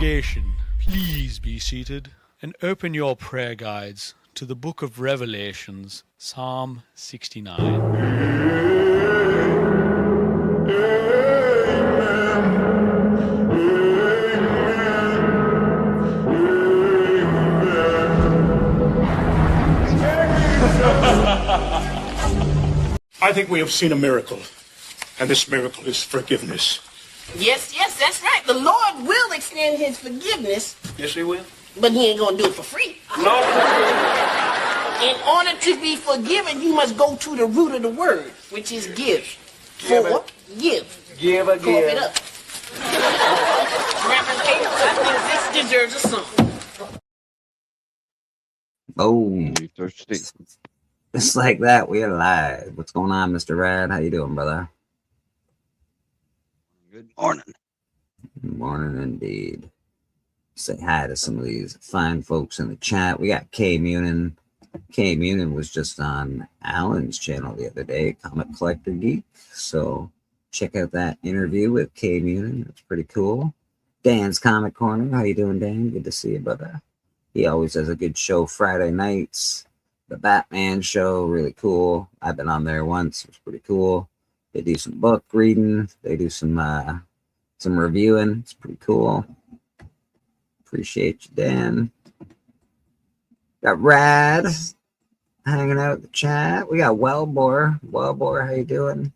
Congregation, please be seated and open your prayer guides to the book of Revelations, Psalm 69. I think we have seen a miracle, and this miracle is forgiveness. Yes, that's right. The Lord will extend his forgiveness. Yes, he will. But he ain't gonna do it for free. No. In order to be forgiven, you must go to the root of the word, which is give. Give For give. Give a Cough it up. Reverend Hayes, I think this deserves a song. Oh, You thirsty? just like that, we are live. What's going on, Mr. Rad? How you doing, brother? Good morning. Good morning, indeed. Say hi to some of these fine folks in the chat. We got K Munin. K Munin was just on Alan's channel the other day, Comic Collector Geek. So check out that interview with K Munin. It's pretty cool. Dan's Comic Corner. How you doing, Dan? Good to see you, brother. He always has a good show Friday nights. The Batman show, really cool. I've been on there once. It's pretty cool. They do some book reading. They do some reviewing. It's pretty cool. Appreciate you, Dan. Got Rad hanging out in the chat. We got Wellbore. Wellbore, how you doing?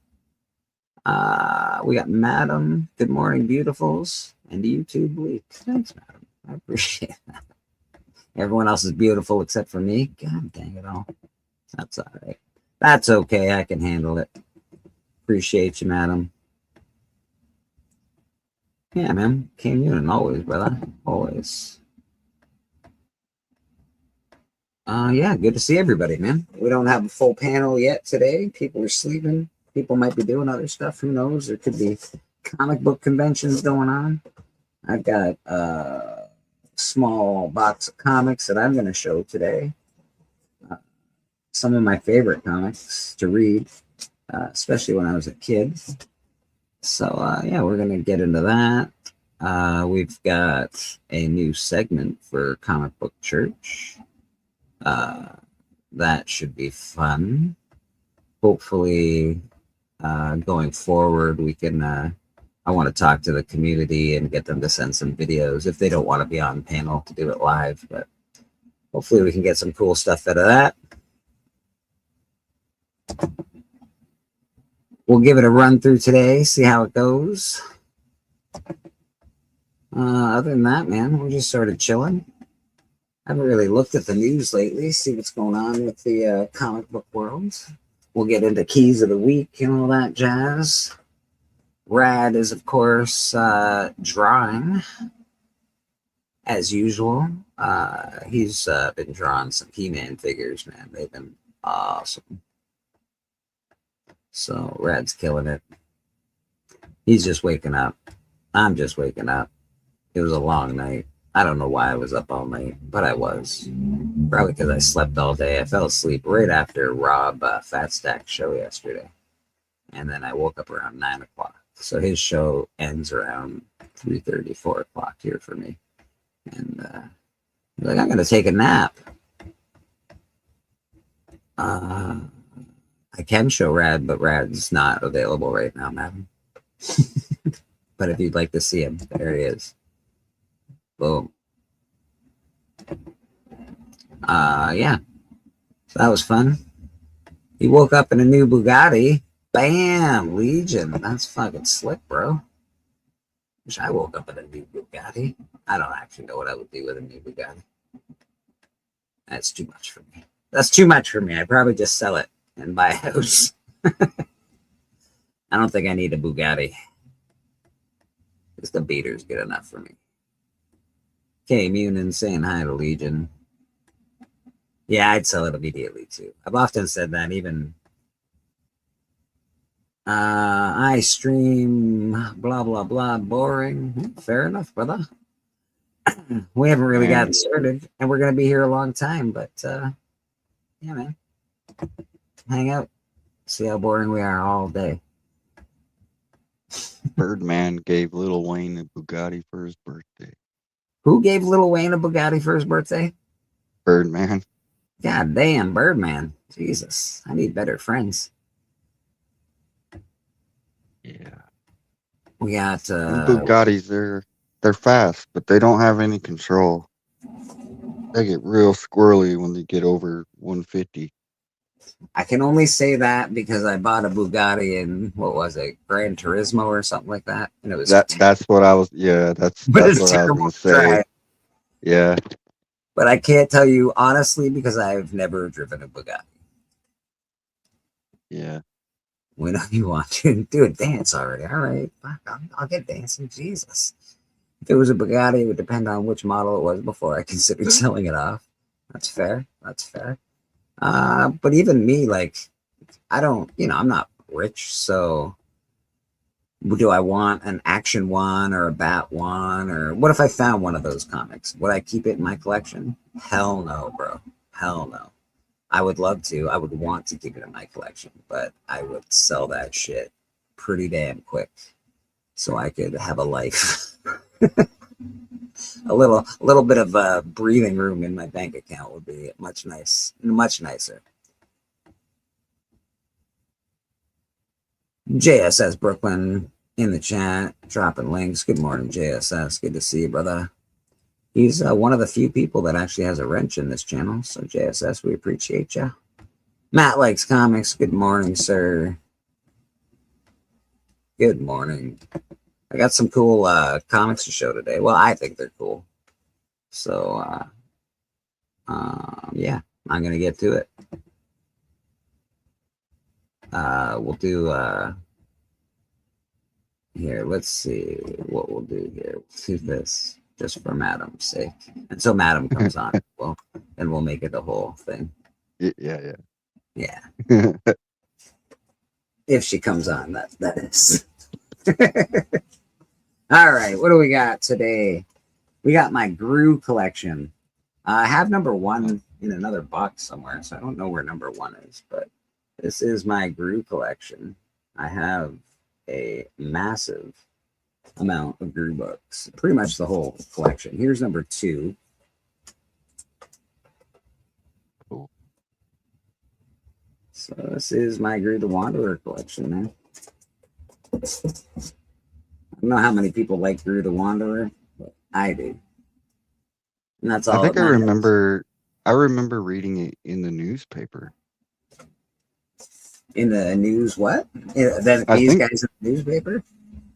We got Madam. Good morning, beautifuls. And you too, Bleak. Thanks, Madam. I appreciate that. Everyone else is beautiful except for me. God dang it all. That's all right. That's okay. I can handle it. Appreciate you, Madam. Yeah, man. Came in always, brother. Always. Yeah, good to see everybody, man. We don't have a full panel yet today. People are sleeping. People might be doing other stuff. Who knows? There could be comic book conventions going on. I've got a small box of comics that I'm going to show today. Some of my favorite comics to read, especially when I was a kid. So, yeah, we're going to get into that. We've got a new segment for Comic Book Church. That should be fun. Hopefully, going forward, we can, I want to talk to the community and get them to send some videos if they don't want to be on panel to do it live, but hopefully we can get some cool stuff out of that. We'll give it a run through today, see how it goes. Other than that, man, we're just sort of chilling. I haven't really looked at the news lately, see what's going on with the comic book world. We'll get into keys of the week and all that jazz. Rad is, of course, drawing, as usual. He's been drawing some He-Man figures, man. They've been awesome. So, Rad's killing it. He's just waking up. I'm just waking up. It was a long night. I don't know why I was up all night, but I was. Probably because I slept all day. I fell asleep right after Rob Fat Stack's show yesterday. And then I woke up around 9 o'clock. So his show ends around 3:30, 4 o'clock here for me. And like, I'm going to take a nap. I can show Rad, but Rad's not available right now, madam. But if you'd like to see him, there he is. Boom. Yeah. So that was fun. He woke up in a new Bugatti. Bam! Legion. That's fucking slick, bro. Wish I woke up in a new Bugatti. I don't actually know what I would do with a new Bugatti. That's too much for me. That's too much for me. I'd probably just sell it and buy a house. I don't think I need a Bugatti. Just the beater's good enough for me. Okay, Munin saying hi to Legion. Yeah, I'd sell it immediately too. I've often said that. Even I stream blah blah blah boring. Fair enough, brother. We haven't really gotten started, and we're gonna be here a long time. But yeah, man, hang out, see how boring we are all day. Birdman gave Lil Wayne a Bugatti for his birthday. Who gave Lil Wayne a Bugatti for his birthday? Birdman. God damn, Birdman. Jesus, I need better friends. Yeah. We got Them Bugattis, they're fast, but they don't have any control. They get real squirrely when they get over 150. I can only say that because I bought a Bugatti in what was it, Gran Turismo or something like that, and it was That's what I was. Yeah, that's but it's what I was terrible gonna to say. drive. Yeah. But I can't tell you honestly because I've never driven a Bugatti. Yeah. We know you want to do a dance already. All right, fuck, I'll get dancing. Jesus. If it was a Bugatti, it would depend on which model it was before I considered selling it off. That's fair. That's fair. But even me, like, I don't, I'm not rich, so do I want an action one or a bat one? Or what if I found one of those comics? Would I keep it in my collection? Hell no, bro. Hell no. I would love to. I would want to keep it in my collection, but I would sell that shit pretty damn quick so I could have a life. a little bit of breathing room in my bank account would be much nicer. JSS Brooklyn in the chat, dropping links. Good morning, JSS. Good to see you, brother. He's one of the few people that actually has a wrench in this channel. So JSS, we appreciate you. Matt likes comics. Good morning, sir. Good morning. I got some cool comics to show today. Well, I think they're cool. So, yeah, I'm going to get to it. We'll do, here, let's see what we'll do here. We'll do this just for Madam's sake. Until Madam comes on, well, then we'll make it the whole thing. Yeah. If she comes on, that is. All right, what do we got today? We got my Gru collection. I have number 1 in another box somewhere, so I don't know where number 1 is, but this is my Gru collection. I have a massive amount of Gru books, pretty much the whole collection. Here's number 2. Cool. So this is my Gru the Wanderer collection, man. I don't know how many people like Gru the Wanderer, but I do. And that's all. I think I remember reading it in the newspaper. In the news, what? These guys in the newspaper?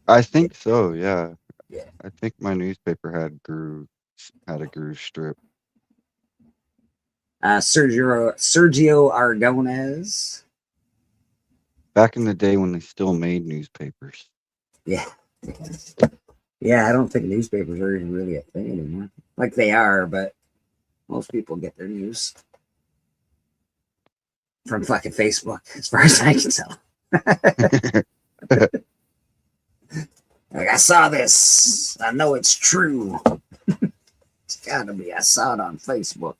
I think so, yeah. Yeah. I think my newspaper had a Gru strip. Sergio Aragonés. Back in the day when they still made newspapers. Yeah. Yeah, I don't think newspapers are even really a thing anymore. Like they are, but most people get their news from fucking Facebook, as far as I can tell. Like, I saw this. I know it's true. It's gotta be. I saw it on Facebook.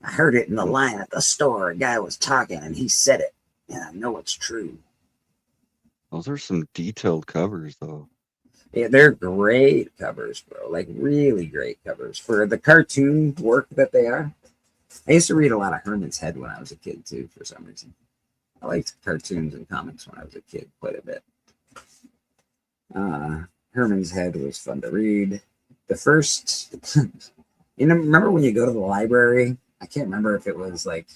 I heard it in the line at the store. A guy was talking and he said it. And I know it's true. Those are some detailed covers, though. Yeah, they're great covers, bro. Like, really great covers for the cartoon work that they are. I used to read a lot of Herman's Head when I was a kid, too, for some reason. I liked cartoons and comics when I was a kid quite a bit. Herman's Head was fun to read. The first, remember when you go to the library? I can't remember if it was like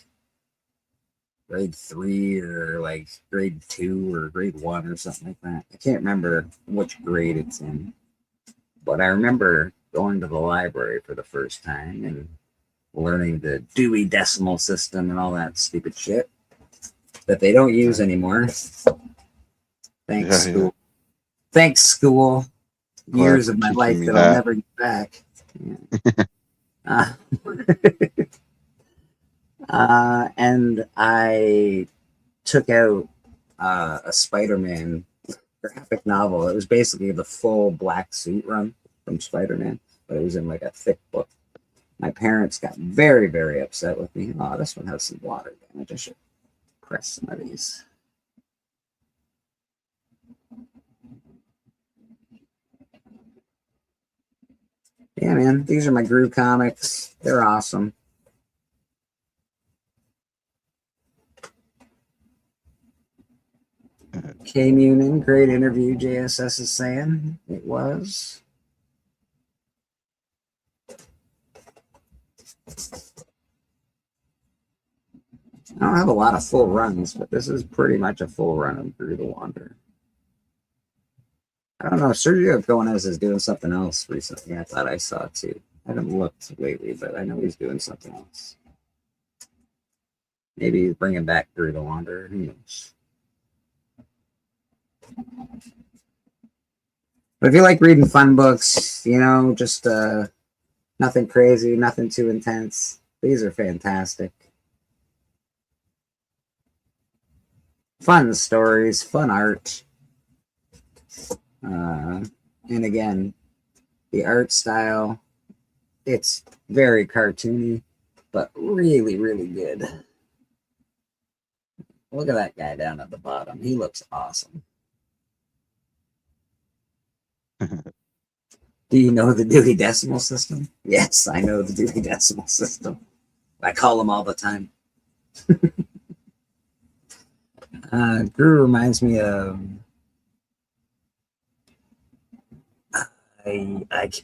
grade 3 or like grade 2 or grade 1 or something like that. I can't remember which grade it's in. But I remember going to the library for the first time and learning the Dewey Decimal System and all that stupid shit that they don't use anymore. Thanks, school. Yeah. Thanks, school. Years of my life that I'll never get back. Yeah. And I took out a Spider-Man graphic novel. It was basically the full Black Suit run from Spider-Man, but it was in like a thick book. My parents got very, very upset with me. Oh, this one has some water damage. I should press some of these. Yeah, man, these are my Gru comics. They're awesome. K Munin, great interview, JSS is saying. It was. I don't have a lot of full runs, but this is pretty much a full run of Through the Wander. I don't know. Sergio Gomez is doing something else recently. I thought I saw it too. I haven't looked lately, but I know he's doing something else. Maybe he's bringing back Through the Wander. Who knows? But if you like reading fun books, you know, just nothing crazy, nothing too intense, these are fantastic. Fun stories, fun art. And again, the art style, it's very cartoony, but really, really good. Look at that guy down at the bottom. He looks awesome. Do you know the Dewey Decimal System? Yes, I know the Dewey Decimal System. I call them all the time. Gru reminds me of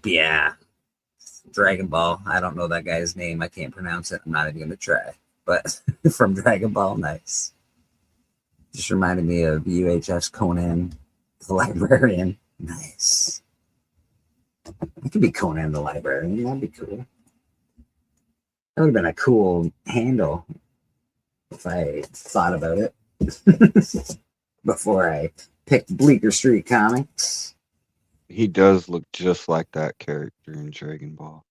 yeah, Dragon Ball. I don't know that guy's name. I can't pronounce it. I'm not even gonna try. But from Dragon Ball, nice. Just reminded me of UHS Conan the Librarian. Nice. It could be Conan the Librarian. That'd be cool. That would have been a cool handle if I thought about it before I picked Bleecker Street Comics. He does look just like that character in Dragon Ball.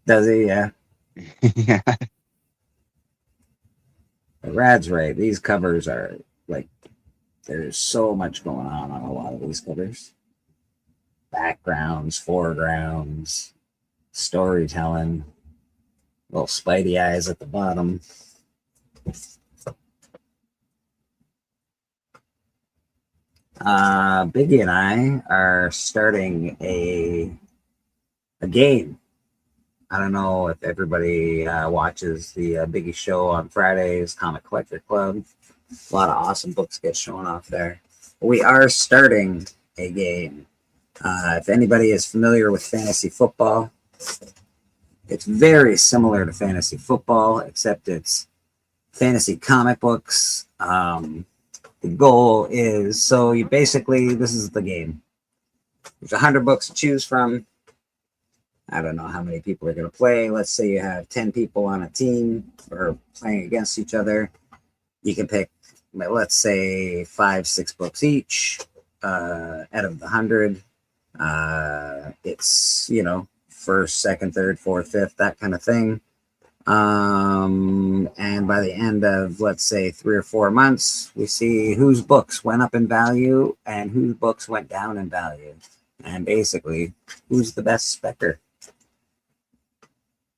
Does he? Yeah. Yeah. But Rad's right. These covers are like, there's so much going on a lot of these covers. Backgrounds, foregrounds, storytelling, little Spidey eyes at the bottom. Biggie and I are starting a game. I don't know if everybody watches the Biggie show on Fridays, Comic Collector Club. A lot of awesome books get shown off there. We are starting a game. If anybody is familiar with fantasy football, it's very similar to fantasy football, except it's fantasy comic books. The goal is, so you basically, this is the game. There's 100 books to choose from. I don't know how many people are going to play. Let's say you have 10 people on a team or playing against each other. You can pick, let's say, 5-6 books each out of the 100. It's, you know, first, second, third, fourth, fifth, that kind of thing. And by the end of, let's say, 3 or 4 months, we see whose books went up in value and whose books went down in value. And basically, who's the best specker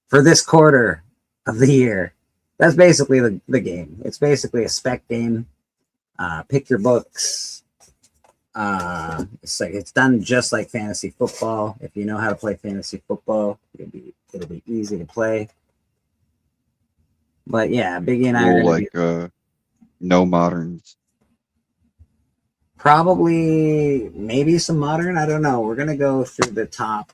for this quarter of the year. That's basically the game. It's basically a spec game. Pick your books. It's done just like fantasy football. If you know how to play fantasy football, it'll be easy to play. But yeah, Biggie and I are like no moderns. Probably maybe some modern. I don't know. We're gonna go through the top.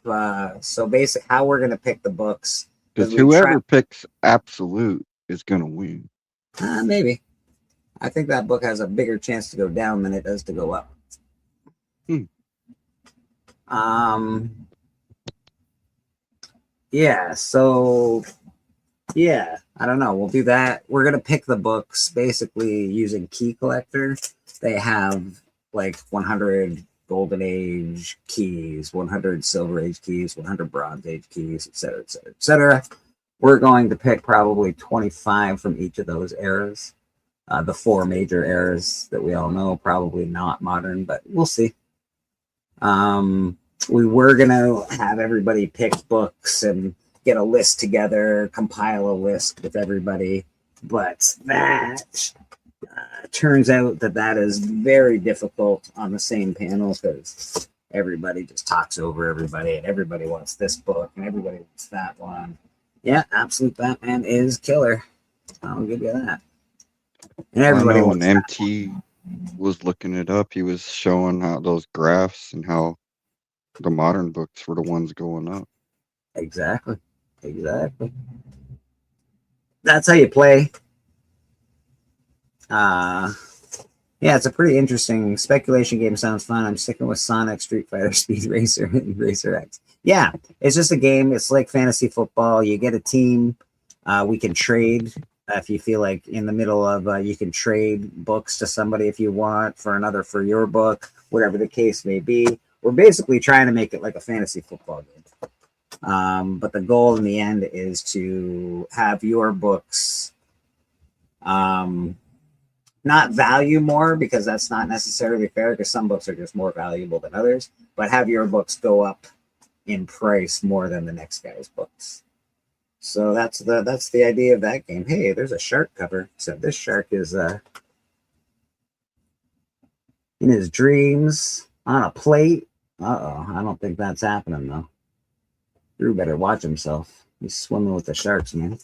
So basically, how we're gonna pick the books. Because whoever picks absolute is gonna win. Maybe. I think that book has a bigger chance to go down than it does to go up. Yeah. So. Yeah, I don't know. We'll do that. We're going to pick the books basically using Key Collector. They have like 100 Golden Age keys, 100 Silver Age keys, 100 Bronze Age keys, etc., etc., etc. We're going to pick probably 25 from each of those eras. The 4 major eras that we all know, probably not modern, but we'll see. We were going to have everybody pick books and get a list together, compile a list with everybody, but that turns out that is very difficult on the same panel because everybody just talks over everybody, and everybody wants this book, and everybody wants that one. Yeah, Absolute Batman is killer. I'll give you that. And I everybody know when wants that. MT was looking it up, he was showing how those graphs and how the modern books were the ones going up. Exactly. That's how you play. Yeah, it's a pretty interesting speculation game. Sounds fun. I'm sticking with Sonic, Street Fighter, Speed Racer, and Racer X. Yeah, it's just a game. It's like fantasy football. You get a team. We can trade if you feel like in the middle of. You can trade books to somebody if you want for another for your book, whatever the case may be. We're basically trying to make it like a fantasy football game. But the goal in the end is to have your books not value more, because that's not necessarily fair, because some books are just more valuable than others, but have your books go up in price more than the next guy's books. So that's the idea of that game. Hey, there's a shark cover. So this shark is in his dreams on a plate. I don't think that's happening though. Drew better watch himself. He's swimming with the sharks, man.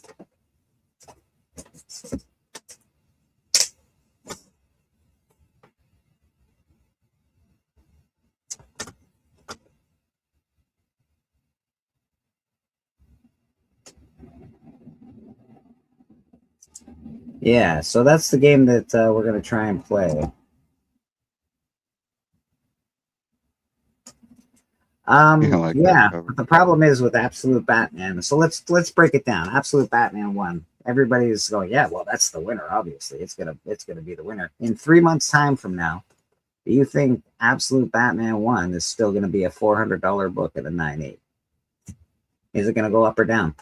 Yeah, so that's the game that we're going to try and play. Yeah, but the problem is with Absolute Batman. So let's break it down. Absolute Batman 1. Everybody's going, yeah, well, that's the winner. Obviously, it's gonna be the winner. In 3 months' time from now, do you think Absolute Batman 1 is still going to be a $400 book at a 9.8? Is it going to go up or down?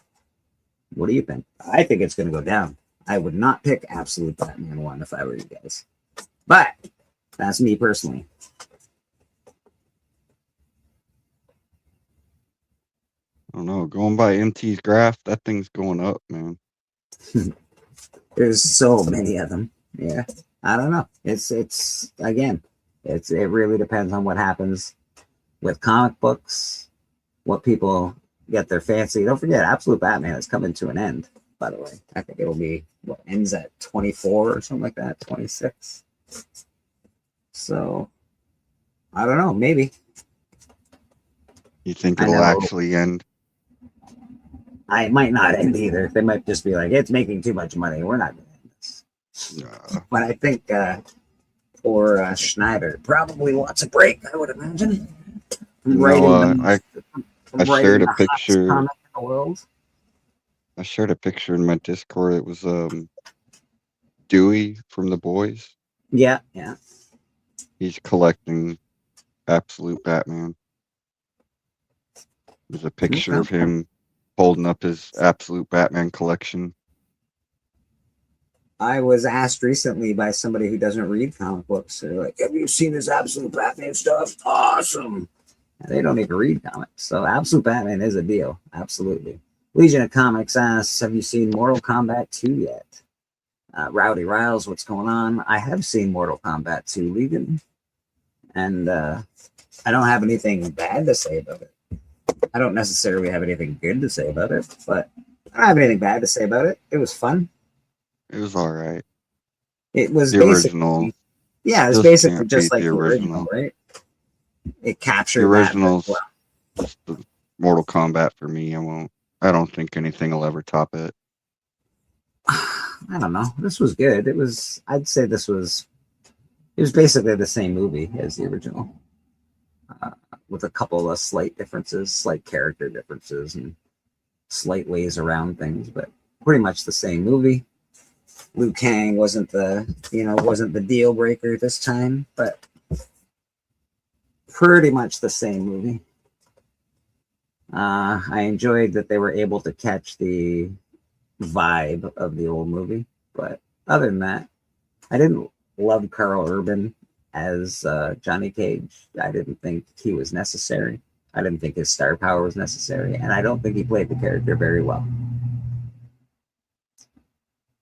What do you think? I think it's going to go down. I would not pick Absolute Batman 1 if I were you guys. But that's me personally. I don't know. Going by MT's graph, that thing's going up, man. There's so many of them. Yeah. I don't know. It really depends on what happens with comic books, what people get their fancy. Don't forget, Absolute Batman is coming to an end, by the way. I think it'll be what ends at 24 or something like that, 26. So I don't know, maybe. You think it'll actually end? I might not end either. They might just be like, it's making too much money. We're not going to end this. But I think poor Schneider probably wants a break, I would imagine. I shared a picture. Comic in the world. I shared a picture in my Discord. It was Dewey from The Boys. Yeah. He's collecting Absolute Batman. There's a picture of him holding up his Absolute Batman collection. I was asked recently by somebody who doesn't read comic books. They're like, have you seen this Absolute Batman stuff? Awesome. And they don't even read comics. So Absolute Batman is a deal. Absolutely. Legion of Comics asks, have you seen Mortal Kombat 2 yet? Rowdy Riles, what's going on? I have seen Mortal Kombat 2, Legion. And I don't have anything bad to say about it. I don't necessarily have anything good to say about it, but I don't have anything bad to say about it. It was fun. It was all right. It was the original. Yeah, it was basically just like the original, right? It captured the original's well. The Mortal Kombat for me. I don't think anything will ever top it. I don't know. This was good. I'd say it was basically the same movie as the original. With a couple of slight differences, slight character differences, and slight ways around things, but pretty much the same movie. Liu Kang wasn't the deal breaker this time, but pretty much the same movie. I enjoyed that they were able to catch the vibe of the old movie, but other than that, I didn't love Carl Urban as Johnny Cage. I didn't think he was necessary. I didn't think his star power was necessary, and I don't think he played the character very well.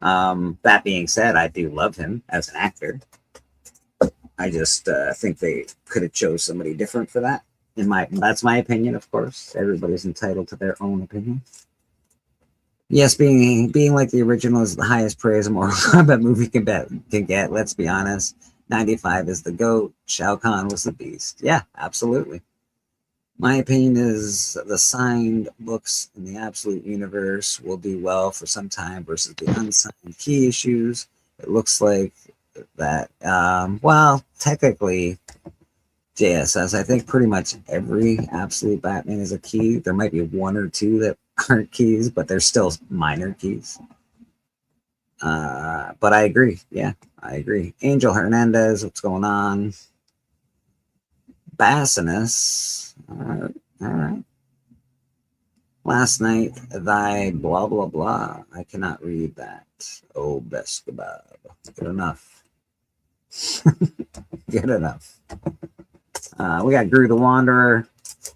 That being said, I do love him as an actor. I just think they could have chose somebody different for that. That's my opinion, of course. Everybody's entitled to their own opinion. Yes, being like the original is the highest praise a Mortal Kombat movie can get. Let's be honest. 95 is the GOAT. Shao Kahn was the beast. Yeah, absolutely. My opinion is the signed books in the Absolute Universe will do well for some time versus the unsigned key issues. It looks like that. Well, technically, JSS, I think pretty much every Absolute Batman is a key. There might be one or two that aren't keys, but they're still minor keys. But I agree. Yeah, I agree. Angel Hernandez, what's going on? Bassinus. All right. Last night, thy blah, blah, blah. I cannot read that. Oh, best kebab. Good enough. Good enough. We got Gru the Wanderer.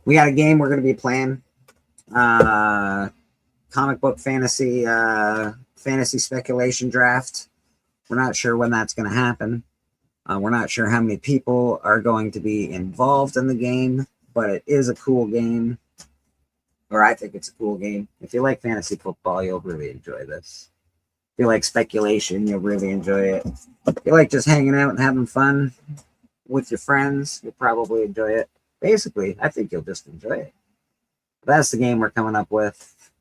We got a game we're going to be playing. Comic book fantasy speculation draft. We're not sure when that's going to happen. We're not sure how many people are going to be involved in the game, but it is a cool game. Or I think it's a cool game. If you like fantasy football, you'll really enjoy this. If you like speculation, you'll really enjoy it. If you like just hanging out and having fun with your friends, you'll probably enjoy it. Basically, I think you'll just enjoy it. That's the game we're coming up with.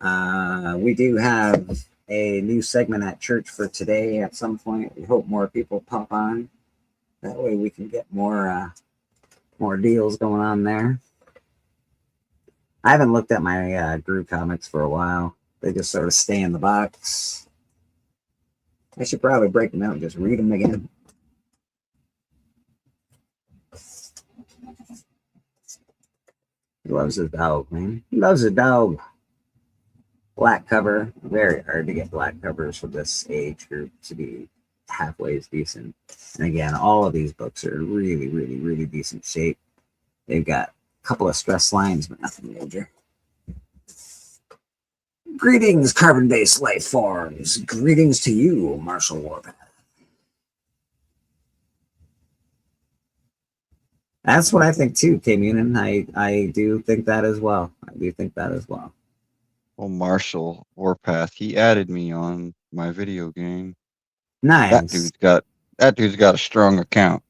We do have a new segment at church for today at some point. We hope more people pop on. That way we can get more deals going on there. I haven't looked at my Gru comics for a while. They just sort of stay in the box. I should probably break them out and just read them again. He loves his dog, man. He loves his dog. Black cover. Very hard to get black covers for this age group to be halfway as decent. And again, all of these books are really, really, really decent shape. They've got a couple of stress lines, but nothing major. Greetings, carbon-based life forms. Greetings to you, Marshall Warpath. That's what I think too, K Munin. I do think that as well. Well, Marshall Warpath, he added me on my video game. Nice. That dude's got a strong account.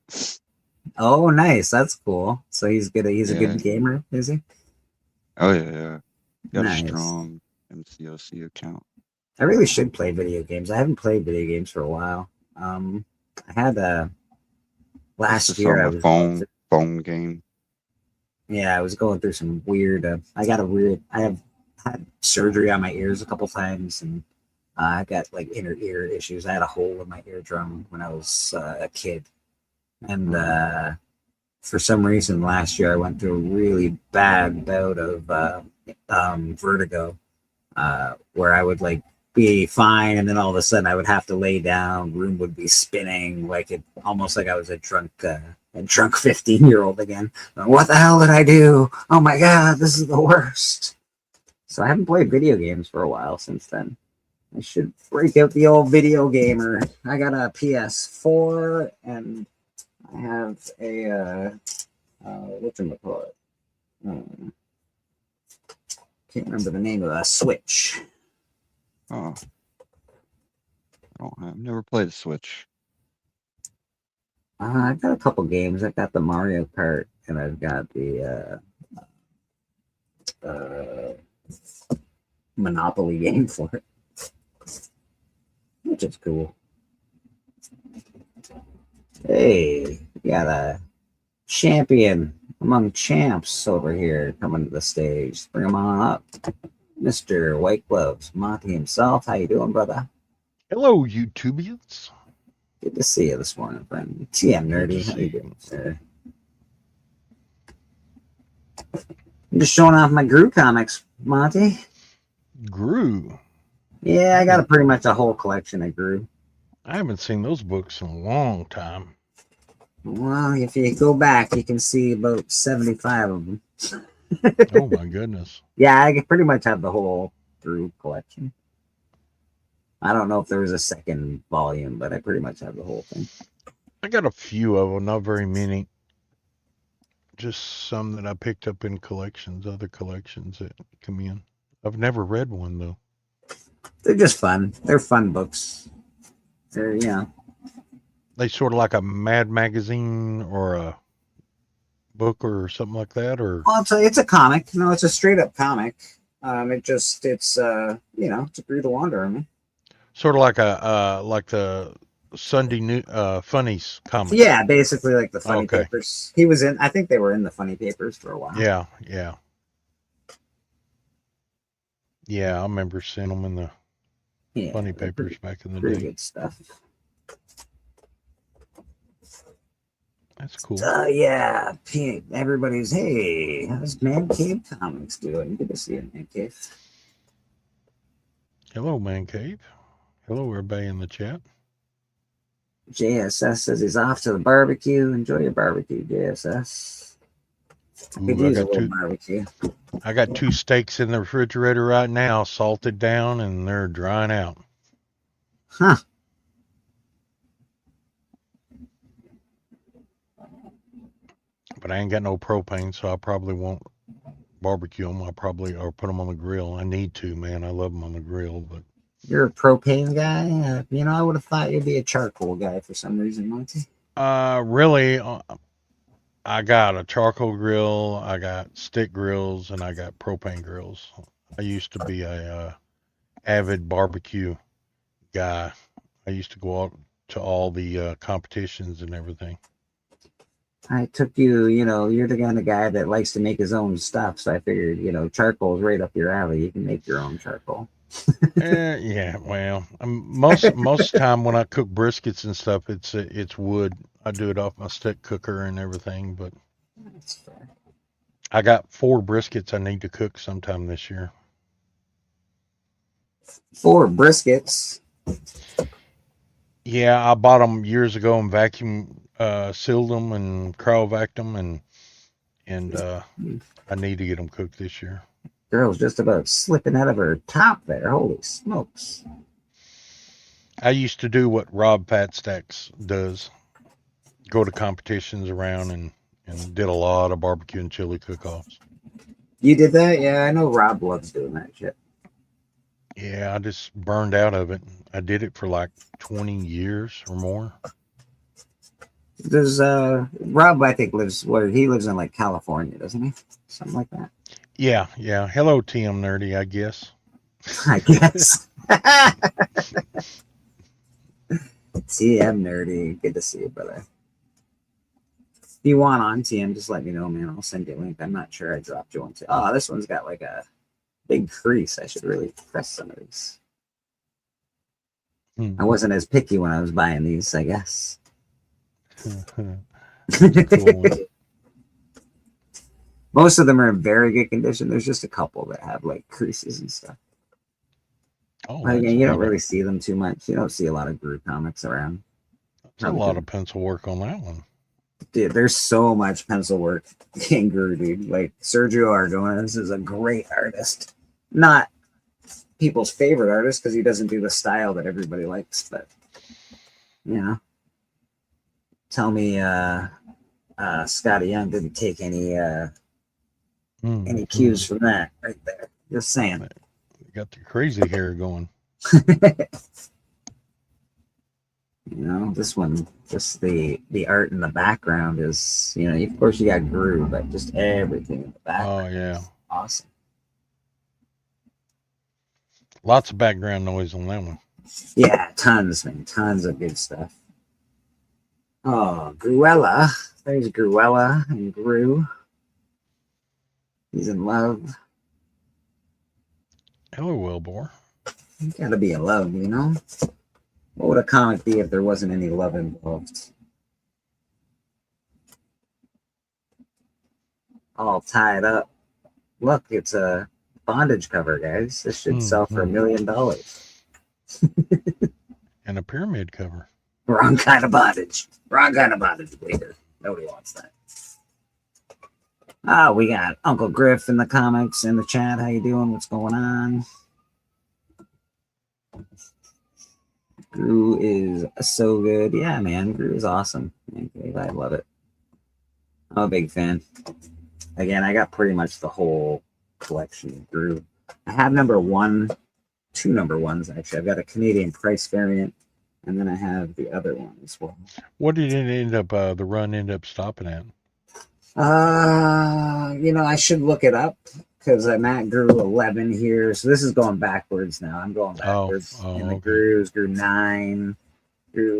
Oh, nice. That's cool. So he's good. He's a good gamer, is he? Oh yeah. Got Nice. a strong MCOC account. I really should play video games. I haven't played video games for a while. I had last year. I was phone game. Yeah, I was going through some weird. I have had surgery on my ears a couple times, and I got like inner ear issues. I had a hole in my eardrum when I was a kid, and for some reason last year I went through a really bad bout of vertigo, where I would like be fine, and then all of a sudden I would have to lay down. Room would be spinning, like it almost like I was a drunk 15-year-old again. What the hell did I do? Oh my god, this is the worst. So I haven't played video games for a while since then. I should break out the old video gamer. I got a PS4 and I have a whatchamacallit? Can't remember the name of a Switch. Oh, I've never played a Switch. I've got a couple games. I've got the Mario Kart and I've got the Monopoly game for it, which is cool. Hey, we got a champion among champs over here coming to the stage. Bring him on up. Mr. White Gloves, Monty himself. How you doing, brother? Hello, YouTubians. Good to see you this morning, friend. TM Nerdy. How you doing, sir? I'm just showing off my Gru comics, Monty. Gru. Yeah, I got pretty much a whole collection of Gru. I haven't seen those books in a long time. Well, if you go back, you can see about 75 of them. Oh my goodness. Yeah, I pretty much have the whole Gru collection. I don't know if there was a second volume, but I pretty much have the whole thing. I got a few of them, not very many. just some that I picked up in collections, other collections that come in. I've never read one though. They're just fun. They're fun books. They're, They sort of like a Mad Magazine or a book or something like that, or well, it's a comic. No, it's a straight up comic. It's it's a Brew the Wanderer. sort of like like the Sunday new funnies comic. Yeah, basically like the funny Okay. papers. He was in. I think they were in the funny papers for a while. Yeah, yeah. Yeah, I remember seeing them in the Yeah, funny they're papers back in the pretty day. good stuff. That's cool. Yeah, everybody's, hey, how's Man Cave Comics doing? Good to see you, Man Cave. Hello, Man Cave. Hello, everybody in the chat. JSS says he's off to the barbecue. Enjoy your barbecue, JSS. I could Ooh, use a little barbecue. I got 2 steaks in the refrigerator right now, salted down, and they're drying out. Huh. But I ain't got no propane, so I probably won't barbecue them. I'll probably or put them on the grill. I need to, man. I love them on the grill, but You're a propane guy? I would have thought you'd be a charcoal guy for some reason, Monty. really, I got a charcoal grill, I got stick grills, and I got propane grills. I used to be a avid barbecue guy. I used to go out to all the competitions and everything. I took you, you're the kind of guy that likes to make his own stuff. So I figured, charcoal is right up your alley. You can make your own charcoal. Yeah, well, most time when I cook briskets and stuff, it's wood. I do it off my stick cooker and everything, but That's fair. I got 4 briskets I need to cook sometime this year. 4 briskets. Yeah, I bought them years ago and vacuum sealed them and cryovac them, and I need to get them cooked this year. Girl's just about slipping out of her top there. Holy smokes. I used to do what Rob Fatstacks does. Go to competitions around and did a lot of barbecue and chili cook-offs. You did that? Yeah, I know Rob loves doing that shit. Yeah, I just burned out of it. I did it for like 20 years or more. There's Rob, I think, lives in like California, doesn't he? Something like that. Yeah. Hello, TM Nerdy, I guess. I guess. TM Nerdy. Good to see you, brother. If you want on TM, just let me know, man. I'll send you a link. I'm not sure I dropped you one. Oh, this one's got like a big crease. I should really press some of these. I wasn't as picky when I was buying these, I guess. Cool. Most of them are in very good condition. There's just a couple that have like creases and stuff. Oh, But again, you don't really see them too much. You don't see a lot of Brew comics around. That's a lot of pencil work on that one. Dude, there's so much pencil work in Brew, dude. Like Sergio Aragonés is a great artist. Not people's favorite artist because he doesn't do the style that everybody likes, but tell me Scotty Young didn't take any cues from that right there. Just saying. You got the crazy hair going. This one, just the art in the background is, of course you got Brew, but just everything in the background. Oh, yeah. Awesome. Lots of background noise on that one. Yeah, tons, man. Tons of good stuff. Oh, Gruella. There's Gruella and Brew. He's in love. Hello, Wilbur. You gotta be in love, What would a comic be if there wasn't any love involved? All tied up. Look, it's a bondage cover, guys. This should sell for $1 million. And a pyramid cover. Wrong kind of bondage. Wrong kind of bondage, Bleeder. Nobody wants that. Oh, we got Uncle Griff in the comics, in the chat. How you doing? What's going on? Gru is so good. Yeah, man. Gru is awesome. I love it. I'm a big fan. Again, I got pretty much the whole collection through. I have two number ones actually. I've got a Canadian price variant, and then I have the other one as well. What did it end up, the run end up stopping at? I should look it up because I'm at grew 11 here. So this is going backwards now. I'm going backwards. Oh, and the okay. grew 9,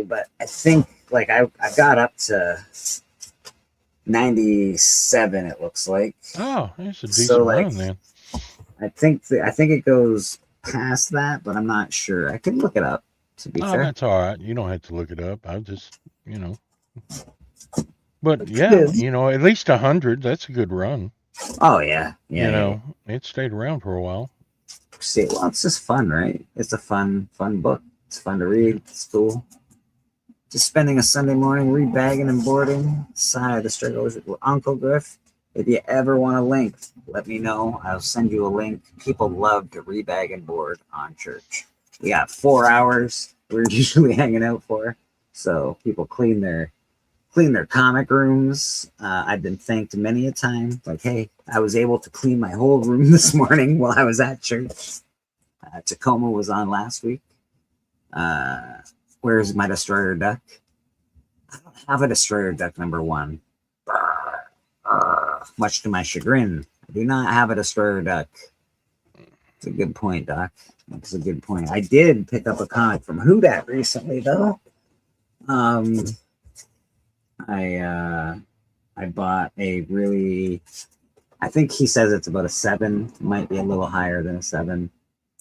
but I think like I got up to 97. It looks like. Oh, it's a So, decent like, run then. I think it goes past that, but I'm not sure. I can look it up. To be Oh, fair, that's all right. You don't have to look it up. I just, But It yeah, is. at least 100. That's a good run. Oh yeah, yeah. It stayed around for a while. See, well, it's just fun, right? It's a fun book. It's fun to read. It's cool. Just spending a Sunday morning rebagging and boarding. Sign of the struggles with Uncle Griff. If you ever want a link, let me know. I'll send you a link. People love to rebag and board on church. We got 4 hours we're usually hanging out for. So people clean their comic rooms. I've been thanked many a time. Like, hey, I was able to clean my whole room this morning while I was at church. Tacoma was on last week. Where's my Destroyer Duck? I don't have a Destroyer Duck number 1. Much to my chagrin, I do not have a Destroyer Duck. It's a good point, Doc. That's a good point. I did pick up a comic from Whodat recently, though. I bought a really, I think he says it's about a 7, might be a little higher than a 7.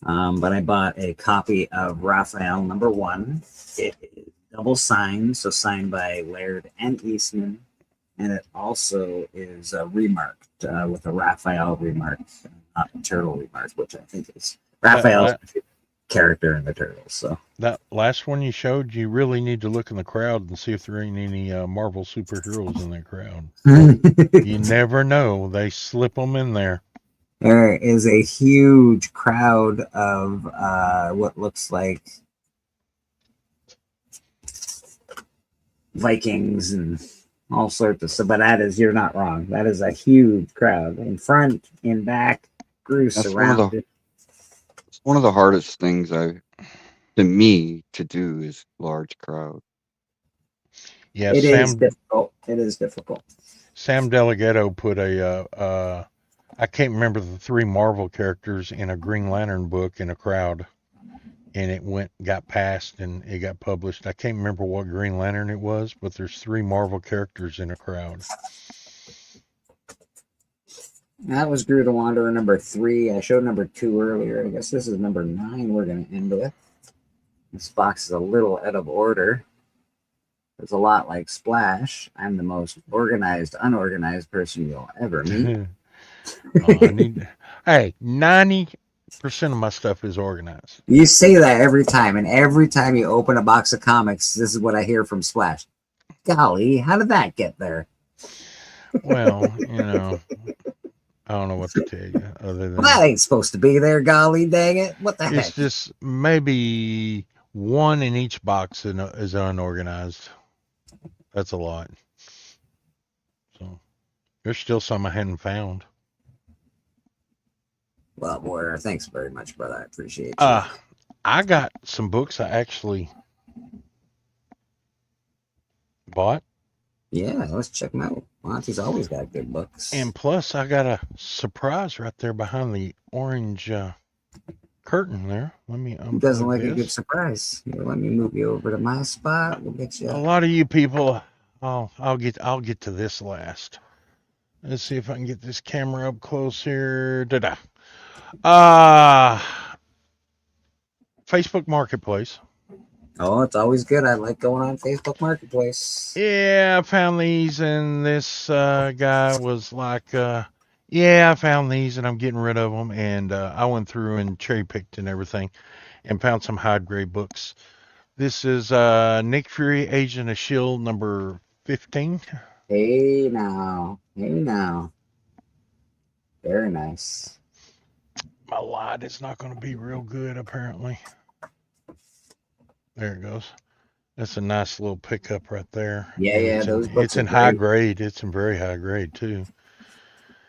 But I bought a copy of Raphael number 1. It is double signed, so signed by Laird and Eastman. And it also is remarked with a Raphael remark, not a turtle remark, which I think is Raphael's character in the Turtles. So that last one you showed, you really need to look in the crowd and see if there ain't any Marvel superheroes in that crowd. You never know; they slip them in there. There is a huge crowd of what looks like Vikings and all sorts of stuff. But you're not wrong. That is a huge crowd in front, in back, grew surrounded. It's one of the hardest things to me to do is large crowd. Yeah, It is difficult. It is difficult. Sam Delegato put I can't remember the 3 Marvel characters in a Green Lantern book in a crowd, and it got passed and it got published. I can't remember what Green Lantern it was, but there's 3 Marvel characters in a crowd. That was Grew the Wanderer number 3. I showed number 2 earlier. I guess this is number 9 we're going to end with. This box is a little out of order. It's a lot like Splash. I'm the most organized, unorganized person you'll ever meet. Hey, 90% of my stuff is organized. You say that every time, and every time you open a box of comics, this is what I hear from Splash. Golly, how did that get there? Well, I don't know what to tell you other than that ain't supposed to be there, golly dang it. What the heck? It's just maybe 1 in each box is unorganized. That's a lot. So there's still some I hadn't found. Well, Warrior, thanks very much, brother. I appreciate you. I got some books I actually bought. Yeah, let's check them out. Monty's always got good books. And plus, I got a surprise right there behind the orange curtain there. Let me Who doesn't like a good surprise? Here, let me move you over to my spot. We'll get you. A lot of you people, I'll get to this last. Let's see if I can get this camera up close here. Facebook Marketplace. Oh, it's always good. I like going on Facebook Marketplace. Yeah, I found these, and this guy was like, yeah, I found these, and I'm getting rid of them. And I went through and cherry-picked and everything and found some high-grade books. This is Nick Fury, Agent of S.H.I.E.L.D. number 15. Hey, now. Very nice. My light is not going to be real good, apparently. There it goes. That's a nice little pickup right there. Yeah, And yeah, those books it's are in high great. grade. It's in very high grade too.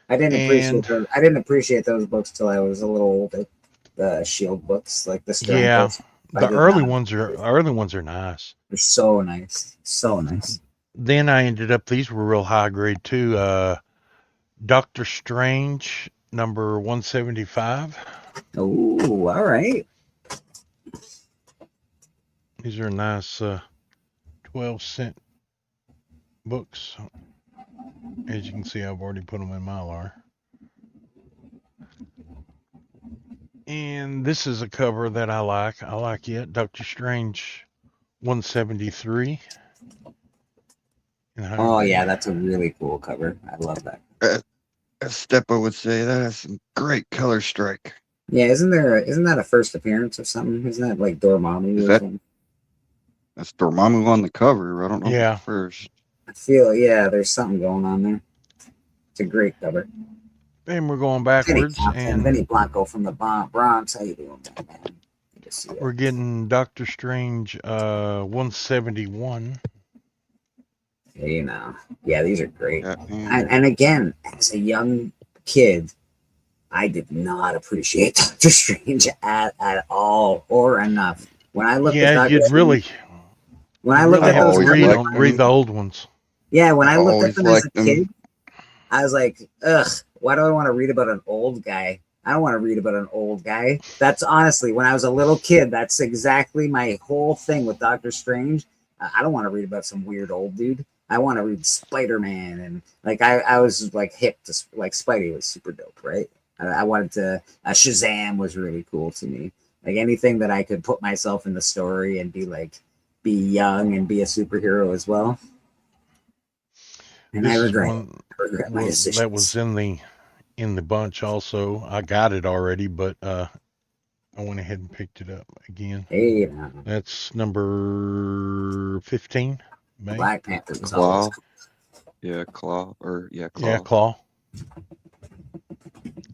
I didn't appreciate And those. I didn't appreciate those books till I was a little older. The Shield books, like the Stern yeah, books, I the did not. early ones are nice. They're so nice, so nice. Then I ended up these were real high grade too. Doctor Strange number 175. Oh, all right. These are nice 12-cent books. As you can see, I've already put them in Mylar. And this is a cover that I like. I like it. Doctor Strange 173. Oh yeah, that's a really cool cover. I love that. As Steppa would say, that has some great color strike. Yeah, isn't that a first appearance of something? Isn't that like Dormammu Is or that- something? That's Dormammu on the cover. I don't know if Yeah. it's first. I feel there's something going on there. It's a great cover. And we're going Vinny backwards, Thompson, and Vinny Blanco from the Bronx. How you doing, man? Good to see you. we're getting Doctor Strange 171. Yeah, these are great. Yeah, and And again, as a young kid, I did not appreciate Doctor Strange at all or enough. When I looked at Yeah, Doctor you'd Strange, really, when I looked really at have those, to always read, liked read them. the old ones. yeah, when I looked at always them as a liked them. kid, I was like, ugh, why do I want to read about an old guy? I don't want to read about an old guy. That's honestly, when I was a little kid, that's exactly my whole thing with Doctor Strange. I don't want to read about some weird old dude. I want to read Spider-Man, and like I was like hip to like Spidey was super dope, right? I wanted to. Shazam was really cool to me. Like anything that I could put myself in the story and be young and be a superhero as well. And This I is regret one my decisions. that was in the bunch also. I got it already, but I went ahead and picked it up again. Hey, That's number 15. May. Black Panther was always Claw. Yeah, Claw. Claw. Yeah, Claw.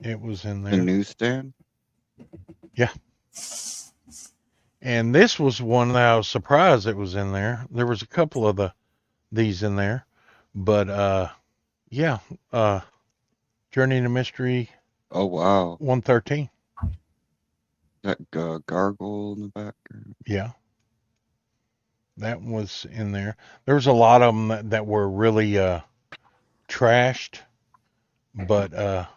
It was in The there. newsstand. And this was one that I was surprised it was in there. There was a couple of these in there, but yeah, Journey into Mystery Oh wow, 113. that gargoyle in the background. Yeah, that was in there. There was a lot of them that were really trashed, but That's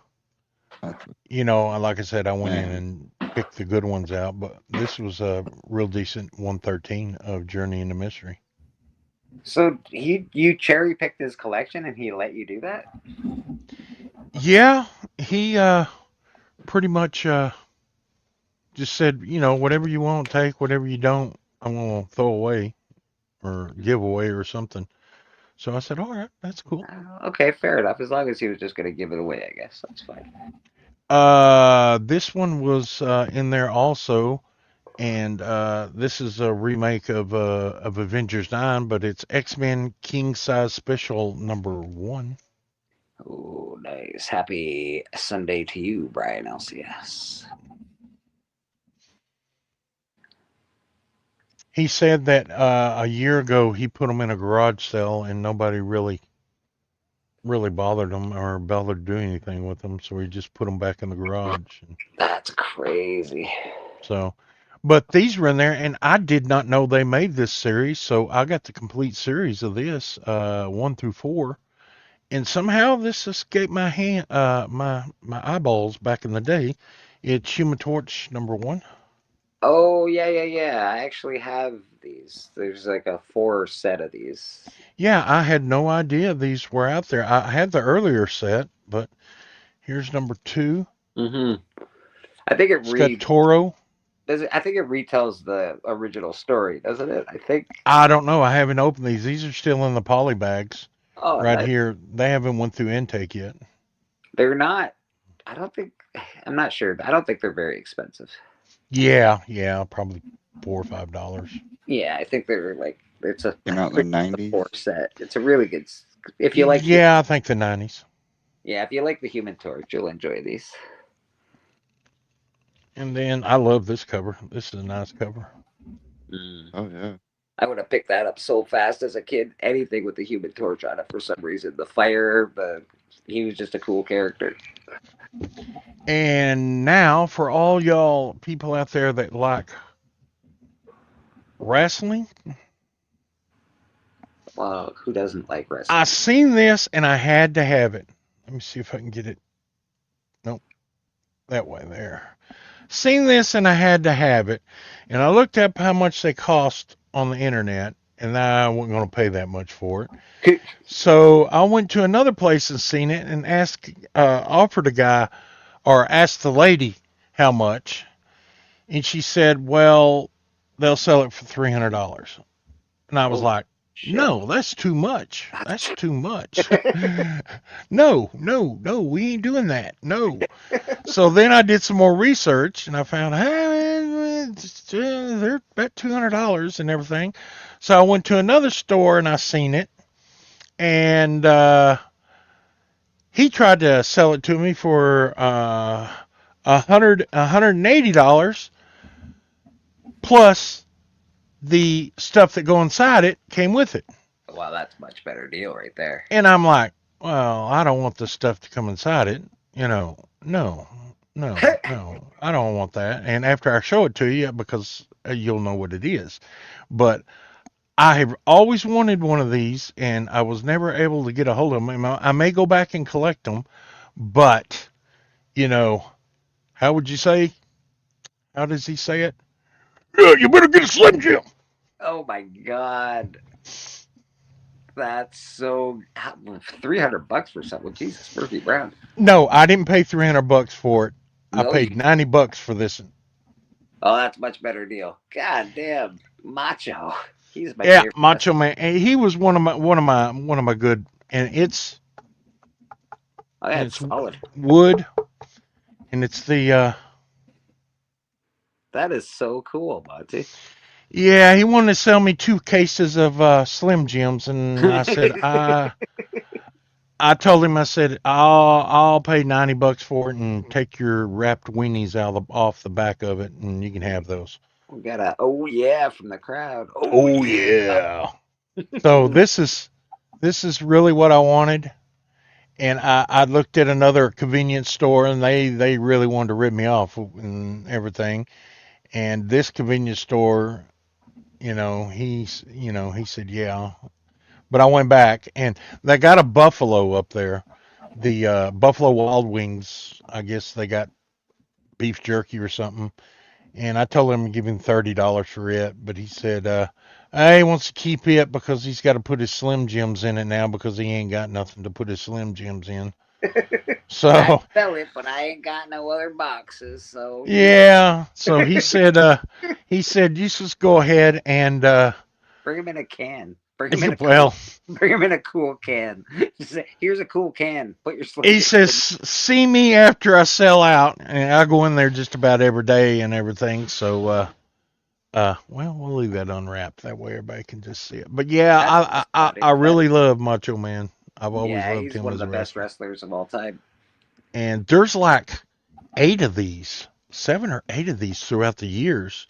what- you know, like I said, I went in Man. and picked the good ones out. But this was a real decent 113 of Journey into Mystery. So you cherry picked his collection and he let you do that? Yeah, he pretty much just said, you know, whatever you want, take. Whatever you don't, I'm gonna throw away or give away or something. So I said, all right, that's cool. Okay, fair enough. As long as he was just going to give it away, I guess that's fine. This one was in there also, and this is a remake of Avengers 9, but it's X-Men King Size Special #1. Oh, nice. Happy Sunday to you, Brian LCS. He said that a year ago he put them in a garage sale and nobody really bothered him or bothered to do anything with them, so he just put them back in the garage. That's crazy. So, but these were in there, and I did not know they made this series, so I got the complete series of this 1 through 4, and somehow this escaped my hand, my eyeballs back in the day. It's Human Torch #1. Oh, yeah. I actually have these. There's like a 4 set of these. Yeah, I had no idea these were out there. I had the earlier set, but here's #2. Mm-hmm. I think it It's got Toro. I think it retells the original story, doesn't it? I think. I don't know. I haven't opened these. These are still in the poly bags Oh, right nice. here. They haven't went through intake yet. They're not. I'm not sure. I don't think they're very expensive. Yeah, probably $4 or $5. Yeah, I think they're like it's a Came out in the 90s. 4 set. It's a really good. If you like, Yeah, I think the 90s. if you like the Human Torch, you'll enjoy these. And then I love this cover. This is a nice cover. Oh yeah. I would have picked that up so fast as a kid. Anything with the Human Torch on it for some reason. The fire, he was just a cool character. And now, for all y'all people out there that like wrestling, Well, who doesn't like wrestling? I seen this and I had to have it. Let me see if I can get it. Nope, that way there. Seen this and I had to have it. And I looked up how much they cost on the internet, and I wasn't going to pay that much for it. So I went to another place and seen it and offered a guy or asked the lady how much, and she said, "Well, they'll sell it for $300." And I was like, Shit. "No, that's too much. That's too much. No, we ain't doing that. No." So then I did some more research and I found, hey, they're about $200 and everything. So I went to another store and I seen it, and he tried to sell it to me for $180 plus the stuff that go inside it came with it. Wow, that's a much better deal right there. And I'm like, well, I don't want the stuff to come inside it. No, I don't want that. And after I show it to you, because you'll know what it is. But I have always wanted one of these, and I was never able to get a hold of them. I may go back and collect them, but, how would you say? How does he say it? Yeah, you better get a Slim Jim. Oh my God. That's so $300 for something. Jesus, Murphy Brown. No, I didn't pay $300 for it. I No, paid $90 for this. Oh, that's a much better deal. God damn, Macho. He's my Yeah, favorite. Macho Man. And he was one of my good, and it's Oh, yeah, and it's it's solid. wood, and it's the That is so cool, Monty. yeah. He wanted to sell me 2 cases of Slim Jims, and I said I told him, I said, I'll pay $90 for it and take your wrapped weenies off the back of it, and you can have those. We got a oh yeah from the crowd. Oh yeah. So this is really what I wanted. And I looked at another convenience store, and they really wanted to rip me off and everything. And this convenience store, he said, yeah. But I went back, and they got a Buffalo up there. The Buffalo Wild Wings, I guess they got beef jerky or something. And I told him to give him $30 for it, but he said, he wants to keep it because he's got to put his Slim Jims in it now because he ain't got nothing to put his Slim Jims in. So I sell it, but I ain't got no other boxes. So yeah, so he said, you just go ahead and bring him in a can. Bring him in a cool can. Just say, here's a cool can. Put your Slim he Jims says, see me after I sell out, and I go in there just about every day and everything. So we'll leave that unwrapped. That way everybody can just see it. But yeah, I really love Macho Man. I've always loved he's him one as of the a best wrestler. wrestlers of all time. And there's like 8 of these, 7 or 8 of these throughout the years.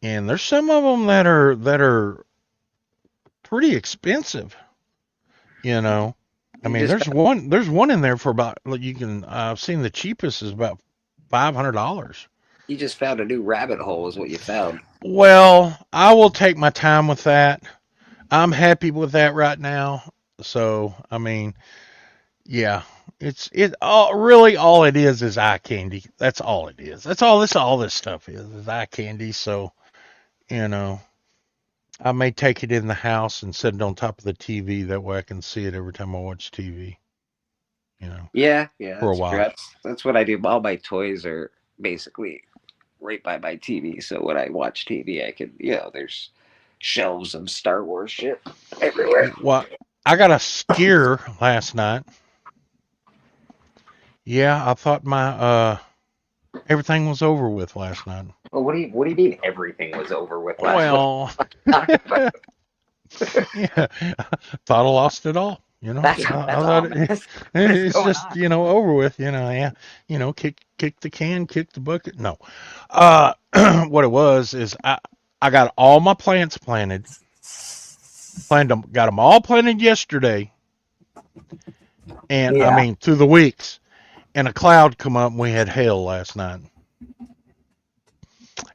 And there's some of them that are pretty expensive. I mean, there's one in there for about, I've seen the cheapest is about $500. You just found a new rabbit hole, is what you found. Well, I will take my time with that. I'm happy with that right now. So, I mean, yeah, really all it is eye candy. That's all it is. That's all this stuff is eye candy. So, I may take it in the house and set it on top of the TV. That way I can see it every time I watch TV. Yeah, for a while. That's what I do. All my toys are basically right by my TV. So when I watch TV, I can, there's shelves of Star Wars shit everywhere. Well, I got a scare last night. Yeah, I thought my everything was over with last night. Well, what do you mean everything was over with last night? Yeah, thought I lost it all. That's it's just over with. Yeah. Kick the can, kick the bucket. No, what it was is I got all my plants planted, Got them all planted yesterday, and I Yeah. mean through the weeks. And a cloud come up, and we had hail last night.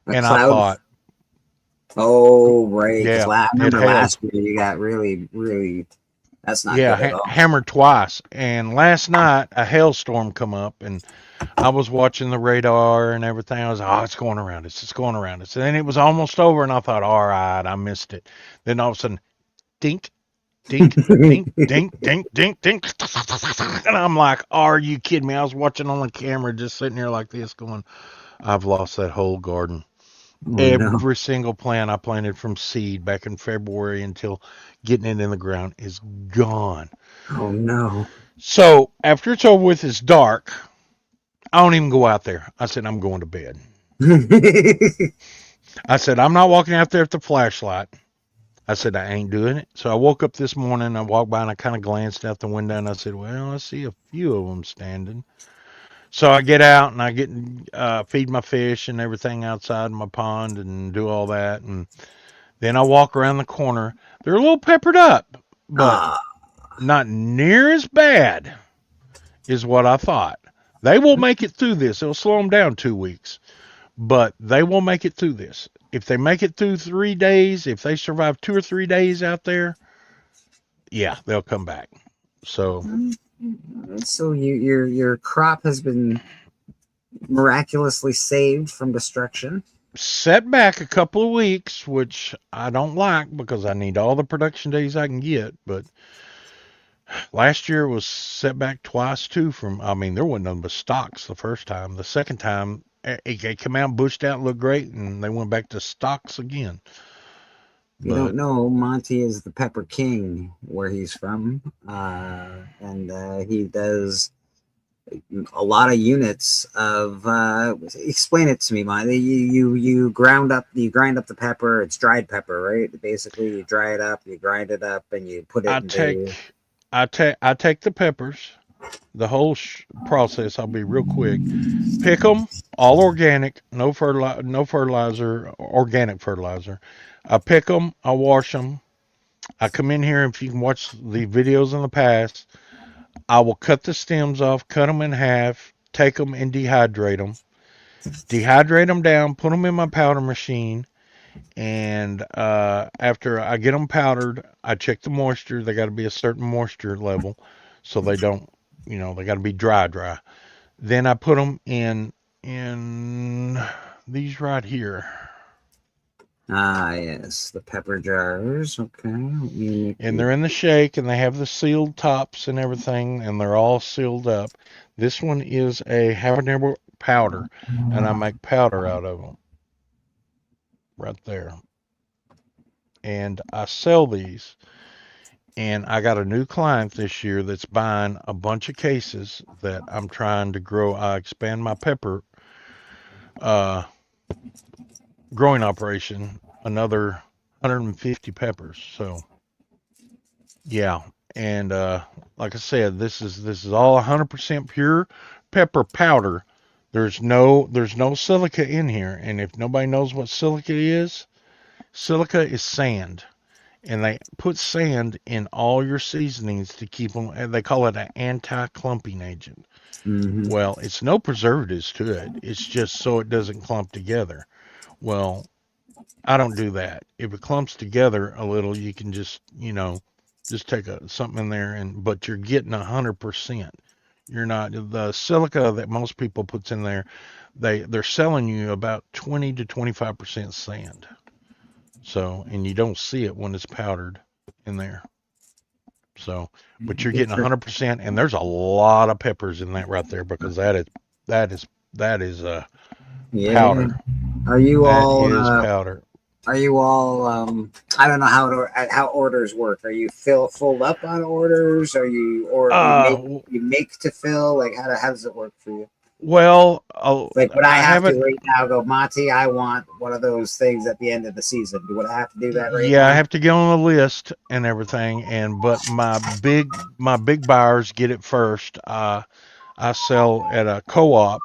A And cloud. I thought, oh, right. Because yeah, I it remember hailed. last year you got really, really. That's not Yeah, good at all. hammered twice. And last night a hailstorm come up, and I was watching the radar and everything. I was like, oh, it's going around us. It's going around us. And then it was almost over, and I thought, all right, I missed it. Then all of a sudden, dink, dink, dink, dink, dink, dink, dink. And I'm like, are you kidding me? I was watching on the camera, just sitting here like this going, I've lost that whole garden. Oh, Every no. single plant I planted from seed back in February until getting it in the ground is gone. Oh, no. So after it's over with, it's dark. I don't even go out there. I said, I'm going to bed. I said, I'm not walking out there with the flashlight. I said, I ain't doing it. So I woke up this morning, I walked by and I kind of glanced out the window and I said, well, I see a few of them standing. So I get out and I get feed my fish and everything outside my pond and do all that. And then I walk around the corner. They're a little peppered up, but not near as bad is what I thought. They will make it through this. It'll slow them down 2 weeks, but they will make it through this. If they make it through 3 days, if they survive 2 or 3 days out there, yeah, they'll come back. So your crop has been miraculously saved from destruction. set back a couple of weeks, which I don't like because I need all the production days I can get. But last year was set back twice too. I mean, there wasn't nothing but stocks the first time. The second time, it came out, bushed out, looked great, and they went back to stocks again. You don't know, Monty is the Pepper King where he's from, and he does a lot of units of. Explain it to me, Monty. You grind up the pepper. It's dried pepper, right? Basically, you dry it up, you grind it up, and you put it. I take the peppers, the whole process. I'll be real quick. Pick them, all organic, no fertilizer, organic fertilizer. I pick them, I wash them. I come in here, if you can watch the videos in the past, I will cut the stems off, cut them in half, take them and dehydrate them down, put them in my powder machine, and after I get them powdered, I check the moisture. They got to be a certain moisture level, so they don't, they got to be dry. Then I put them in these right here. Yes, the pepper jars. Okay. And they're in the shake, and they have the sealed tops and everything, and they're all sealed up. This one is a habanero powder, and I make powder out of them. Right there. And I sell these. And I got a new client this year that's buying a bunch of cases that I'm trying to grow. I expand my pepper growing operation, another 150 peppers. So yeah. And like I said, this is all 100% pure pepper powder. There's no silica in here. And if nobody knows what silica is sand. And they put sand in all your seasonings to keep them, and they call it an anti-clumping agent. Mm-hmm. Well, it's no preservatives to it. It's just so it doesn't clump together. Well, I don't do that. If it clumps together a little, you can just take something in there, but you're getting 100%. You're not the silica that most people puts in there. They're selling you about 20 to 25% sand. So, and you don't see it when it's powdered in there. So, but you're getting 100%, and there's a lot of peppers in that right there because that is powder. Are you all powder? Are you all? I don't know how orders work. Are you filled up on orders? Are you you make to fill? Like how does it work for you? Well, like would I have to right now go, Monty, I want one of those things at the end of the season. Would I have to do that right now? Yeah, I have to get on the list and everything, but my big buyers get it first. I sell at a co-op,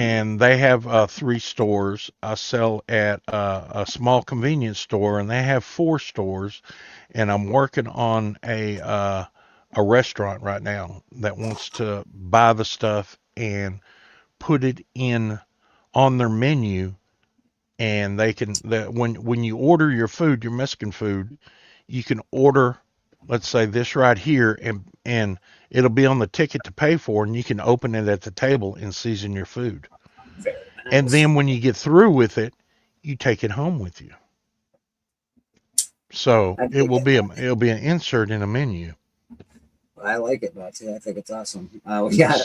and they have 3 stores. I sell at a small convenience store, and they have 4 stores. And I'm working on a restaurant right now that wants to buy the stuff and put it in on their menu, and they can when you order your food, your Mexican food, you can order, let's say this right here, and it'll be on the ticket to pay for, and you can open it at the table and season your food. Very And nice. then when you get through with it, you take it home with you. So I it dig will it. be it'll be an insert in a menu. I like it, Monty. I think it's awesome. We got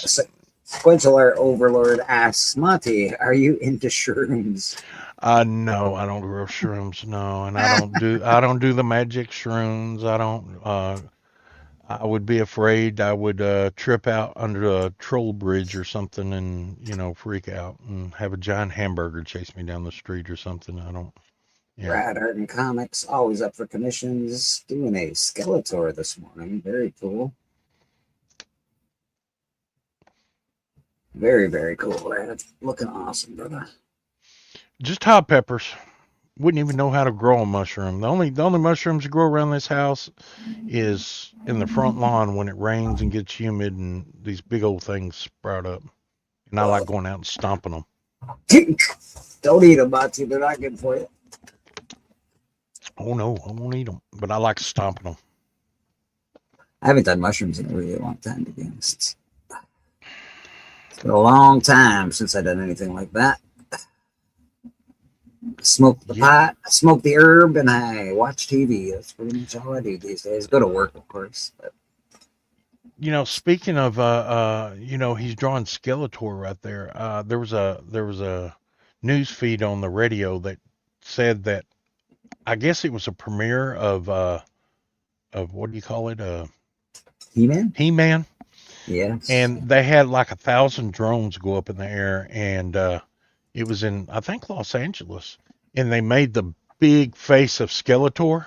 Sequential Art Overlord asks, Monty, are you into shrooms? No, I don't grow shrooms. No, and I don't do the magic shrooms. I don't. I would be afraid I would trip out under a troll bridge or something, and freak out and have a giant hamburger chase me down the street or something. I don't. Yeah. Brad Art and Comics, always up for commissions. Doing a Skeletor this morning. Very cool. Very, very cool, Brad. Looking awesome, brother. Just hot peppers. Wouldn't even know how to grow a mushroom. The only mushrooms that grow around this house is in the front lawn when it rains and gets humid, and these big old things sprout up. And I like going out and stomping them. Don't eat them, Monty. They're not good for you. Oh no, I won't eat them, but I like stomping them. I haven't done mushrooms in a really long time, to be honest. It's been a long time since I've done anything like that. Smoke the pot, smoke the herb, and I watch TV. That's pretty much all I do these days. Go to work, of course. But Speaking of, he's drawing Skeletor right there. There was a news feed on the radio that said that, I guess it was a premiere of what do you call it? He-Man? He-Man. Yes. And they had like 1,000 drones go up in the air, and it was in, I think, Los Angeles, and they made the big face of Skeletor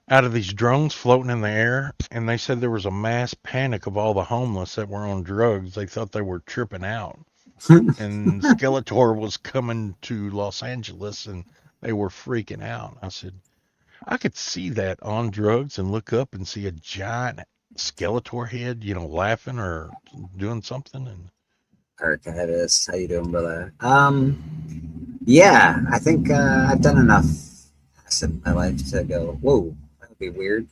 out of these drones floating in the air, and they said there was a mass panic of all the homeless that were on drugs. They thought they were tripping out, and Skeletor was coming to Los Angeles, and they were freaking out. I said, I could see that on drugs and look up and see a giant Skeletor head, laughing or doing something. And Archivist, how you doing, brother? Yeah, I think I've done enough in my life to go, whoa, that would be weird.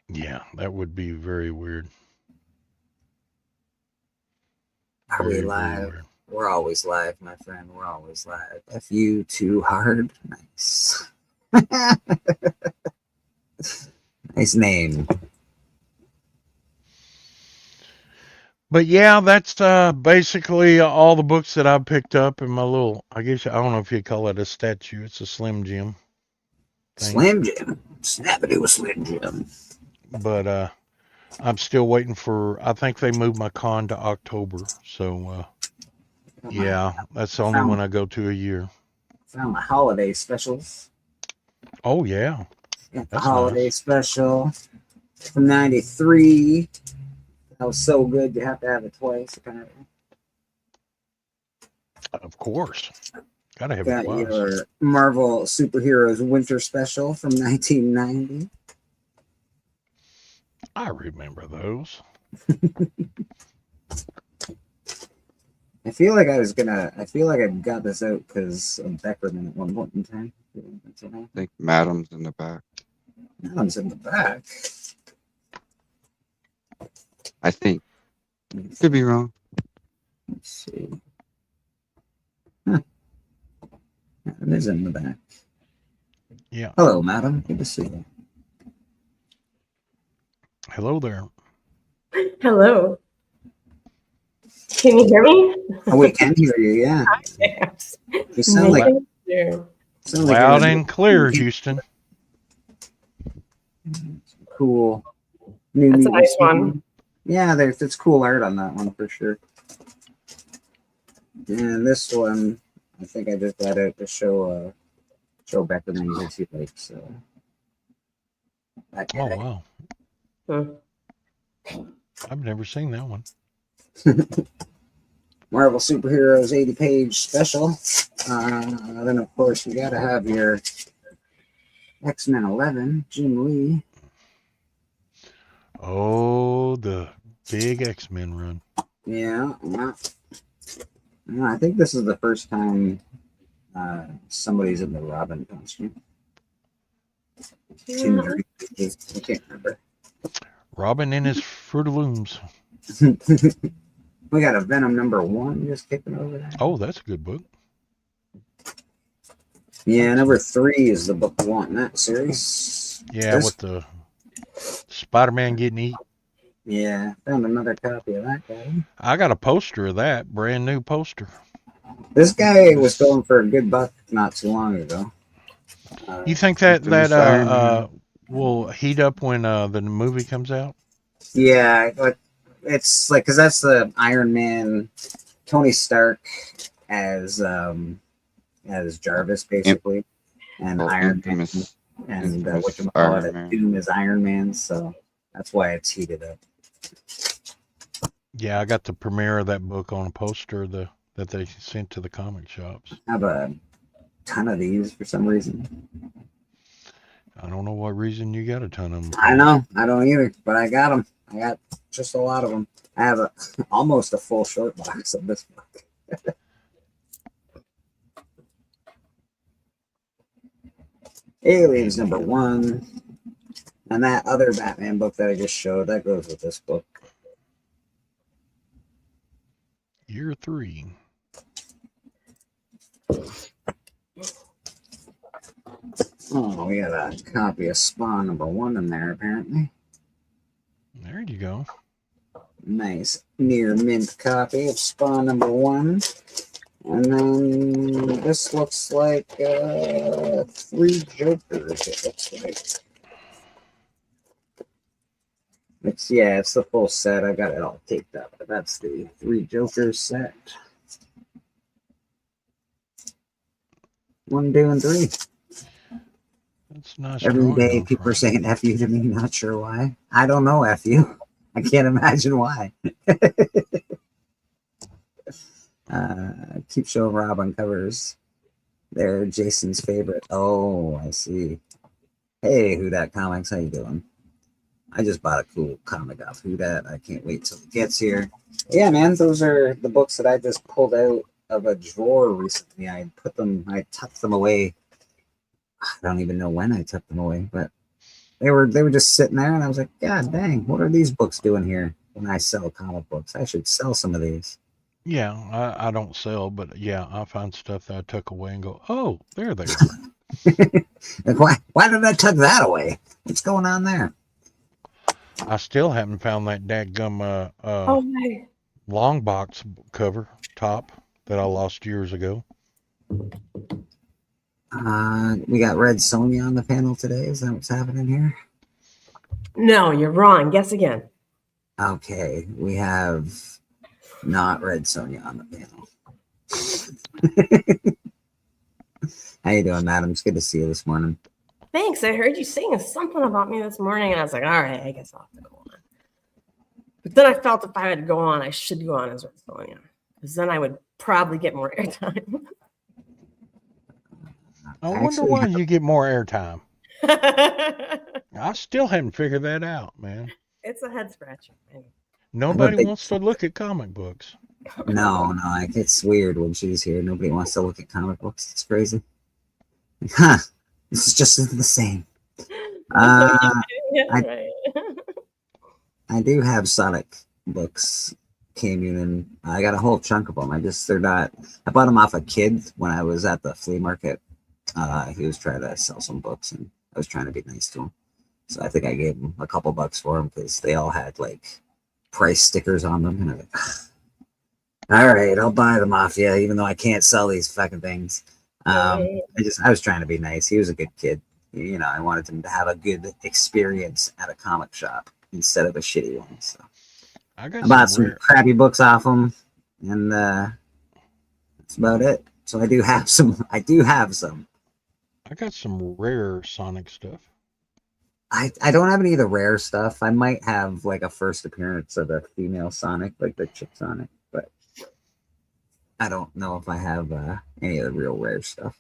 Yeah, that would be very weird. Are we Very, very live? weird. We're always live, my friend. We're always live. F you too hard. Nice. Nice name. But yeah, that's basically all the books that I picked up in my little, I guess, I don't know if you call it a statue. It's a Slim Jim thing. Slim Jim. Snappity with Slim Jim. But I'm still waiting for, I think they moved my con to October. So yeah, that's the only one I go to a year. Found the holiday specials. Oh yeah. Got the That's holiday nice. special from '93. That was so good you have to have it twice, apparently. Of course. Gotta have Got it twice. your Marvel Superheroes Winter Special from 1990. I remember those. I feel like I got this out because of Beckerman at one point in time. I think Madam's in the back. Adam's in the back. I think. Could be wrong. Let's see. Huh. Adam is in the back. Yeah. Hello, madam. Good to see you. Hello there. Hello. Can you hear me? Oh, we can hear you, yeah. Yes. You sound like, There. sound like Loud you're and clear, Houston. cool. New That's a Mutants nice one. one. Yeah, there's cool art on that one for sure. And this one, I think I just got out to show Beckerman because he likes that guy. Oh wow. Hmm. I've never seen that one. Marvel Superheroes 80-page special. Then, of course, you got to have your X-Men 11, Jim Lee. Oh, the big X-Men run. Yeah. I think this is the first time somebody's in the Robin costume. Two or three, I can't remember. Robin and his Fruit of Looms. We got a Venom #1 just kicking over there. Oh, that's a good book. Yeah, #3 is the book we want in that series. Yeah, with the Spider-Man getting eat. Yeah, found another copy of that guy. I got a poster of that, brand new poster. This guy was going for a good buck not too long ago. You think that will heat up when the movie comes out? Yeah, but it's like, because that's the Iron Man, Tony Stark as Jarvis basically, and Iron Man, and whatchamacallit, Doom is Iron Man, so that's why it's heated up. Yeah, I got the premiere of that book on a poster that they sent to the comic shops. I have a ton of these for some reason. I don't know what reason you got a ton of them. I know, I don't either, but I got them. I got just a lot of them. I have almost a full short box of this book. Aliens #1, and that other Batman book that I just showed, that goes with this book. Year 3. Oh, we got a copy of Spawn #1 in there, apparently. There you go. Nice near mint copy of Spawn #1. And then this looks like 3 Jokers, it looks like. It's the full set. I got it all taped up, but that's the 3 Jokers set. 1, 2, and 3. That's nice. Every day people are saying F you to me, not sure why. I don't know F you. I can't imagine why. Keep showing Rob on covers. They're Jason's favorite. Oh, I see. Hey, Who Dat Comics, how you doing? I just bought a cool comic off Who Dat. I can't wait till it gets here. Yeah, man, those are the books that I just pulled out of a drawer recently. I tucked them away. I don't even know when I tucked them away, but they were just sitting there, and I was like, God dang, what are these books doing here? When I sell comic books, I should sell some of these. Yeah, I don't sell, but yeah, I find stuff that I tuck away and go, oh, there they are. Like, why did I tuck that away? What's going on there? I still haven't found that dadgum my. long box cover top that I lost years ago. We got Red Sonja on the panel today. Is that what's happening here? No, you're wrong. Guess again. Okay, we have not Red Sonja on the panel. How you doing, madam? It's good to see you this morning. Thanks. I heard you saying something about me this morning, and I was like, all right, I guess I'll have to go on. But then I felt if I had to go on, I should go on as Red Sonja, because then I would probably get more airtime. I wonder why you get more airtime. I still haven't figured that out, man. It's a head scratcher. Nobody wants to look at comic books. No, it's weird when she's here. Nobody wants to look at comic books. It's crazy. Huh. This is just the same. I do have Sonic books. Came in and I got a whole chunk of them. I bought them off a kid when I was at the flea market. He was trying to sell some books, and I was trying to be nice to him. So I think I gave him a couple bucks for them because they all had like price stickers on them. And I was like, all right, I'll buy them off you, even though I can't sell these fucking things. I was trying to be nice. He was a good kid. I wanted him to have a good experience at a comic shop instead of a shitty one. So I bought some crappy books off him, and that's about it. So I do have some. I got some rare Sonic stuff. I don't have any of the rare stuff. I might have like a first appearance of a female Sonic, like the chick Sonic, but I don't know if I have any of the real rare stuff.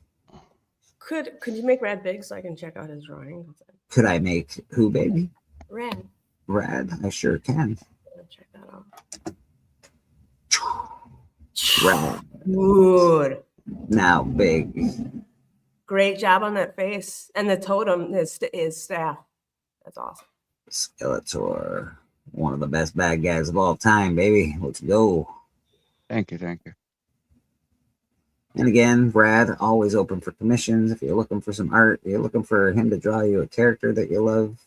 Could you make Rad big so I can check out his drawing? Could I make who, baby? Rad. Rad? I sure can. Check that out. Rad. Good. Now big. Great job on that face. And the totem, his staff. That's awesome. Skeletor. One of the best bad guys of all time, baby. Let's go. Thank you. Thank you. And again, Brad, always open for commissions. If you're looking for some art, you're looking for him to draw you a character that you love,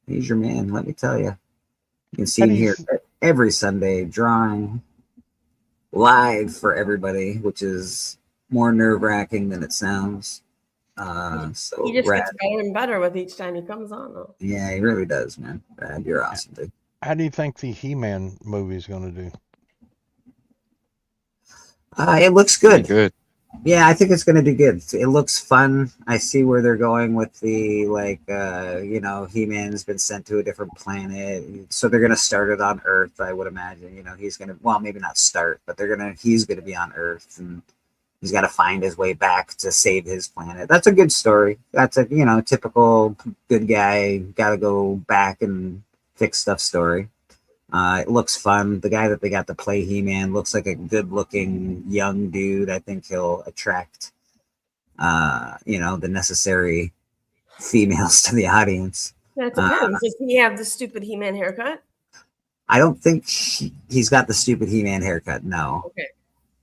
he's your man, let me tell you. You can see him here every Sunday drawing live for everybody, which is more nerve-wracking than it sounds. So He just Brad, gets better and better with each time he comes on, though. yeah, he really does, man. Brad, you're awesome, dude. How do you think the He-Man movie is going to do? It looks good. Good. Yeah, I think it's going to do good. It looks fun. I see where they're going with the, like, He-Man's been sent to a different planet. So they're going to start it on Earth, I would imagine. You know, he's going to, well, maybe not start, but he's going to be on Earth, and he's got to find his way back to save his planet. That's a good story. That's a, typical good guy, got to go back and fix stuff story. It looks fun. The guy that they got to play He-Man looks like a good-looking young dude. I think he'll attract, the necessary females to the audience. That depends. Does he have the stupid He-Man haircut? I don't think he's got the stupid He-Man haircut. No. Okay.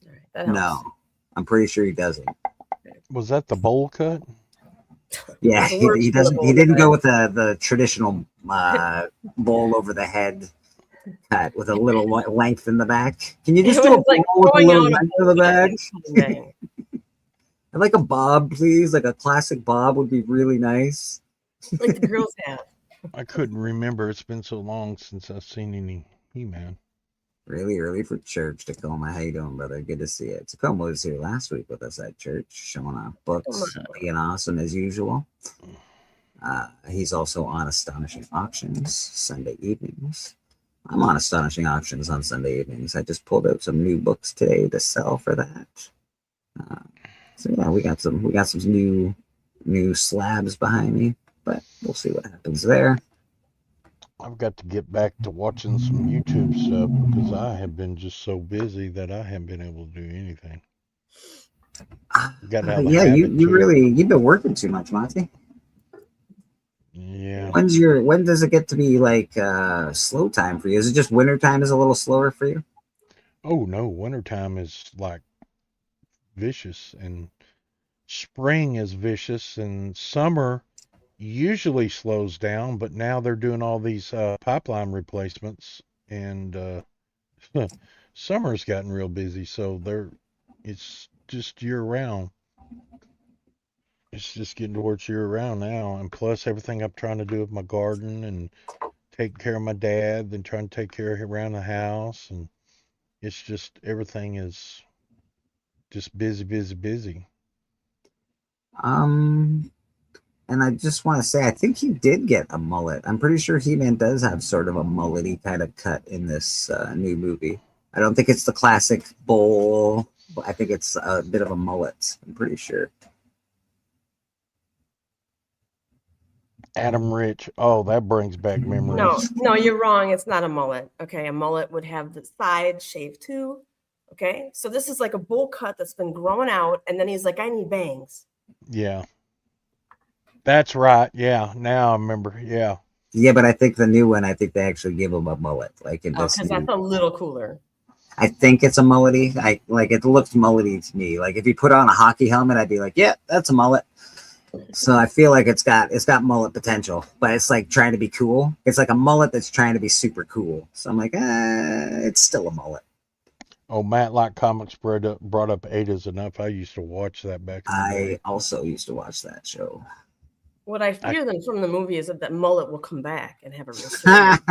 All right. That helps. No. I'm pretty sure he doesn't. Was that the bowl cut? Yeah, he doesn't. He didn't go with the traditional bowl over the head cut with a little length in the back. Can you just do a bowl with a little length in the back? I'd like a bob, please. Like a classic bob would be really nice. Like the girls have. I couldn't remember. It's been so long since I've seen any He-Man. Really early for church, Tacoma. How you doing, brother? Good to see you. Tacoma was here last week with us at church, showing off books, being awesome as usual. He's also on Astonishing Auctions Sunday evenings. I'm on Astonishing Auctions on Sunday evenings. I just pulled out some new books today to sell for that. So yeah, we got some new slabs behind me, but we'll see what happens there. I've got to get back to watching some YouTube stuff because I have been just so busy that I haven't been able to do anything. You've been working too much, Monty. Yeah. When does it get to be like slow time for you? Is it just winter time is a little slower for you? Oh no, wintertime is like vicious, and spring is vicious, and summer usually slows down, but now they're doing all these pipeline replacements, and summer's gotten real busy, so it's just year round. It's just getting towards year round now, and plus everything I'm trying to do with my garden and take care of my dad, then trying to take care of him around the house, and it's just everything is just busy. And I just want to say, I think he did get a mullet. I'm pretty sure He-Man does have sort of a mullety kind of cut in this new movie. I don't think it's the classic bowl. I think it's a bit of a mullet. I'm pretty sure. Adam Rich. Oh, that brings back memories. No, you're wrong. It's not a mullet. Okay, a mullet would have the side shaved too. Okay, so this is like a bowl cut that's been growing out, and then he's like, I need bangs. Yeah. That's right. Yeah. Now I remember. Yeah. Yeah, but I think the new one, I think they actually give him a mullet. Like in this, because that's a little cooler. I think it's a mullety. It looks mullety to me. Like if you put on a hockey helmet, I'd be like, yeah, that's a mullet. So I feel like it's got mullet potential, but it's like trying to be cool. It's like a mullet that's trying to be super cool. So I'm like, it's still a mullet. Oh, Matlock Comics brought up Ada's Enough. I used to watch that back in the day. I also used to watch that show. What I fear then from the movie is that mullet will come back and have a resurgence.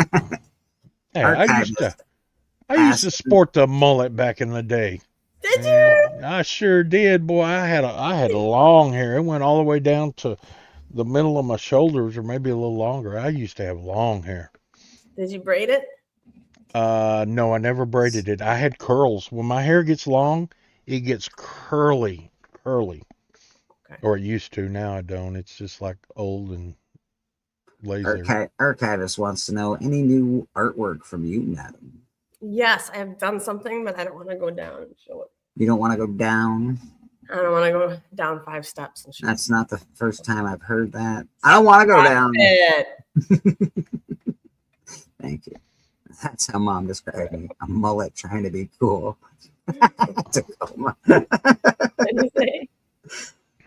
Hey, I used to sport the mullet back in the day. Did you? I sure did, boy. I had long hair. It went all the way down to the middle of my shoulders, or maybe a little longer. I used to have long hair. Did you braid it? No, I never braided it. I had curls. When my hair gets long, it gets curly. Okay. Or it used to. Now I don't. It's just like old and lazy. Archivist wants to know any new artwork from you, madam. Yes, I have done something, but I don't want to go down and show it. You don't want to go down? I don't want to go down 5 steps and show That's not the first time I've heard that. I don't want to go down. it. Thank you. That's how Mom described me. A mullet trying to be cool. Tacoma. What did you say?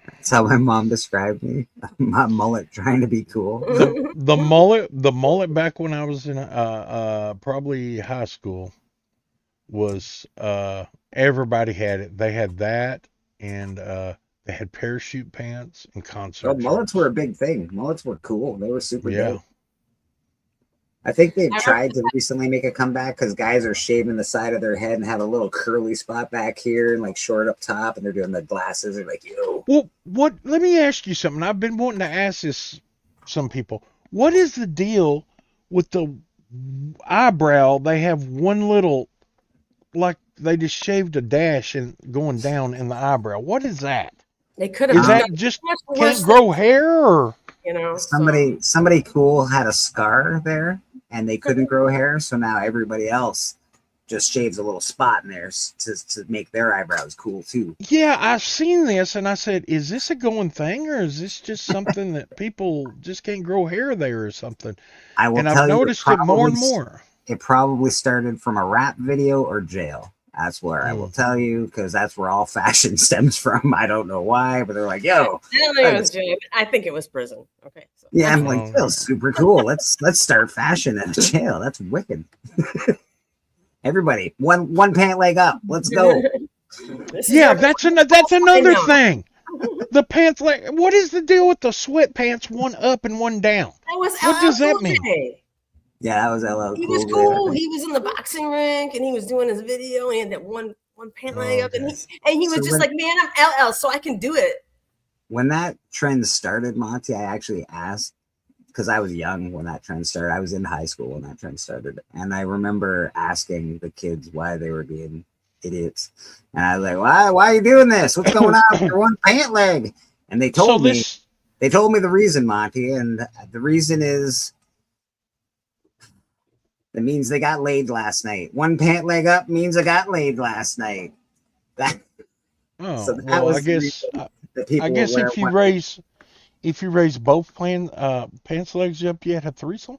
That's how my mom described me. My mullet trying to be cool. The mullet back when I was in probably high school was everybody had it. They had that, and they had parachute pants and concert. Oh, mullets shirts. were a big thing. Mullets were cool. They were super Yeah. dope. I think they've I tried to recently make a comeback because guys are shaving the side of their head and have a little curly spot back here and like short up top, and they're doing the glasses. They're like, yo. Well, what? Let me ask you something. I've been wanting to ask this some people. What is the deal with the eyebrow? They have one little, like they just shaved a dash and going down in the eyebrow. What is that? They could have Is done that just much can't worse grow hair, or you know. Somebody cool had a scar there and they couldn't grow hair, so now everybody else just shaves a little spot in there to make their eyebrows cool too. yeah, I've seen this and I said, is this a going thing, or is this just something that people just can't grow hair there or something? I will And tell I've you, noticed it more and more. It probably started from a rap video or jail. That's where I will tell you, because that's where all fashion stems from. I don't know why, but they're like, yo. I don't think it was jail. I think it was prison. Okay. So. Yeah, I'm like, jail's super cool. Let's start fashion in jail. That's wicked. Everybody, one pant leg up. Let's go. Yeah, that's another thing. The pants leg. What is the deal with the sweatpants, one up and one down? That was What does that LL mean? Cool J. Yeah, that was LL He Cool was J. cool. He was in the boxing rink and he was doing his video. And he had that one pant leg up, and he was So just like, man, I'm LL, so I can do it. When that trend started, Monty, I actually asked, because I was young when that trend started. I was in high school when that trend started. And I remember asking the kids why they were being idiots. And I was like, why are you doing this? What's going on with your one pant leg? And they told me the reason, Monty. And the reason is it means they got laid last night. One pant leg up means I got laid last night. That, Oh, so that well, was I the guess reason that people I guess would wear if you raise both pants legs up, you had a threesome.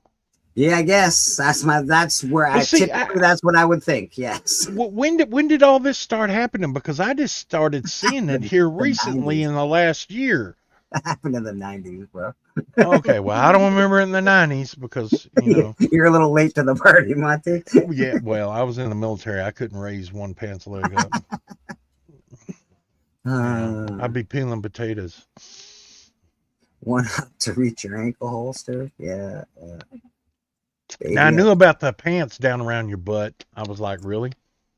Yeah, I guess that's where But see, that's what I would think. Yes. When did all this start happening? Because I just started seeing it here recently in the last year. That happened in the 90s, bro. Okay, well, I don't remember it in the 90s because, you know. You're a little late to the party, Monty. Yeah, well, I was in the military. I couldn't raise one pants leg up. I'd be peeling potatoes. One up to reach your ankle holster. Yeah. Now, I knew about the pants down around your butt. I was like, really?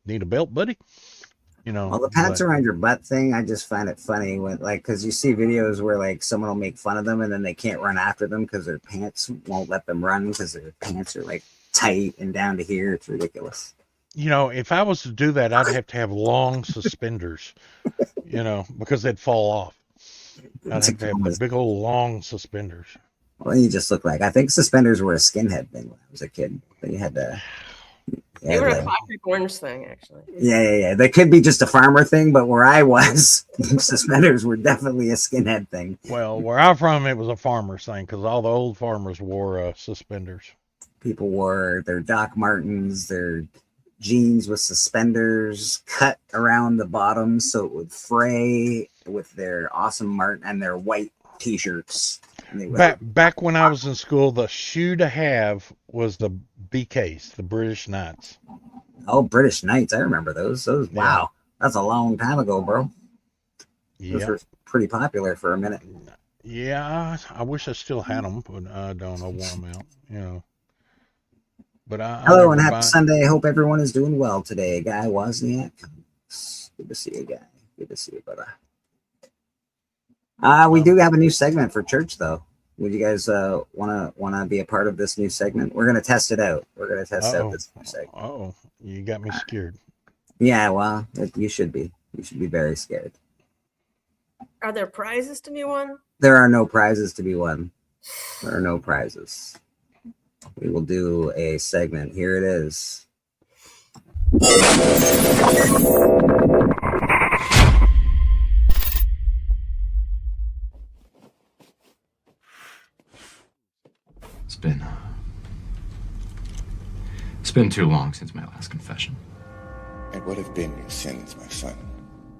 Need a belt, buddy? You know. Well, the pants around your butt thing, I just find it funny when, like, because you see videos where, like, someone will make fun of them and then they can't run after them because their pants won't let them run because their pants are, like, tight and down to here. It's ridiculous. You know, if I was to do that, I'd have to have long suspenders, you know, because they'd fall off. I'd have to have the big old long suspenders. Well, you just look like, I think suspenders were a skinhead thing when I was a kid. But you had to. They were a Clockwork Orange thing, actually. Yeah. They could be just a farmer thing, but where I was, suspenders were definitely a skinhead thing. Well, where I'm from, it was a farmer's thing because all the old farmers wore suspenders. People wore their Doc Martens, their jeans with suspenders cut around the bottom so it would fray, with their awesome Martin and their white t-shirts. Back when I was in school, the shoe to have was the BKs, the British Knights. Oh, British Knights. I remember those. Wow. That's a long time ago, bro. Yeah. Those were pretty popular for a minute. Yeah, I wish I still had them, but I don't. I wore them out, you know. But hello and happy Sunday. I hope everyone is doing well today. Guy Wozniak. Good to see you, guy. Good to see you, brother. We do have a new segment for church, though. Would you guys wanna be a part of this new segment? We're gonna test it out. We're gonna test out this new segment. Oh, you got me scared. Yeah, well, you should be. You should be very scared. Are there prizes to be won? There are no prizes to be won. There are no prizes. We will do a segment. Here it is. It's been too long since my last confession. And what have been your sins, my son?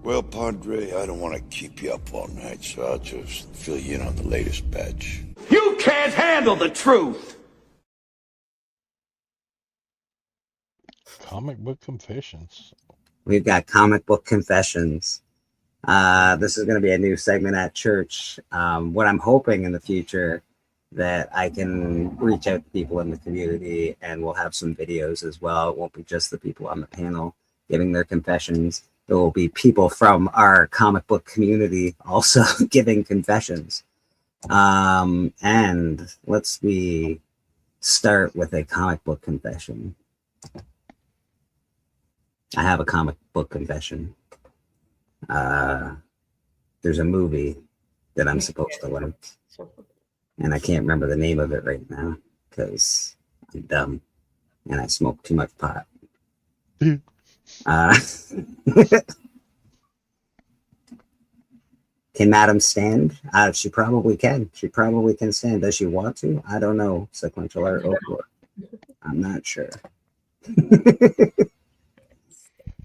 Well, Padre, I don't want to keep you up all night, so I'll just fill you in on the latest batch. You can't handle the truth. Comic book confessions. We've got comic book confessions. This is going to be a new segment at church. What I'm hoping in the future that I can reach out to people in the community, and we'll have some videos as well. It won't be just the people on the panel giving their confessions. There will be people from our comic book community also giving confessions. And let's start with a comic book confession. I have a comic book confession. There's a movie that I'm supposed to like, and I can't remember the name of it right now because I'm dumb and I smoke too much pot. Can Madam stand? She probably can. She probably can stand. Does she want to? I don't know. Sequential art. I'm not sure.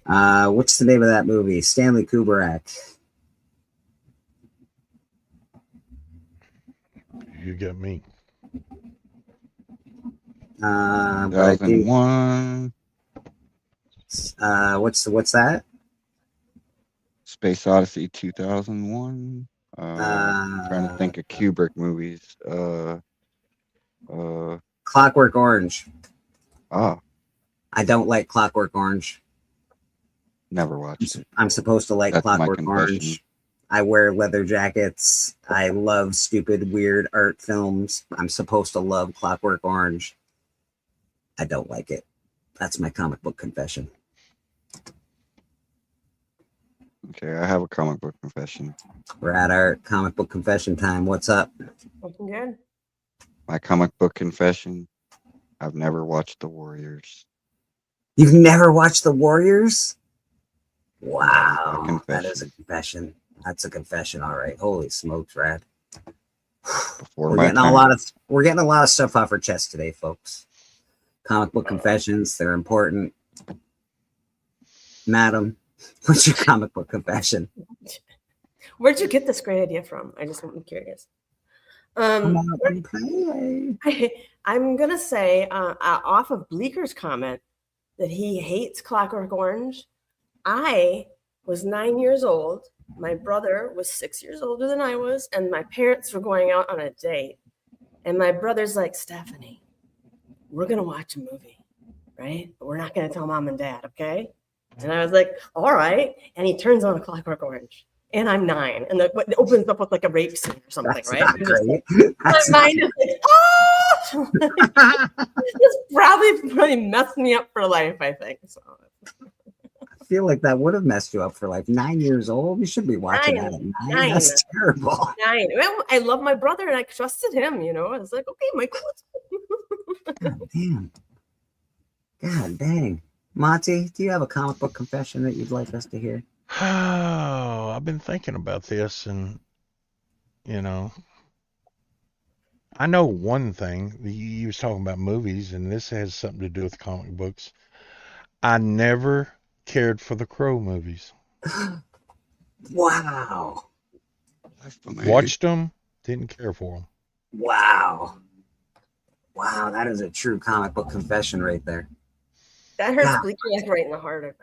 What's the name of that movie? Stanley Kubrick. You got me. 2001. What's that? Space Odyssey 2001. Trying to think of Kubrick movies. Clockwork Orange. Ah, I don't like Clockwork Orange. never watched it. I'm supposed to like That's my Clockwork confession. Orange. I wear leather jackets. I love stupid, weird art films. I'm supposed to love Clockwork Orange. I don't like it. That's my comic book confession. Okay, I have a comic book confession. We're at our comic book confession time. What's up? Looking good. My comic book confession. I've never watched The Warriors. You've never watched The Warriors? Wow. Confession. That is a confession. That's a confession, all right. Holy smokes, Rad. Before We're my getting time. we're getting a lot of stuff off our chest today, folks. Comic book confessions, they're important. Madam, what's your comic book confession? Where'd you get this great idea from? I just am curious. Come on and play. I'm gonna say off of Bleeker's comment that he hates Clockwork Orange. I was 9 years old. My brother was 6 years older than I was, and my parents were going out on a date. And my brother's like, Stephanie, we're gonna watch a movie, right? But we're not gonna tell mom and dad, okay? And I was like, all right. And he turns on a Clockwork Orange. And I'm 9. And it opens up with like a rape scene or something, That's right? not I'm just great. my That's mind is like, oh! This probably messed me up for life, I think. So I feel like that would have messed you up for like 9 years old. You should be watching that at 9. That's terrible. 9. Well, I love my brother and I trusted him, you know. I was like, okay, Michael. God damn. God dang. Monty, do you have a comic book confession that you'd like us to hear? Oh, I've been thinking about this, and you know, I know one thing. You was talking about movies, and this has something to do with comic books. I never cared for the Crow movies. Wow. Watched them, didn't care for them. Wow. Wow, that is a true comic book confession right there. That hurts God. Bleaker like right in the heart, I think.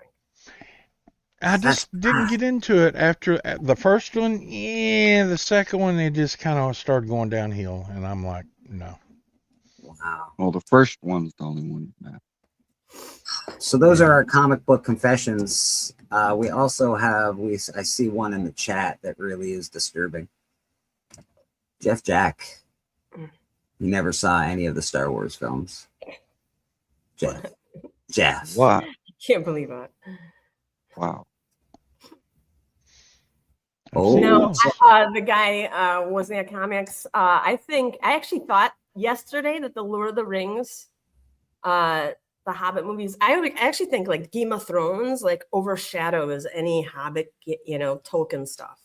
I just didn't get into it after the first one. Yeah, the second one, they just kind of started going downhill, and I'm like, no. Wow. Well, the first one's the only one that. So those are our comic book confessions. We also have, I see one in the chat that really is disturbing. Jeff Jack. He never saw any of the Star Wars films. Jeff. Wow. Can't believe that. Wow. Oh, No, the guy Wozniak Comics. I actually thought yesterday that the Lord of the Rings, the Hobbit movies, I actually think like Game of Thrones like overshadows any Hobbit, Tolkien stuff.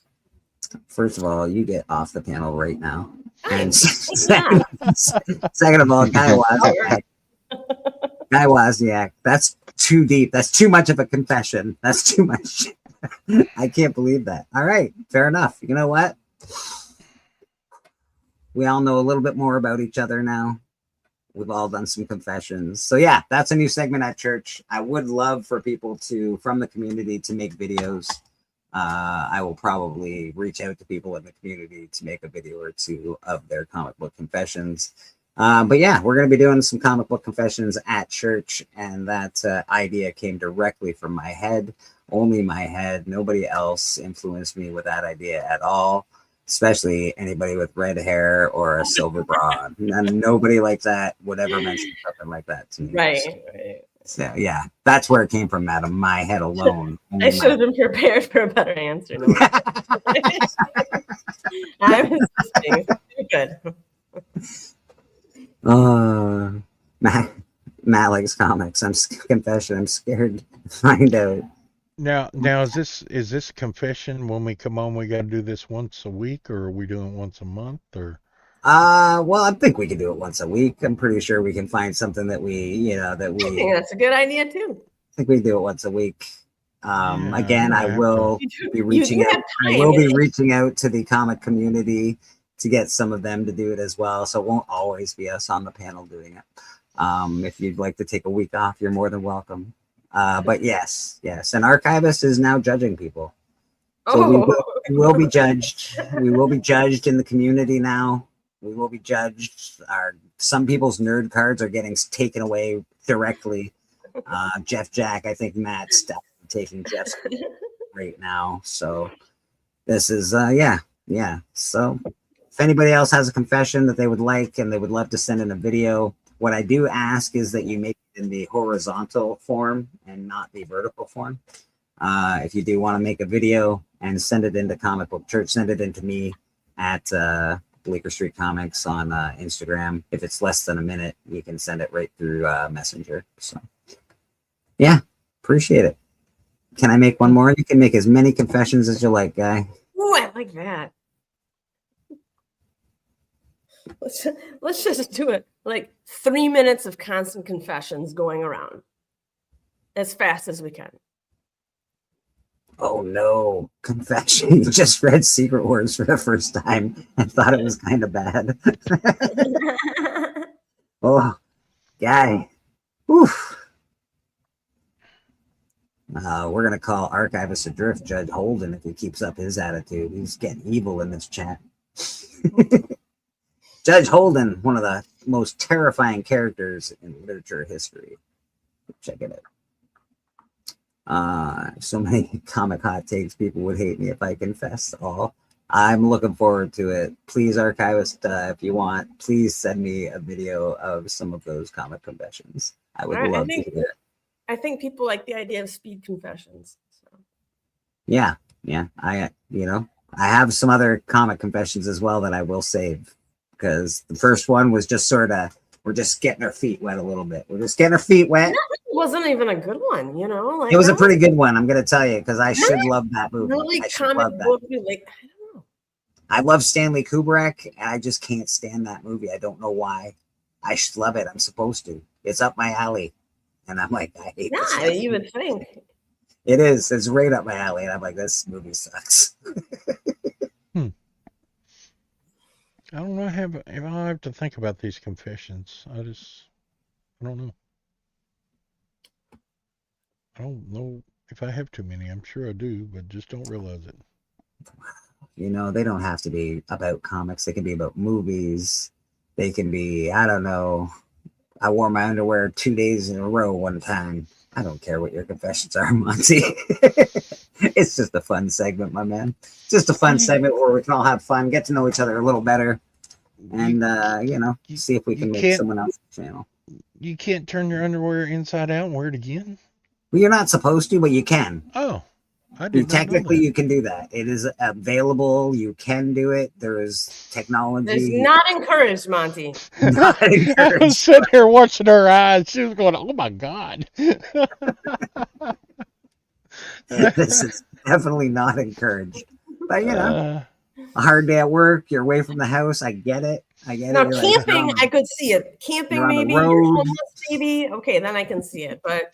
first of all, you get off the panel right now. And Yeah. second of all, Guy Wozniak, that's too deep. That's too much of a confession. That's too much. I can't believe that. All right, fair enough. You know what? We all know a little bit more about each other now. We've all done some confessions. So yeah, that's a new segment at church. I would love for people from the community to make videos. I will probably reach out to people in the community to make a video or two of their comic book confessions. But yeah, we're going to be doing some comic book confessions at church. And that idea came directly from my head, only my head. Nobody else influenced me with that idea at all, especially anybody with red hair or a silver bra. And nobody like that would ever mention something like that to me. Right. So yeah, that's where it came from, madam. My head alone. I should have been prepared for a better answer. No. I was just being good. Matt likes comics. I'm scared to find out. Now is this confession when we come on? We got to do this once a week, or are we doing it once a month, or? Well, I think we can do it once a week. I'm pretty sure we can find something that we. I think that's a good idea too. I think we do it once a week. Again, I will be reaching out. I will be reaching out to the comic community to get some of them to do it as well. So it won't always be us on the panel doing it. If you'd like to take a week off, you're more than welcome. But yes. And Archivist is now judging people. So we will be judged. We will be judged in the community now. We will be judged. Some people's nerd cards are getting taken away directly. Jeff Jack, I think Matt's taking Jeff's right now. So this is yeah. So if anybody else has a confession that they would like and they would love to send in a video, what I do ask is that you make it in the horizontal form and not the vertical form. If you do want to make a video and send it into Comic Book Church, send it into me at Bleecker Street Comics on Instagram. If it's less than a minute, you can send it right through Messenger. So yeah, appreciate it. Can I make one more? You can make as many confessions as you like, Guy. Oh, I like that. Let's just do it. Like 3 minutes of constant confessions going around as fast as we can. Oh no, confession. You just read Secret Wars for the first time and thought it was kind of bad. Oh, Guy. Oof. We're going to call Archivist Adrift Judge Holden if he keeps up his attitude. He's getting evil in this chat. Judge Holden, one of the most terrifying characters in literature history. Check it out. So many comic hot takes. People would hate me if I confessed all. I'm looking forward to it. Please, Archivist, if you want, please send me a video of some of those comic confessions. I would love to hear it. I think people like the idea of speed confessions. So. Yeah. I have some other comic confessions as well that I will save, because the first one was just sort of, we're just getting our feet wet a little bit. We're just getting our feet wet. It wasn't even a good one, Like, it was a pretty good one, I'm going to tell you, because I should love that movie. Really I should love that. Like, I don't know. I love Stanley Kubrick, and I just can't stand that movie. I don't know why. I should love it. I'm supposed to. It's up my alley. And I'm like, I hate this. Yeah, you would think. It is. It's right up my alley. And I'm like, this movie sucks. I don't know. If I have to think about these confessions, I don't know. I don't know if I have too many. I'm sure I do, but just don't realize it. They don't have to be about comics. They can be about movies. They can be, I don't know. I wore my underwear 2 days in a row one time. I don't care what your confessions are, Monty. It's just a fun segment, my man. Just a fun segment where we can all have fun, get to know each other a little better, and see if we can make someone else's channel. You can't turn your underwear inside out and wear it again? Well, you're not supposed to, but you can. Oh. I did not know Technically, that. you can do that. It is available. You can do it. There is It's technology. not encouraged, Monty. Not I was encouraged. sitting here watching her eyes. She was going, "Oh my god." This is definitely not encouraged. But you know, Uh, a hard day at work. You're away from the house. I get it. I get Now, it. You're like, camping, I could see it. Camping, you're on the maybe. You're road. homeless, maybe. Okay, then I can see it. But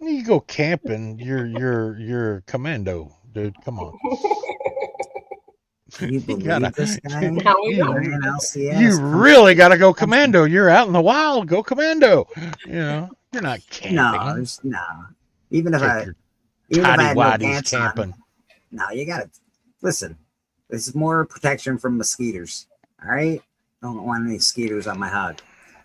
you go camping, you're commando, dude. Come on. Can you You believe gotta, this guy? now we know. Brian LCS. you Come really gotta go commando. You're out in the wild. Go commando. You know, you're not No, camping. there's no. Even if Take I your even if I tidy had no whities pants camping. on, no, you gotta listen. This is more protection from mosquitoes. All right, don't want any mosquitoes on my hog.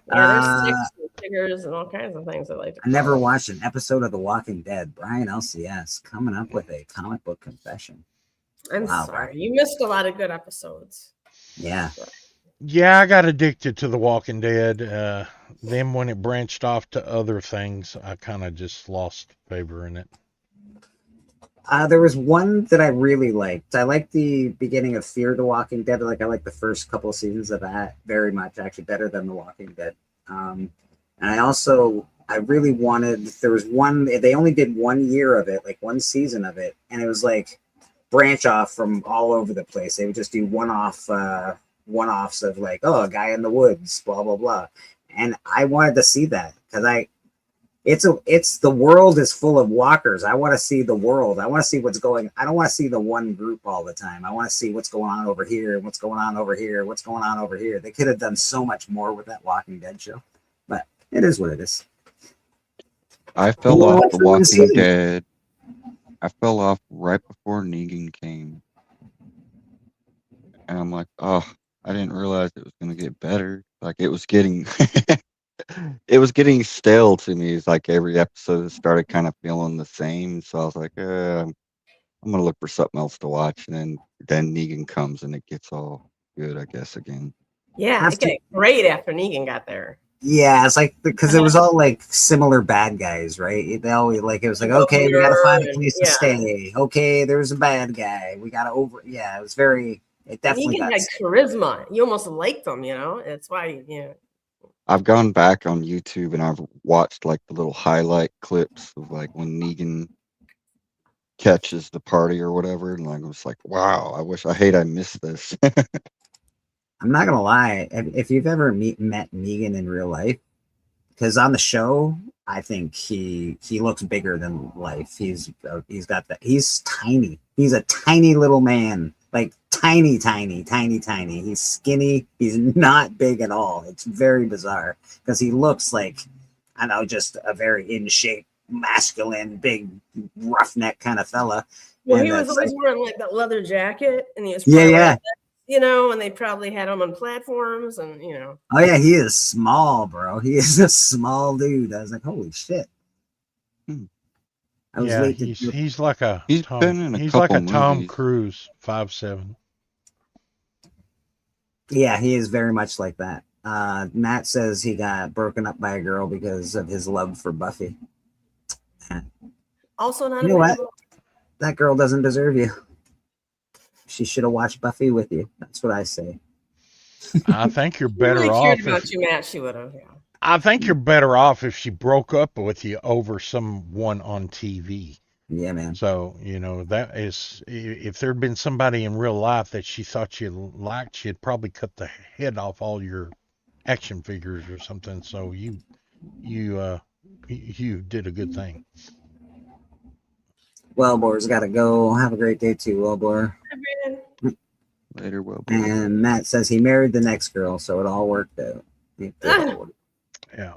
Yeah, there's ticks and tigers and all kinds of things I like to I never call. watched an episode of The Walking Dead. Brian LCS coming up with a comic book confession. I'm Wow, sorry. You missed a lot of good episodes. Yeah, Yeah, I got addicted to The Walking Dead. Then when it branched off to other things, I kind of just lost favor in it. there was one that I really liked. I liked the beginning of Fear the Walking Dead. I like the first couple of seasons of that very much, actually better than The Walking Dead. And I really wanted. There was one. They only did 1 year of it, like one season of it, and it was like branch off from all over the place. They would just do one-offs of like, oh, a guy in the woods, blah blah blah. And I wanted to see that because it's the world is full of walkers. I want to see the world. I want to see what's going. I don't want to see the one group all the time. I want to see what's going on over here and what's going on over here, what's going on over here. They could have done so much more with that Walking Dead show, but it is what it is. I fell You off watched The the one Walking season? Dead. I fell off right before Negan came. And I'm like, oh, I didn't realize it was going to get better. Like it was getting it was getting stale to me. It's like every episode started kind of feeling the same. So I was like, I'm going to look for something else to watch. And then Negan comes and it gets all good, I guess, again. Yeah, it got great after Negan got there. Yeah, it's like because it was all like similar bad guys, right? They always like it was like, okay, we gotta find a place to stay. Okay, there's a bad guy. We gotta Yeah, it was very. It definitely Negan got. had charisma. You almost liked him, you know. That's why, I've gone back on YouTube and I've watched like the little highlight clips of like when Negan catches the party or whatever, and like I was like, wow, I hate I missed this. I'm not gonna lie. If you've ever met Negan in real life, because on the show, I think he looks bigger than life. He's got that. He's tiny. He's a tiny little man, like tiny. He's skinny. He's not big at all. It's very bizarre because he looks like, I know, just a very in shape, masculine, big roughneck kind of fella. Well, And he was that's always like- wearing like that leather jacket, and he was Yeah. and they probably had him on platforms, and Oh yeah, he is small, bro. He is a small dude. I was like, holy shit. I was Yeah, late to he's like a He's Tom, been in a he's like a couple Tom movies. Cruise 5'7". Yeah, he is very much like that. Matt says he got broken up by a girl because of his love for Buffy. also not You know what? available. That girl doesn't deserve you. She should have watched Buffy with you. That's what I say. I think you're She better really off. cared about you, Matt. She would have. Yeah. I think you're better off if she broke up with you over someone on TV. Yeah, man. So, that is, if there'd been somebody in real life that she thought you liked, she'd probably cut the head off all your action figures or something. So you did a good thing. Wellbore's got to go. Have a great day too, Wellbore. Later, well. And Matt says he married the next girl, so it all worked out. Yeah.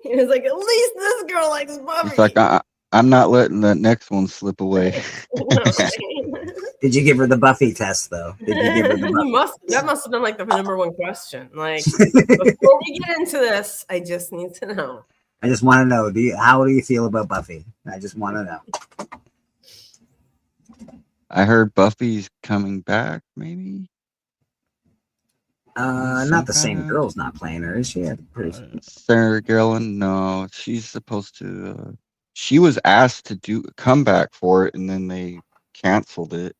He was like, at least this girl likes Buffy. It's like I'm not letting that next one slip away. Did you give her the Buffy test though? Did you give her the Buffy? That must have been like the number one question. Like, before we get into this, I just need to know. I just want to know, how do you feel about Buffy? I just want to know. I heard Buffy's coming back, maybe. Not the same girl's not playing her, is she? Sarah Gerlin, no, she's supposed to she was asked to come back for it, and then they canceled it.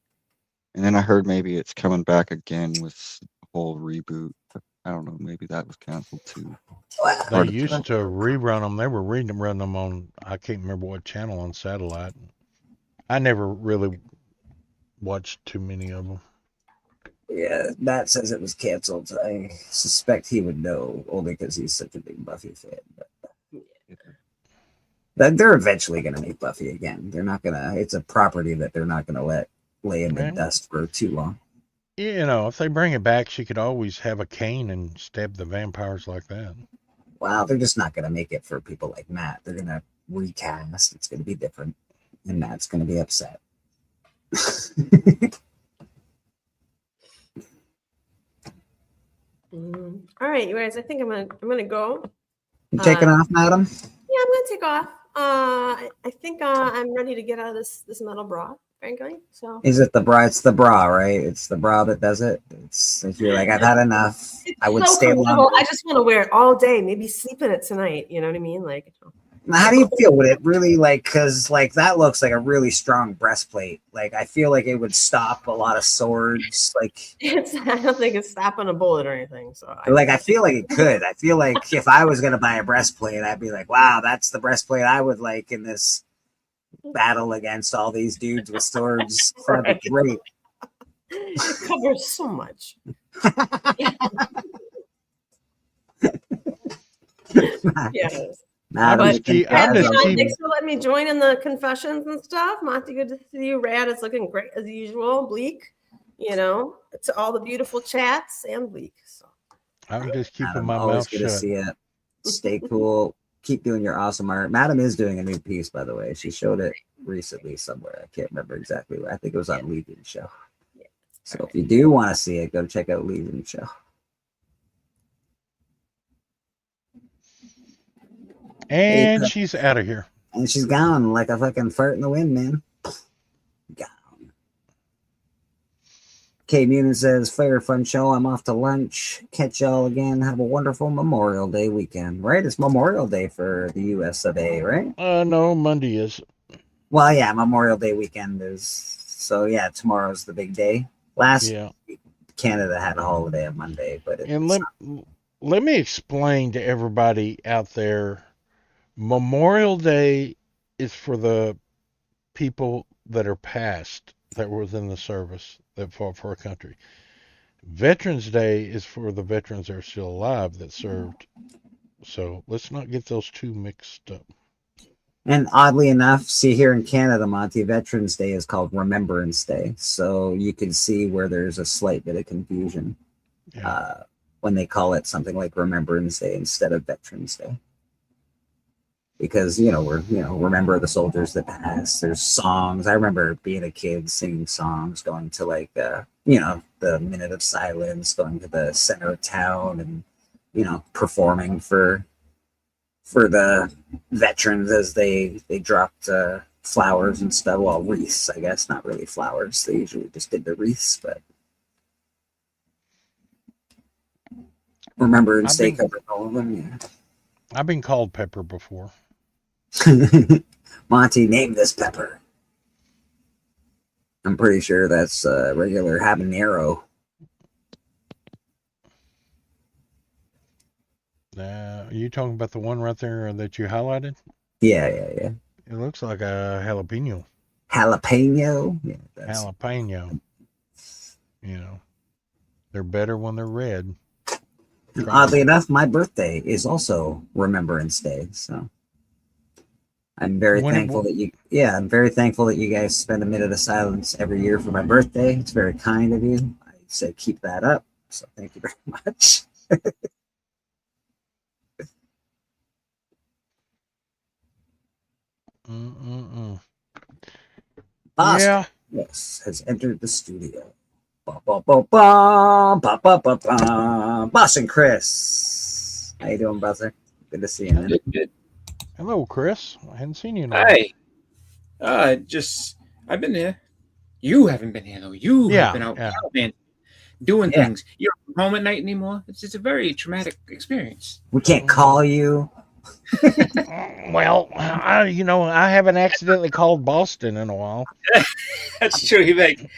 And then I heard maybe it's coming back again with a whole reboot. I don't know. Maybe that was canceled too. They used to rerun them. They were rerun them on, I can't remember what channel on satellite. I never really watched too many of them. Yeah, Matt says it was canceled. I suspect he would know, only because he's such a big Buffy fan. But they're eventually going to make Buffy again. They're not going to. It's a property that they're not going to let lay in the dust for too long. You know, if they bring it back, she could always have a cane and stab the vampires like that. Wow, they're just not going to make it for people like Matt. They're going to recast. It's going to be different, and Matt's going to be upset. All right, you guys. I think I'm gonna go. You taking off, madam? Yeah, I'm gonna take off. I think I'm ready to get out of this metal bra, frankly. So Is it the bra? It's the bra, right? It's the bra that does it. It's if you're like, I've had enough. I would so stay comfortable. longer. I just want to wear it all day. Maybe sleep in it tonight. You know what I mean? Like, Now, how do you feel? Would it really like? Because like that looks like a really strong breastplate. Like I feel like it would stop a lot of swords. Like I don't think it's stopping a bullet or anything. So I feel like it could. I feel like if I was gonna buy a breastplate, I'd be like, wow, that's the breastplate I would like in this battle against all these dudes with swords. That'd be great. It covers so much. Yes. Thanks for letting me join in the confessions and stuff. Monty, good to see you. Rad is looking great as usual. Bleak, you know, it's all the beautiful chats and Bleak. So I'm just keeping Madam, my always mouth good to shut. see it. Stay cool. Keep doing your awesome art. Madam is doing a new piece, by the way. She showed it recently somewhere. I can't remember exactly where. I think it was on Legion Show. So if you do want to see it, go check out Legion Show. And she's out of here. And she's gone like a fucking fart in the wind, man. Gone. K Munin says, Fire Fun Show. I'm off to lunch. Catch y'all again. Have a wonderful Memorial Day weekend. Right? It's Memorial Day for the US of A, right? No, Monday is. Well, yeah, Memorial Day weekend is. So, yeah, tomorrow's the big day. Last week, Canada had a holiday on Monday, but And let me explain to everybody out there, Memorial Day is for the people that are past, that were within the service, that fought for our country. Veterans Day is for the veterans that are still alive that served. So let's not get those two mixed up. And oddly enough, see here in Canada, Monty, Veterans Day is called Remembrance Day. So you can see where there's a slight bit of confusion when they call it something like Remembrance Day instead of Veterans Day. Because, remember the soldiers that passed. There's songs. I remember being a kid singing songs, going to the Minute of Silence, going to the center of town and, performing for the veterans as they dropped flowers and stuff. Well, wreaths, I guess, not really flowers. They usually just did the wreaths, but Remembrance Day covered all of them. Yeah. I've been called Pepper before. Monty, name this pepper. I'm pretty sure that's regular habanero. Are you talking about the one right there that you highlighted? Yeah. It looks like a jalapeno. Jalapeno? Yeah. Jalapeno. They're better when they're red. Oddly enough, my birthday is also Remembrance Day, so I'm very thankful that you guys spend a minute of silence every year for my birthday. It's very kind of you. I say keep that up. So thank you very much. Boston, yes, has entered the studio. Boston Chris. How you doing, brother? Good to see you, man. Good. Hello, Chris. I hadn't seen you in a while. Hi. I've been here. You haven't been here, though. You have been out man, doing things. You're not home at night anymore. It's a very traumatic experience. We can't call you. Well, I haven't accidentally called Boston in a while. That's true. He like,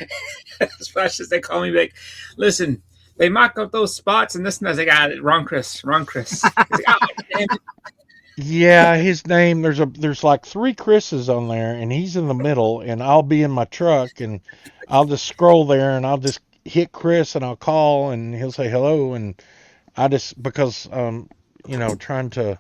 as much as they call me, like, listen, they mock up those spots and this and that. I was like, wrong Chris. He's like, oh, damn it. Yeah, his name. There's like 3 Chris's on there, and he's in the middle. And I'll be in my truck, and I'll just scroll there, and I'll just hit Chris, and I'll call, and he'll say hello, and I just because trying to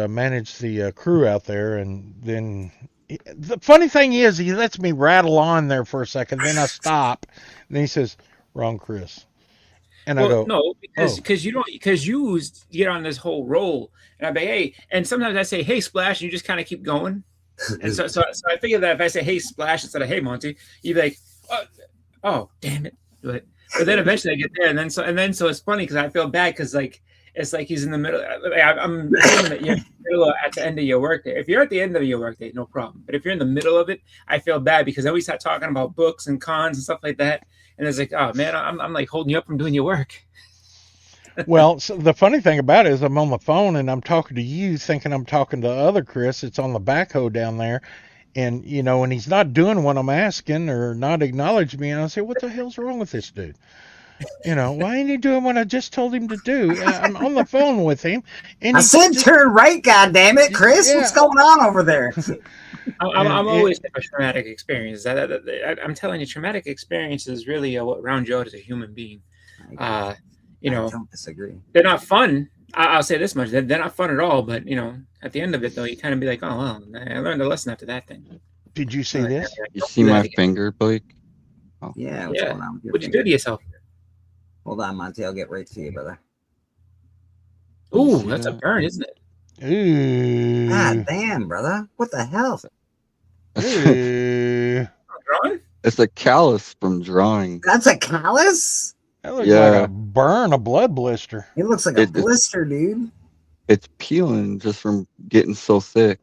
manage the crew out there, and then the funny thing is he lets me rattle on there for a second, then I stop, and then he says, "Wrong Chris," and I go, "No, because you get on this whole roll." And I'm like, hey, and sometimes I say, hey, Splash, and you just kind of keep going. And so I figure that if I say, hey, Splash, instead of, hey, Monty, you'd be like, oh, damn it. But then eventually I get there. And then so it's funny because I feel bad because, like, it's like he's in the middle. I'm assuming that you're in the middle at the end of your workday. If you're at the end of your workday, no problem. But if you're in the middle of it, I feel bad because then we start talking about books and cons and stuff like that. And it's like, oh, man, I'm like holding you up from doing your work. Well, so the funny thing about it is I'm on the phone and I'm talking to you thinking I'm talking to other Chris. It's on the backhoe down there. And, and he's not doing what I'm asking or not acknowledging me. And I say, what the hell's wrong with this dude? Why ain't he doing what I just told him to do? I'm on the phone with him. And I said turn right, goddammit, Chris. Yeah. What's going on over there? I'm always for traumatic experiences. I'm telling you, traumatic experiences really what round you out as a human being. I don't disagree. They're not fun. I'll say this much: they're not fun at all. But at the end of it, though, you kind of be like, "Oh well, I learned a lesson after that thing." Did you see this? You see my finger, Blake? Oh. Yeah. What's going on with your What'd you do to yourself? Hold on, Monty. I'll get right to you, brother. Ooh, that's a burn, isn't it? Ooh. God damn, brother! What the hell? Ooh. Drawing? It's a callus from drawing. That's a callus? That looks like a burn, a blood blister. It looks like a blister, dude. It's peeling just from getting so thick.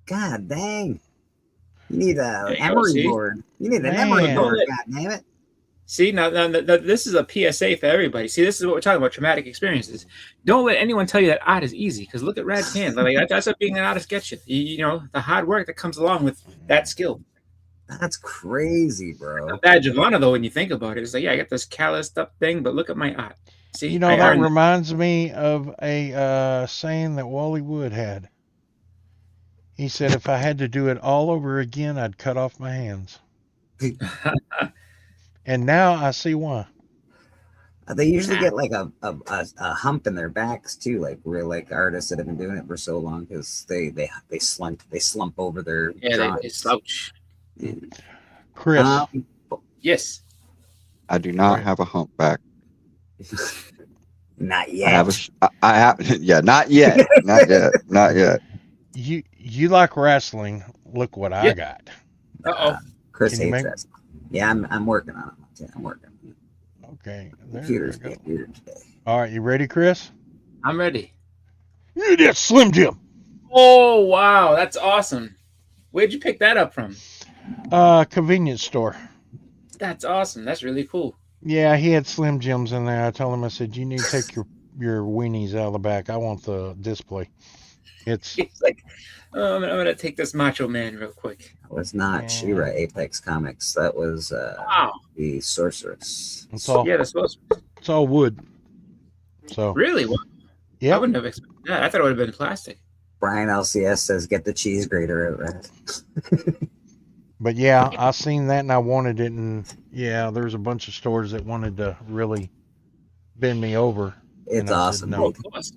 God dang. You need an emery board. You need an emery board, god damn it. See, now this is a PSA for everybody. See, this is what we're talking about, traumatic experiences. Don't let anyone tell you that art is easy, because look at Rad's hands. Like, that's what being an artist gets you. The hard work that comes along with that skill. That's crazy, bro. Badge of honor, though, when you think about it. It's like, I got this calloused up thing, but look at my art. See, that reminds me of a saying that Wally Wood had. He said, if I had to do it all over again, I'd cut off my hands. And now I see why. They usually get like a hump in their backs too, like real artists that have been doing it for so long, because they slump over their they slouch. Yeah. Chris, yes, I do not have a humpback. Not yet. I have yeah, not yet, not yet. You like wrestling? Look what I got. Chris hates wrestling. Yeah, I'm working on it. Yeah, I'm working on it. Okay. Computer's getting weird today. All right, you ready, Chris? I'm ready. You did Slim Jim. Oh wow, that's awesome. Where'd you pick that up from? Convenience store. That's awesome. That's really cool. Yeah, he had Slim Jims in there. I told him, I said, you need to take your weenies out of the back. I want the display. It's like, I'm gonna take this Macho Man real quick. It was not She-Ra Apex Comics. That was the Sorceress. It's all, the Sorceress. It's all wood. So really? Well, yeah. I wouldn't have expected that. I thought it would have been plastic. Brian LCS says, get the cheese grater. But yeah, I seen that and I wanted it, and there's a bunch of stores that wanted to really bend me over. It's awesome. No. Of course.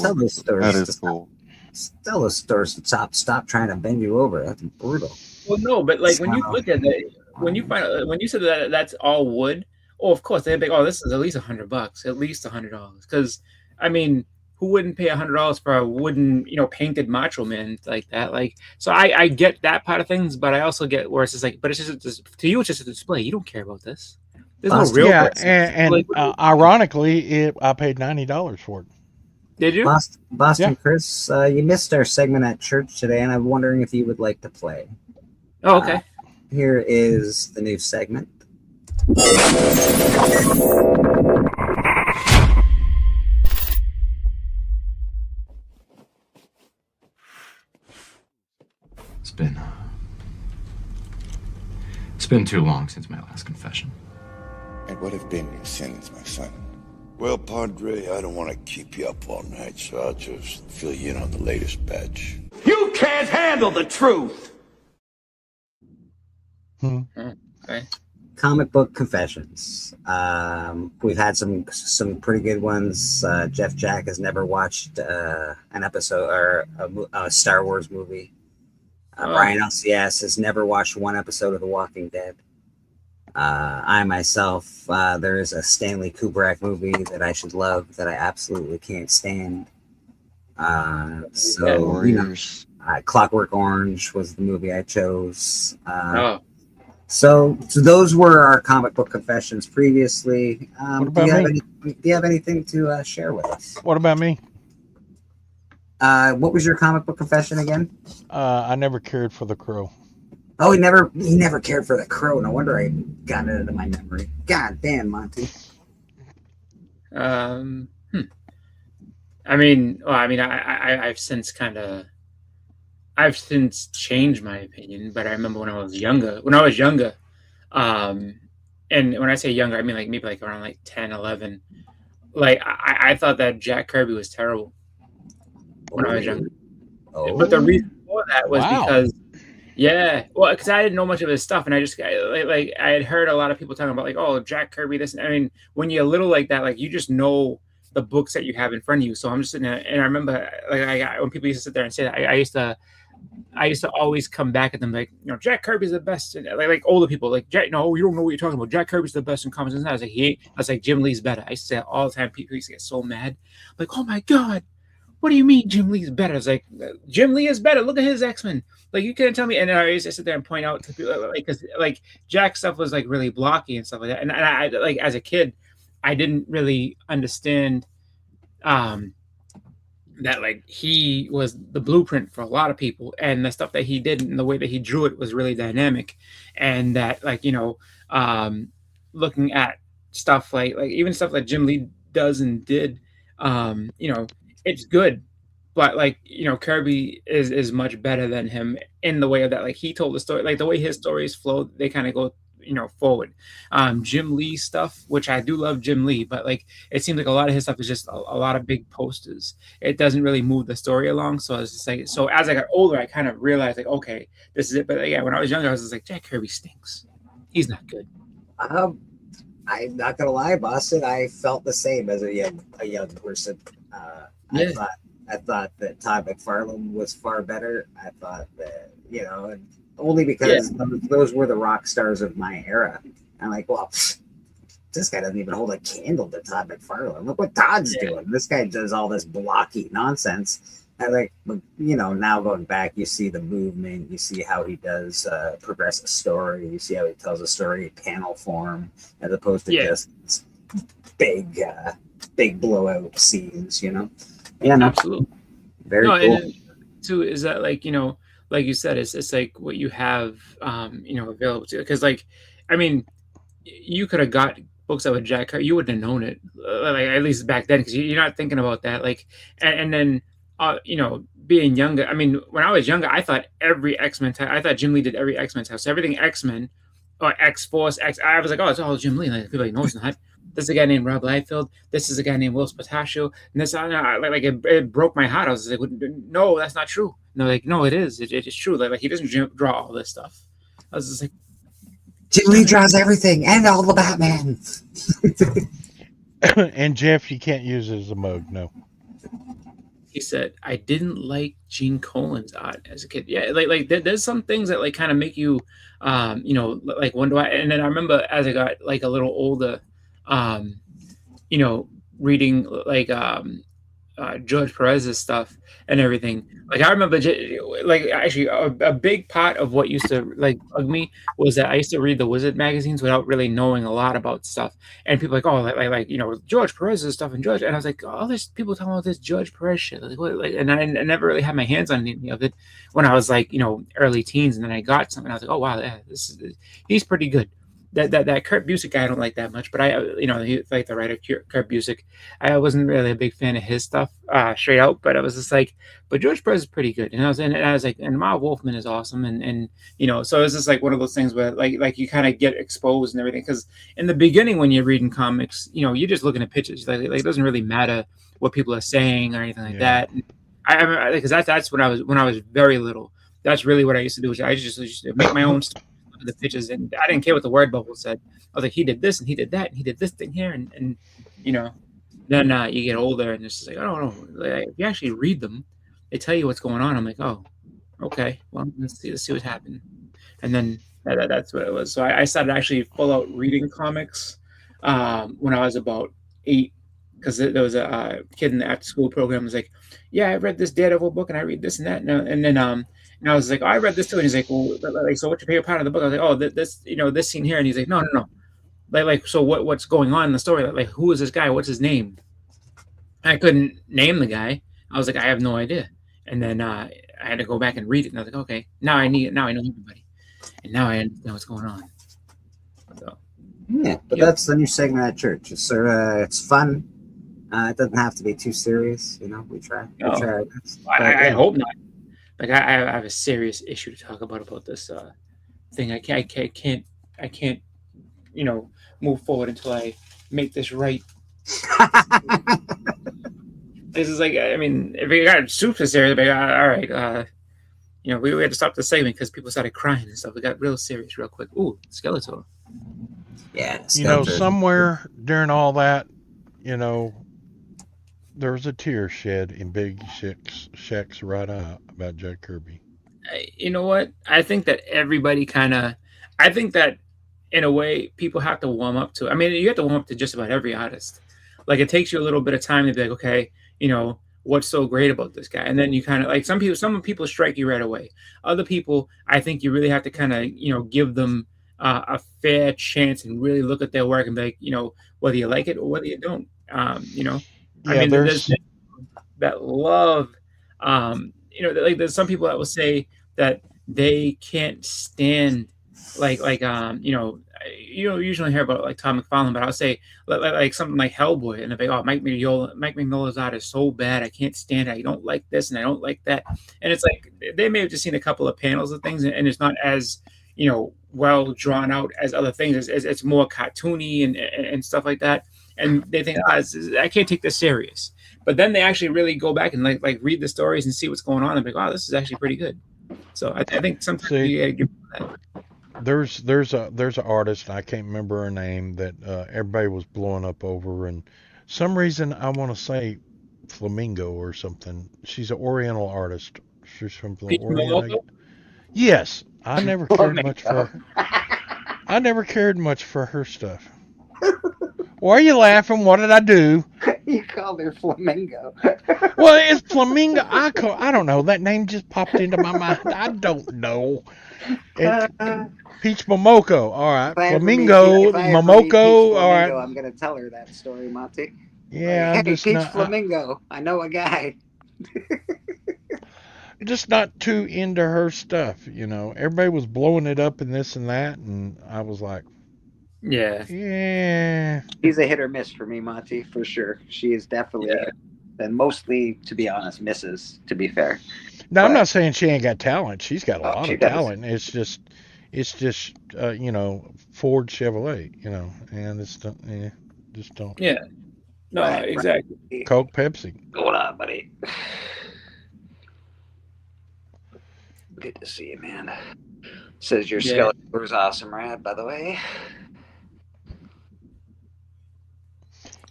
Tell those stores that is cool. Tell those stores to stop trying to bend you over. That's brutal. Well, no, but like when you look at it, when you said that that's all wood, of course they'd be like, this is at least $100, at least $100, because I mean, who wouldn't pay $100 for a wooden, painted Macho Man like that? Like, so I get that part of things, but I also get where it's just like, but it's just to you, it's just a display. You don't care about this. There's no real. Yeah, and ironically, I paid $90 for it. Did you? Boston Chris, you missed our segment at church today, and I'm wondering if you would like to play. Oh, okay. Here is the new segment. been too long since my last confession. And what have been your sins, my son? Well, Padre, I don't want to keep you up all night, so I'll just fill you in on the latest batch. You can't handle the truth. Okay. Comic book confessions. We've had some pretty good ones. Jeff Jack has never watched an episode or a Star Wars movie. Brian LCS has never watched one episode of The Walking Dead. I myself, there is a Stanley Kubrick movie that I should love that I absolutely can't stand. Warriors. Clockwork Orange was the movie I chose. So those were our comic book confessions previously. Do you have anything to share with us? What about me? What was your comic book confession again? I never cared for the Crow. Oh, he never cared for the Crow. No wonder I got it into my memory. God damn, Monty. I've since changed my opinion, but I remember when I was younger, and when I say younger, I mean like maybe like around like 10, 11, like I thought that Jack Kirby was terrible when I was younger. But the reason for that was because I didn't know much of his stuff, and I had heard a lot of people talking about like, oh, Jack Kirby, this. I mean, when you're little like that, like you just know the books that you have in front of you. So I'm just sitting there, and I remember like when people used to sit there and say that, I used to always come back at them like, you know, Jack Kirby's the best. And like older people like, Jack, no, you don't know what you're talking about. Jack Kirby's the best in comics. And I was like, Jim Lee's better. I used to say that all the time. People used to get so mad, like, oh my God, what do you mean Jim Lee's better? It's like, Jim Lee is better. Look at his X-Men. Like, you couldn't tell me. And I used to sit there and point out to people, like, because like Jack's stuff was like really blocky and stuff like that. And I like as a kid, I didn't really understand that like he was the blueprint for a lot of people, and the stuff that he did and the way that he drew it was really dynamic, and that like, you know, looking at stuff like even stuff that Jim Lee does and did, you know, it's good, but like, you know, Kirby is much better than him in the way of that, like he told the story, like the way his stories flow, they kind of go, you know, forward. Jim Lee stuff, which I do love Jim Lee, but like it seems like a lot of his stuff is just a lot of big posters. It doesn't really move the story along. So it's just like, so as I got older, I kind of realized like, okay, this is it. But yeah, when I was younger, I was just like, Jack Kirby stinks. He's not good. I'm not gonna lie, Boston. I felt the same as a young person. I thought that Todd McFarlane was far better. I thought that, you know, and only because those were the rock stars of my era. I'm like, well, this guy doesn't even hold a candle to Todd McFarlane. Look what Todd's doing. This guy does all this blocky nonsense. I like, you know, now going back, you see the movement, you see how he does progress a story, you see how he tells a story in panel form as opposed to just big blowout scenes, you know? Yeah, no, absolutely. Very cool. And too is that like, you know, like you said, it's like what you have, you know, available to. Because like, I mean, you could have got books out with Jack Kirby, you wouldn't have known it, like at least back then, because you're not thinking about that. Like, and then, you know, being younger. I mean, when I was younger, I thought every X-Men. I thought Jim Lee did every X-Men title. So everything X-Men or X-Force, I was like, oh, it's all Jim Lee. Like people like, no, it's not. This is a guy named Rob Liefeld. This is a guy named Will Spataccio. And this, like it broke my heart. I was like, no, that's not true. No, like, no, it is. It's true. Like he doesn't draw all this stuff. I was just like, Jim Lee draws everything and all the Batman. And Jeff, you can't use it as a mug, no. He said, I didn't like Gene Colan's art as a kid. Yeah, like there's some things that like kind of make you, you know, like wonder why. And then I remember as I got like a little older, you know, reading like George Perez's stuff and everything. Like I remember, like actually a big part of what used to like bug me was that I used to read the Wizard magazines without really knowing a lot about stuff. And people like, oh, like you know, George Perez's stuff and George. And I was like, oh, there's people talking about this George Perez shit. Like, what? Like, and I never really had my hands on any of it when I was like, you know, early teens. And then I got something. I was like, oh wow, yeah, he's pretty good. that Kurt Busiek guy I don't like that much, but I he like the writer Kurt Busiek. I wasn't really a big fan of his stuff straight out, but I was just like, but George Perez is pretty good, and I was like, and Miles Wolfman is awesome, and so it's just like one of those things where like you kind of get exposed and everything, because in the beginning when you're reading comics, you're just looking at pictures, like it doesn't really matter what people are saying or anything like that. And because that's when I was very little. That's really what I used to do. I used to make my own stuff. The pictures, and I didn't care what the word bubble said. I was like, he did this and he did that and he did this thing here, and then you get older and it's just like, I don't know. Like, if you actually read them, they tell you what's going on. I'm like, oh, okay, well, let's see what's happening. And then that's what it was. So I started actually full out reading comics when I was about 8, because there was a kid in the after school program who was like, yeah, I read this Daredevil book and I read this and that, and then and I was like, oh, I read this too. And he's like, well, like, so what's your favorite part of the book? I was like, oh, this, this scene here. And he's like, no. Like, so what's going on in the story? Like, who is this guy? What's his name? I couldn't name the guy. I was like, I have no idea. And then I had to go back and read it. And I was like, okay, now I know everybody. And now I understand what's going on. So, yeah, but that's the new segment at church. It's fun. It doesn't have to be too serious. We try. We try our best. I hope not. Like I have a serious issue to talk about this thing. I can't move forward until I make this right. This is like, I mean, if it got super serious, like, all right, we had to stop the segment because people started crying and stuff. We got real serious real quick. Ooh, Skeletor. Yeah, somewhere during all that, there was a tear shed in Big Shaq's right eye about Jack Kirby. You know what? I think that everybody I think that in a way people have to warm up to. I mean, you have to warm up to just about every artist. Like, it takes you a little bit of time to be like, okay, what's so great about this guy? And then you kind of like some people strike you right away. Other people, I think you really have to kind of, give them a fair chance and really look at their work and be like, whether you like it or whether you don't, I mean, there's that love, like there's some people that will say that they can't stand you usually hear about like Todd McFarlane, but I'll say like something like Hellboy, and they're like, oh, Mike Mignola's art is so bad, I can't stand it. I don't like this and I don't like that. And it's like they may have just seen a couple of panels of things, and it's not as well drawn out as other things. It's more cartoony and stuff like that. And they think, I can't take this serious. But then they actually really go back and like read the stories and see what's going on and be like, wow, this is actually pretty good. So I think sometimes you gotta give them that. There's an artist, I can't remember her name, that everybody was blowing up over, and some reason I want to say Flamingo or something. She's an Oriental artist. She's from the Orient. Yes, I never cared much for her. I never cared much for her stuff. Why are you laughing? What did I do? You called her Flamingo. Well, it's Flamingo. I don't know. That name just popped into my mind. I don't know. Peach Momoko. All right. Flamingo. Momoko. All right. I'm going to tell her that story, Monty. Yeah. Like, hey, Peach Flamingo. I know a guy. Just not too into her stuff. Everybody was blowing it up and this and that. And I was like, yeah. She's a hit or miss for me, Monty, for sure. She is definitely, and mostly, to be honest, misses, to be fair. No, I'm not saying she ain't got talent. She's got a lot of talent. It's just Ford Chevrolet, and it's just don't. Yeah. No, exactly. Coke, Pepsi. Hold on, buddy. Good to see you, man. Says your Skeletor was awesome, right? By the way.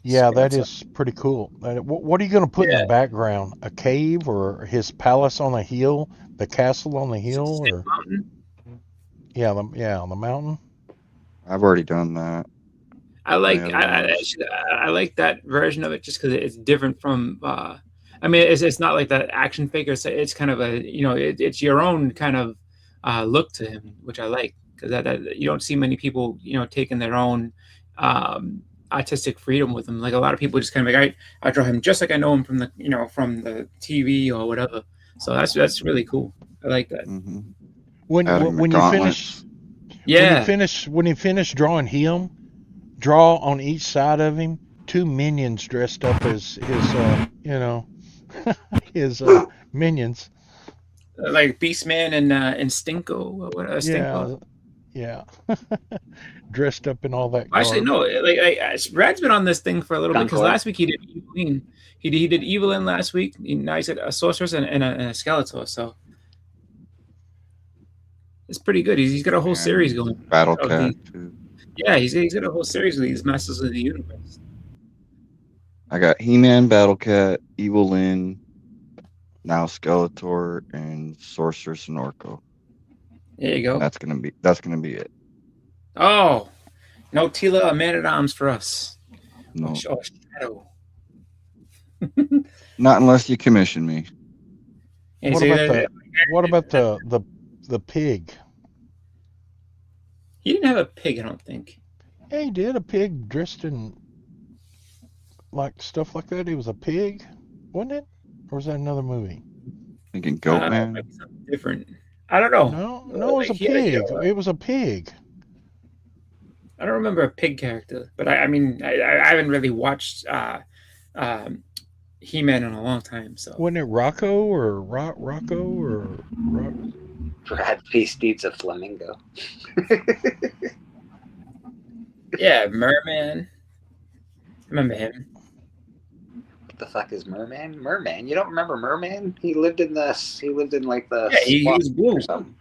Yeah, that is pretty cool. What are you going to put in the background? A cave or his palace on a hill? The castle on the hill? Or on the mountain. I've already done that. I like that version of it just because it's different from. I mean, it's not like that action figure. It's kind of a it's your own kind of look to him, which I like, because that you don't see many people taking their own. Artistic freedom with him. Like, a lot of people just kind of like, I draw him just like I know him from the from the TV or whatever. So that's really cool. I like that. Mm-hmm. When you finish Yeah. When he finished drawing him, draw on each side of him 2 minions dressed up as his his minions. Like Beastman and Stinko. What Stinko? Yeah. Dressed up in all that. Actually, no. Like Brad's been on this thing for a little bit because Concord. last week he did Evelyn. He did Evelyn last week. Now he said a sorceress and a Skeletor. So it's pretty good. He's got a whole series going. Battle of Cat these- too. Yeah, he's got a whole series of these Masters of the Universe. I got He-Man, Battle Cat, Evil Lyn, now Skeletor, and Sorceress and Orko. There you go. That's gonna be it. Oh, no Tila or Man at Arms for us. No, Oh, Shadow. not unless you commission me. Yeah, What so about that- what about the pig? He didn't have a pig, I don't think. Yeah, he did. A pig dressed in like stuff like that. He was a pig, wasn't it? Or was that another movie? Thinking Goat Man. Might be something different. I don't know. No, it was a Like, he had- pig. It was a pig. I don't remember a pig character, but I mean, I haven't really watched He-Man in a long time. So Wasn't it Rocco or Rocco or Brad Feast eats a flamingo. yeah, Merman. Remember him? What the fuck is Merman? Merman? You don't remember Merman? He lived in like the Yeah, he was swamp blue. or something.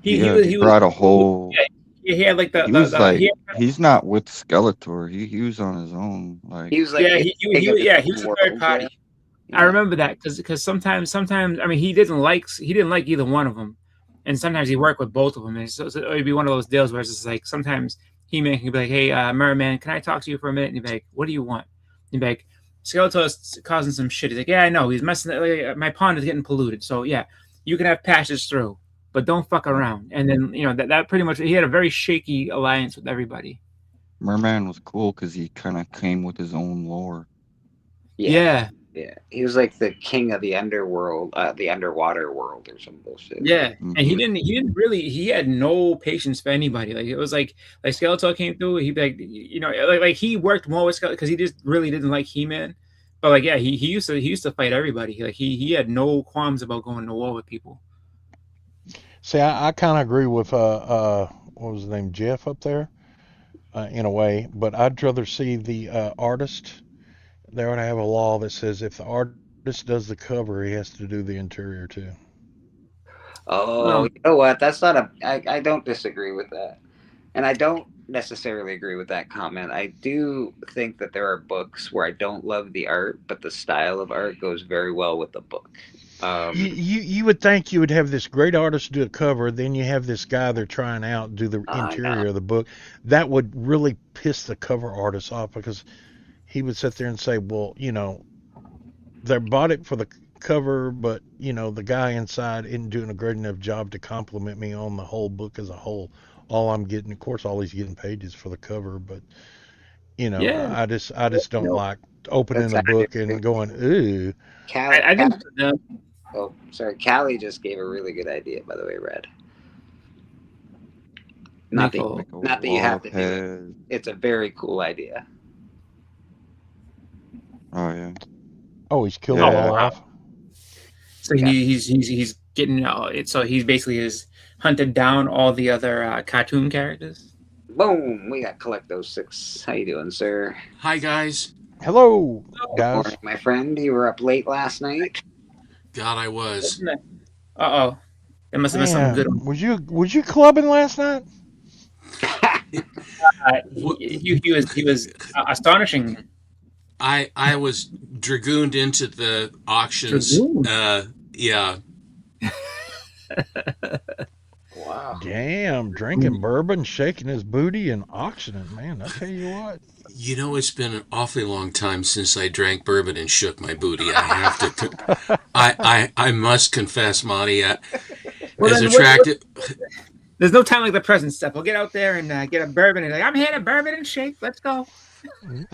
He brought a whole. He had like He was like, he's not with Skeletor. He was on his own. Like, He was like yeah, the he king of the was a world, third party. yeah. I remember that because sometimes I mean he didn't like either one of them, and sometimes he worked with both of them, and so it'd be one of those deals where it's just like sometimes He-Man can be like, hey, Merman, can I talk to you for a minute? And he'd be like, what do you want? And he'd be like, Skeletor's causing some shit. He's like, yeah, I know. He's messing. My pond is getting polluted. So yeah, you can have passage through, but don't fuck around. And then that pretty much he had a very shaky alliance with everybody. Merman was cool because he kind of came with his own lore. Yeah. Yeah, he was like the king of the underworld, the underwater world, or some bullshit. Yeah, and he didn't really. He had no patience for anybody. Like it was like Skeletor came through. He'd be like, like he worked more with Skeletor because he just really didn't like He-Man. But like, yeah, he used to fight everybody. Like he had no qualms about going to war with people. See, I kind of agree with what was his name, Jeff up there, in a way. But I'd rather see the artist. They ought to have a law that says if the artist does the cover, he has to do the interior too. Oh, you know what? That's not a. I don't disagree with that, and I don't necessarily agree with that comment. I do think that there are books where I don't love the art, but the style of art goes very well with the book. You would think you would have this great artist do a cover, then you have this guy they're trying out do the interior of the book. That would really piss the cover artist off because he would sit there and say, well, they bought it for the cover, but, the guy inside isn't doing a great enough job to compliment me on the whole book as a whole. All I'm getting, of course, all he's getting paid is for the cover, but, Yeah. I just don't like opening the book and going, ooh. I think. Oh, sorry. Callie just gave a really good idea, by the way, Red. Not that you have to do it. It's a very cool idea. Oh yeah. Oh, he's killed it all off. So he's getting so he's basically is hunted down all the other cartoon characters. Boom! We got Collecto 6. How you doing, sir? Hi guys. Hello, Good guys. morning, my friend. You were up late last night. God, I was. Uh oh. It must have been something good. Was you clubbing last night? He was astonishing. I was dragooned into the auctions. Yeah. Wow. Damn, drinking bourbon, shaking his booty, and auctioning. Man, I tell you what. It's been an awfully long time since I drank bourbon and shook my booty. I have to. I must confess, Monty. As attractive. There's no time like the present, Steph. We'll get out there and get a bourbon. And I'm here to bourbon and shake. Let's go. Don't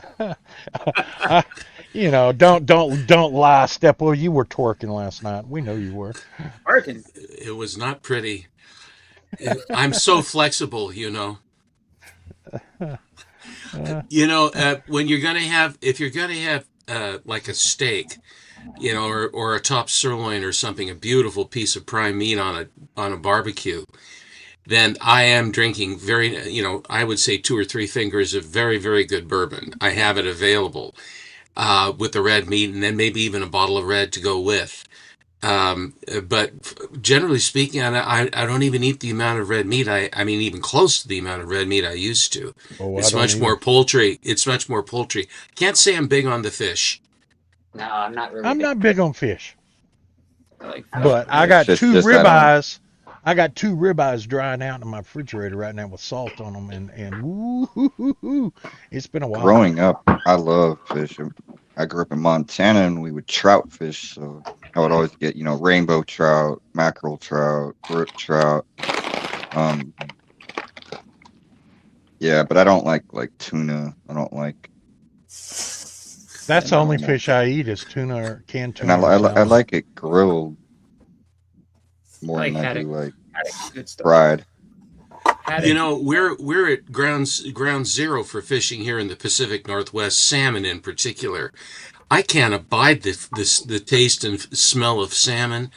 lie, Stepwell. You were twerking last night. We know you were. Twerking. It was not pretty. I'm so flexible, you know. When you're gonna have, if you're gonna have like a steak, or a top sirloin or something, a beautiful piece of prime meat on a barbecue, then I am drinking I would say 2 or 3 fingers of very, very good bourbon. I have it available with the red meat, and then maybe even a bottle of red to go with. But generally speaking, I don't even eat the amount of red meat. I mean, even close to the amount of red meat I used to. Oh, I It's don't much more either. poultry. It's much more poultry. Can't say I'm big on the fish. No, I'm not really. I'm not big on fish, I like but I It's got just- two just I don't- ribeyes. I got 2 ribeyes drying out in my refrigerator right now with salt on them, and woo, it's been a while. Growing up, I love fish. I grew up in Montana, and we would trout fish, so I would always get, rainbow trout, mackerel trout, brook trout. Yeah, but I don't like tuna. I don't like. That's the only Yeah. fish I eat is tuna or canned And tuna. or I salmon. like it grilled more Like than I haddock. do like Haddock's good stuff. fried. Haddock. We're at ground zero for fishing here in the Pacific Northwest, salmon in particular. I can't abide the taste and smell of salmon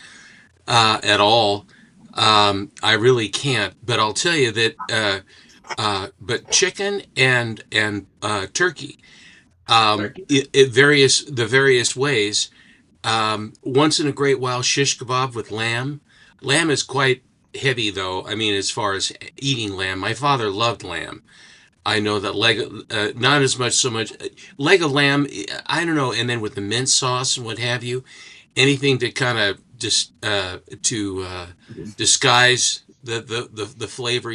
at all. I really can't. But I'll tell you that. But chicken and turkey, the various ways. Once in a great while, shish kebab with lamb. Lamb is quite heavy, though. I mean, as far as eating lamb, my father loved lamb. I know that not as much, leg of lamb. I don't know. And then with the mint sauce and what have you, anything to kind of just disguise the flavor,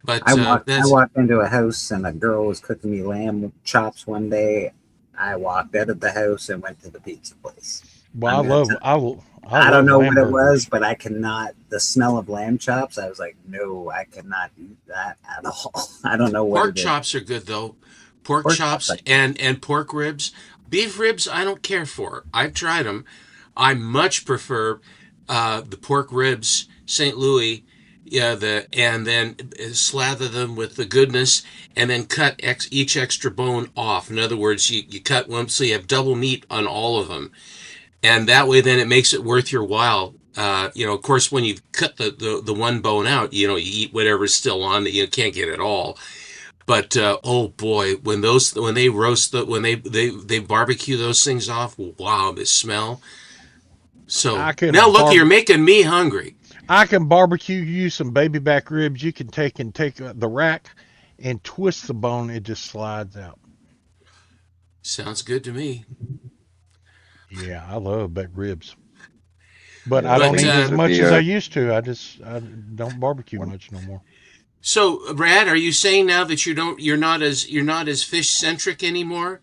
But I walked that's into a house and a girl was cooking me lamb chops one day. I walked out of the house and went to the pizza place. Well, I don't know what it lamb was, but I cannot. The smell of lamb chops, I was like, no, I cannot eat that at all. I don't know what pork it is. chops are good though. Pork Pork chops chops, and pork ribs. Beef ribs, I don't care for. I've tried them. I much prefer the pork ribs, St. Louis. Yeah, and then slather them with the goodness, and then cut each extra bone off. In other words, you cut one so you have double meat on all of them, and that way then it makes it worth your while. Of course, when you cut the one bone out, you eat whatever's still on that you can't get it all. But oh boy, when they roast when they barbecue those things off, wow, the smell. So now look, you're making me hungry. I can barbecue you some baby back ribs. You can take the rack and twist the bone. It just slides out. Sounds good to me. Yeah, I love back ribs, but I don't eat as much as I used to. I don't barbecue much no more. So, Brad, are you saying now that you're not as fish centric anymore?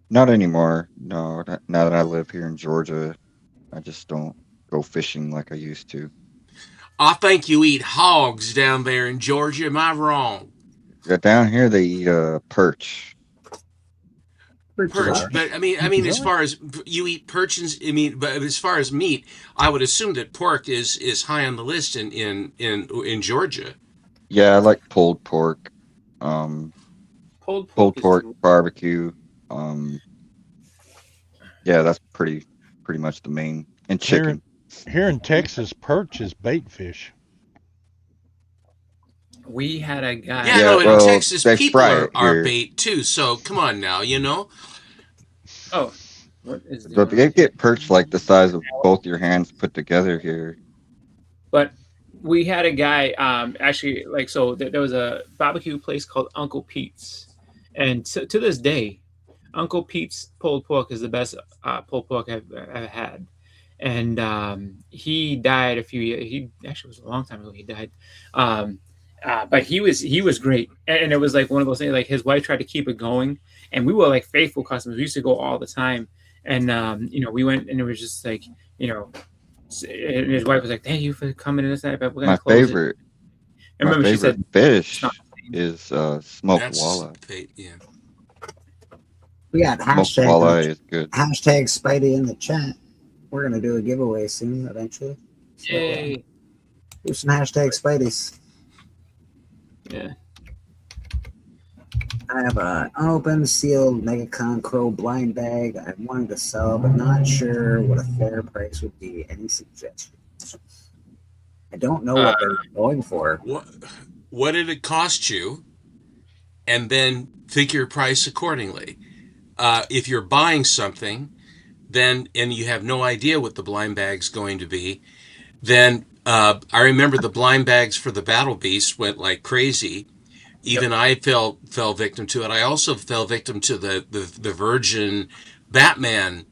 Not anymore. No, now that I live here in Georgia, I just don't go fishing like I used to. I think you eat hogs down there in Georgia. Am I wrong? Yeah, down here they eat perch. Perch, but I mean, as far as you eat perch, but as far as meat, I would assume that pork is high on the list in Georgia. Yeah, I like pulled pork. Pulled pork barbecue. Yeah, that's pretty much the main, and chicken. Here in Texas, perch is bait fish. We had a guy. Yeah, in Texas, people are bait too. So come on now, Oh, what is So they get perch like the size of both your hands put together here. But we had a guy, actually, there was a barbecue place called Uncle Pete's, and to this day, Uncle Pete's pulled pork is the best pulled pork I've ever had. And he died a few years. He actually was a long time ago. He died, but he was great. And it was like one of those things. Like his wife tried to keep it going, and we were like faithful customers. We used to go all the time, and we went, and it was just like and his wife was like, "Thank you for coming in this night, but we're gonna close favorite, it." And remember, my she favorite said, fish is smoked walleye. Yeah. We got Smoked walleye is good. #Spidey in the chat. We're gonna do a giveaway soon, eventually. So, "Yay!" Do some hashtag Spideys. Yeah. I have an unopened sealed MegaCon Crow blind bag I wanted to sell, but not sure what a fair price would be. Any suggestions? I don't know what they're going for. What did it cost you? And then figure price accordingly. If you're buying something, then and you have no idea what the blind bag's going to be, then I remember the blind bags for the Battle Beast went like crazy. Even I fell victim to it. I also fell victim to the Virgin Batman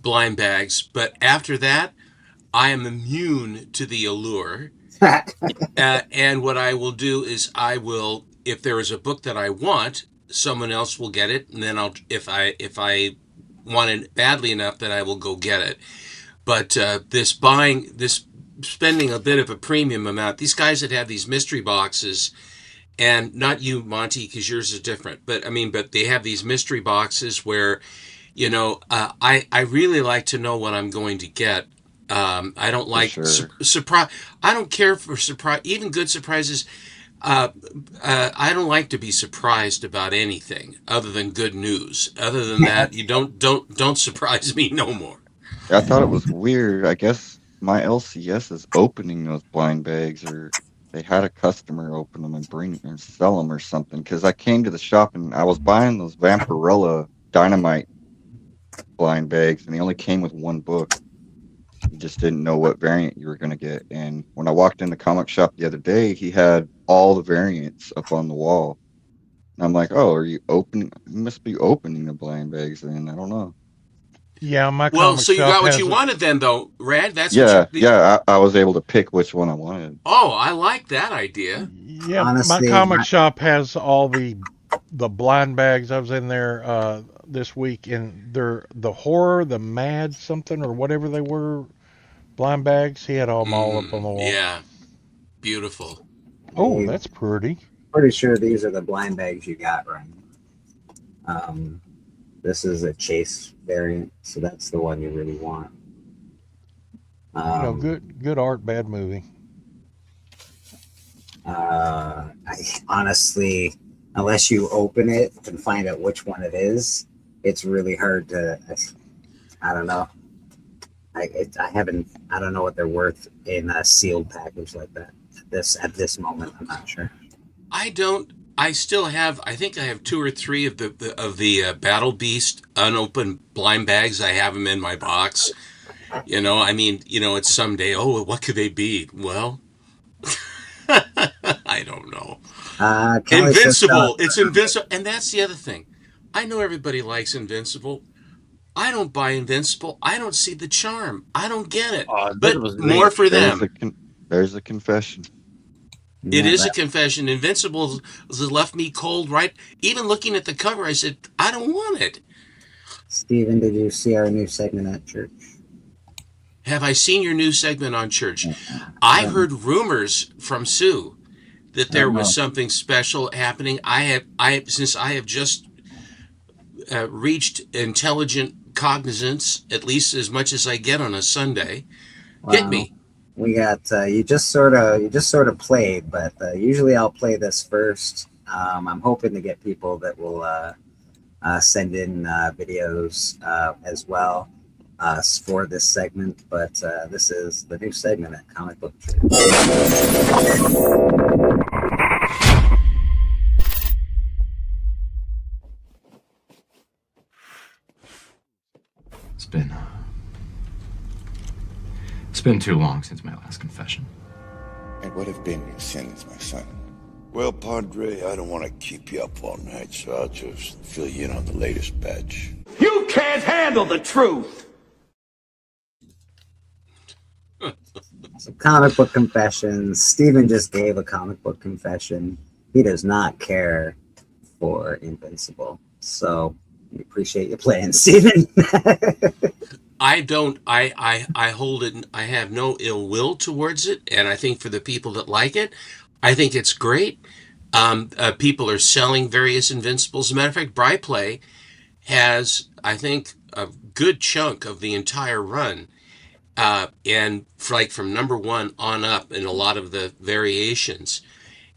blind bags. But after that, I am immune to the allure. And what I will do is I will, if there is a book that I want, someone else will get it, and then if I want it badly enough, that I will go get it. But this spending a bit of a premium amount. These guys that have these mystery boxes. And not you, Monty, because yours is different. But they have these mystery boxes where, I really like to know what I'm going to get. I don't like surprise. I don't care for surprise, even good surprises. I don't like to be surprised about anything other than good news. Other than that, you don't surprise me no more. I thought it was weird. I guess my LCS is opening those blind bags, or they had a customer open them and bring and sell them or something. Because I came to the shop and I was buying those Vampirella Dynamite blind bags, and they only came with one book. You just didn't know what variant you were going to get. And when I walked in the comic shop the other day, he had all the variants up on the wall. And I'm like, oh, are you opening? You must be opening the blind bags then. I don't know. Yeah, my well, so you got what you wanted then, though, Rad. That's I was able to pick which one I wanted. Oh, I like that idea. Yeah, honestly, my comic shop has all the blind bags. I was in there this week, and they're the horror, the mad something or whatever they were, blind bags. He had them all up on the wall. Yeah, beautiful. Oh, that's pretty. Pretty sure these are the blind bags you got, Ryan. This is a chase variant, so that's the one you really want. Good art, bad movie. I honestly, unless you open it and find out which one it is, it's really hard to. I don't know. I don't know what they're worth in a sealed package like that. At this moment, I'm not sure. I still have. I think I have 2 or 3 of the Battle Beast unopened blind bags. I have them in my box. It's someday. Oh, what could they be? Well, I don't know. Invincible. It's Invincible, and that's the other thing. I know everybody likes Invincible. I don't buy Invincible. I don't see the charm. I don't get it. But more for them. There's a confession. It is a confession. Invincible has left me cold, right? Even looking at the cover, I said, I don't want it. Steven, did you see our new segment at church? Have I seen your new segment on church? I heard rumors from Sue that there was something special happening. Since I have just reached intelligent cognizance, at least as much as I get on a Sunday. Wow. Hit me. We got you just sort of played, but usually I'll play this first. I'm hoping to get people that will send in videos as well for this segment. But this is the new segment at Comic Book Church. It's been too long since my last confession. And what have been your sins, my son? Well, Padre, I don't want to keep you up all night, so I'll just fill you in on the latest batch. You can't handle the truth! So comic book confessions. Steven just gave a comic book confession. He does not care for Invincible. So we appreciate you playing, Steven. I don't. I hold it. I have no ill will towards it, and I think for the people that like it, I think it's great. People are selling various Invincibles. As a matter of fact, Bryplay has, I think, a good chunk of the entire run, and from number 1 on up in a lot of the variations.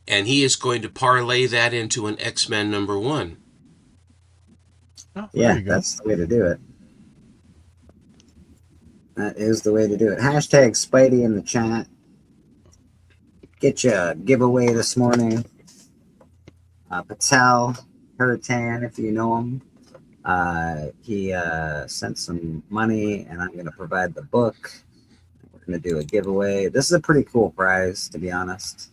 And he is going to parlay that into an X-Men number 1. Oh, Yeah, that's the way to do it. That is the way to do it. Hashtag Spidey in the chat. Get you a giveaway this morning. Patel Hurtan, if you know him. He sent some money, and I'm going to provide the book. We're going to do a giveaway. This is a pretty cool prize, to be honest.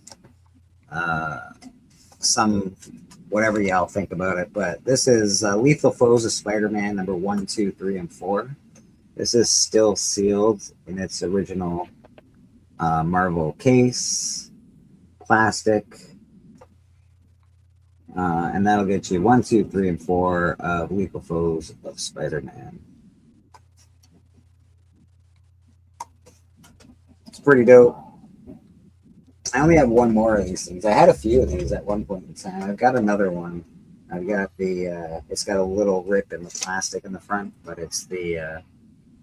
Whatever y'all think about it, but this is Lethal Foes of Spider-Man number 1, 2, 3, and 4. This is still sealed in its original Marvel case, plastic, and that'll get you 1, 2, 3, and 4 of Lethal Foes of Spider-Man. It's pretty dope. I only have one more of these things. I had a few of these at one point in time. I've got another one. I've got the, it's got a little rip in the plastic in the front, but it's the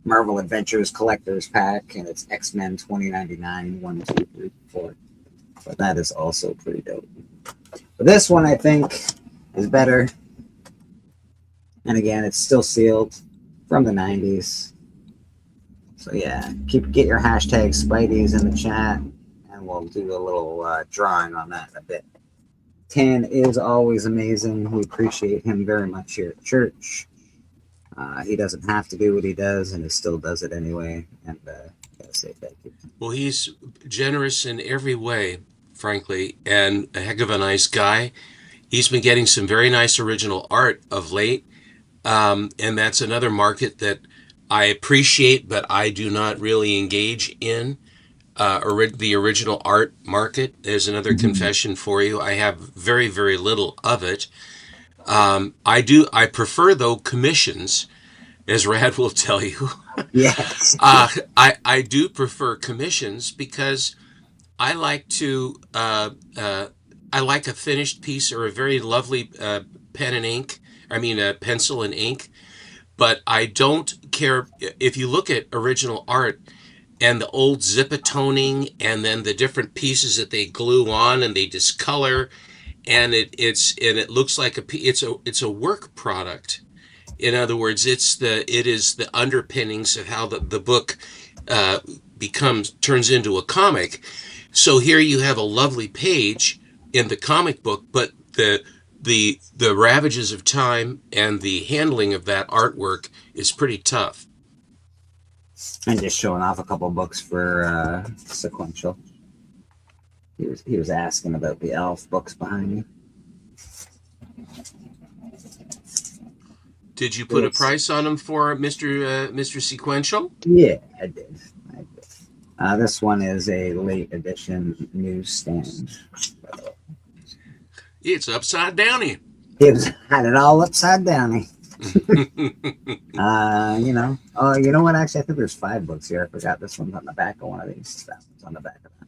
Marvel Adventures Collector's Pack, and it's X-Men 2099, 1, 2, 3, 4. But that is also pretty dope. But this one, I think, is better. And again, it's still sealed from the 90s. So yeah, get your hashtag Spideys in the chat, and we'll do a little drawing on that in a bit. Tan is always amazing. We appreciate him very much here at church. He doesn't have to do what he does, and he still does it anyway. And gotta say thank you. Well, he's generous in every way, frankly, and a heck of a nice guy. He's been getting some very nice original art of late, and that's another market that I appreciate, but I do not really engage in. The original art market. There's another confession for you. I have very, very little of it. I prefer, though, commissions, as Rad will tell you. Yes. I do prefer commissions because I like to, I like a finished piece or a very lovely pen and ink. I mean, a pencil and ink. But I don't care if you look at original art and the old zipatoning and then the different pieces that they glue on and they discolor, and it looks like it's a work product. In other words, it is the underpinnings of how the book turns into a comic. So here you have a lovely page in the comic book, but the ravages of time and the handling of that artwork is pretty tough. And just showing off a couple books for Sequential. He was asking about the Elf books behind me. Did you put a price on them for Mr. Sequential? Yeah, I did. This one is a late edition newsstand. It's upside downy. It had it all upside downy. You know. Oh, you know what? Actually, I think there's 5 books here. I forgot this one's on the back of one of these. That one's on the back of that.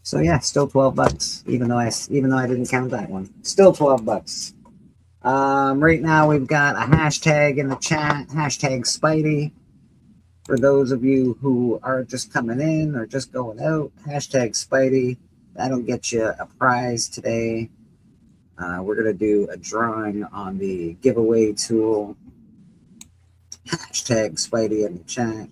So yeah, still $12. Even though I didn't count that one, still $12. Right now we've got a hashtag in the chat, hashtag Spidey. For those of you who are just coming in or just going out, hashtag Spidey. That'll get you a prize today. We're going to do a drawing on the giveaway tool. Hashtag Spidey in the chat.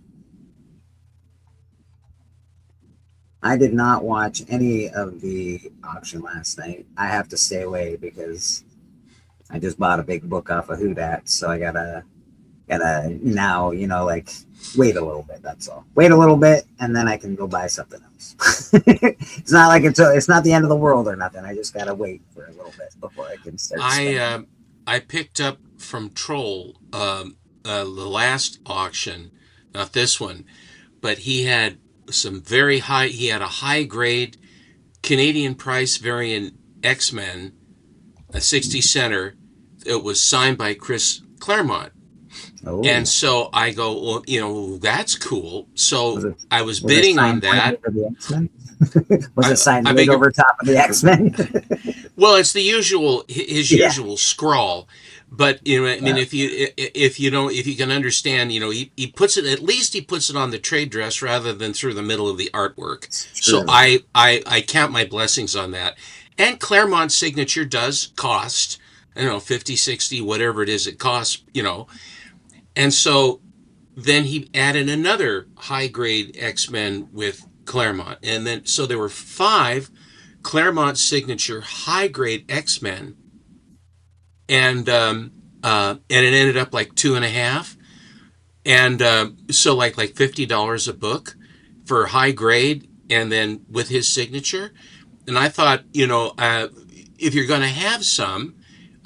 I did not watch any of the auction last night. I have to stay away because I just bought a big book off of Whodat, so I gotta now, you know, like wait a little bit. That's all. Wait a little bit, and then I can go buy something else. It's not like it's not the end of the world or nothing. I just gotta wait for a little bit before I can start. I picked up from Troll the last auction, not this one, but he had some very high. He had a high grade Canadian price variant X-Men, a 60 center. It was signed by Chris Claremont. Oh. And so I go, well, you know, that's cool. So I was bidding on that. Was it signed right over top of the X-Men? Well, it's the usual, his usual scrawl, But you know, I mean, if you can understand, you know, he puts it, at least he puts it on the trade dress rather than through the middle of the artwork. So I count my blessings on that. And Claremont's signature does cost, I don't know, 50, 60, whatever it is it costs, you know. And so then he added another high grade X-Men with Claremont. And then so there were 5 Claremont signature high grade X-Men. And it ended up like 2.5, and so like $50 a book for high grade, and then with his signature. And I thought, you know, if you're going to have some,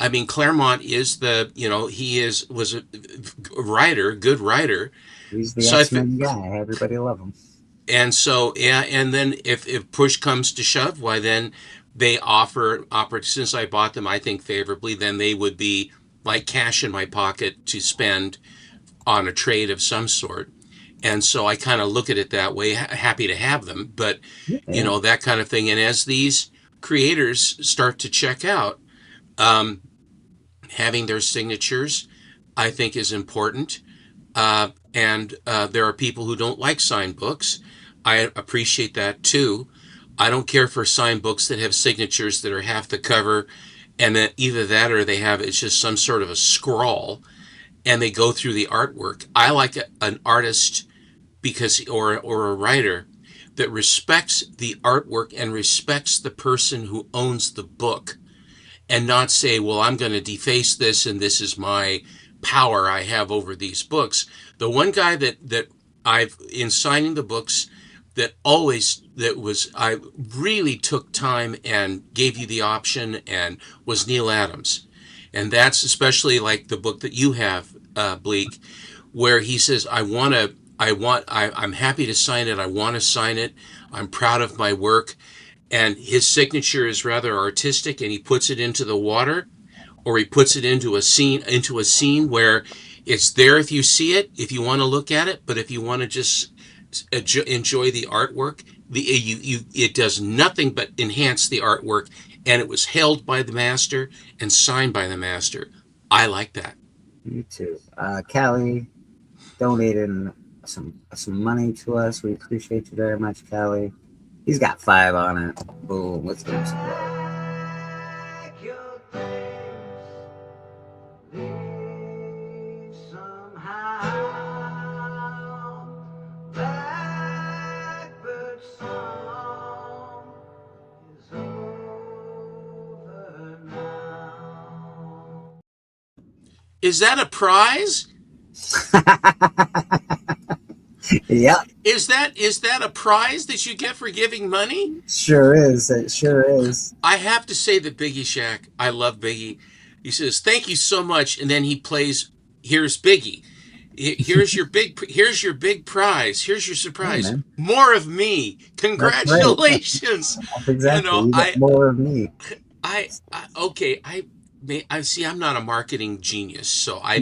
I mean, Claremont is the, you know, was a writer, good writer. He's the X-Men guy. Everybody love him. And so, yeah, and then if push comes to shove, why then they offer, since I bought them, I think favorably, then they would be like cash in my pocket to spend on a trade of some sort. And so I kind of look at it that way, happy to have them, but you know, that kind of thing. And as these creators start to check out, having their signatures, I think is important. And there are people who don't like signed books. I appreciate that too. I don't care for signed books that have signatures that are half the cover, and then either that or it's just some sort of a scrawl, and they go through the artwork. I like an artist or a writer that respects the artwork and respects the person who owns the book, and not say, well, I'm going to deface this and this is my power I have over these books. The one guy that I've, in signing the books, I really took time and gave you the option, and was Neil Adams. And that's especially like the book that you have, Bleak, where he says, I'm happy to sign it. I want to sign it. I'm proud of my work. And his signature is rather artistic, and he puts it into the water, or he puts it into a scene where it's there if you see it, if you want to look at it, but if you want to just enjoy the artwork, it does nothing but enhance the artwork, and it was held by the master and signed by the master. I like that. Me too. Callie donated some money to us. We appreciate you very much, Callie. He's got 5 on it. Boom. Let's go. Is that a prize? Yeah. Is that a prize that you get for giving money? Sure is. It sure is. I have to say that Biggie Shack, I love Biggie. He says, "Thank you so much," and then he plays, "Here's Biggie. Here's your big prize. Here's your surprise. Hey, more of me. Congratulations." That's exactly. You know, more of me. I see. I'm not a marketing genius, so I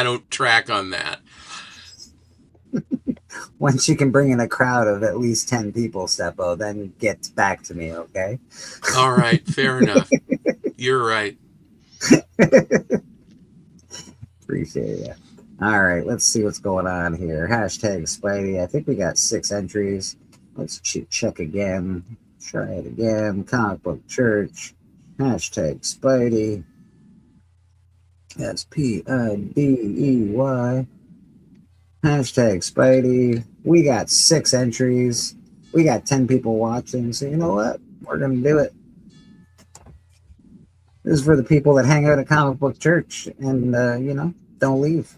don't track on that. Once you can bring in a crowd of at least 10 people, Steppo, then get back to me, okay? All right, fair enough. You're right. Appreciate it. All right, let's see what's going on here. Hashtag Spidey. I think we got 6 entries. Let's check again. Try it again. Comic Book Church. Hashtag Spidey. SPIDEY. Hashtag Spidey. We got 6 entries. We got 10 people watching. So you know what? We're going to do it. This is for the people that hang out at Comic Book Church and, don't leave.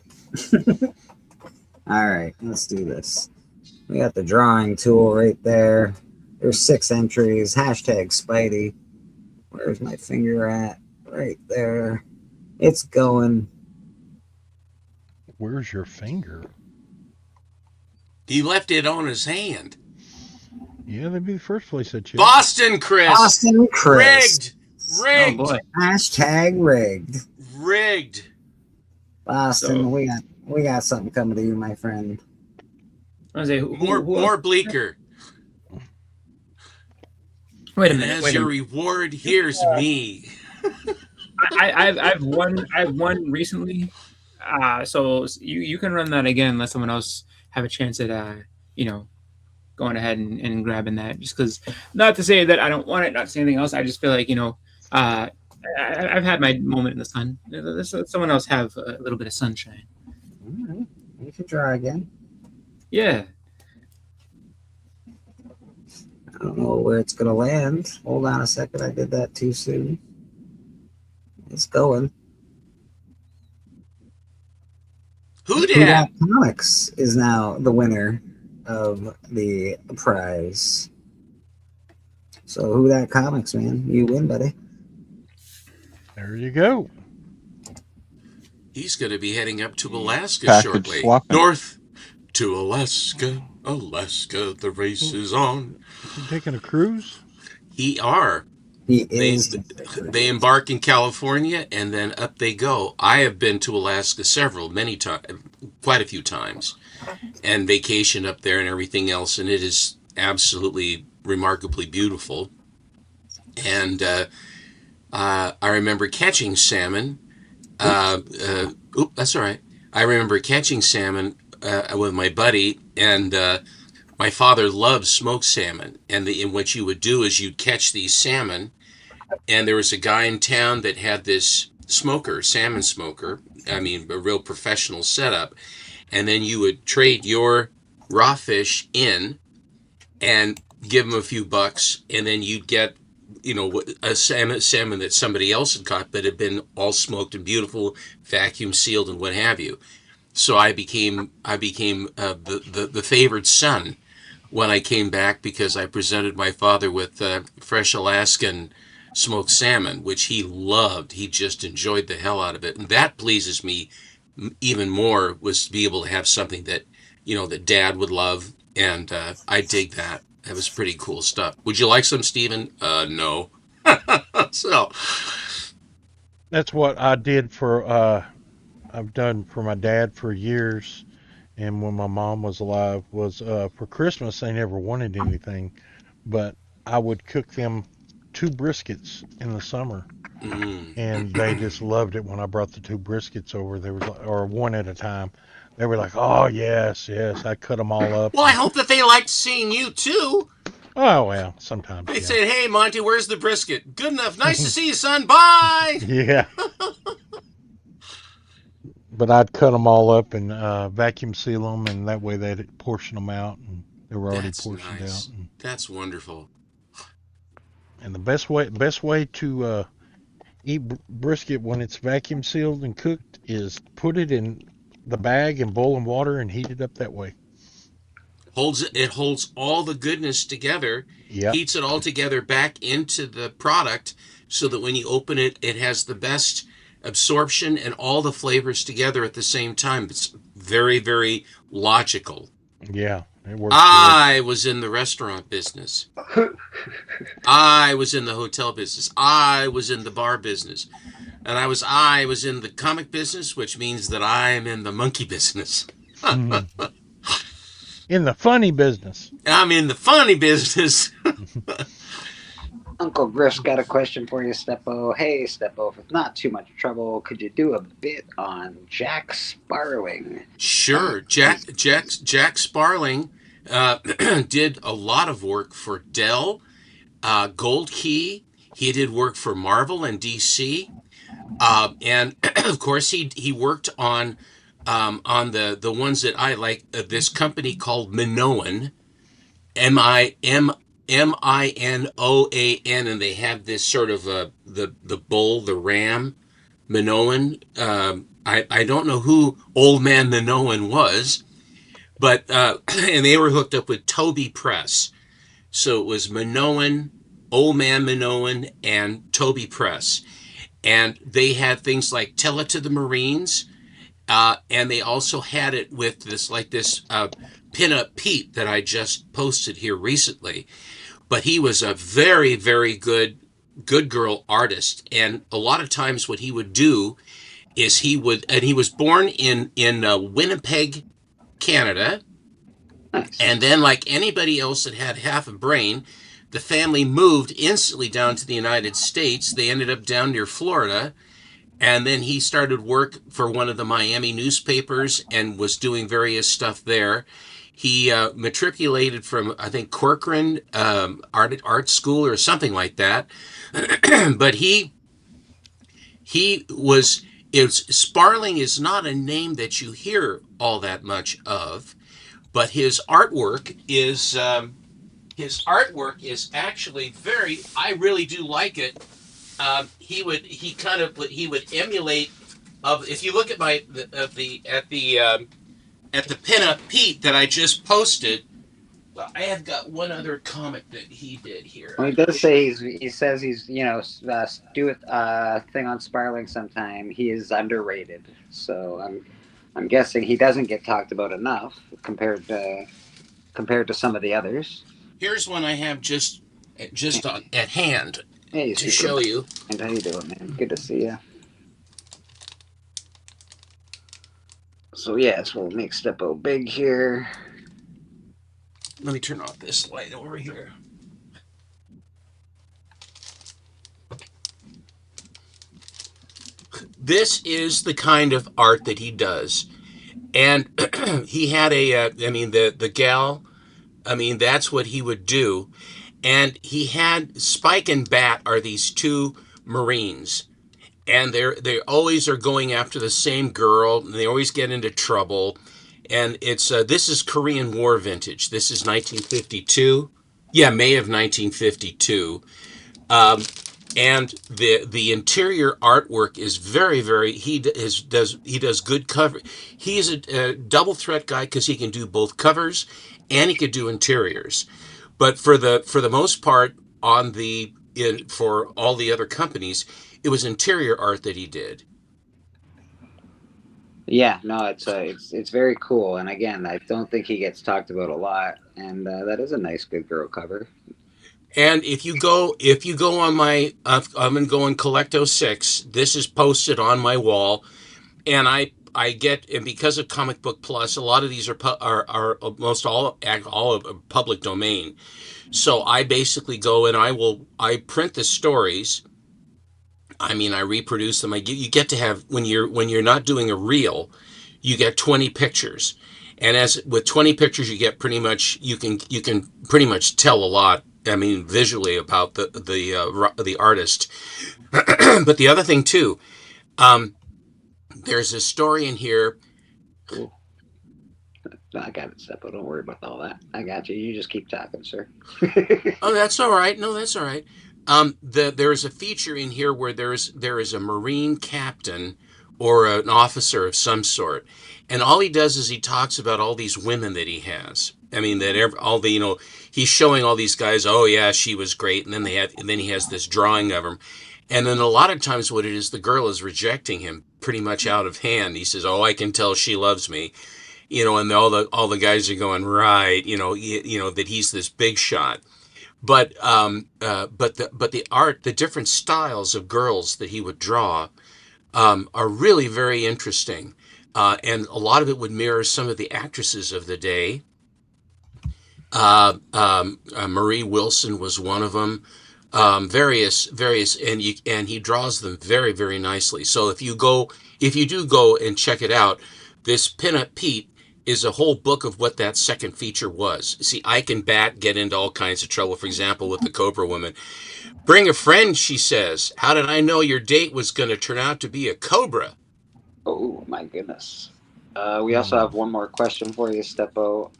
All right, let's do this. We got the drawing tool right there. There's 6 entries. Hashtag Spidey. Where's my finger at? Right there. It's going. Where's your finger? He left it on his hand. Yeah, that'd be the first place I checked. Boston Chris. Boston Chris. Rigged. Oh boy. Hashtag rigged. Rigged. Boston, we got something coming to you, my friend. I was say, more Bleaker. Wait a minute. As your reward, here's me. I've won recently. So you can run that again unless someone else have a chance at going ahead and grabbing that. Just because, not to say that I don't want it, not to say anything else. I just feel like I've had my moment in the sun. Let's let someone else have a little bit of sunshine. All right. You can try again. Yeah. I don't know where it's gonna land. Hold on a second. I did that too soon. It's going. Who Who Dat dat? Comics is now the winner of the prize. So Who Dat Comics, man, you win, buddy. There you go. He's going to be heading up to Alaska Package shortly. swapping. North to Alaska, Alaska, the race is on. You taking a cruise? He are. He They, is. they embark in California and then up they go. I have been to Alaska many times, quite a few times, and vacation up there and everything else, and it is absolutely remarkably beautiful. And I remember catching salmon. That's all right. I remember catching salmon with my buddy, and my father loved smoked salmon. And what you would do is you'd catch these salmon, and there was a guy in town that had this salmon smoker. I mean, a real professional setup. And then you would trade your raw fish in and give him a few bucks, and then you'd get a salmon that somebody else had caught that had been all smoked and beautiful, vacuum sealed and what have you. So I became the favored son when I came back, because I presented my father with fresh Alaskan smoked salmon, which he loved. He just enjoyed the hell out of it, and that pleases me even more, was to be able to have something that that Dad would love, and I dig that. That was pretty cool stuff. Would you like some, Stephen? No. So That's what I did I've done for my dad for years. And when my mom was alive, was for Christmas, they never wanted anything, but I would cook them 2 briskets in the summer. And they just loved it when I brought the 2 briskets over. They were or one at a time. They were like, "Oh yes, yes." I cut them all up. well, I hope that they liked seeing you too. Oh well, sometimes. They Yeah. said, "Hey, Monty, where's the brisket? Good enough. Nice to see you, son. Bye." Yeah. But I'd cut them all up and vacuum seal them, and that way they'd portion them out, and they were already That's portioned nice. out. That's wonderful. And the best way to eat brisket when it's vacuum sealed and cooked is put it in the bag in boiling water and heat it up that way. It holds all the goodness together, Yep. heats it all together back into the product, so that when you open it, it has the best absorption and all the flavors together at the same time. It's very, very logical. Yeah, it works. I was in the restaurant business. I was in the hotel business. I was in the bar business. And I was in the comic business, which means that I am in the monkey business. Mhm. In the funny business. I'm in the funny business. Uncle Griff's got a question for you, Steppo. Hey, Steppo, if it's not too much trouble, could you do a bit on Jack Sparling? Sure. Jack Sparling did a lot of work for Dell, Gold Key. He did work for Marvel and DC. And of course, he worked on the ones that I like. This company called Minoan, Minoan, and they have this sort of the bull, the ram, Minoan. I don't know who Old Man Minoan was, but and they were hooked up with Toby Press, so it was Minoan, Old Man Minoan, and Toby Press. And they had things like Tell It to the Marines, and they also had it with this Pinup Pete that I just posted here recently. But he was a very, very good girl artist, and a lot of times what he would do is he was born in Winnipeg, Canada, and then like anybody else that had half a brain, the family moved instantly down to the United States. They ended up down near Florida. And then he started work for one of the Miami newspapers and was doing various stuff there. He matriculated from, I think, Corcoran art school or something like that. But Sparling is not a name that you hear all that much of, but his artwork is actually very. I really do like it. He would emulate of. If you look at the pinup Pete that I just posted, I have got one other comic that he did here. Well, he does say he says he's do a thing on Sparling sometime. He is underrated, so I'm guessing he doesn't get talked about enough compared to some of the others. Here's one I have just at hand to show you. And how you doing, man? Good to see you. So yes, we'll make Steppo big here. Let me turn off this light over here. This is the kind of art that he does. And he had the gal, that's what he would do. And he had Spike and Bat are these two Marines. And they always are going after the same girl, and they always get into trouble. And it's this is Korean War vintage. This is 1952. Yeah, May of 1952. And the interior artwork is very, very. He does good cover. He is a double threat guy because he can do both covers and he could do interiors. But for the most part, for all the other companies, it was interior art that he did. Yeah, no, it's very cool, and again, I don't think he gets talked about a lot, and that is a nice Good Girl cover. And if you go on my, I'm gonna go on Collecto6. This is posted on my wall, and I get, and because of Comic Book Plus, a lot of these are almost all public domain. So I basically go and I print the stories. I reproduce them. You get to have, when you're not doing a reel, you get 20 pictures, and with 20 pictures, you get pretty much you can pretty much tell a lot. Visually about the artist. But the other thing too, there's a story in here. Cool. No, I got it, Seppo. Don't worry about all that. I got you. You just keep talking, sir. Oh, that's all right. No, that's all right. There's a feature in here where there is a Marine captain or an officer of some sort, and all he does is he talks about all these women that he has. He's showing all these guys. Oh yeah, she was great, and then he has this drawing of her, and then a lot of times what it is, the girl is rejecting him pretty much out of hand. He says, "Oh, I can tell she loves me," and all the guys are going, right, that he's this big shot. But the art, the different styles of girls that he would draw, are really very interesting, and a lot of it would mirror some of the actresses of the day. Marie Wilson was one of them. Various, and he draws them very, very nicely. So if you do go and check it out, this Pinup Pete is a whole book of what that second feature was. See, Ike and Bat get into all kinds of trouble. For example, with the Cobra Woman. Bring a friend, she says. How did I know your date was going to turn out to be a cobra? Oh, my goodness. We also have one more question for you, Steppo.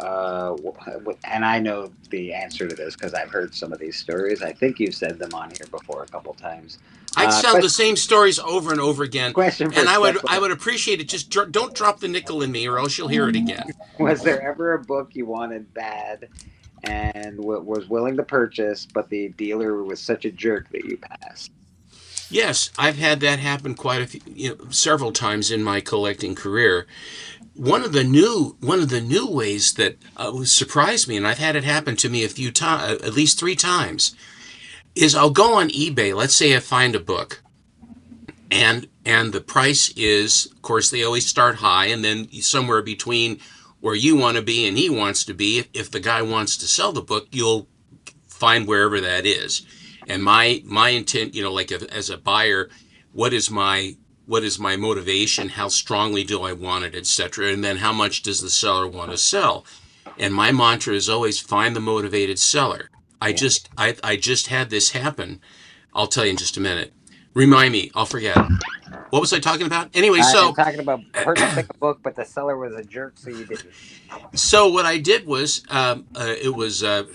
And I know the answer to this because I've heard some of these stories. I think you've said them on here before a couple times. I tell the same stories over and over again. And I would appreciate it. Just don't drop the nickel in me, or else you'll hear it again. Was there ever a book you wanted bad and was willing to purchase, but the dealer was such a jerk that you passed? Yes, I've had that happen several times in my collecting career. One of the new ways that surprised me, and I've had it happen to me at least 3 times, is I'll go on eBay. Let's say I find a book, and the price is, of course, they always start high, and then somewhere between where you want to be and he wants to be. If the guy wants to sell the book, you'll find wherever that is. And my intent, like as a buyer, what is my motivation? How strongly do I want it, etc. And then how much does the seller want to sell? And my mantra is always find the motivated seller. I just had this happen. I'll tell you in just a minute. Remind me, I'll forget. What was I talking about? Anyway, I'm talking about purchasing a book, but the seller was a jerk, so you didn't. So what I did was, it was I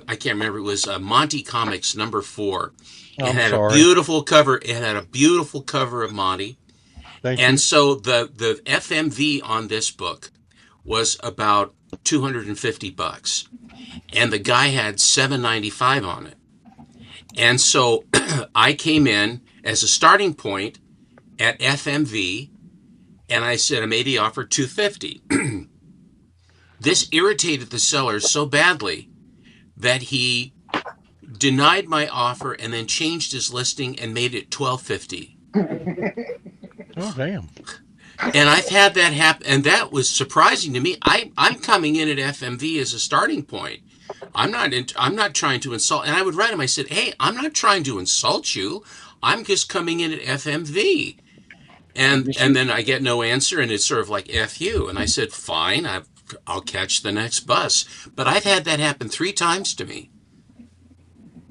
can't remember. It was Monty Comics #4. It had a beautiful cover. It had a beautiful cover of Monty. Thank and you. so the FMV on this book was about $250, and the guy had $795 on it. And so I came in as a starting point at FMV, and I said I made the offer $250. This irritated the seller so badly that he denied my offer and then changed his listing and made it $1,250. Oh, damn. And I've had that happen, and that was surprising to me. I'm coming in at FMV as a starting point. I'm not trying to insult. And I would write him. I said, "Hey, I'm not trying to insult you. I'm just coming in at FMV." And then I get no answer, and it's sort of like F you. And I said, "Fine, I'll catch the next bus." But I've had that happen 3 times to me.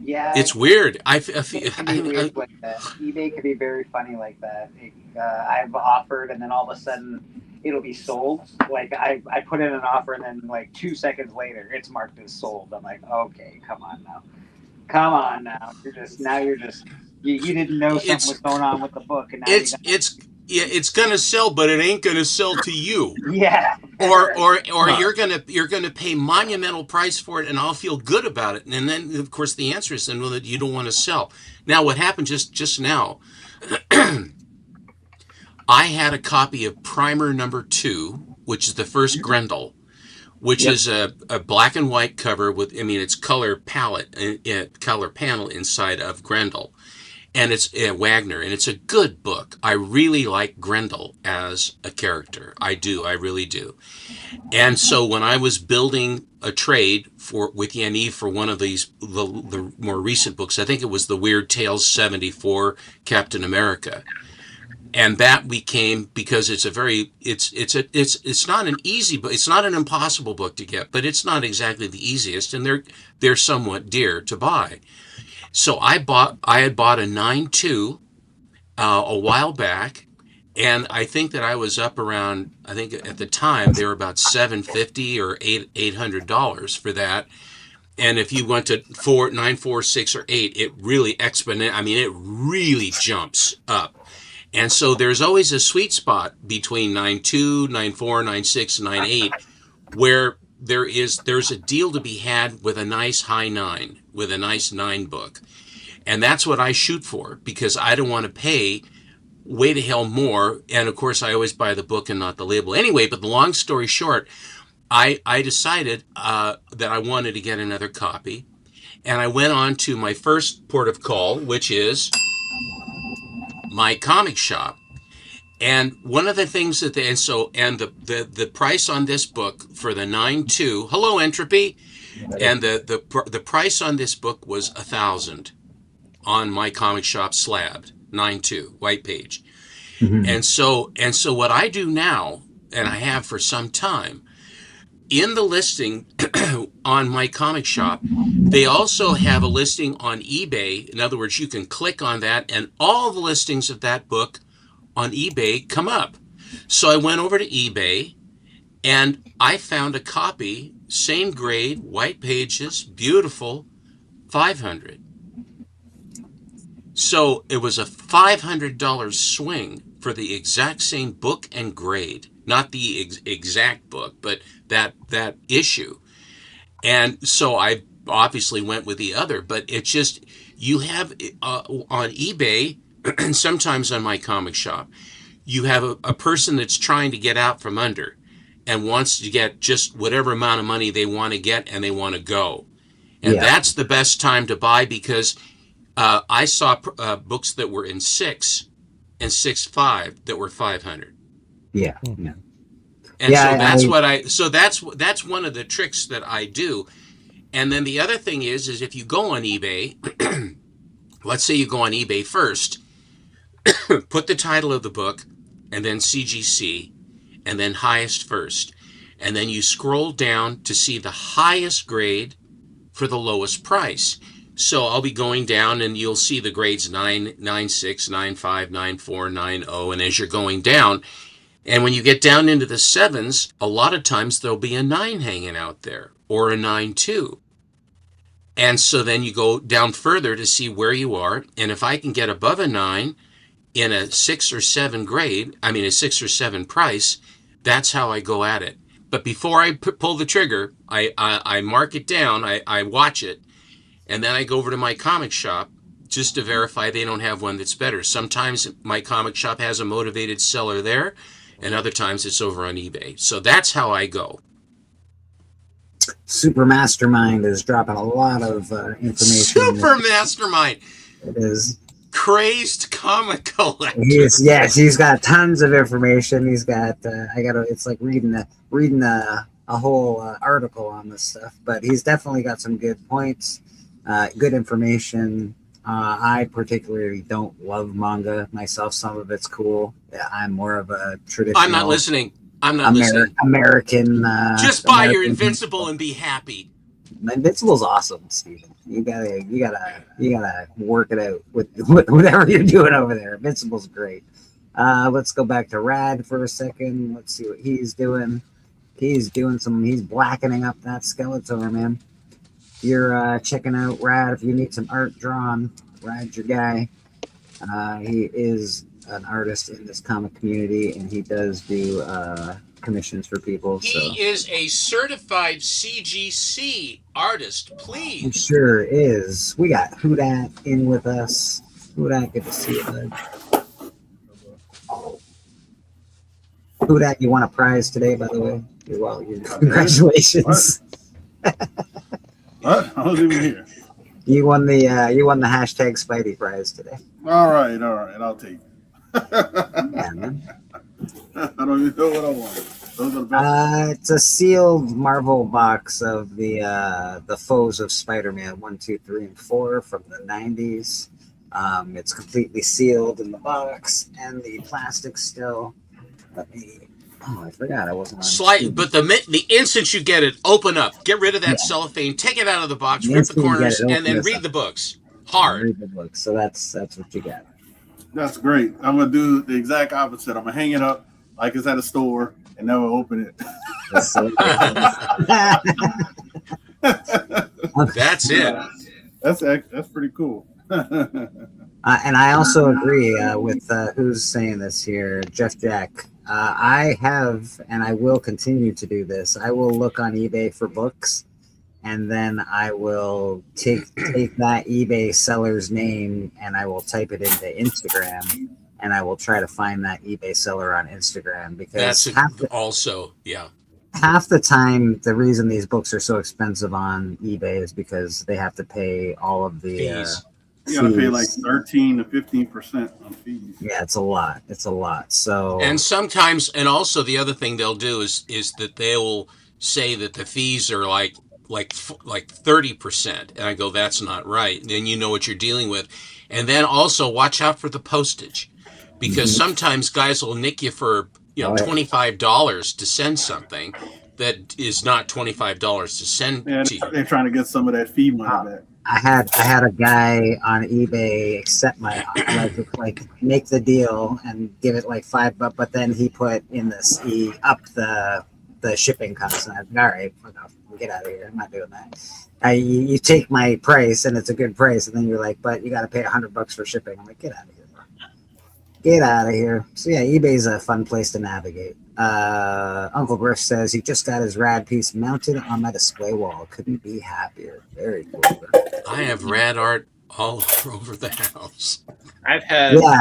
Yeah, it's weird. I feel weird like that. eBay could be very funny like that. I've offered, and then all of a sudden, it'll be sold. Like I put in an offer, and then like 2 seconds later, it's marked as sold. I'm like, okay, come on now. You didn't know something was going on with the book, and now it's gonna sell, but it ain't gonna sell to you. Yeah. Or you're gonna pay monumental price for it, and I'll feel good about it. And then of course the answer is then, well, that you don't want to sell. Now what happened just now? I had a copy of Primer #2, which is the first Grendel, which is a black and white cover with, it's color palette, color panel inside of Grendel. And it's Wagner, and it's a good book. I really like Grendel as a character. I really do. And so when I was building a trade with Yaniv for one of the more recent books, I think it was the Weird Tales 74 Captain America. And that became, because it's not an easy book, it's not an impossible book to get, but it's not exactly the easiest, and they're somewhat dear to buy. So I had bought a 9.2 a while back, and I think that I was up around, I think at the time they were about $750 or $800 for that. And if you went to 4, 9, 4, 6, or 8, it really it really jumps up. And so there's always a sweet spot between 9.2, 9.4, 9.6, and 9.8, where there's a deal to be had with a nice high 9, with a nice 9 book. And that's what I shoot for, because I don't want to pay way to hell more. And of course, I always buy the book and not the label. Anyway, but the long story short, I decided that I wanted to get another copy. And I went on to my first port of call, which is my comic shop. And one of the things that the price on this book for the 9.2, hello Entropy, and the price on this book was $1,000 on my comic shop slabbed 9.2 white page. Mm-hmm. And so what I do now, and I have for some time, in the listing on my comic shop, they also have a listing on eBay. In other words, you can click on that, and all the listings of that book on eBay come up. So I went over to eBay, and I found a copy, same grade, white pages, beautiful, $500. So it was a $500 swing for the exact same book and grade, not the exact book, but that issue. And so I obviously went with the other, but it's just, you have on eBay, and sometimes on my comic shop, you have a person that's trying to get out from under and wants to get just whatever amount of money they want to get, and they want to go. And that's the best time to buy, because I saw books that were in 6 and 6.5 that were $500. Yeah. And so that's one of the tricks that I do And then the other thing is if you go on eBay, let's say you go on eBay first, put the title of the book and then CGC and then highest first. And then you scroll down to see the highest grade for the lowest price. So I'll be going down and you'll see the grades 9, 9.6, 9.5, 9.4, 9.0. And as you're going down, and when you get down into the 7s, a lot of times there'll be a 9 hanging out there or a 9.2. And so then you go down further to see where you are. And if I can get above a 9 in a 6 or 7 grade, a 6 or 7 price, that's how I go at it. But before I pull the trigger, I mark it down, I watch it, and then I go over to my comic shop just to verify they don't have one that's better. Sometimes my comic shop has a motivated seller there, and other times it's over on eBay. So that's how I go. Super Mastermind is dropping a lot of information. Super Mastermind. It is. Crazed comic collector. He's got tons of information. He's got it's like reading a whole article on this stuff, but he's definitely got some good points, good information. I particularly don't love manga myself. Some of it's cool. I'm more of a traditional. I'm not listening. American. Just buy your Invincible and be happy. Invincible's awesome, Steven. You gotta work it out with whatever you're doing over there. Invincible's great. Let's go back to Rad for a second. Let's see what he's doing. He's blackening up that Skeletor, man. You're checking out Rad if you need some art drawn. Rad's your guy. He is an artist in this comic community, and he does do commissions for people. He is a certified CGC artist, please. He sure is. We got Hudat in with us. Hudat, good to see you, bud. Hudat, you won a prize today, by the way. Congratulations. What? I wasn't even here. You won the hashtag Spidey prize today. All right, I'll take it. Yeah, man. I don't even know what I want. Those are the best. It's a sealed Marvel box of the Foes of Spider-Man 1, 2, 3, and 4 from the 90s. It's completely sealed in the box, and the plastic still. I forgot I wasn't on. But the instant you get it, open up, get rid of that cellophane, take it out of the box, rip the corners, and then read the books. Hard. Read the books. So that's what you got. That's great. I'm gonna do the exact opposite. I'm gonna hang it up like it's at a store and never open it. That's so That's it. That's pretty cool. And I also agree with who's saying this here, Jeff Jack. I have, and I will continue to do this. I will look on eBay for books, and then I will take that eBay seller's name and I will type it into Instagram, and I will try to find that eBay seller on Instagram, because half the time the reason these books are so expensive on eBay is because they have to pay all of the fees. You gotta pay like 13 to 15% on fees. Yeah, it's a lot. So and sometimes, and also the other thing they'll do is that they'll say that the fees are like 30%, and I go, that's not right. And then you know what you're dealing with, and then also watch out for the postage, because sometimes guys will nick you for $25 to send something that is not $25 to send to you. They're trying to get some of that fee money back. I had a guy on eBay accept my like make the deal and give it like $5, but then he put in this, he upped the shipping costs, and I'm all right, get out of here. I'm not doing that. You take my price and it's a good price, and then you're like, but you got to pay $100 for shipping. I'm like, get out of here, bro. Get out of here. So yeah, eBay's a fun place to navigate. Uncle Griff says he just got his Rad piece mounted on my display wall. Couldn't be happier. Very cool. Bro. I have Rad art all over the house.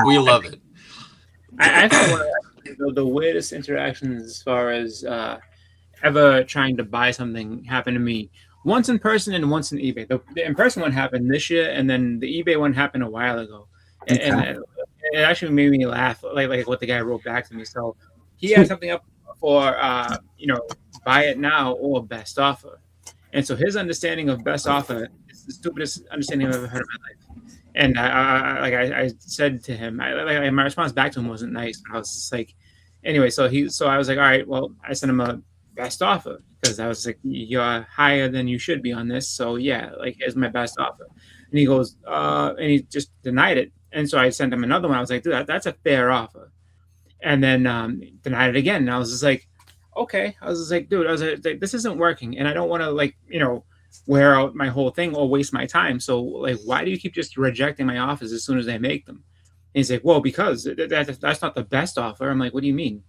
We love it. I've had one of the weirdest interactions as far as ever trying to buy something happen to me. Once in person and once in eBay. The in-person one happened this year, and then the eBay one happened a while ago. And it actually made me laugh, like what the guy wrote back to me. So he had something up for buy it now or best offer. And so his understanding of best offer is the stupidest understanding I've ever heard in my life. And I said to him, my response back to him wasn't nice. I was just like, anyway, so I was like, all right, well, I sent him a best offer because I was like, you're higher than you should be on this. So yeah, like, here's my best offer. And he goes, and he just denied it. And so I sent him another one. I was like, dude, that's a fair offer. And then denied it again. And I was just like, okay. I was just like, dude, I was like, this isn't working. And I don't want to, like, you know, wear out my whole thing or waste my time. So, like, why do you keep just rejecting my offers as soon as I make them? And he's like, well, because that's not the best offer. I'm like, what do you mean?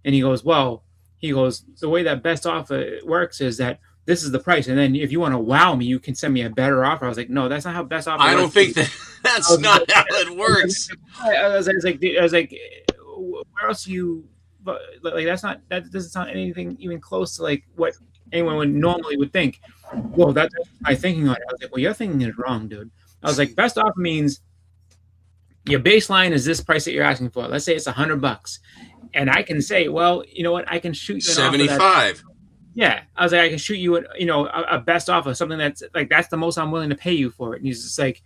And he goes, well, the way that best offer works is that this is the price. And then if you want to wow me, you can send me a better offer. I was like, no, that's not how best offer works. I don't think that's not how it works. I was like, where else you, like, that doesn't sound anything even close to like what anyone would normally would think. Well, that's my thinking on it. I was like, well, your thinking is wrong, dude. I was like, best offer means your baseline is this price that you're asking for. Let's say it's $100, and I can say, well, you know what, I can shoot you 75. Yeah, I was like, I can shoot you a best offer, something that's like, that's the most I'm willing to pay you for it. And he's just like,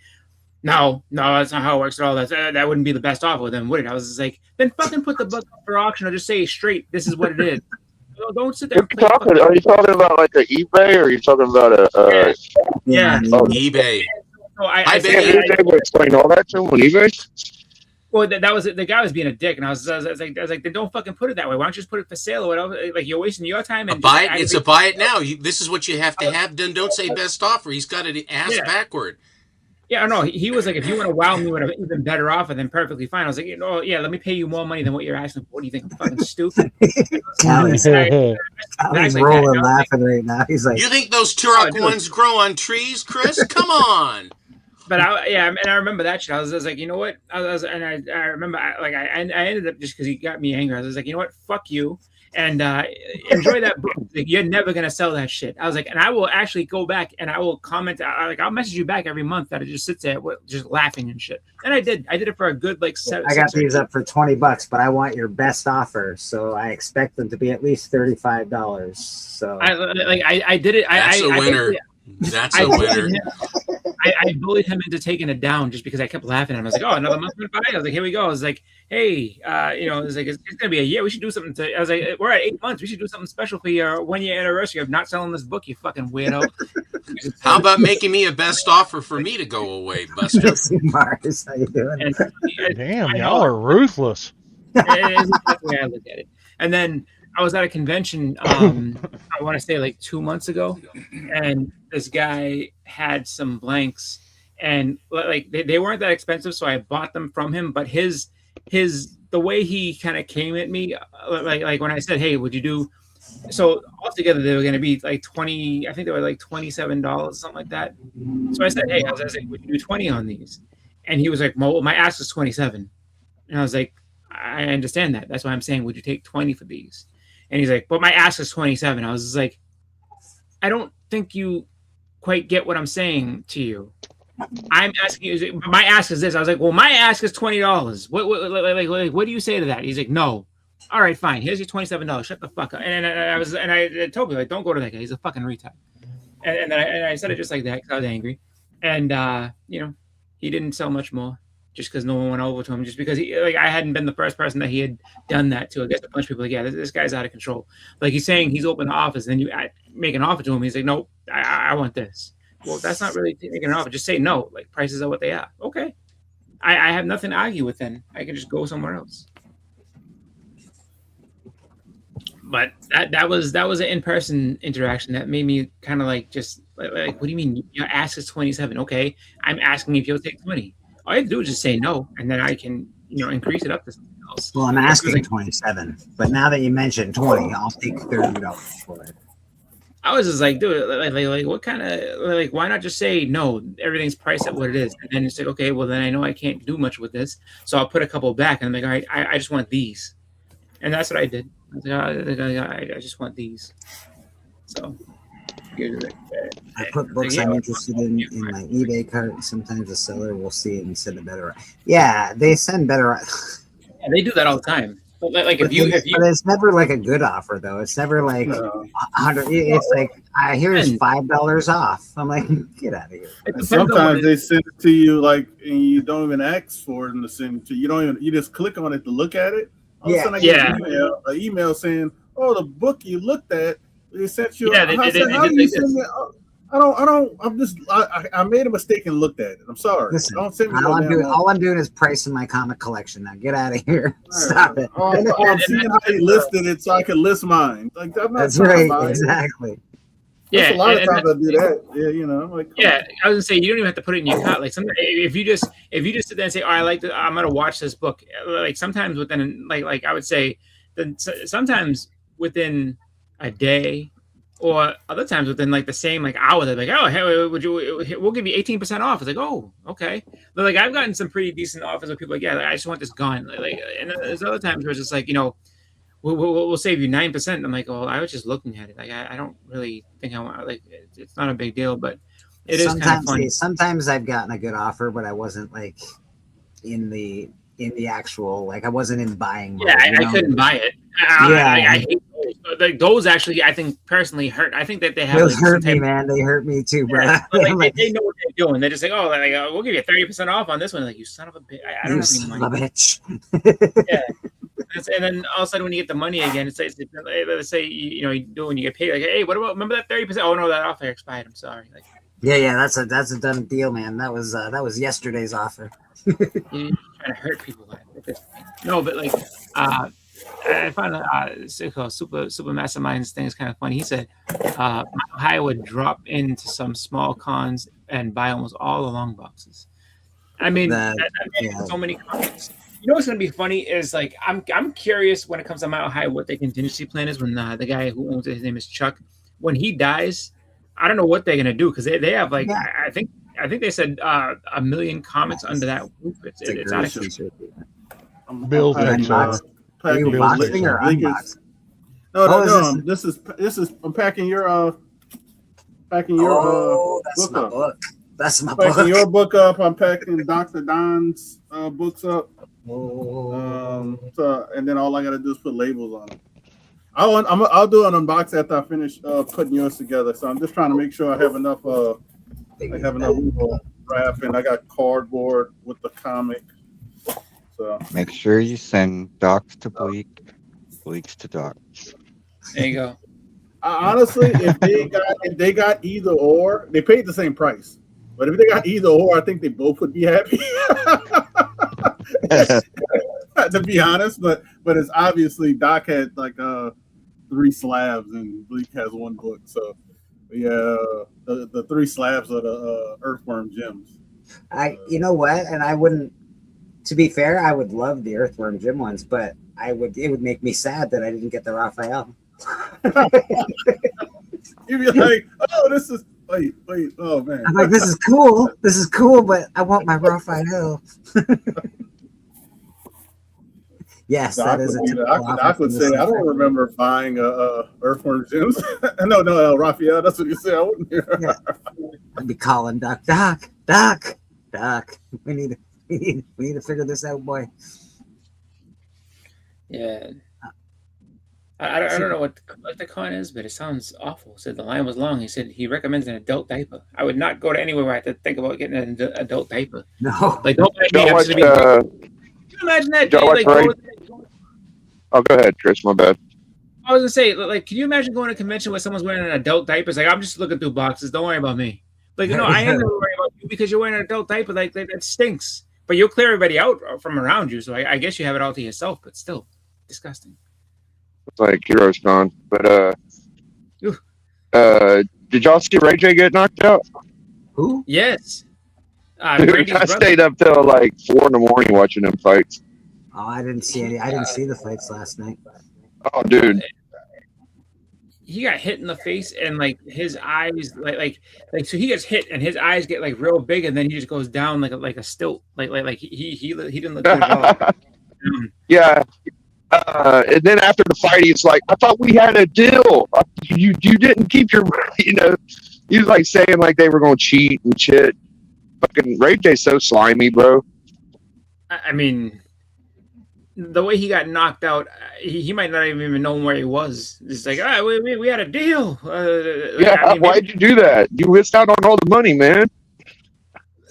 no, that's not how it works at all. That wouldn't be the best offer. Then would it? I was just like, then fucking put the book up for auction or just say straight, this is what it is. Don't sit there. Are you talking about like an eBay, or are you talking about a? Yeah, eBay. So I eBay would explain all that to him on eBay. Well, that was the guy was being a dick, and I was like, then don't fucking put it that way. Why don't you just put it for sale or whatever? Like, you're wasting your time. And buy it. It's a buy it now. This is what you have to have. Then don't say best offer. He's got it ass backward. Yeah, no, he was like, if you want to wow me with an even better offer, then perfectly fine. I was like, yeah, let me pay you more money than what you're asking for. What do you think? I'm fucking stupid. Alex rolling laughing right now. He's like, you think those Turok ones grow on trees, Chris? Come on. But I remember that shit. I was like, you know what? I remember, I ended up, just because he got me angry, I was like, you know what? Fuck you. And enjoy that book. Like, you're never gonna sell that shit. I was like, and I will actually go back and I will comment. I'll message you back every month that it just sits there just laughing and shit. And I did it for a good like 7. I got these up for $20, but I want your best offer, so I expect them to be at least $35. So I did it. That's a winner. That's a winner. I bullied him into taking it down just because I kept laughing at him. I was like, oh, another month went by. I was like, here we go. I was like, hey, it was like, it's gonna be a year. We should do something. I was like, we're at 8 months. We should do something special for your 1-year anniversary of not selling this book, you fucking weirdo. How about making me a best offer for me to go away, Buster? Mars, how you doing? Damn, y'all are ruthless. It is the way I look at it. And then I was at a convention, I want to say like 2 months ago, and this guy had some blanks, and like they weren't that expensive, so I bought them from him. But the way he kind of came at me, like when I said, hey, would you do? So altogether they were going to be like 20. I think they were like $27, something like that. So I said, hey, I was like, would you do 20 on these? And he was like, well, my ask is 27. And I was like, I understand that. That's why I'm saying, would you take 20 for these? And he's like, but my ask is 27. I was just like, I don't think you quite get what I'm saying to you. I'm asking you, my ask is this. I was like, well, my ask is $20. What do you say to that? He's like, no. All right, fine. Here's your $27. Shut the fuck up. And I told me, like, don't go to that guy. He's a fucking retard. And I said it just like that because I was angry. And he didn't sell much more. Just because no one went over to him, just because I hadn't been the first person that he had done that to. I guess a bunch of people like, yeah, this guy's out of control. Like, he's saying he's open the office, and then you make an offer to him. He's like, nope, I want this. Well, that's not really making an offer. Just say no. Like, prices are what they are. Okay, I have nothing to argue with. Then I can just go somewhere else. But that was an in-person interaction that made me kind of like just like, what do you mean? Your ask is 27. Okay, I'm asking if you'll take 20. All I have to do is just say no, and then I can, increase it up to something else. Well, I'm asking 27, but now that you mentioned 20, I'll take $30 for it. I was just like, dude, like what kind of, like, why not just say no? Everything's priced at what it is, and then it's like, okay, well then I know I can't do much with this, so I'll put a couple back, and I'm like, all right, I just want these, and that's what I did. I was like, I just want these. So. I put books I'm interested in my eBay cart. Sometimes the seller will see it and send a better. Yeah, they send better. Yeah, they do that all the time. But like But it's never like a good offer though. It's never like 100. It's like here's $5 off. I'm like, get out of here. And sometimes they send it to you like, and you don't even ask for them to send it to you. You don't even. You just click on it to look at it. All of a sudden I get an email saying, "Oh, the book you looked at, they sent you." Yeah, I said, how do you send it? I don't. I'm just. I made a mistake and looked at it. I'm sorry. Listen, don't send me all I'm doing is pricing my comic collection. Now get out of here. Stop it. I'm seeing how you listed it so I can list mine. Like that's right. Exactly. Yeah, a lot of times I do that. Yeah, you know. I'm like, yeah, I was gonna say you don't even have to put it in your cart. Like sometimes if you just sit there and say, "Oh, I'm gonna watch this book." Like sometimes within like I would say, then sometimes within a day. Or other times within like the same like hour, they're like, "Oh, hey, we'll give you 18% off." It's like, "Oh, okay." But like I've gotten some pretty decent offers where people are like, "Yeah, like, I just want this gone." Like, and there's other times where it's just like, we'll save you 9%. I'm like, "Oh, I was just looking at it. Like, I don't really think I want. Like, it's not a big deal, but it is kind of funny." Sometimes I've gotten a good offer, but I wasn't like in the actual like I wasn't in buying mode. Yeah, I couldn't buy it. I hate those. Like those actually, I think personally hurt. I think that they have those hurt me, man. They hurt me too, bro. Yeah, like, they know what they're doing. They're just like, "Oh, like, we'll give you 30% off on this one." Like, you son of a bitch! I don't have any money. Bitch. Yeah. And then all of a sudden, when you get the money again, it's let's say you do when you get paid. Like, hey, what about remember that 30%? Oh no, that offer expired. I'm sorry. Like, yeah, that's a done deal, man. That was yesterday's offer. You're trying to hurt people. No, but like, I find Super Masterminds thing is kind of funny. He said, I would drop into some small cons and buy almost all the long boxes. I mean, that so many comments. You know what's going to be funny is like I'm curious when it comes to Mile High what their contingency plan is when the guy who owns it, his name is Chuck, when he dies. I don't know what they're going to do because they have like I think they said 1 million comments under that roof. It's out of control. Unboxing or unboxing? No. This is I'm packing your that's book my up. book. That's my Packing book. your book up. I'm packing Dr. Don's books up. And then all I gotta do is put labels on them. I'll do an unboxing after I finish putting yours together. So I'm just trying to make sure I have enough wrap, and I got cardboard with the comic. So make sure you send docs to Bleak, Bleaks to docs. There you go. Honestly, if they got either or, they paid the same price. But if they got either or, I think they both would be happy. To be honest, but it's obviously Doc had like 3 slabs and Bleak has 1 book. So yeah, the 3 slabs are the Earthworm Gems. You know what? And I wouldn't. To be fair, I would love the Earthworm Jim ones, but it would make me sad that I didn't get the Raphael. You'd be like, "Oh, this is wait, oh man." I'm like, this is cool, but I want my Raphael. Yes, that is a typical Doc would say, "I don't remember buying Earthworm Gems." no, Raphael. That's what you say. I wouldn't hear. Yeah. I'd be calling Doc. We need to figure this out, boy. Yeah. I don't know what the con is, but it sounds awful. Said the line was long. He said he recommends an adult diaper. I would not go to anywhere where I have to think about getting an adult diaper. No. Like, don't make me. Can you imagine that? Oh, go ahead, Chris. My bad. I was gonna say, like, can you imagine going to a convention where someone's wearing an adult diaper? It's like, I'm just looking through boxes. Don't worry about me. Like, no, I am gonna worry about you because you're wearing an adult diaper. Like that stinks. But you'll clear everybody out from around you. So I guess you have it all to yourself. But still, disgusting. It's like Hero's gone. But did y'all see Ray J get knocked out? Who? Yes. Dude, I stayed up till like 4 in the morning watching them fights. Oh, I didn't see any. I didn't see the fights last night. Oh, dude. He got hit in the face and like his eyes like so he gets hit and his eyes get like real big and then he just goes down like a stilt like he didn't look good at all. Yeah. And then after the fight, he's like, "I thought we had a deal. You didn't keep your," he was like saying like they were going to cheat and shit. Fucking Ray J's so slimy, bro. I mean, the way he got knocked out, he might not even know where he was. It's like, we had a deal. Why'd you do that? You missed out on all the money, man.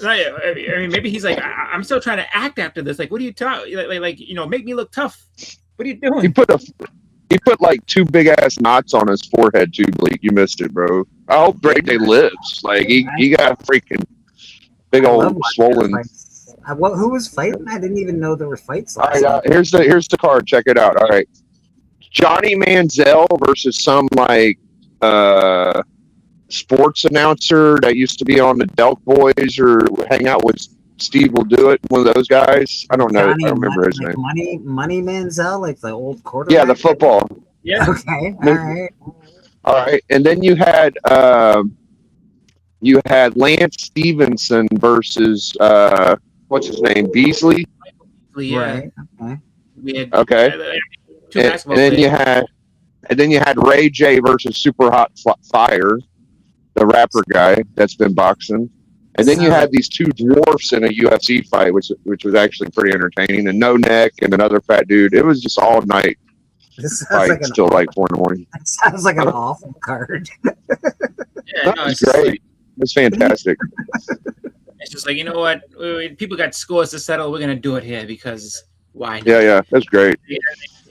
I mean, maybe he's like, I'm still trying to act after this. Like, what are you talking? Like, make me look tough. What are you doing? He put like 2 big ass knots on his forehead too, Bleak. You missed it, bro. I hope Drake Day lives. Like he got freaking big old swollen. Who was fighting? I didn't even know there were fights. All right, here's the card. Check it out. All right, Johnny Manziel versus some like sports announcer that used to be on the Delk Boys or hang out with Steve Will Do It. One of those guys. I don't know. I don't remember his name. Money Manziel, like the old quarterback. Yeah, the football. Yeah. Okay. All right. All right, and then you had Lance Stevenson versus what's his name, Beasley. Yeah. Right. Okay. We had, Okay. two And basketball then players. you had Ray J versus Super Hot Fire, the rapper guy that's been boxing. And then you had these 2 dwarfs in a UFC fight, which was actually pretty entertaining. And No Neck and another fat dude. It was just all night This sounds fights like an till like 4 in the morning. That sounds like an awful card. Yeah, That was great. It was fantastic. It's just like, you know what? People got scores to settle. We're gonna do it here because why? not? Yeah, that's great.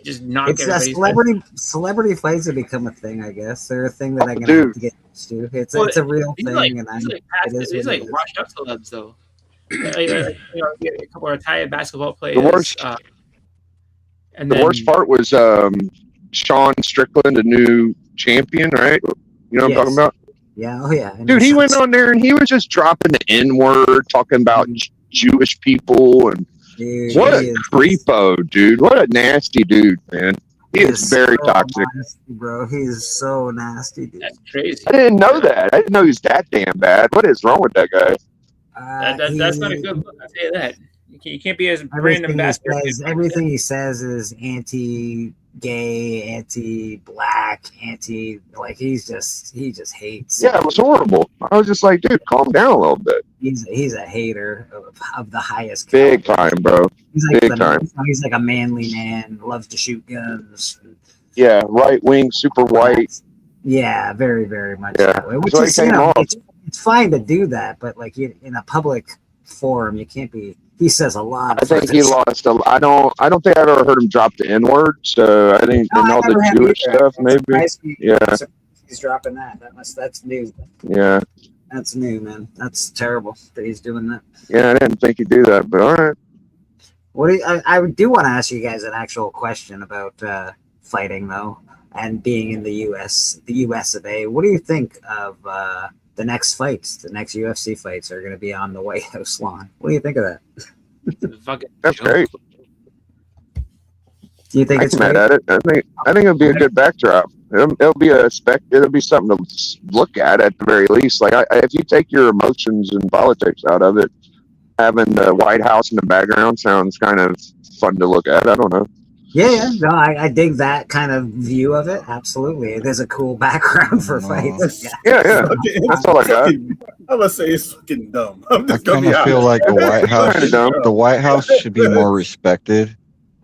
Just knock It's everybody's celebrity fights have become a thing, I guess. They're a thing that I'm gonna dude. have to get used to. It's Well, a real these thing, like, and these like, it is these what like it is. washed up celebs though. You get a couple of retired basketball players. The worst. And The then, worst part was Sean Strickland, the new champion, right? You know what I'm talking about? Yeah, oh yeah. Dude, he went on there and he was just dropping the N-word, talking about Jewish people, and Dude, what he a is- creepo, dude. What a nasty dude, man. He is very so toxic. nasty, bro. He's so nasty, dude. That's crazy. I didn't know that. I didn't know he was that damn bad. What is wrong with that guy? That's not a good look. I'll tell you that. You can't be as random Everything bastard. everything he says is anti-gay, anti-black, like he just hates. Yeah, it was horrible. I was just like, dude, calm down a little bit. He's a hater of the highest Big caliber. time, bro. He's like Big time. He's like a manly man, loves to shoot guns. Yeah, right wing, super white. Yeah, very, very much Yeah, that way. Which so he is, came off. it's fine to do that, but like in a public forum, you can't be. He says a lot. I think he lost. I don't think I've ever heard him drop the N word. So I think in all the Jewish stuff, maybe. Yeah, He's dropping that. That's new. yeah, That's new, man. That's terrible that he's doing that. yeah. I didn't think he'd do that, but all right. What do I do want to ask you guys an actual question about fighting though, and being in the US of A. What do you think of the next fights? The next UFC fights are going to be on the White House lawn. What do you think of that? That's great. Do you think I'm it's mad great? at it. I think it'll be a good backdrop. It'll be it'll be something to look at the very least. Like if you take your emotions and politics out of it, having the White House in the background sounds kind of fun to look at. I don't know. Yeah. No, I dig that kind of view of it. Absolutely, it is a cool background for fights. Yeah. That's all I got. I'm gonna say it's fucking dumb. I'm I just gonna kind be of feel honest. like the White House should be more respected.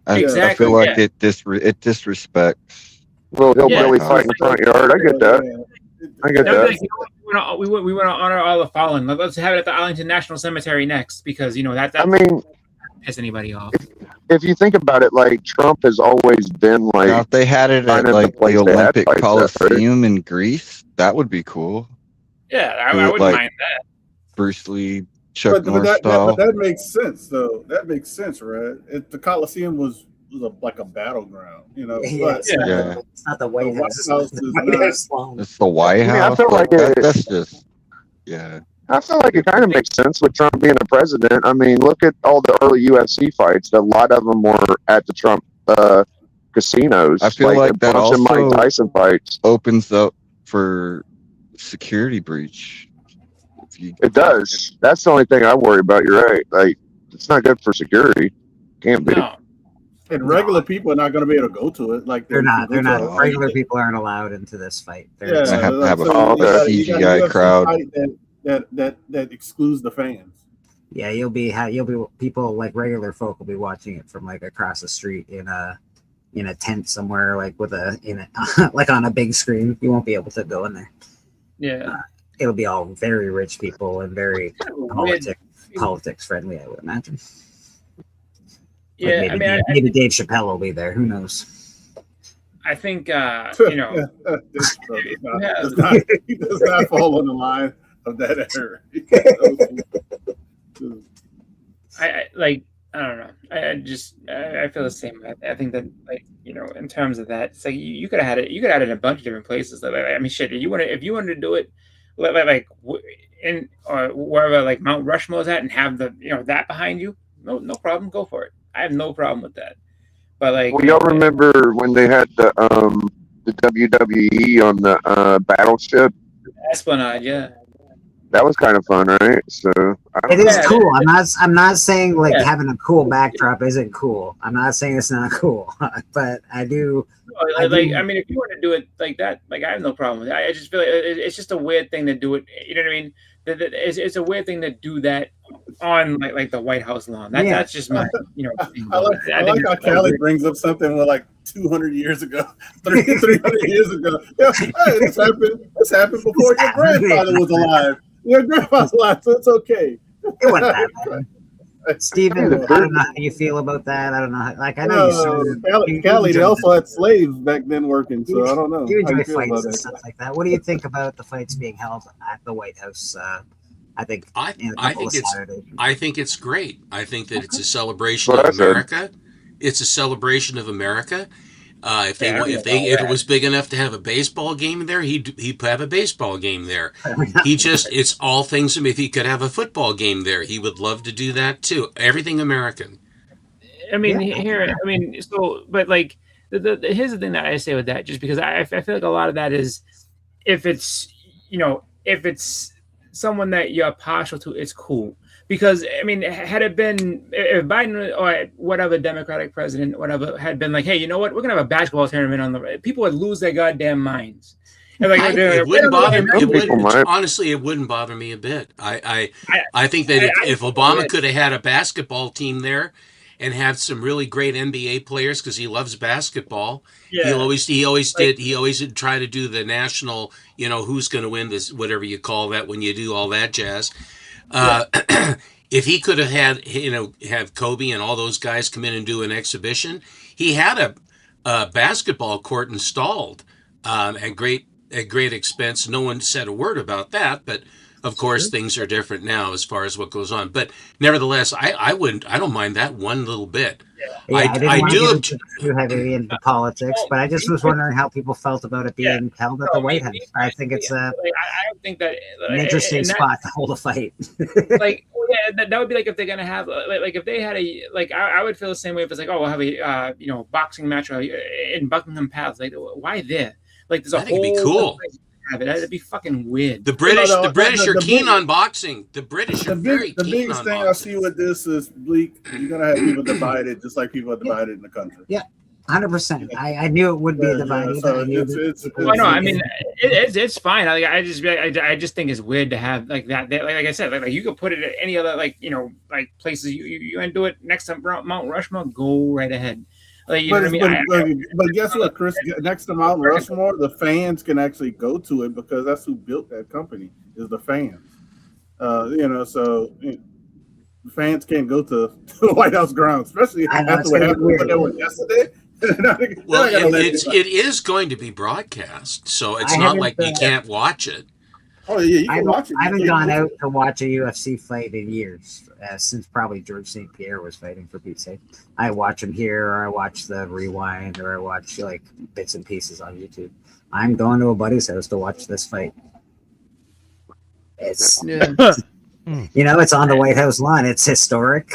I Exactly, feel like yeah. it disrespects. Little hillbilly Yeah. fight in the front yard. I get that. I get That'd be that. like, you know, we want to honor all the fallen. Let's have it at the Arlington National Cemetery next, because you know that I mean, piss anybody off. if you think about it, like Trump has always been like. Now, if they had it kind at of like place the they had Olympic fights at, right? Coliseum in Greece, that would be cool. Yeah, I Do it wouldn't like mind that. Bruce Lee, Chuck But Norris that style. makes sense, though. That makes sense, right? The Coliseum was like a battleground, you know. Yeah, But Yeah. It's not the White the House. It's White House the is White not- House lawn. It's the White I House. feel like that's just yeah. I feel like it kind of makes sense with Trump being a president. I mean, look at all the early UFC fights. A lot of them were at the Trump casinos. I feel like a that bunch of Mike also Tyson fights. opens up for security breach. If you It does. That's the only thing I worry about. You're right. Like, it's not good for security. Can't be. No. And regular people are not going to be able to go to it. Like They're not. go They're to not. a- Regular people aren't allowed into this fight. They're Yeah, I have to have a so you got a CGI UFC crowd. fight that excludes the fans. Yeah, you'll be people like regular folk will be watching it from like across the street in a tent somewhere, like with like on a big screen. You won't be able to go in there. Yeah. It'll be all very rich people and very politics friendly, I would imagine. Yeah, like maybe Dave Chappelle will be there. Who knows? I think He does not fall on the line of that error. I don't know. I feel the same. I think that, like, you know, in terms of that, it's like you could have had it. You could have had it in a bunch of different places. Like, I mean, shit. If you wanted to do it, in or wherever like Mount Rushmore's at, and have the that behind you, no problem. Go for it. I have no problem with that. But like, well, y'all remember when they had the WWE on the battleship? Esplanade, yeah. That was kind of fun, right? So it is cool. I'm not saying like having a cool backdrop isn't cool. I'm not saying it's not cool, but I do. I mean, if you want to do it like that, like I have no problem with it. I just feel like it's just a weird thing to do it. You know what I mean? It's a weird thing to do that on like the White House lawn. That's just my I like how Callie brings up something like 200 years ago, 300 years ago. Yeah, hey, this happened before your grandfather was alive. Your grandfather's alive, so it's okay. It wasn't that bad. Stephen, I don't know how you feel about that. I don't know. Like I know Callie, they also had slaves back then working, so I don't know. You enjoy fights and stuff like that. What do you think about the fights being held at the White House? I think it's great. I think that it's a celebration of America. It's a celebration of America. If it was big enough to have a baseball game there, he'd have a baseball game there. It's all things. If he could have a football game there, he would love to do that too. Everything American. I mean, but like, here's the thing that I say with that, just because I feel like a lot of that is, if it's someone that you're partial to, it's cool. Because, I mean, had it been, if Biden or whatever Democratic president, whatever, had been like, hey, you know what, we're going to have a basketball tournament on the, people would lose their goddamn minds. And like, it wouldn't bother me. Honestly, it wouldn't bother me a bit. I think that if Obama could have had a basketball team there and had some really great NBA players, because he loves basketball, he always did try to do the national, who's going to win this, whatever you call that when you do all that jazz. If he could have had, have Kobe and all those guys come in and do an exhibition, he had a basketball court installed at great expense. No one said a word about that, but of course things are different now as far as what goes on. But nevertheless, I don't mind that one little bit. Yeah, I do too heavy into politics, but I just was wondering how people felt about it being held at the White House. I think it's I don't think that an interesting spot to hold a fight. Like, that would be like if they're gonna have like if they had I would feel the same way if it's like, oh, we'll have a boxing match in Buckingham Palace. Like, why there? Like, there's a whole. It'd be cool. That'd be fucking weird. The British are keen on boxing. The British are very keen on boxing. The biggest thing I see with this is, Bleak, you're gonna have people divided, just like people are divided in the country. Yeah, 100%. I knew it would be divided. It's fine. I just think it's weird to have like that. Like I said, like you could put it at any other like places. You want to do it next to Mount Rushmore, go right ahead. Like, but guess what, Chris? Next to Mount Rushmore, the fans can actually go to it because that's who built that company, is the fans. So the fans can't go to the White House grounds, especially after what happened yesterday. Well, it is going to be broadcast, so it's not like you can't watch it. Oh yeah, you can watch it. I haven't gone out to watch a UFC fight in years, since probably George St. Pierre was fighting, for Pete's sake. I watch him here, or I watch the rewind, or I watch like bits and pieces on YouTube. I'm going to a buddy's house to watch this fight. It's it's on the White House lawn. It's historic.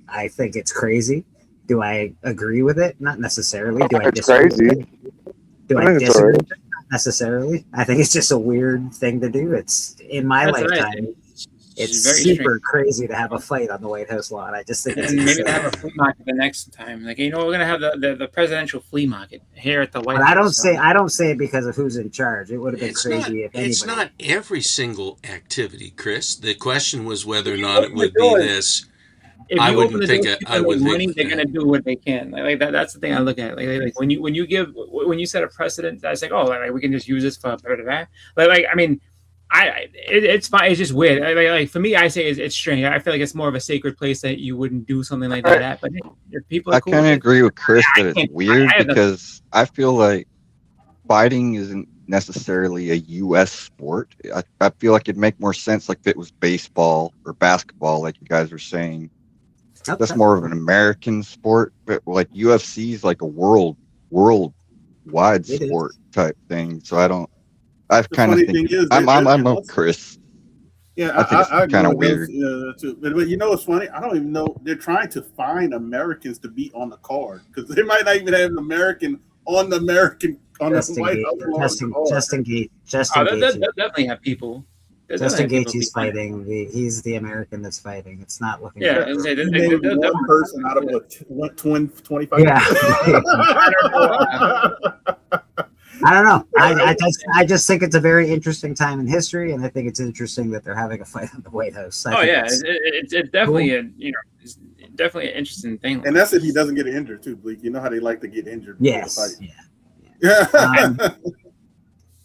I think it's crazy. Do I agree with it? Not necessarily. Do I disagree with it? Do I disagree with it? Not necessarily. I think it's just a weird thing to do. It's in my lifetime. it's very super crazy to have a fight on the White House lawn. I just think it's And maybe insane. they have a flea market the next time. Like, you know, we're gonna have the presidential flea market here at the White But House. I don't say it because of who's in charge. It would have been It's crazy not. if anybody. It's not every single activity, Chris. The question was whether or not it would be this. If I you wouldn't open the think. door It, to I people with wouldn't money, think. they're gonna do what they can. Like that. That's the thing I look at. Like when you set a precedent, that's like, oh, like we can just use this for like I mean, it's fine. It's just weird. Like for me, I say it's strange. I feel like it's more of a sacred place that you wouldn't do something like that at. But if people, are I cool kind of with it, agree with Chris I that it's can't- weird I have because I feel like fighting isn't necessarily a U.S. sport. I feel like it'd make more sense like if it was baseball or basketball, like you guys were saying. That's more of an American sport, but like UFC is like a worldwide It is. sport type thing. So I kind of funny think thing is, I'm with Chris. Yeah, I think I it's kind of agree with weird. those, too. But you know what's funny? I don't even know. They're trying to find Americans to be on the card because they might not even have an American on the Justin White Gaethje, House lawn. Justin Gaethje, they'll definitely have people. They'll Justin definitely have people Gaethje's fighting. He's the American that's fighting. It's not looking. Yeah, good. they- You they- named they'll- one person out of what 25. Yeah. I don't know. I just think it's a very interesting time in history, and I think it's interesting that they're having a fight on the White House. I Oh think yeah, that's- it's definitely it's definitely an interesting thing. And that's if he doesn't get injured too, Bleak. You know how they like to get injured. Yes. Yeah.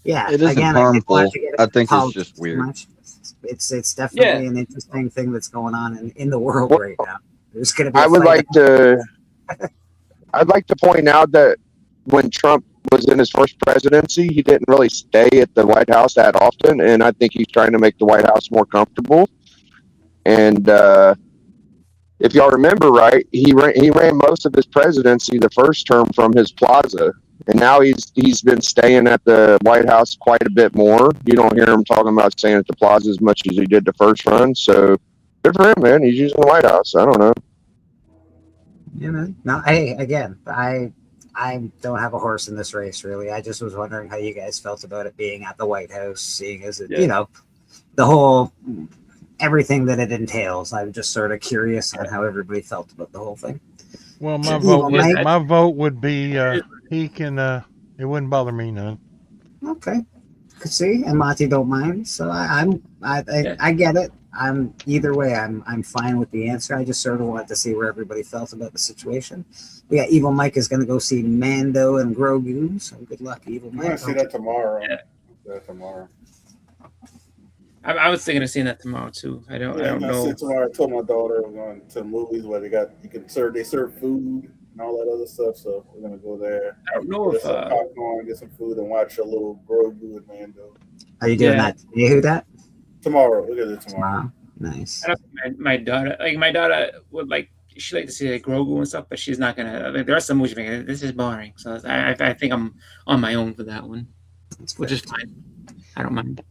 Yeah. It isn't again, I didn't want harmful. to get I into think it's politics just too weird. much. It's definitely an interesting thing that's going on in the world right now. There's going to be. I would like to. I'd like to point out that when Trump was in his first presidency, he didn't really stay at the White House that often, and I think he's trying to make the White House more comfortable. And if y'all remember right, he ran most of his presidency the first term from his plaza, and now he's been staying at the White House quite a bit more. You don't hear him talking about staying at the plaza as much as he did the first run. So good for him, man. He's using the White House. I don't know. Yeah, man. No, hey, again, I don't have a horse in this race, really. I just was wondering how you guys felt about it being at the White House, seeing as it, you know, the whole everything that it entails. I'm just sort of curious on how everybody felt about the whole thing. Well, Evil Mike. my vote would be he can. It wouldn't bother me none. Okay. See, and Monty don't mind, so I get it. I'm either way. I'm fine with the answer. I just sort of wanted to see where everybody felt about the situation. We got Evil Mike is going to go see Mando and Grogu. So good luck, Evil I'm Mike. gonna see that tomorrow. Yeah. I was thinking of seeing that tomorrow too. I don't know. See tomorrow. I told my daughter we're going to the movies where they serve food and all that other stuff. So we're gonna go there. I don't know Get if some popcorn, get some food, and watch a little Grogu and Mando. Are you doing that? You hear that? Tomorrow. We're gonna do it tomorrow. Nice. I don't know, my daughter would like. She like to see like Grogu and stuff, but she's not gonna. Like, the rest of the movie, thinking this is boring. So I think I'm on my own for that one, which is fine. I don't mind.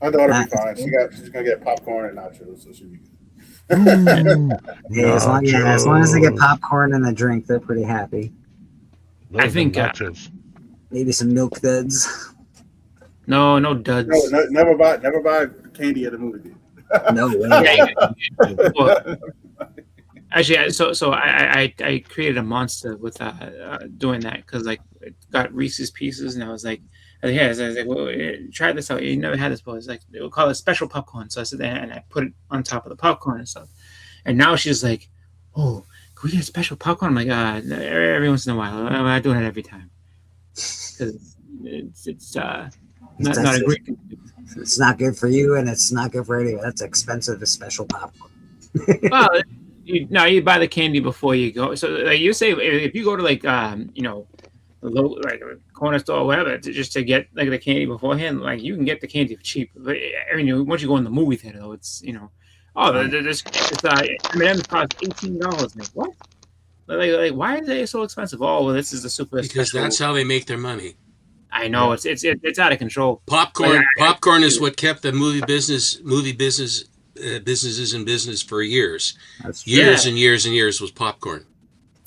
My daughter be fine. She's gonna get popcorn and nachos, so she'll be good. Yeah, as long as they get popcorn and a drink, they're pretty happy. I think maybe some milk duds. No duds. No, never buy candy at a movie theater. No way. Well, actually, so I created a monster with doing that because like it got Reese's Pieces and I was like, yeah, I was like, well, try this out. You never had this before. It's like we'll call it special popcorn. So I said that and I put it on top of the popcorn and stuff. And now she's like, oh, can we get special popcorn? I'm like, every once in a while. I'm not doing it every time because it's not a great. It's not good for you, and it's not good for anyone. That's expensive, special popcorn. Well, you buy the candy before you go. So like you say, if you go to like like a corner store or whatever, just to get like the candy beforehand, like you can get the candy for cheap. But I mean, once you go in the movie theater, though, it's this M&M's cost $18. Like what? Like why are they so expensive? Oh, well, this is the super. Because special. that's how they make their money. I know it's out of control. Popcorn is what kept the businesses in business for years. That's years and years and years was popcorn.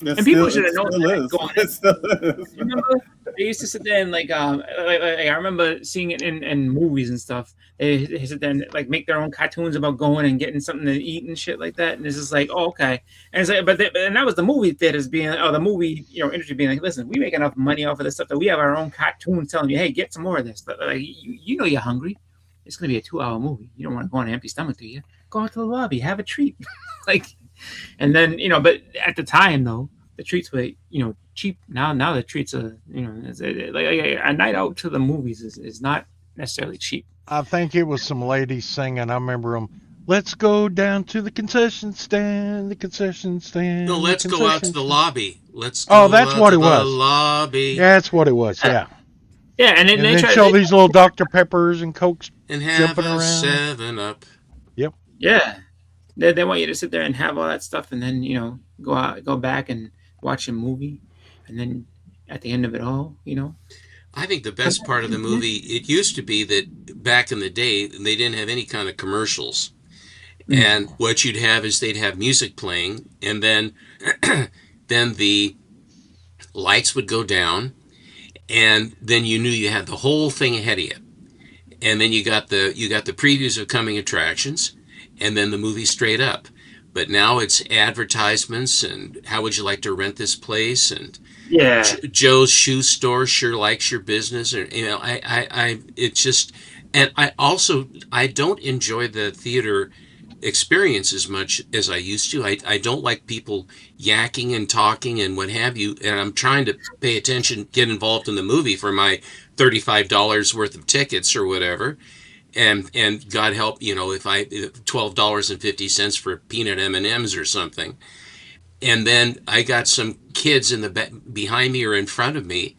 And people should have it known still that is. going It still is. You remember they used to sit there and like I remember seeing it in movies and stuff. They sit there and like make their own cartoons about going and getting something to eat and shit like that. And it's just like, oh, okay. And it's like, and that was the movie theaters being, or the movie industry being like, listen, we make enough money off of this stuff that we have our own cartoons telling you, hey, get some more of this. But like, you know, you're hungry. It's gonna be a 2-hour movie. You don't want to go on an empty stomach, do you? Go out to the lobby, have a treat, like, and then but at the time though, the treats were cheap. Now the treats are like a night out to the movies is not necessarily cheap. I think it was some ladies singing. I remember them. Let's go down to the concession stand. The concession stand. No, let's go out to the lobby. Let's. Oh, go that's out what to it the was. Lobby. Yeah, that's what it was. Yeah. Yeah, and then show these little Dr. Peppers and Cokes and have jumping a around. 7-Up. Yep. Yeah, they want you to sit there and have all that stuff, and then go back and watch a movie, and then at the end of it all, I think the best part of the movie, it used to be that back in the day, they didn't have any kind of commercials. And what you'd have is they'd have music playing, and then then the lights would go down, and then you knew you had the whole thing ahead of you. And then you got the previews of coming attractions, and then the movie straight up. But now it's advertisements and how would you like to rent this place, and yeah, Joe's shoe store sure likes your business, or it's just, and I don't enjoy the theater experience as much as I used to. I don't like people yakking and talking and what have you, and I'm trying to pay attention, get involved in the movie for my $35 worth of tickets or whatever. And God help, if I $12.50 for peanut M&Ms or something. And then I got some kids in the behind me or in front of me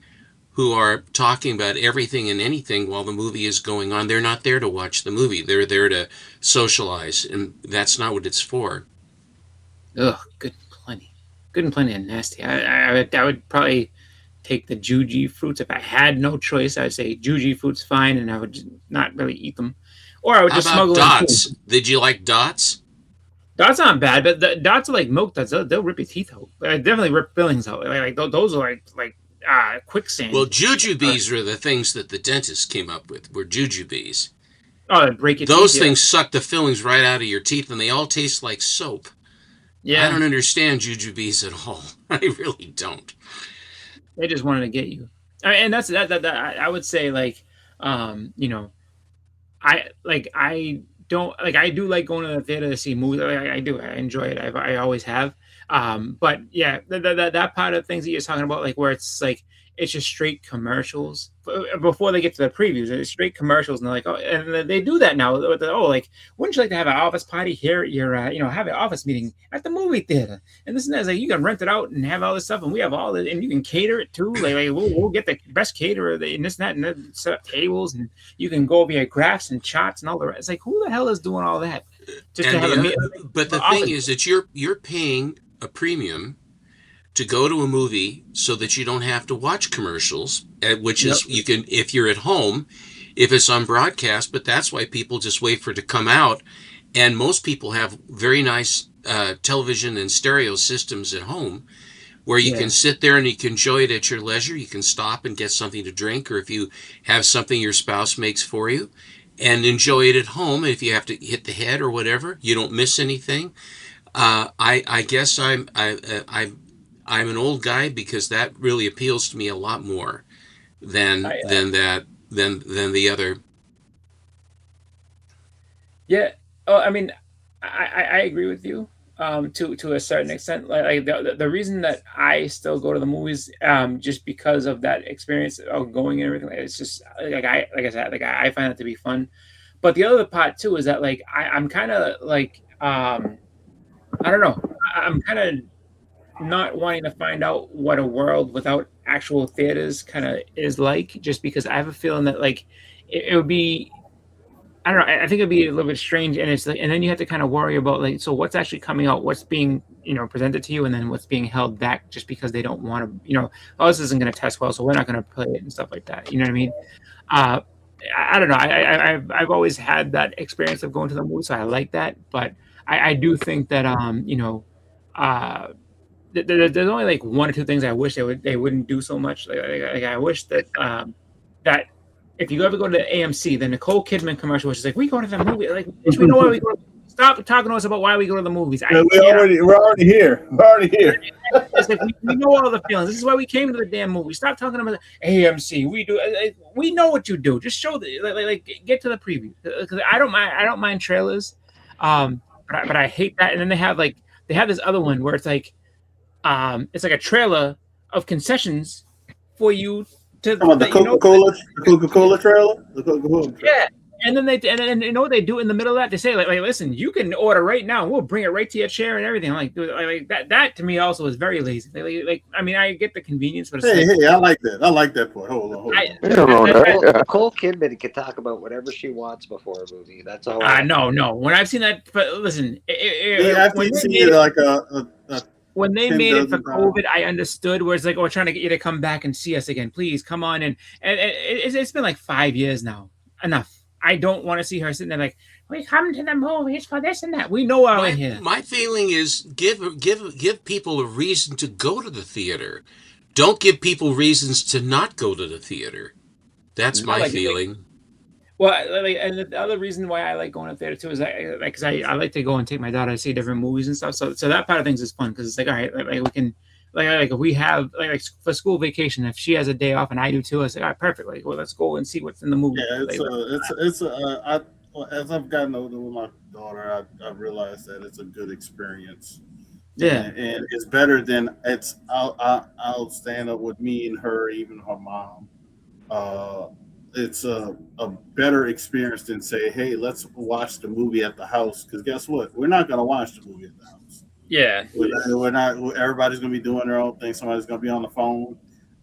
who are talking about everything and anything while the movie is going on. They're not there to watch the movie. They're there to socialize, and that's not what it's for. Ugh, good and plenty of nasty. I would probably take the Juji fruits if I had no choice. I'd say Juji fruits fine, and I would not really eat them, or I would just smuggle Dots? in. Did you like Dots? Dots aren't bad, but the Dots are like milk Dots. They'll rip your teeth out. They definitely rip fillings out. Like those are like quicksand. Well, jujubes are the things that the dentist came up with. Were jujubes. Oh, they break your Those teeth, things suck the fillings right out of your teeth, and they all taste like soap. Yeah. I don't understand jujubes at all. I really don't. They just wanted to get you. And that's that I would say I do like going to the theater to see movies. I do. I enjoy it. I always have. But yeah, that part of things that you're talking about, like where it's like it's just straight commercials before they get to the previews. It's straight commercials, and they're like, oh, and they do that now. Like, wouldn't you like to have an office party here at your, have an office meeting at the movie theater? And this and that. It's like you can rent it out and have all this stuff, and we have all this, and you can cater it too. Like we'll get the best caterer and this and that, and then set up tables, and you can go over your graphs and charts and all the rest. It's like, who the hell is doing all that? Just to have but the thing is that you're paying a premium to go to a movie so that you don't have to watch commercials, which is you can, if you're at home, if it's on broadcast, but that's why people just wait for it to come out. And most people have very nice television and stereo systems at home where you can sit there and you can enjoy it at your leisure. You can stop and get something to drink, or if you have something your spouse makes for you, and enjoy it at home. And if you have to hit the head or whatever, you don't miss anything. I guess I'm an old guy because that really appeals to me a lot more than the other. Yeah. Oh, I mean, I agree with you to a certain extent. Like the reason that I still go to the movies just because of that experience of going and everything. It's just I find it to be fun. But the other part too is that like I'm kind of like I don't know. I'm kind of not wanting to find out what a world without actual theaters kind of is like, just because I have a feeling that like it would be, I don't know, I think it'd be a little bit strange, and it's like, and then you have to kind of worry about like, so what's actually coming out, what's being presented to you, and then what's being held back just because they don't want to, oh, this isn't going to test well, so we're not going to play it and stuff like that. You know what I mean? I don't know. I've always had that experience of going to the movie, so I like that, but I do think that there's only like one or two things I wish they wouldn't do so much. Like I wish that that if you ever go to the AMC, the Nicole Kidman commercial, which is like, we go to the movie, like we know why we go. Stop talking to us about why we go to the movies. We're already here. We're already here. It's like we know all the feelings. This is why we came to the damn movie. Stop talking about the AMC. We know what you do. Just show like get to the preview. Because I don't mind trailers, but I hate that. And then they have this other one where it's like a trailer of concessions for you to. The Coca-Cola trailer. The Coca-Cola trailer. Yeah. And then and you know what they do in the middle of that? They say like listen, you can order right now. We'll bring it right to your chair and everything. Like that to me also is very lazy. Like I mean, I get the convenience, but it's hey, I like that. I like that part. Hold on. Nicole Kidman can talk about whatever she wants before a movie. That's all. No. When I've seen that, but listen, when they made it for COVID, I understood where it's like, we're trying to get you to come back and see us again. Please come on. And it's been like 5 years now. Enough. I don't want to see her sitting there like, we come to the movies for this and that. We know why we're here. My feeling is give people a reason to go to the theater. Don't give people reasons to not go to the theater. That's my feeling. Well, and the other reason why I like going to theater too is because I like to go and take my daughter to see different movies and stuff. So that part of things is fun because it's like, all right, like we can. Like if we have like for school vacation, if she has a day off and I do too, I say, all right, perfect. Like, well, let's go and see what's in the movie. Yeah, as I've gotten older with my daughter, I've realized that it's a good experience. Yeah, and it's better than it's. I'll stand up with me and her, even her mom. It's a better experience than say, hey, let's watch the movie at the house. Because guess what? We're not going to watch the movie at the house. Yeah, we're not. Everybody's gonna be doing their own thing. Somebody's gonna be on the phone.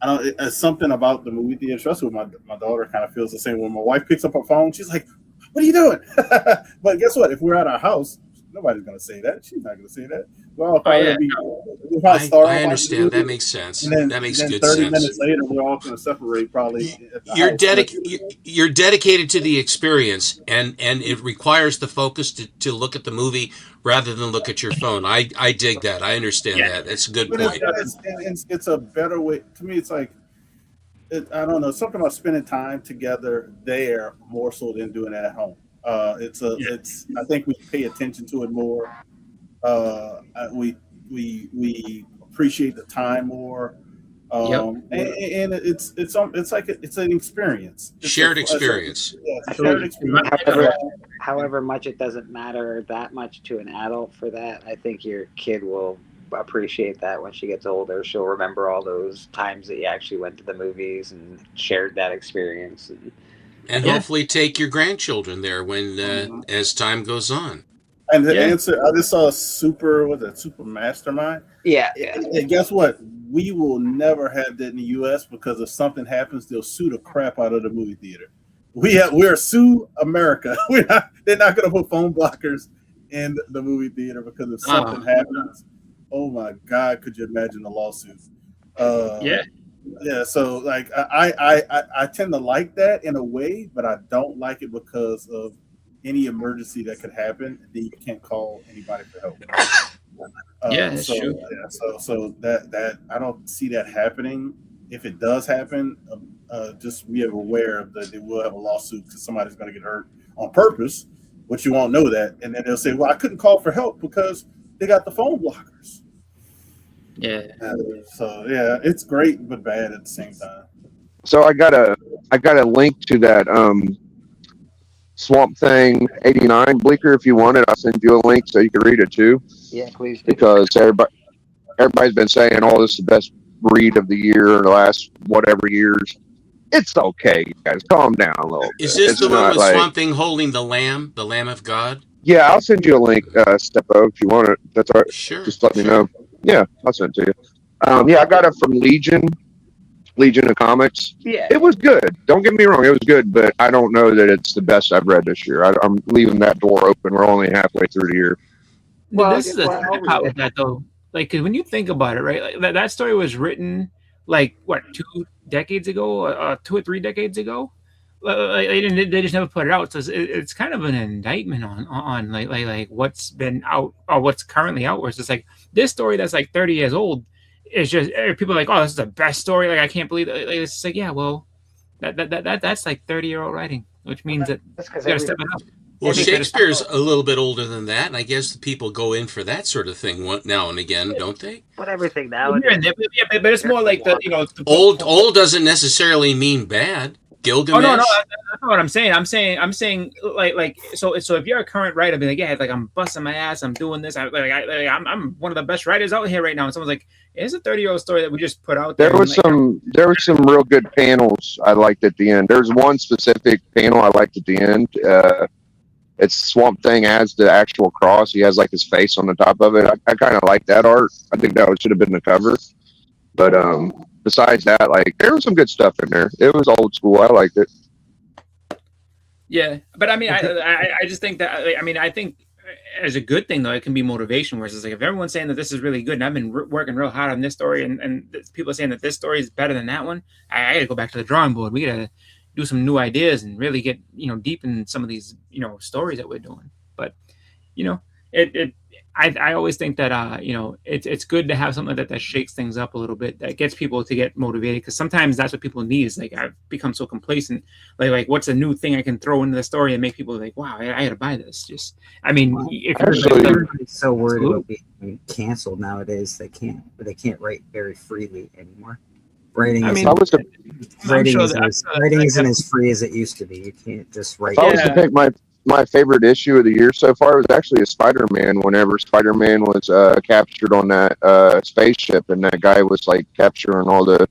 It's something about the movie theater. Especially with my daughter, kind of feels the same. When my wife picks up her phone, she's like, "What are you doing?" But guess what? If we're at our house, nobody's gonna say that. She's not gonna say that. Well, I understand. That makes sense. That makes good 30 sense. minutes later, we're all gonna separate. Probably. You're dedicated to the experience, and it requires the focus to look at the movie rather than look at your phone. I dig that. I understand that. That's a good point. It's a better way. To me, it's like, I don't know, something about spending time together there more so than doing it at home. I think we pay attention to it more. We appreciate the time more. And it's an experience. Shared experience. Shared experience. However much it doesn't matter that much to an adult for that, I think your kid will appreciate that when she gets older. She'll remember all those times that you actually went to the movies and shared that experience. And hopefully take your grandchildren there when as time goes on. And the answer, I just saw Super Mastermind. Yeah. And guess what? We will never have that in the U.S. because if something happens, they'll sue the crap out of the movie theater. We're Sue America. They're not going to put phone blockers in the movie theater because if something happens, oh my God, could you imagine the lawsuit? Yeah. So like I tend to like that in a way, but I don't like it because of any emergency that could happen. Then you can't call anybody for help. That's true. So that I don't see that happening. If it does happen, just be aware that they will have a lawsuit because somebody's going to get hurt on purpose, which you won't know that, and then they'll say, "Well, I couldn't call for help because they got the phone blockers." Yeah. So it's great but bad at the same time. So I got a link to that Swamp Thing 89 Bleaker. If you want it, I'll send you a link so you can read it too. Yeah, please do. Because everybody's been saying, "Oh, this is the best read of the year or the last whatever years." It's okay, you guys. Calm down a little bit. Is this It's the one not with like- Swamp Thing holding the Lamb of God? Yeah, I'll send you a link, Steppo, if you want it. That's all right. Sure. Just let me know. Yeah, I'll send it to you. I got it from Legion of Comics. Yeah. It was good. Don't get me wrong, it was good, but I don't know that it's the best I've read this year. I'm leaving that door open. We're only halfway through the year. Well, this is the sad part with that though. Like, 'cause when you think about it, right? Like that story was written like what 2 decades ago, 2 or 3 decades ago. they just never put it out. So it's kind of an indictment on like what's been out or what's currently out. Where it's just like this story that's like 30 years old is just people are like, oh, this is the best story. Like I can't believe it. Like, it's just like, yeah, well, that's like 30-year-old writing, which means that you got to step it up. Well, Shakespeare's a little bit older than that, and I guess the people go in for that sort of thing now and again, don't they? But everything now. But it's more like the Old doesn't necessarily mean bad. Gilgamesh. Oh no, that's not what I'm saying. I'm saying like so if you're a current writer, be like, yeah, like I'm busting my ass, I'm doing this, I'm one of the best writers out here right now, and someone's like, it's a 30-year-old story that we just put out there. There were some real good panels I liked at the end. There's one specific panel I liked at the end. It's Swamp Thing as the actual cross. He has like his face on the top of it. I kind of like that art. I think that should have been the cover. But besides that, like there was some good stuff in there. It was old school. I liked it. Yeah, but I mean, I just think that I think as a good thing though, it can be motivation. Whereas it's like if everyone's saying that this is really good, and I've been working real hard on this story, and people are saying that this story is better than that one, I got to go back to the drawing board. We got to do some new ideas and really get deep in some of these stories that we're doing. But I always think that it's good to have something that shakes things up a little bit, that gets people to get motivated, because sometimes that's what people need. Is like I've become so complacent, like what's a new thing I can throw into the story and make people like, wow, I got to buy this. Just if everybody's so worried about being canceled nowadays, they can't write very freely anymore. Writing isn't as free as it used to be. You can't just write. If I was to pick my favorite issue of the year so far, was actually a Spider-Man. Whenever Spider-Man was captured on that spaceship, and that guy was like capturing all the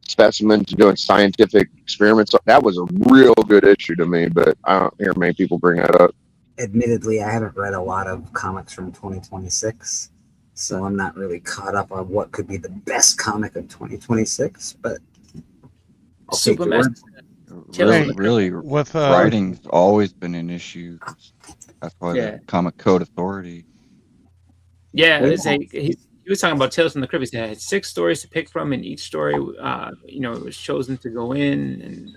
specimens, doing scientific experiments. That was a real good issue to me, but I don't hear many people bring that up. Admittedly, I haven't read a lot of comics from 2026. So I'm not really caught up on what could be the best comic of 2026, but I'll Superman. Really, writing's always been an issue. That's why the Comic Code Authority. Yeah, he was talking about Tales from the Crypt. He had 6 stories to pick from, and each story, it was chosen to go in.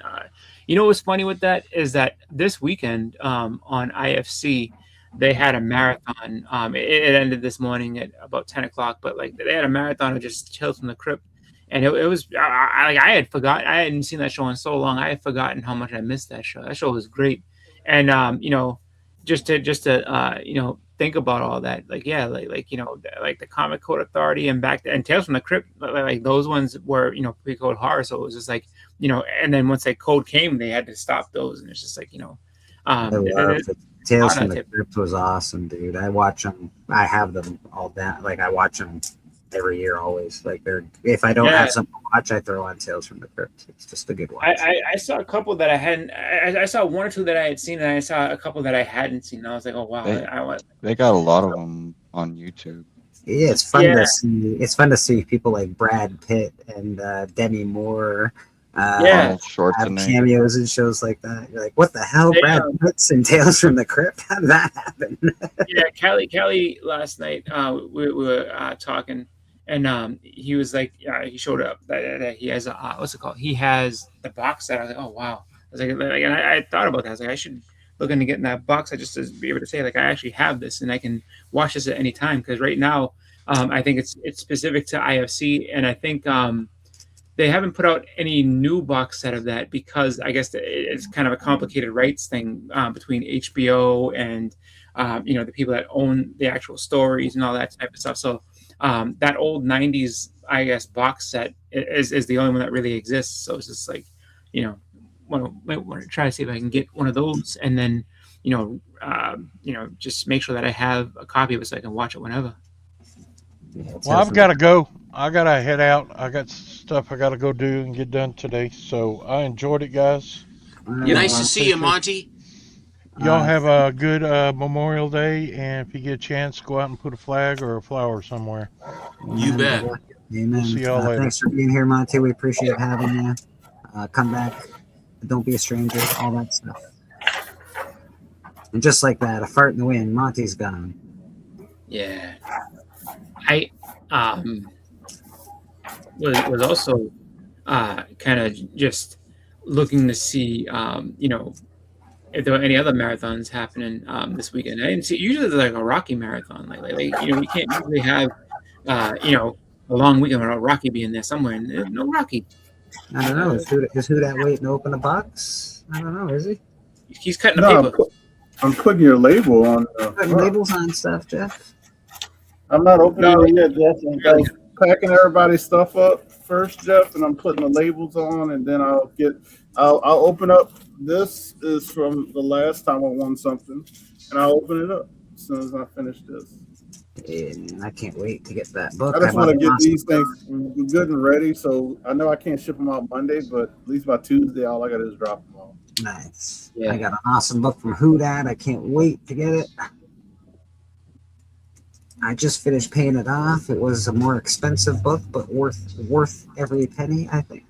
And what's funny with that is that this weekend on IFC, they had a marathon. It ended this morning at about 10 o'clock, but like they had a marathon of just Tales from the Crypt, and it was I had forgotten. I hadn't seen that show in so long. I had forgotten how much I missed that show. That show was great, and just to think about all that, like the Comic Code Authority and and Tales from the Crypt, like those ones were pre-code horror, so it was just like and then once that code came, they had to stop those, and it's just like Tales from the Crypt was awesome, dude. I watch them. I have them all down. Like I watch them every year, always. Like if I don't have something to watch, I throw on Tales from the Crypt. It's just a good one. I saw a couple that I hadn't. I saw 1 or 2 that I had seen, and I saw a couple that I hadn't seen. And I was like, oh wow, they got a lot of them on YouTube. Yeah, it's fun to see. It's fun to see people like Brad Pitt and Demi Moore. Have cameos and shows like that. You're like, what the hell? Brad Pitt's in Tales from the Crypt? How did that happen? Yeah, Callie last night we were talking, and he was like, he showed up that he has what's it called? He has the box set. I was like, oh wow. I was like, and I thought about that. I was like, I should look into getting that box. I just to be able to say like I actually have this and I can watch this at any time, because right now I think it's specific to IFC, and I think they haven't put out any new box set of that because I guess it's kind of a complicated rights thing between HBO and the people that own the actual stories and all that type of stuff. So that old 90s, I guess, box set is the only one that really exists. So it's just like, want to try to see if I can get one of those, and then just make sure that I have a copy of it so I can watch it whenever. Well, I've got to go. I got to head out. I got stuff I got to go do and get done today. So I enjoyed it, guys. Nice to see you, Monty. Y'all have a good Memorial Day, and if you get a chance, go out and put a flag or a flower somewhere. You bet. Amen. We'll see y'all later. Thanks for being here, Monty. We appreciate having you. Come back. Don't be a stranger. All that stuff. And just like that, a fart in the wind, Monty's gone. Yeah. I was also kind of just looking to see, if there were any other marathons happening this weekend. I didn't see. Usually, there's like a Rocky marathon. We can't usually have, a long weekend without Rocky being there somewhere. And there's no Rocky. I don't know. Is who that waiting to open a box? I don't know. Is he? He's cutting the paper. I'm putting your label on. Putting labels on stuff, Jeff. I'm not opening it yet, Jeff. I'm packing everybody's stuff up first, Jeff, and I'm putting the labels on, and then I'll open up. This is from the last time I won something, and I'll open it up as soon as I finish this. And I can't wait to get that book. I just want to get these things good and ready, so I know I can't ship them out Monday, but at least by Tuesday, all I got to do is drop them off. Nice. Yeah. I got an awesome book from Whodad. I can't wait to get it. I just finished paying it off. It was a more expensive book, but worth every penny, I think.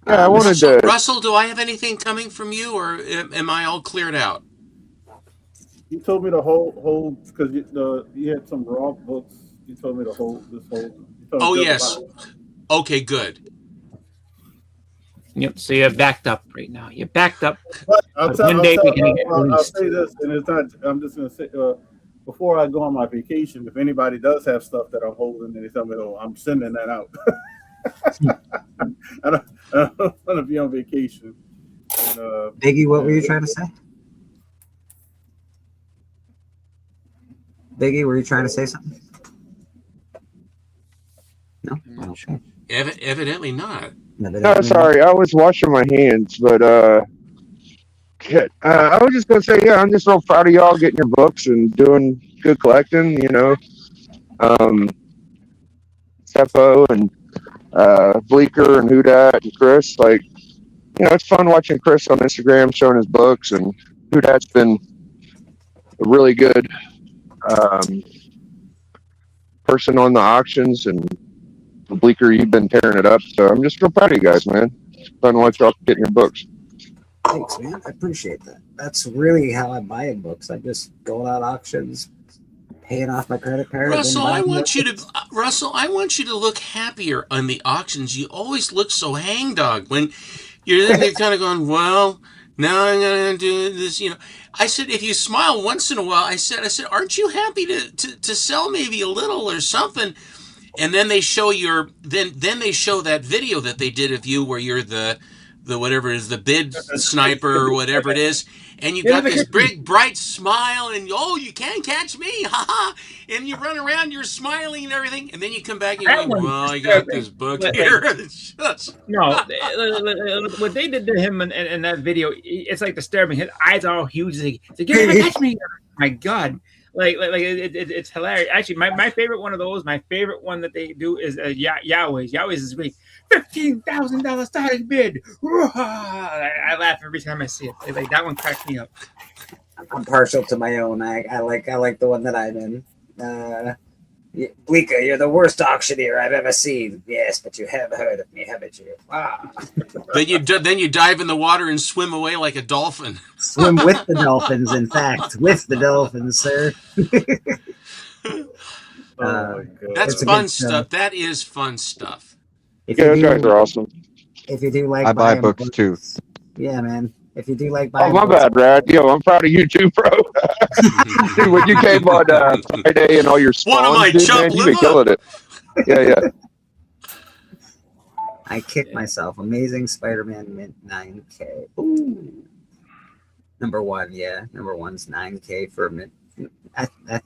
Yeah, I wanted to. Russell, do I have anything coming from you, or am I all cleared out? You told me to hold because you had some raw books. You told me to hold this whole. Oh yes. Okay, good. Yep. So you're backed up right now. You're backed up. But I'll say this, and it's not. I'm just going to say before I go on my vacation, if anybody does have stuff that I'm holding, and they tell me, "Oh, I'm sending that out." I don't want to be on vacation. And, Biggie, what were you trying to say? Biggie, were you trying to say something? No? Okay. Evidently not. No, sorry, I was washing my hands, but I was just gonna say, yeah, I'm just real proud of y'all getting your books and doing good collecting. Seppo and Bleeker and Whodad and Chris. It's fun watching Chris on Instagram showing his books, and Whodad's been a really good person on the auctions, and Bleeker, you've been tearing it up. So I'm just real proud of you guys, man. It's fun to watch y'all getting your books. Thanks, man. I appreciate that. That's really how I buy books. I just go out auctions, paying off my credit card. Russell, I want you to look happier on the auctions. You always look so hangdog when you're there. You're kind of going, well, now I'm gonna do this. I said, if you smile once in a while, I said, aren't you happy to sell maybe a little or something? And then they show then they show that video that they did of you where you're the whatever it is, the bid sniper or whatever it is, and you got this big bright smile, and you can't catch me, haha! And you run around, you're smiling and everything, and then you come back and you go, well, I got this book here. No, what they did to him in that video, it's like disturbing. His eyes are all huge. He's like, you're gonna catch me! Oh my God. It's hilarious. Actually, my favorite one of those, my favorite one that they do is Yahweh's. Yahweh's is great. $15,000 starting bid. I laugh every time I see it. That one cracks me up. I'm partial to my own. I like the one that I'm in. Bleeker, you're the worst auctioneer I've ever seen. Yes, but you have heard of me, haven't you? Ah. Then you dive in the water and swim away like a dolphin. Swim with the dolphins, in fact. With the dolphins, sir. my God. That's fun stuff. That is fun stuff. Those guys are awesome. If you do like I buy books too. Yeah, man. If you do like buying my bad, Brad. Yo, I'm proud of you too, bro. Dude, when you came on Friday and all your spawns, man, you've been killing it. Yeah. I kicked myself. Amazing Spider-Man Mint 9K. Ooh. Number one, yeah. Number one's 9K for Mint.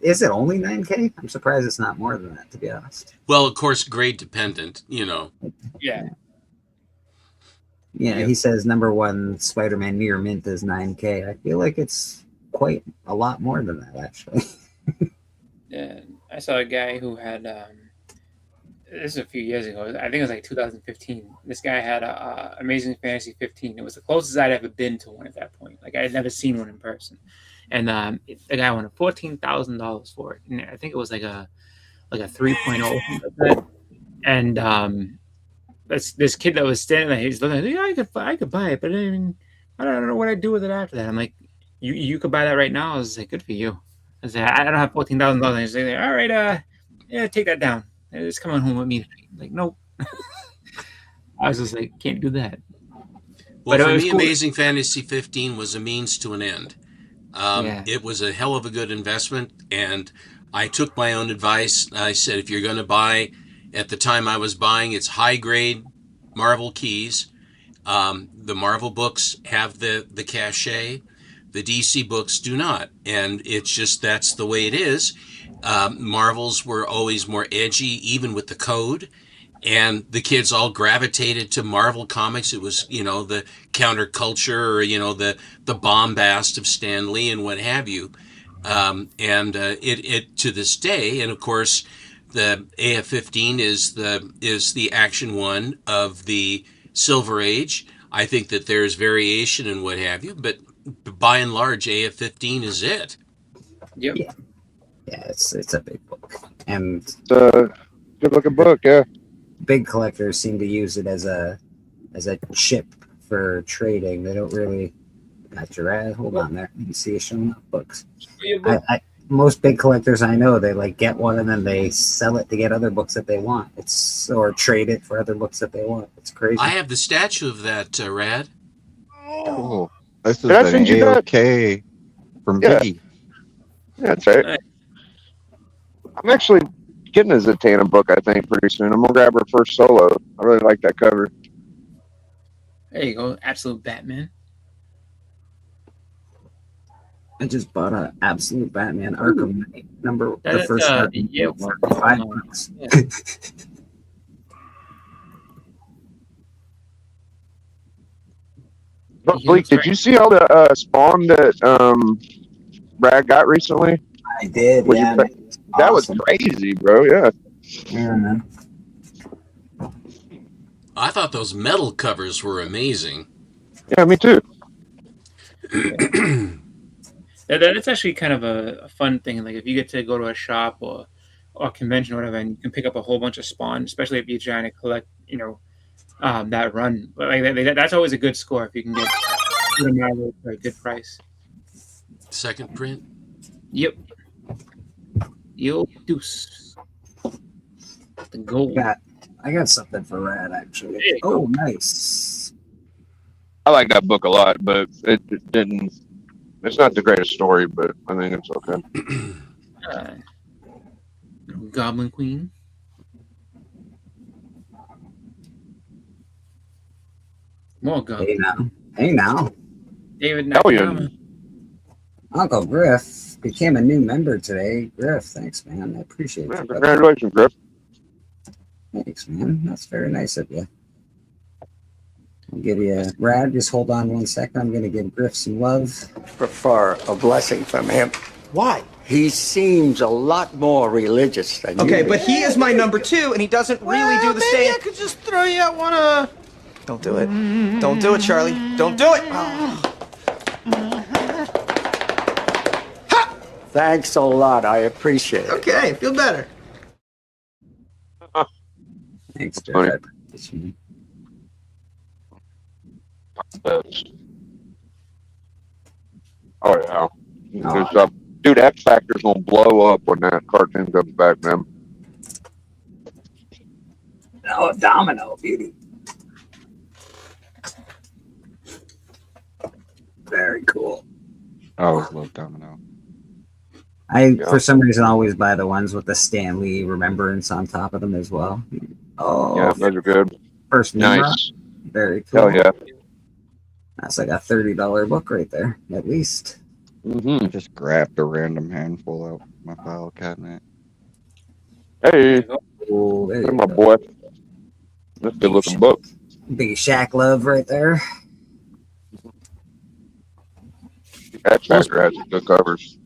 Is it only 9K? I'm surprised it's not more than that, to be honest. Well, of course, grade dependent, Yeah. Yeah, he says number one Spider-Man near mint is 9K. I feel like it's quite a lot more than that, actually. Yeah, I saw a guy who had this is a few years ago. I think it was like 2015. This guy had a Amazing Fantasy 15. It was the closest I'd ever been to one at that point. Like I had never seen one in person. And the guy wanted $14,000 for it. And I think it was like a 3.0. And this kid that was standing there, he's looking, yeah, I could buy it, but I don't know what I'd do with it after that. I'm like, you could buy that right now. I was like, good for you. I said, I don't have $14,000. He's like, all right, yeah, take that down. It's coming home with me tonight. Like, nope. I was just like, can't do that. Well, But for it was me, cool. Amazing Fantasy 15 was a means to an end. Yeah. It was a hell of a good investment, and I took my own advice. I said, if you're going to buy, at the time I was buying, it's high grade Marvel keys. The Marvel books have the cachet. The DC books do not, and it's just that's the way it is. Marvels were always more edgy, even with the code, and the kids all gravitated to Marvel comics. It was, the counterculture, or the bombast of Stan Lee and what have you. It to this day, and of course, the AF-15 is the action one of the Silver Age. I think that there's variation and what have you, but by and large, AF-15 is it. Yep. Yeah, it's a big book, and Good looking book, yeah. big collectors seem to use it as a chip for trading. They don't really. Hold on there. You can see it showing up books. Most big collectors I know, they like get one and then they sell it to get other books that they want. Or trade it for other books that they want. It's crazy. I have the statue of that, Rad. Oh, this is Did I an send you that? AOK from Yeah. Biggie. Yeah, that's right. I'm actually getting a Zatanna book, I think, pretty soon. I'm gonna grab her first solo. I really like that cover. There you go. Absolute Batman. I just bought an Absolute Batman Arkham Knight the That's, first Arkham yeah, for for $5. yeah. But Bleak, did you see all the Spawn that Brad got recently? I did. What'd you Yeah, think? That was crazy, bro. Yeah. Yeah, man. I thought those metal covers were amazing. Yeah, me too. That's actually kind of a fun thing. Like if you get to go to a shop or a convention or whatever, and you can pick up a whole bunch of Spawn, especially if you're trying to collect, that run. But like that's always a good score if you can get them for a good price. Second print. Yep. Yo deuce. The gold. I got something for Rad actually. There you Oh, nice. I like that book a lot, but it didn't. It's not the greatest story, but I think it's okay. Goblin Queen. More Goblin. Hey now. David Hell yeah. Nakayama. Uncle Griff became a new member today. Griff, thanks, man. I appreciate Yeah, it. congratulations, Griff. Thanks, man. That's very nice of you. I'll give you Rad. Just hold on 1 second. I'm going to give Griff some love. Prefer a blessing from him. Why? He seems a lot more religious than you. Okay, do. but he is my number two, and he doesn't really do the same. I could just throw you out one. Don't do it. Don't do it, Charlie. Don't do it. Thanks a lot. I appreciate it. Okay, feel better. Thanks, Jeff. Funny. I appreciate you. Oh yeah. Good stuff. Dude, X Factor's gonna blow up when that cartoon comes back, man. Oh, Domino, beauty. Very cool. I always love Domino. For some reason, always buy the ones with the Stan Lee remembrance on top of them as well. Oh, Yeah, those are good. first Nimrod. Nice. Very cool. Hell yeah. That's like a $30 book right there, at least. I just grabbed a random handful out of my file cabinet. Hey, Cool. There hey, you my go. boy. That's a good looking book. Big Shaq love right there. X Factor has some good covers.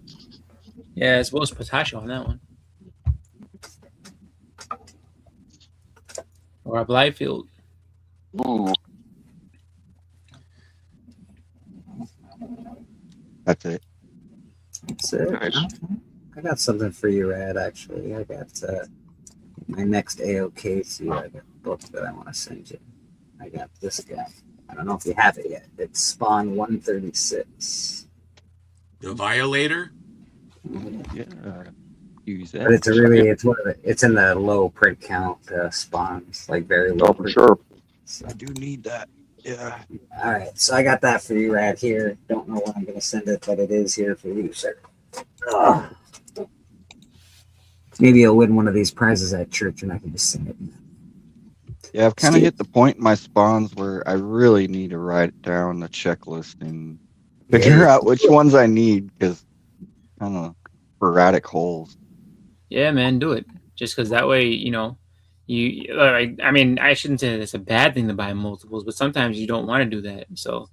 Yeah, as well as Potasio on that one. Rob Liefeld. Ooh. That's it. That's it. Nice. I got something for you, Rad, actually. I got my next AOK to you. I got a book that I want to send you. I got this guy. I don't know if you have it yet. It's Spawn 136. The Violator. Yeah. Use that. But it's it's in the low print count spawns, like very low. Oh, for sure. I do need that. Yeah. All right, so I got that for you right here. Don't know when I'm going to send it, but it is here for you, sir. Ugh. Maybe you'll win one of these prizes at church, and I can just send it. Yeah, I've kind of hit the point in my spawns where I really need to write down the checklist and figure out which ones I need, because kind of sporadic holes. Yeah, man, do it. Just because that way, you know, I mean, I shouldn't say that it's a bad thing to buy multiples, but sometimes you don't want to do that. So,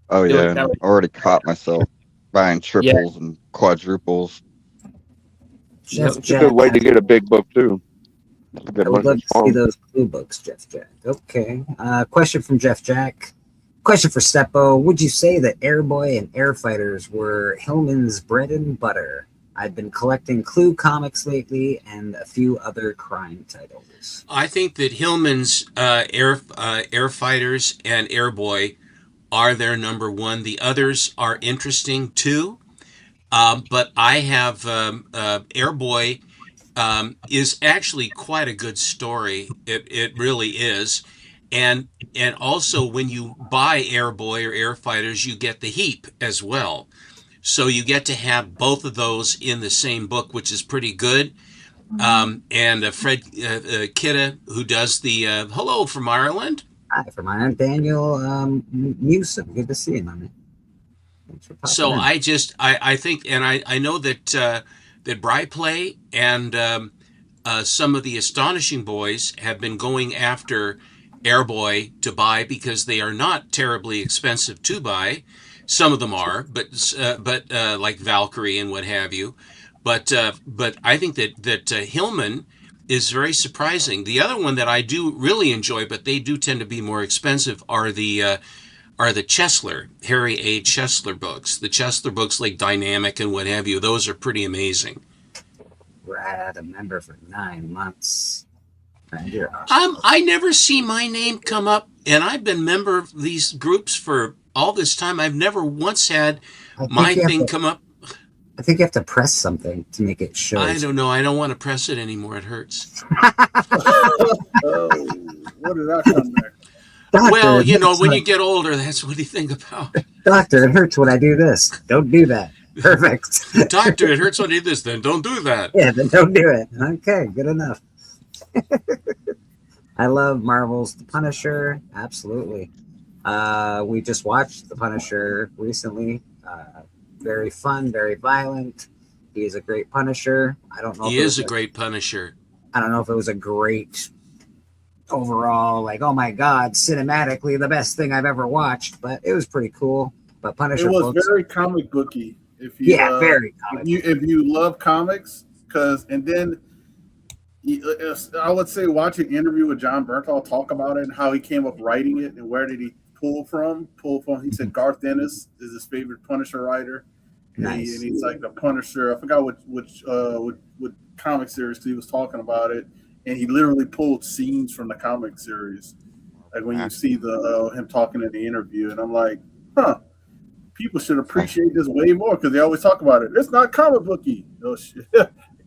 Oh do it yeah, that and way. I already caught myself buying triples and quadruples. Jeff It's a good way to get a big book too. I would love to see those blue books, Jeff Jack. Okay. Question from Jeff Jack. Question for Steppo. Would you say that Airboy and Airfighters were Hillman's bread and butter? I've been collecting Clue comics lately and a few other crime titles. I think that Hillman's Airfighters and Airboy are their number one. The others are interesting too, but I have Airboy is actually quite a good story. It really is, and also when you buy Airboy or Airfighters, you get the heap as well. So you get to have both of those in the same book, which is pretty good. And Fred Kidda, who does the hello from Ireland. Hi from Ireland, Daniel Newsom. Good to see you, my man. So I think, and I know that that Bryplay and some of the Astonishing Boys have been going after Airboy to buy because they are not terribly expensive to buy. Some of them are, but like Valkyrie and what have you. But I think that Hillman is very surprising. The other one that I do really enjoy, but they do tend to be more expensive, are the Chesler, Harry A. Chesler books. The Chesler books like Dynamic and what have you. Those are pretty amazing. Brad, a member for 9 months. I never see my name come up, and I've been member of these groups for all this time. I've never once had my thing come up. I think you have to press something to make it show. I don't know. I don't want to press it anymore. It hurts. What did that come there? Doctor, well, you know, when you get older, that's what you think about. Doctor, it hurts when I do this. Don't do that. Perfect. Doctor, it hurts when you do this. Then don't do that. Yeah, then don't do it. Okay, good enough. I love Marvel's The Punisher. Absolutely. We just watched The Punisher recently. Very fun, very violent. He is a great Punisher. I don't know. He is a great Punisher. I don't know if it was a great overall, like, oh my God, cinematically the best thing I've ever watched, but it was pretty cool. But Punisher it was books, very comic booky. If you, very comic. If you love comics, and then I would say watch an interview with John Bernthal talk about it and how he came up writing it and where did he pull from. He said Garth Ennis is his favorite Punisher writer. Nice. And he's like the Punisher. I forgot which comic series he was talking about it, and he literally pulled scenes from the comic series. Like when you see the him talking in the interview, and I'm like, people should appreciate this way more because they always talk about it. It's not comic booky. Oh shit.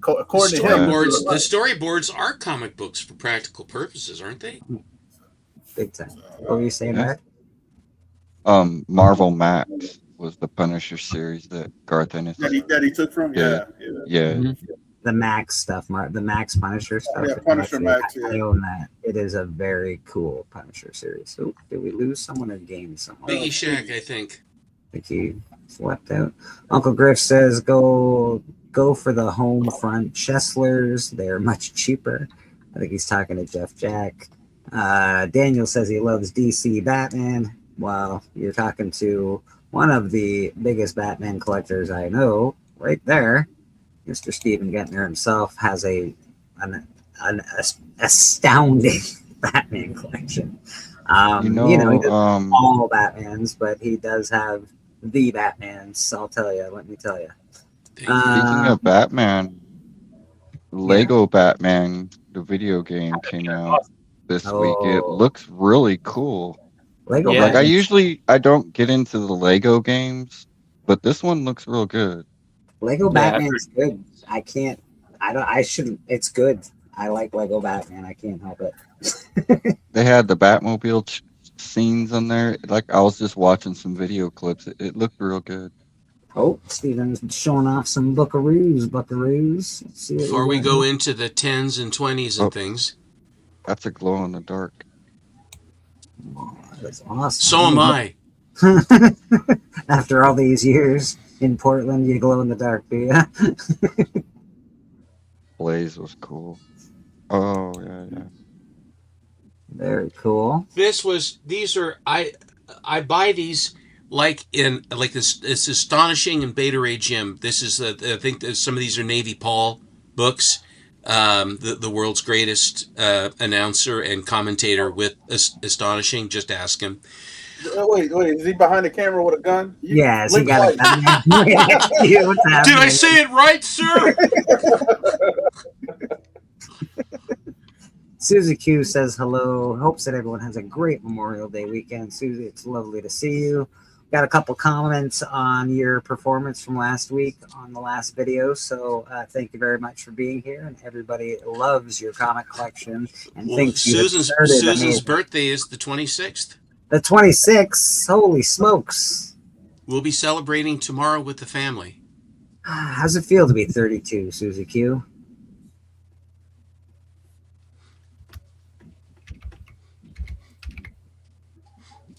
According to him, the storyboards are comic books for practical purposes, aren't they? Big time. What were you saying, Matt? Marvel Max was the Punisher series that Garth Ennis that he took from. Yeah. Mm-hmm. The Max stuff, the Max Punisher stuff. Yeah, Punisher Max. I own that. It is a very cool Punisher series. So, did we lose someone or gain someone? Biggie Shack, I think. I think he swept out. Uncle Griff says, go for the home front Cheslers. They're much cheaper. I think he's talking to Jeff Jack. Daniel says he loves DC Batman. Well, you're talking to one of the biggest Batman collectors I know, right there. Mr. Steven Gentner himself has an astounding Batman collection. He doesn't have all Batmans, but he does have the Batmans. I'll tell you. Let me tell you. Speaking of Batman, Lego Batman, the video game, came out this week. It looks really cool. Lego like I don't get into the Lego games, but this one looks real good. Lego Batman's good. It's good. I like Lego Batman. I can't help it. They had the Batmobile scenes on there. Like I was just watching some video clips. It looked real good. Oh, Steven's showing off some buckaroos. Let's see what Before we got go here. into the 10s and 20s and things. That's a glow in the dark. That's awesome. So am I. After all these years in Portland, you glow in the dark, do you? Blaze was cool. Oh yeah. Very cool. These are I buy these like it's Astonishing and Beta Ray Jim. This is I think that some of these are Navy Paul books. The world's greatest announcer and commentator with Astonishing. Just ask him. Wait, is he behind the camera with a gun? Yes, he got a gun. Did I say it right, sir? Susie Q says hello. Hopes that everyone has a great Memorial Day weekend. Susie, it's lovely to see you. Got a couple comments on your performance from last week on the last video. So thank you very much for being here. And everybody loves your comic collection and thinks you have started Susan's amazing. birthday is the 26th. The 26th. Holy smokes. We'll be celebrating tomorrow with the family. How's it feel to be 32, Susie Q?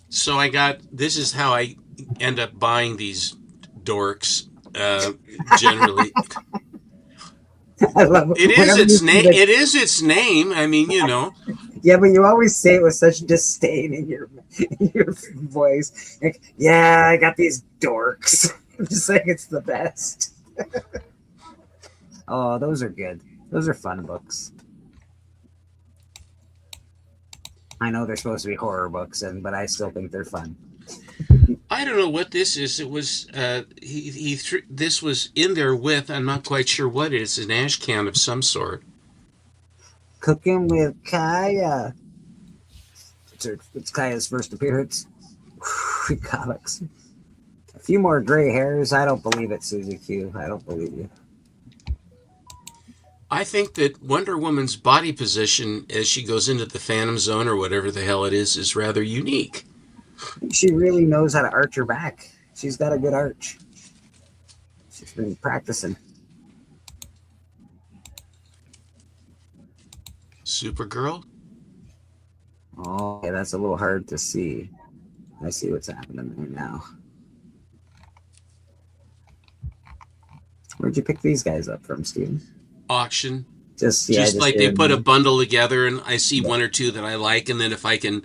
So this is how I end up buying these dorks, generally. It is its name. I mean, you know. Yeah, but you always say it with such disdain in your voice. Like, yeah, I got these dorks. I'm just saying it's the best. Oh, those are good. Those are fun books. I know they're supposed to be horror books, but I still think they're fun. I don't know what this is. It was this was in there with. I'm not quite sure what it is. An ash can of some sort. Cooking with Kaya. It's Kaya's first appearance. Comics. A few more gray hairs. I don't believe it, Susie Q. I don't believe you. I think that Wonder Woman's body position as she goes into the Phantom Zone or whatever the hell it is rather unique. She really knows how to arch her back. She's got a good arch. She's been practicing. Supergirl? Oh, okay, that's a little hard to see. I see what's happening there now. Where'd you pick these guys up from, Steven? Auction. Just like they put a bundle together and I see one or two that I like, and then if I can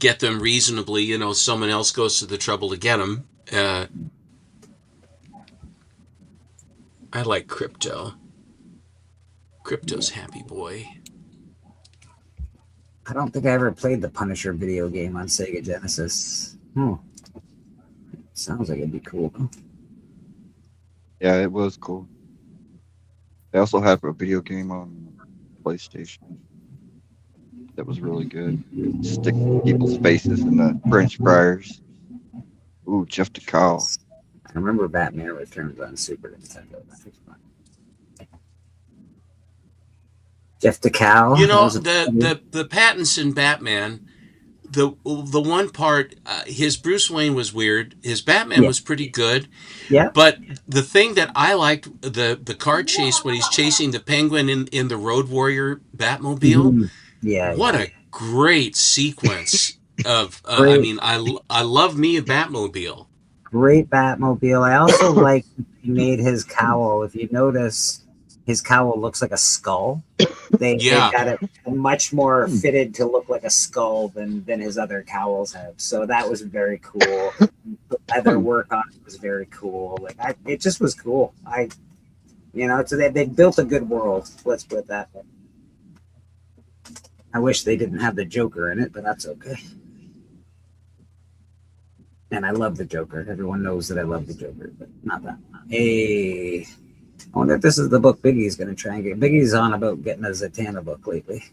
get them reasonably, someone else goes to the trouble to get them. I like Crypto. Crypto's happy boy. I don't think I ever played the Punisher video game on Sega Genesis. Sounds like it'd be cool. Yeah, it was cool. They also have a video game on PlayStation that was really good. Stick people's faces in the French fryers. Ooh, Jeff DeCal. I remember Batman Returns on Super Nintendo. That was fun. Jeff DeCal. The Pattinson Batman. The one part, his Bruce Wayne was weird. His Batman was pretty good. Yeah. But the thing that I liked, the car chase when he's chasing the Penguin in the Road Warrior Batmobile. What a great sequence of. I mean, I love me a Batmobile. Great Batmobile. I also like he made his cowl. If you notice, his cowl looks like a skull. They got it much more fitted to look like a skull than his other cowls have. So that was very cool. The leather work on it was very cool. It just was cool. So they built a good world. Let's put it that way. I wish they didn't have the Joker in it, but that's okay. And I love the Joker. Everyone knows that I love the Joker, but not that. Hey. I wonder if this is the book Biggie's going to try and get. Biggie's on about getting a Zatanna book lately.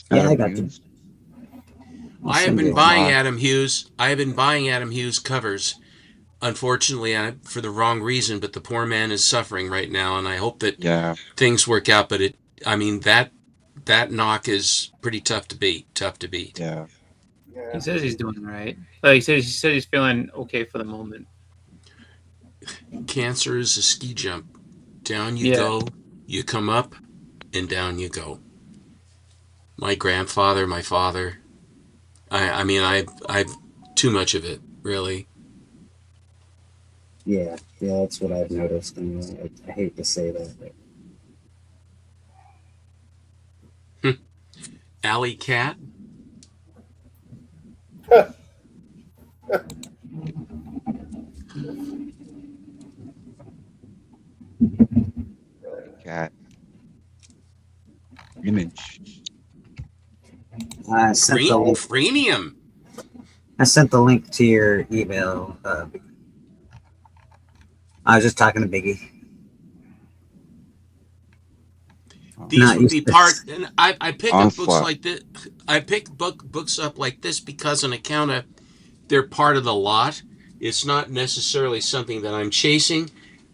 I got you. I have been buying Adam Hughes. I have been buying Adam Hughes covers. Unfortunately, for the wrong reason, but the poor man is suffering right now, and I hope that things work out. But that knock is pretty tough to beat. Yeah. He says he's doing right. Like he said he's feeling okay for the moment. Cancer is a ski jump. Down you Yeah. go, you come up, and down you go. My grandfather, my father. I mean, I've too much of it, really. Yeah, that's what I've noticed. And I hate to say that. But... Alley cat. Cat. Image. I sent the link. Freemium. I sent the link to your email. I was just talking to Biggie. These Not would be used to- part, and I pick up books Onslaught. like this. I pick books up like this because on account of they're part of the lot. It's not necessarily something that I'm chasing,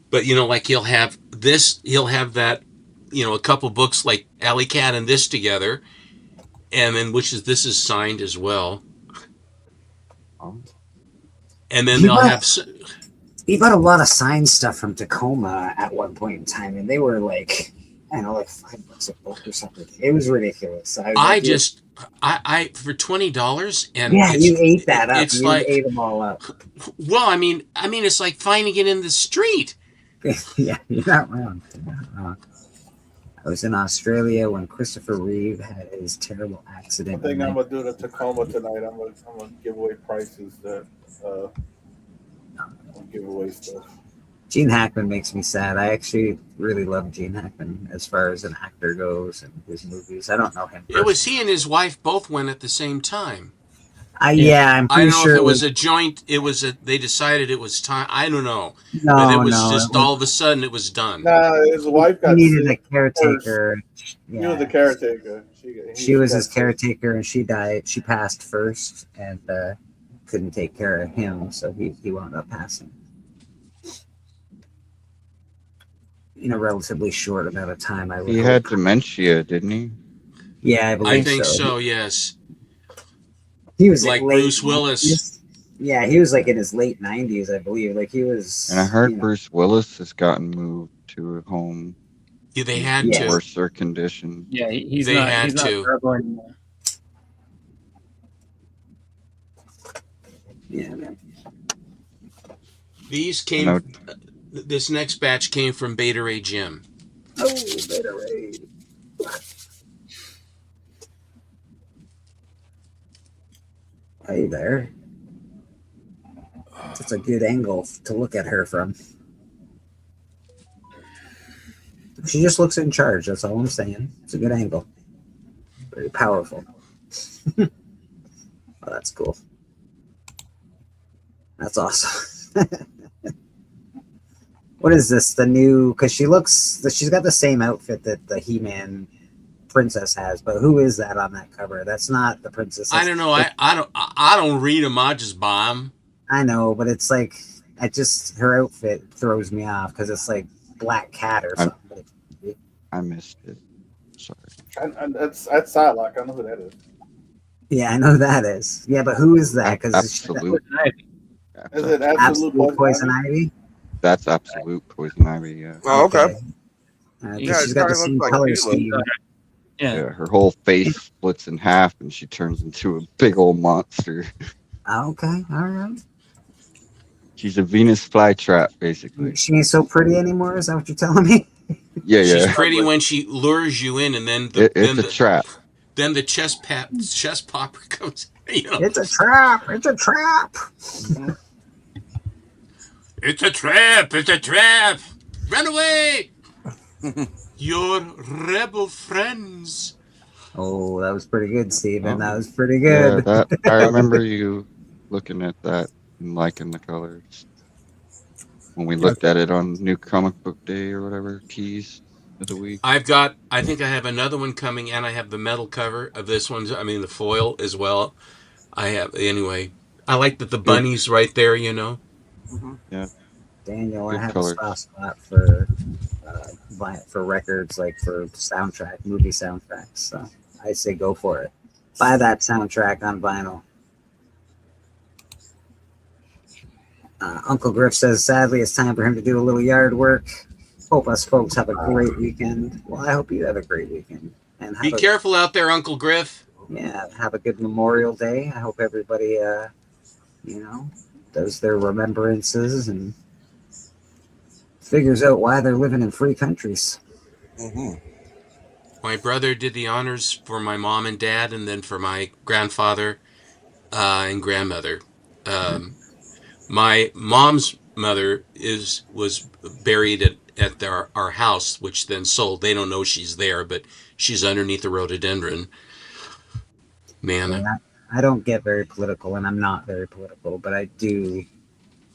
but like he'll have that, a couple books like Alley Cat and this together, and then this is signed as well. And then they'll have. He bought a lot of signed stuff from Tacoma at one point in time, and they were like, I don't know, like $5 a book or something. It was ridiculous. I for $20, and yeah, you ate that up. It's You like ate them all up. Well, I mean, it's like finding it in the street. Yeah, you're not wrong. You're not wrong. I was in Australia when Christopher Reeve had his terrible I accident. think I'm gonna do the Tacoma tonight. I'm gonna give away prices that I'll give away stuff. Gene Hackman makes me sad. I actually really love Gene Hackman as far as an actor goes and his movies. I don't know him. It was he and his wife both went at the same time. Yeah, I'm I pretty don't know sure if it was a joint. They decided it was time. I don't know. No, but it was no, just it was- all of a sudden it was done. His wife He got needed a sick caretaker. first. He was a caretaker. She was got his sick. caretaker, and she died. She passed first, and couldn't take care of him, so he wound up passing. In a relatively short amount of time, I would He hope. had dementia, didn't he? Yeah, I believe I think so. so. Yes. He was like late- Bruce Willis. Yeah, he was like in his late 90s, I believe. Like he was. And I heard you know, Bruce Willis has gotten moved to a home. Yeah, they had in to. worser condition. Yeah, he's They not. had He's not to. verbal anymore. Yeah, man. These came. No. This next batch came from Beta Ray Jim. Oh, better Ray. Hey there. That's a good angle to look at her from. She just looks in charge. That's all I'm saying. It's a good angle. Very powerful. Oh, that's cool. That's awesome. What is this? The new? Because she's got the same outfit that the He-Man princess has, but who is that on that cover? That's not the princess. I don't know. I don't read them. I just buy them. I know, but it's like her outfit throws me off because it's like Black Cat or something. I missed it. Sorry. And that's Psylocke. I know who that is. Yeah, I know that is. Yeah, but who is that? Because Absolute. Is it Absolute Poison Ivy? That's Absolute Poison Ivy. Yeah. Oh, okay. Yeah, she's got the same color scheme. Yeah, her whole face splits in half, and she turns into a big old monster. Okay, all right. She's a Venus flytrap, basically. She ain't so pretty anymore. Is that what you're telling me? Yeah, She's yeah. pretty when she lures you in, and then It's a trap. Then the chest popper comes. It's a trap. It's a trap. It's a trap. It's a trap. Run away. Your rebel friends. Oh, that was pretty good, Steven. Oh. That was pretty Yeah, good. I remember you looking at that and liking the colors when we looked at it on New Comic Book Day or whatever, Keys of the Week. I think I have another one coming, and I have the metal cover of this one. I mean, the foil as well. Anyway. I like that the bunny's right there, Yeah. Daniel, I Good have colors. a soft spot for records, like for movie soundtracks. So I say go for it. Buy that soundtrack on vinyl. Uncle Griff says, sadly, it's time for him to do a little yard work. Hope us folks have a great weekend. Well, I hope you have a great weekend. And Be careful out there, Uncle Griff. Yeah, have a good Memorial Day. I hope everybody, does their remembrances and figures out why they're living in free countries. Mm-hmm. My brother did the honors for my mom and dad, and then for my grandfather and grandmother. My mom's mother was buried at our house, which then sold. They don't know she's there, but she's underneath the rhododendron. Man, I don't get very political, and I'm not very political, but I do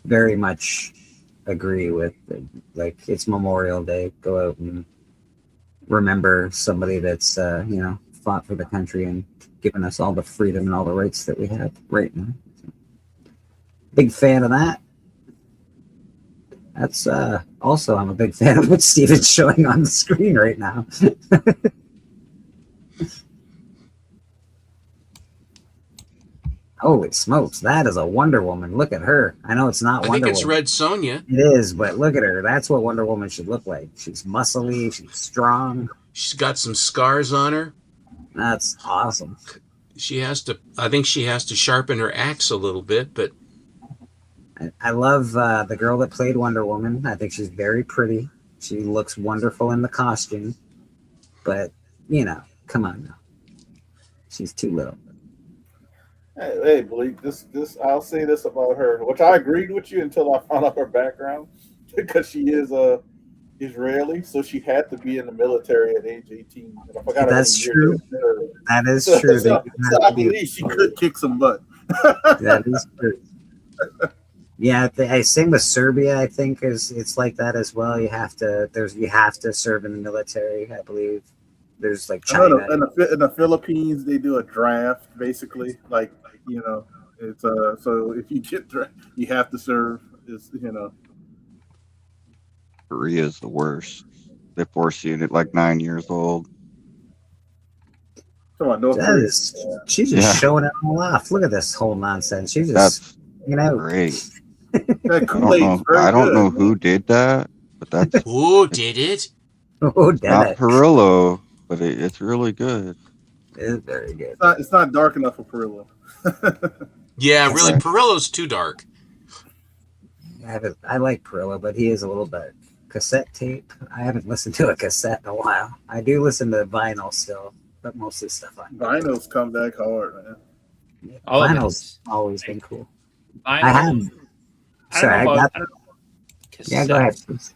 very much agree with, it's Memorial Day. Go out and remember somebody that's, fought for the country and given us all the freedom and all the rights that we have right now. So, big fan of that. That's also, I'm a big fan of what Steven's showing on the screen right now. Holy smokes, that is a Wonder Woman. Look at her. I know it's not Wonder Woman. I think it's Red Sonja. It is, but look at her. That's what Wonder Woman should look like. She's muscly, she's strong. She's got some scars on her. That's awesome. I think she has to sharpen her axe a little bit, but I love the girl that played Wonder Woman. I think she's very pretty. She looks wonderful in the costume. But, come on now. She's too little. Hey, Bleak, this I'll say this about her, which I agreed with you until I found out her background, because she is Israeli, so she had to be in the military at age 18. And I forgot That's true. That is true. So I believe she could kick some butt. That is true. Yeah, I same with Serbia. I think it's like that as well. You have to serve in the military. I believe there's like China. In the Philippines, they do a draft basically. It's so if you get you have to serve. Korea's the worst. They force you at like 9 years old. Come on, North Korea. She's just showing it all off. Look at this whole nonsense. She's just great. That I don't know who did that, but that's who did it. Who did not it? Perillo, but it's really good. It is very good. It's not dark enough for Perillo. Yeah, really, Perillo's too dark. I like Perillo, but he is a little dark. Cassette tape. I haven't listened to a cassette in a while. I do listen to vinyl still, but mostly stuff on vinyl's come back hard, man. Yeah, vinyl's always been cool. I have. Sorry, go ahead. Please.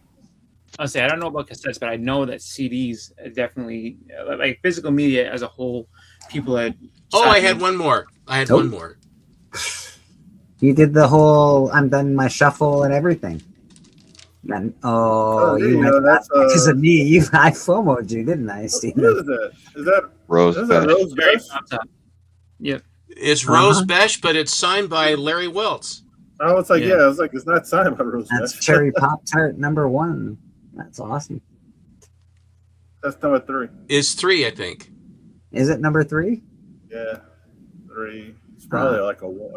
I'll say I don't know about cassettes, but I know that CDs definitely, like physical media as a whole, people had. Oh, I had one more. One more. You did the whole. I'm done my shuffle and everything. Then, because of me, I FOMO'd you, didn't I, Steven? What is that? Is that Rose Besh? Yep. It's Rose Besh, but it's signed by Larry Welts. I was like, I was like, it's not signed by Rose That's Besh. Cherry Pop Tart #1. That's awesome. That's number 3. It's 3, I think. Is it number 3? Yeah, 3. It's probably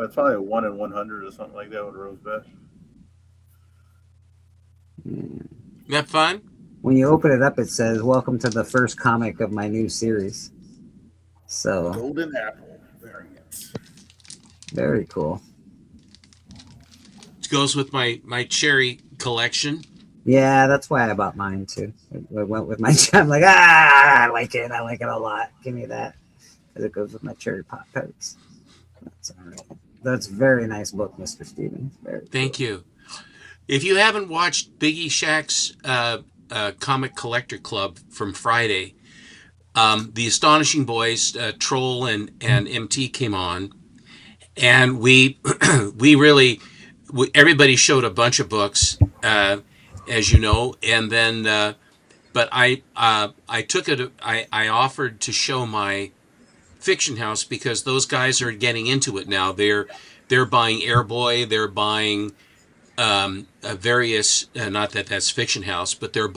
it's probably a 1 in 100 or something like that with Rose Besh. That fun? When you open it up, it says, "Welcome to the first comic of my new series." So Golden Apple variant. Very cool. It goes with my cherry collection. Yeah, that's why I bought mine too. I went with my. I'm like, I like it. I like it a lot. Give me that, because it goes with my cherry pop tarts. That's all right. That's a very nice book, Mr. Stevens. Thank you. If you haven't watched Biggie Shack's Comic Collector Club from Friday, the Astonishing Boys, Troll and MT came on, and we everybody showed a bunch of books, as you know, and then but I took it. I offered to show my Fiction House because those guys are getting into it now. They're buying Airboy. They're buying various, not that that's Fiction House, but they're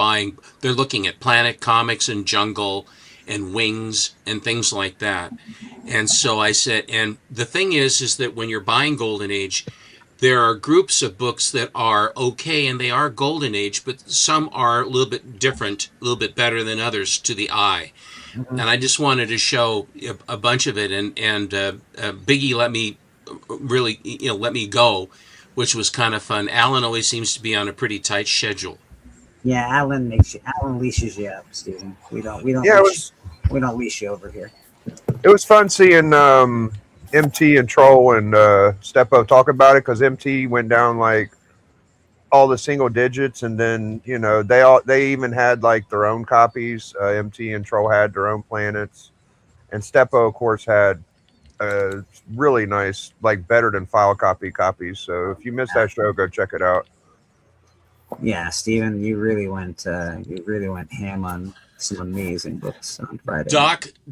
looking at Planet Comics and Jungle and Wings and things like that. And so I said, and the thing is that when you're buying Golden Age, there are groups of books that are okay and they are golden age, but some are a little bit different, a little bit better than others to the eye. And I just wanted to show a bunch of it, and Biggie let me really, let me go, which was kind of fun. Alan always seems to be on a pretty tight schedule. Yeah, Alan leashes you up, Stephen. We don't Yeah, we don't leash you over here. It was fun seeing MT and Troll and Steppo talk about it, because MT went down like all the single digits, and then they even had like their own copies. MT and Troll had their own planets, and Steppo of course had really nice, like better than file copies. So if you missed that show, go check it out. Yeah, Stephen, you really went ham on some amazing books on Friday.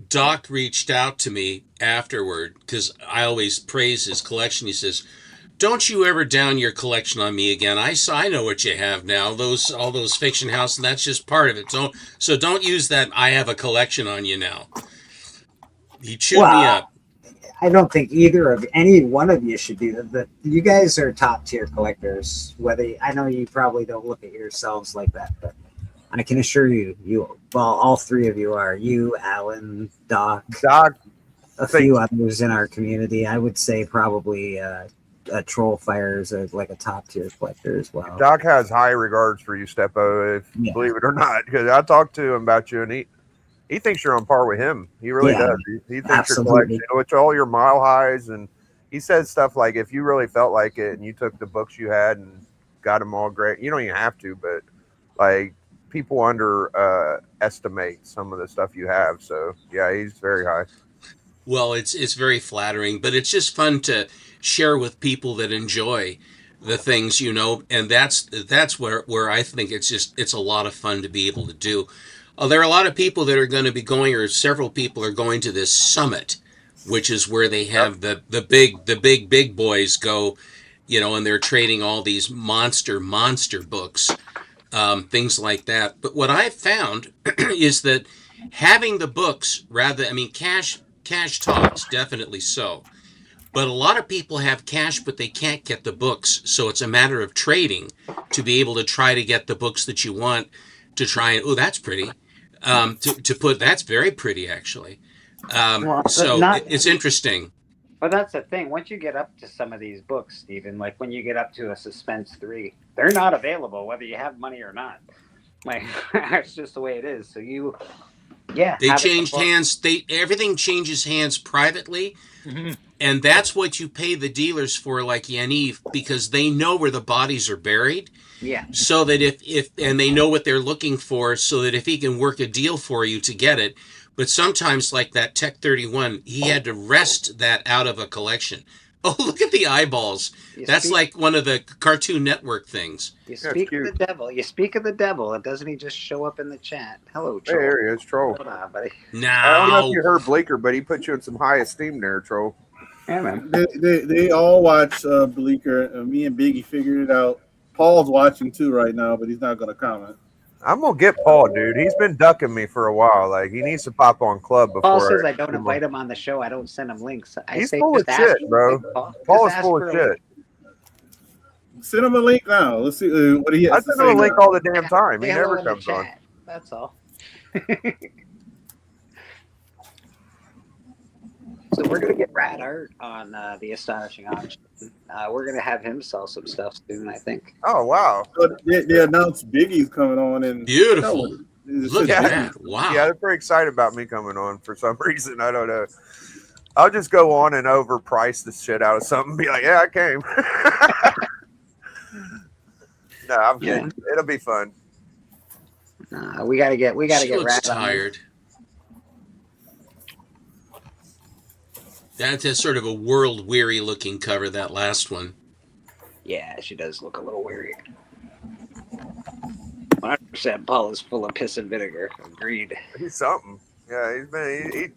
Doc reached out to me afterward, because I always praise his collection. He says, "Don't you ever down your collection on me again. I know what you have now. All those fiction houses, and that's just part of it. So don't use that I have a collection on you now." He chewed me up. I don't think any one of you should do that. You guys are top tier collectors. I know you probably don't look at yourselves like that, but I can assure you, all three of you are. You, Alan, Doc, a few others in our community. I would say probably Troll Fire is like a top tier collector as well. Doc has high regards for you, Steppo, believe it or not, because I talked to him about you, and he thinks you're on par with him. He really does. He thinks your collection, with all your mile highs, and he says stuff like, if you really felt like it and you took the books you had and got them all great, you don't even have to, but like people underestimate some of the stuff you have. So yeah, he's very high. Well, it's very flattering, but it's just fun to share with people that enjoy the things, and that's where I think it's a lot of fun to be able to do. There are a lot of people that are going to be going, or several people are going to this summit, which is where they have the big boys go, and they're trading all these monster books, things like that. But what I've found is that having the books cash talks, definitely so. But a lot of people have cash, but they can't get the books. So it's a matter of trading to be able to try to get the books that you want, to try and, that's pretty. That's very pretty, actually. It's interesting. But that's the thing. Once you get up to some of these books, Stephen, like when you get up to a Suspense 3, they're not available whether you have money or not. Like, that's just the way it is. So they changed hands. Everything changes hands privately. Mm-hmm. And that's what you pay the dealers for, like Yaniv, because they know where the bodies are buried. Yeah. So that and they know what they're looking for, so that if he can work a deal for you to get it. But sometimes, like that Tech 31, he had to wrest that out of a collection. Oh, look at the eyeballs. That's like one of the Cartoon Network things. You speak of the devil. And doesn't he just show up in the chat? Hello, Troll. Hey, there he is, Troll. Hold on, buddy. No. I don't know if you heard Bleeker, but he put you in some high esteem there, Troll. Yeah, man. They all watch Bleeker. Me and Biggie figured it out. Paul's watching too right now, but he's not going to comment. I'm going to get Paul, dude. He's been ducking me for a while. Like, he needs to pop on Club before. Paul says I don't invite him on the show. I don't send him links. He's full of shit, bro. Paul is full of shit. Send him a link now. Let's see what he has I to send say. him a link all the damn time. He never comes on. That's all. So we're going to get Rad Art on the Astonishing Auction. We're going to have him sell some stuff soon, I think. Oh, wow. So they announced Biggie's coming on. And beautiful. Look at that. Wow. Yeah, they're pretty excited about me coming on for some reason. I don't know. I'll just go on and overprice the shit out of something and be like, yeah, I came. No, I'm kidding. It'll be fun. We got to get Rad Rad tired. That's sort of a world-weary looking cover, that last one. Yeah, she does look a little weary. 100% Paul is full of piss and vinegar. Agreed. He's something. Yeah,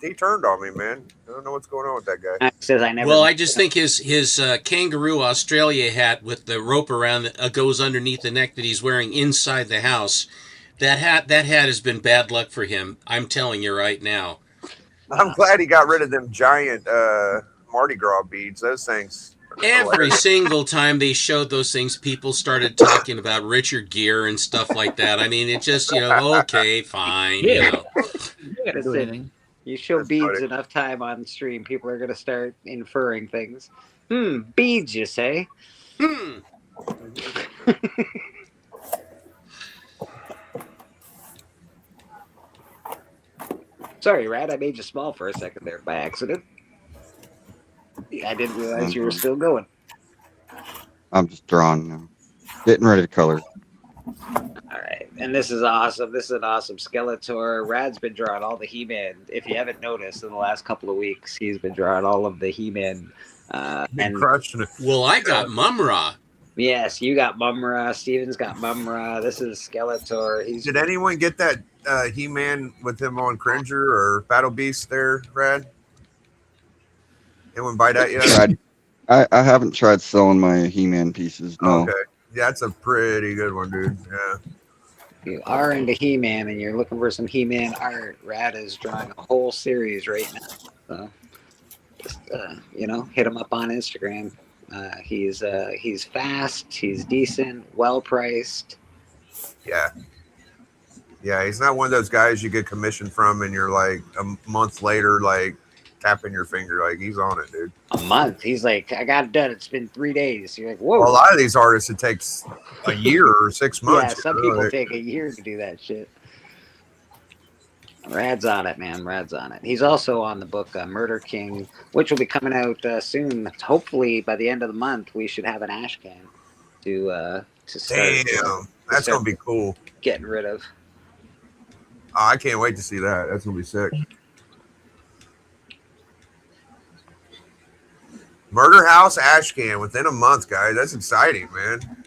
he turned on me, man. I don't know what's going on with that guy. Says I never. Well, I just think his kangaroo Australia hat with the rope around that goes underneath the neck that he's wearing inside the house. That hat has been bad luck for him. I'm telling you right now. I'm glad he got rid of them giant Mardi Gras beads. Those things Every single time they showed those things, people started talking about Richard Gere and stuff like that. I mean, it just, okay, fine, Listen, you show beads enough time on stream, people are going to start inferring things. Beads, you say? Sorry, Rad, I made you small for a second there by accident. I didn't realize you were still going. I'm just drawing now. Getting ready to color. All right, and this is awesome. This is an awesome Skeletor. Rad's been drawing all the He-Man. If you haven't noticed, in the last couple of weeks, he's been drawing all of the He-Man. And crushing it. Well, I got Mum-Ra. Yes, you got Mum-Ra. Steven's got Mum-Ra. This is Skeletor. Did anyone get that He-Man with him on Cringer or Battle Beast there, Brad? Anyone buy that yet? I haven't tried selling my He-Man pieces. No. Okay. Yeah, that's a pretty good one, dude. Yeah. You are into He-Man and you're looking for some He-Man art. Rad is drawing a whole series right now. So just hit him up on Instagram. He's fast, he's decent, well priced. Yeah. Yeah, he's not one of those guys you get commission from and you're like a month later like tapping your finger, like he's on it, dude. A month. He's like, I got it done. It's been 3 days. You're like, whoa. Well, a lot of these artists, it takes a year or 6 months. Yeah, some people take a year to do that shit. Rad's on it, man. Rad's on it. He's also on the book Murder King, which will be coming out soon. Hopefully, by the end of the month, we should have an ash can to start. Damn, that's gonna be cool. Getting rid of. Oh, I can't wait to see that. That's gonna be sick. Murder House ash can within a month, guys. That's exciting, man.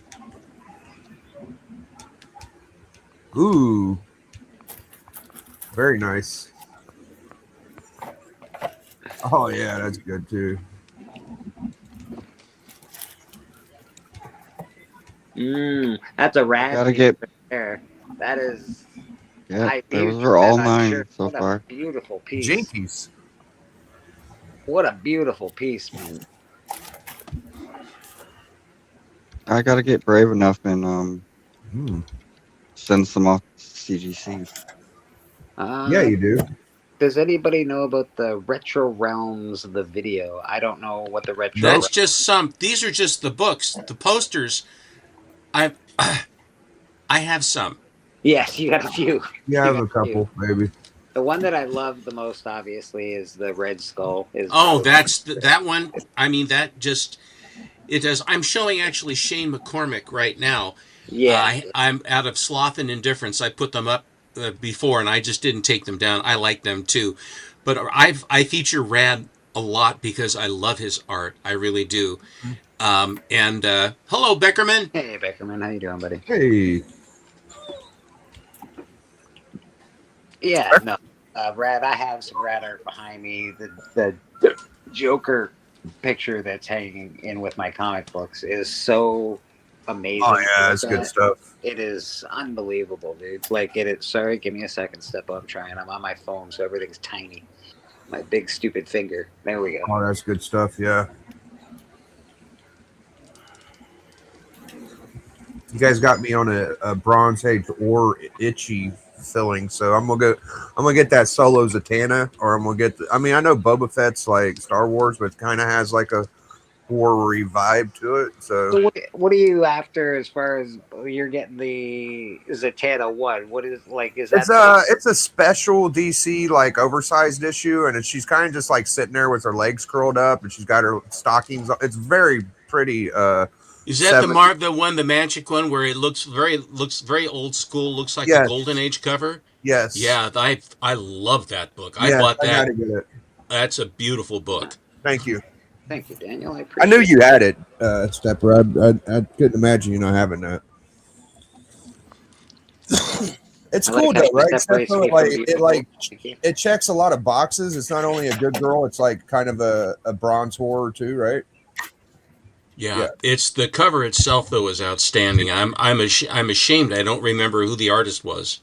Ooh. Very nice. Oh, yeah, that's good, too. That's a rad. Gotta get. There. That is. Yeah, those are all mine so what far. A beautiful piece. Jinkies. What a beautiful piece, man. I gotta get brave enough and send some off CGC. Yeah, you do. Does anybody know about the Retro Realms, the video? I don't know what the Retro That's just some. These are just the books. The posters, I have some. Yes, you got a few. Yeah, I have a couple, maybe. The one that I love the most, obviously, is the Red Skull. That's that one. I mean, that just it does. I'm showing actually Shane McCormick right now. Yeah, I'm out of sloth and indifference. I put them up before, and I just didn't take them down. I like them too, but I feature Rad a lot because I love his art. I really do. Hello, Beckerman. Hey, Beckerman, how you doing, buddy? Hey. Yeah, no, Rad. I have some Rad art behind me. The Joker picture that's hanging in with my comic books is so amazing. Oh yeah, that's good stuff. It is unbelievable, dude. Like it is. Sorry, give me a second. Step up. I'm trying. I'm on my phone, so everything's tiny. My big stupid finger. There we go. Oh, that's good stuff. Yeah. You guys got me on a Bronze Age or Itchy filling, so I'm gonna get that Solo Zatanna, or I'm gonna get. I mean, I know Boba Fett's like Star Wars, but it kind of has like a horror vibe to it. So what are you after as far as you're getting the Zatanna one? What is like? Is that it's a special DC like oversized issue, and she's kind of just like sitting there with her legs curled up, and she's got her stockings. It's very pretty. Is that the one, the Magic one, where it looks very old school? Looks like a Golden Age cover. Yes. Yeah, I love that book. Yeah, I bought that. I gotta get it. That's a beautiful book. Thank you. Thank you, Daniel. I knew you had it, Stepper. I couldn't imagine you not having that. It's cool though, right? Stepper, it checks a lot of boxes. It's not only a good girl; it's like kind of a bronze horror too, right? Yeah, it's the cover itself though is outstanding. I'm ashamed I don't remember who the artist was.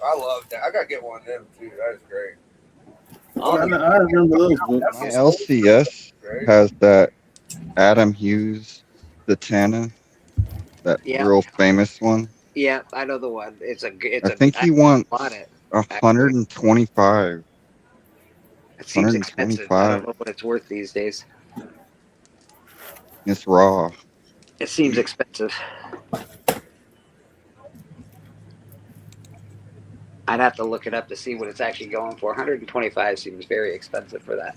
I love that. I gotta get one of them too. That is great. I remember those books. My LCS has that Adam Hughes Zatanna, that Yeah. real famous one. Yeah, I know the one. It's I think he wants bought it. 125. It seems expensive. I 125. don't know what it's worth these days. It's raw. It seems expensive. I'd have to look it up to see what it's actually going for. 125 seems very expensive for that.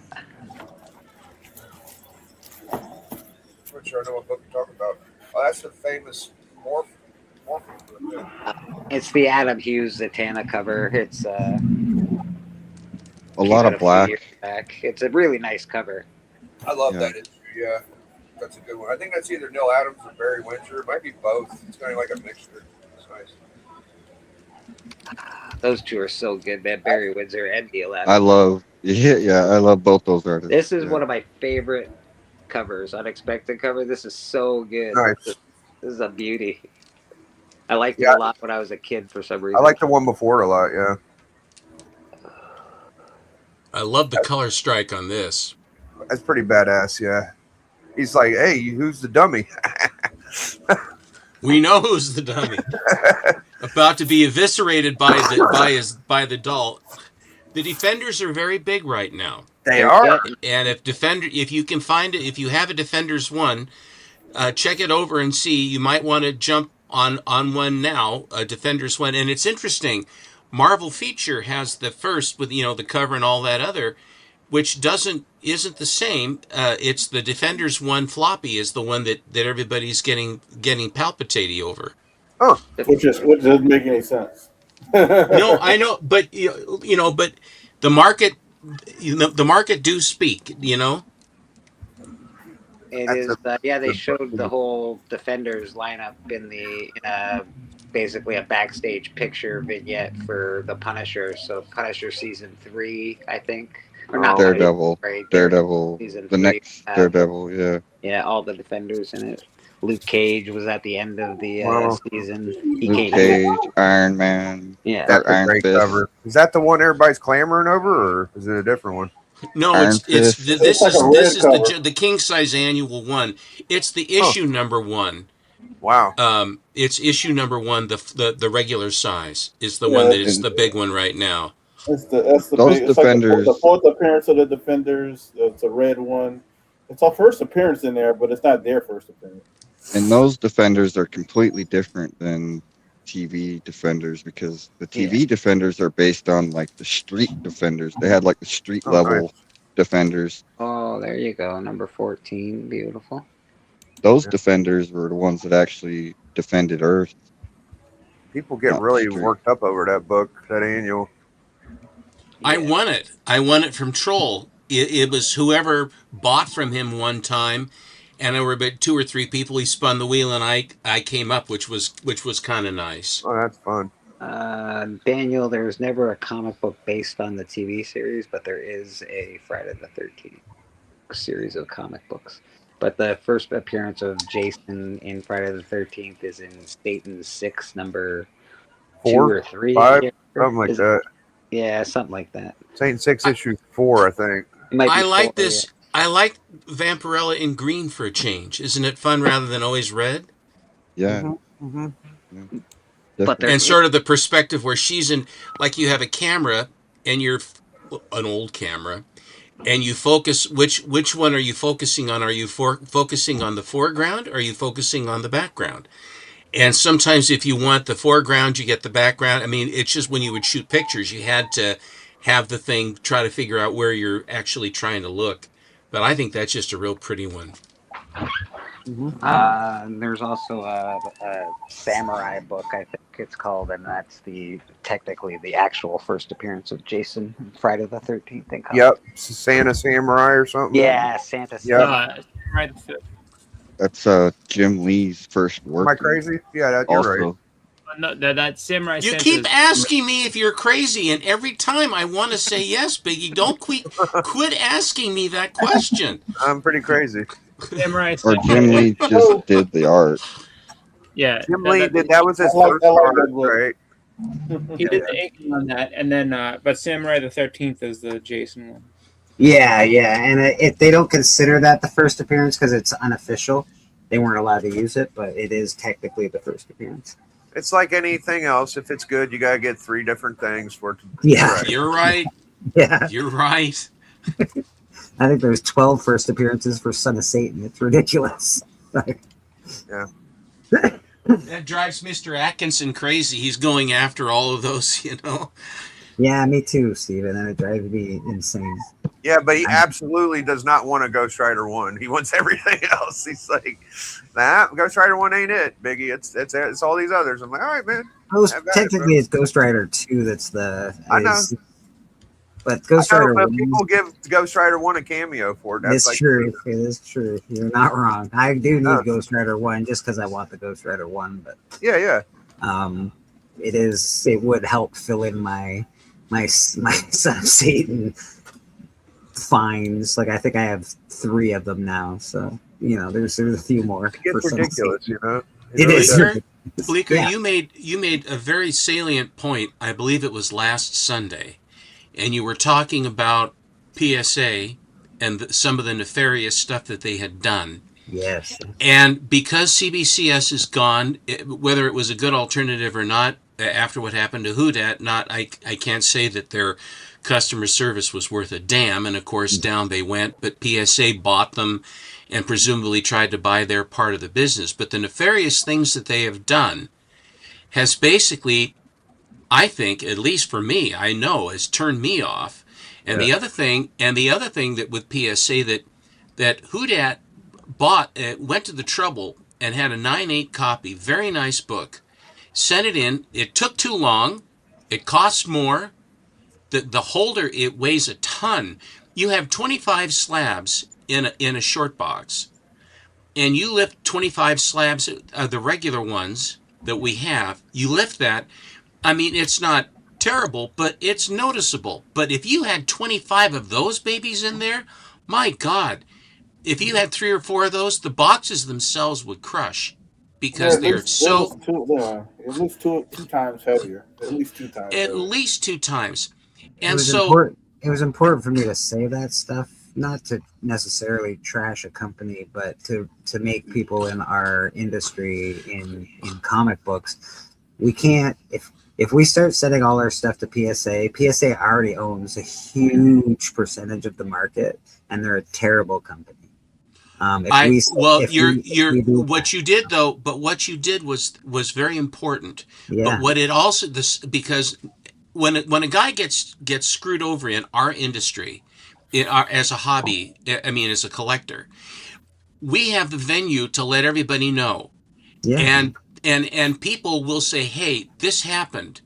I'm not sure I know what book you're talking about. Oh, that's the famous Morph book. It's the Adam Hughes Zatanna cover. It's A lot of few black. years back. It's a really nice cover. I love Yeah. that issue. Yeah, that's a good one. I think that's either Neil Adams or Barry Windsor. It might be both. It's kind of like a mixture. It's nice. Those two are so good, man. Barry Windsor and Neil Adams. I love I love both those artists. This is Yeah. one of my favorite covers. Unexpected cover. This is so good. Nice. This is a beauty. I liked it Yeah. a lot when I was a kid for some reason. I like the one before it a lot. Yeah, I love the color strike on this. that's pretty badass. Yeah, he's like, "Hey, who's the dummy?" We know who's the dummy. About to be eviscerated by the doll. The Defenders are very big right now. They are. And if you can find it, if you have a Defenders 1, check it over and see. You might want to jump on one now, a Defenders 1. And it's interesting. Marvel Feature has the first with the cover and all that other, which isn't the same. It's the Defenders 1 floppy is the one that everybody's getting palpitating over. Oh, Which doesn't make any sense. No, I know, but but the market, the market do speak. It is. They showed the whole Defenders lineup in the basically a backstage picture vignette for the Punisher. So Punisher season 3, I think. Or not Daredevil. Right, Daredevil. season The 3, next Daredevil, yeah. Yeah, all the Defenders in it. Luke Cage was at the end of the season. He Luke came Cage, Iron Man. Yeah. That's a Iron great Fist. cover. Is that the one everybody's clamoring over, or is it a different one? No, Iron it's Fist. this like is a red this is cover. the king size annual one. It's the issue number 1. Wow. It's issue number 1. The regular size is the one that is the big one right now. That's the Those big, it's Defenders- like the fourth appearance of the Defenders. It's a red one. It's our first appearance in there, but it's not their first appearance. And those Defenders are completely different than TV Defenders because the TV Defenders are based on like the street Defenders. They had like the street level nice. Defenders. Oh, there you go. Number 14. Beautiful. Those Defenders were the ones that actually defended Earth. People get Not really street. worked up over that book, that annual. I won it. I won it from Troll. It was whoever bought from him one time, and there were about 2 or 3 people. He spun the wheel, and I came up, which was kind of nice. Oh, that's fun. Daniel, there's never a comic book based on the TV series, but there is a Friday the 13th series of comic books. But the first appearance of Jason in Friday the 13th is in Satan's 6, number 2 4, or 3. 5, Yeah. something like that. Yeah, something like that. Satan 6 issue 4, I think. It might be I like 4, this. I like Vampirella in green for a change. Isn't it fun rather than always red? Yeah. Mm-hmm. But And sort of the perspective where she's in, like you have a camera and you're an old camera, and you focus. Which one are you focusing on? Are you focusing on the foreground? Or are you focusing on the background? And sometimes if you want the foreground, you get the background. I mean, it's just when you would shoot pictures, you had to have the thing try to figure out where you're actually trying to look. But I think that's just a real pretty one. And there's also a samurai book, I think it's called, and that's technically the actual first appearance of Jason, Friday the 13th. In comics. Yep. Santa Samurai or something. Yeah, Santa. Yep. Right. That's Jim Lee's first work. Am I crazy? Yeah, you're right. No, that Samurai. You Santa's- keep asking me if you're crazy, and every time I want to say yes, Biggie. Don't quit asking me that question. I'm pretty crazy. Samurai Or Santa. Jim Lee just did the art. Yeah. Jim Lee did. That was his I like first that art, book. right? He did the inking on that, and then but Samurai the 13th is the Jason one. Yeah, and if they don't consider that the first appearance because it's unofficial, they weren't allowed to use it, but it is technically the first appearance. It's like anything else. If it's good, you gotta get 3 different things for it to. Yeah, You're right. Yeah, You're right. I think there's 12 first appearances for Son of Satan. It's ridiculous. Yeah. That drives Mr. Atkinson crazy. He's going after all of those, you know. Yeah, me too, Steven. That drives me insane. Yeah, but he absolutely does not want a Ghost Rider 1. He wants everything else. He's like, nah, Ghost Rider 1 ain't it, Biggie. It's all these others. I'm like, all right, man. Technically, it's Ghost Rider 2 that's the. I know. But Ghost Rider 1. People give Ghost Rider 1 a cameo for it. It's true. It is true. You're not wrong. I do need Ghost Rider 1 just because I want the Ghost Rider 1. But yeah. It would help fill in my Son of Satan finds. Like I think I have 3 of them now. So there's a few more. It gets ridiculous, you know. It is. Bleeker, Yeah. you made a very salient point. I believe it was last Sunday, and you were talking about PSA and some of the nefarious stuff that they had done. Yes. And because CBCS is gone, whether it was a good alternative or not, after what happened to Houdat, I can't say that their customer service was worth a damn. And of course, down they went. But PSA bought them and presumably tried to buy their part of the business. But the nefarious things that they have done has basically, I think, at least for me, I know, has turned me off. And the other thing that with PSA that Houdat bought, went to the trouble and had a 9/8 copy, very nice book, sent it in. It took too long. It costs more. The holder, it weighs a ton. You have 25 slabs in a short box, and you lift 25 slabs, the regular ones that we have. You lift that. I mean, it's not terrible, but it's noticeable. But if you had 25 of those babies in there, my God, if you had 3 or 4 of those, the boxes themselves would crush because they're so. At least two times heavier. At least 2 times. At least 2 times. It And was so important for me to say that stuff, not to necessarily trash a company, but to make people in our industry in comic books, we can't if we start sending all our stuff to PSA already owns a huge percentage of the market, and they're a terrible company. What you did though, but what you did was very important. Yeah. But what it also because when a guy gets screwed over in our industry, as a hobby, I mean as a collector, we have the venue to let everybody know. Yeah. And people will say, hey, this happened.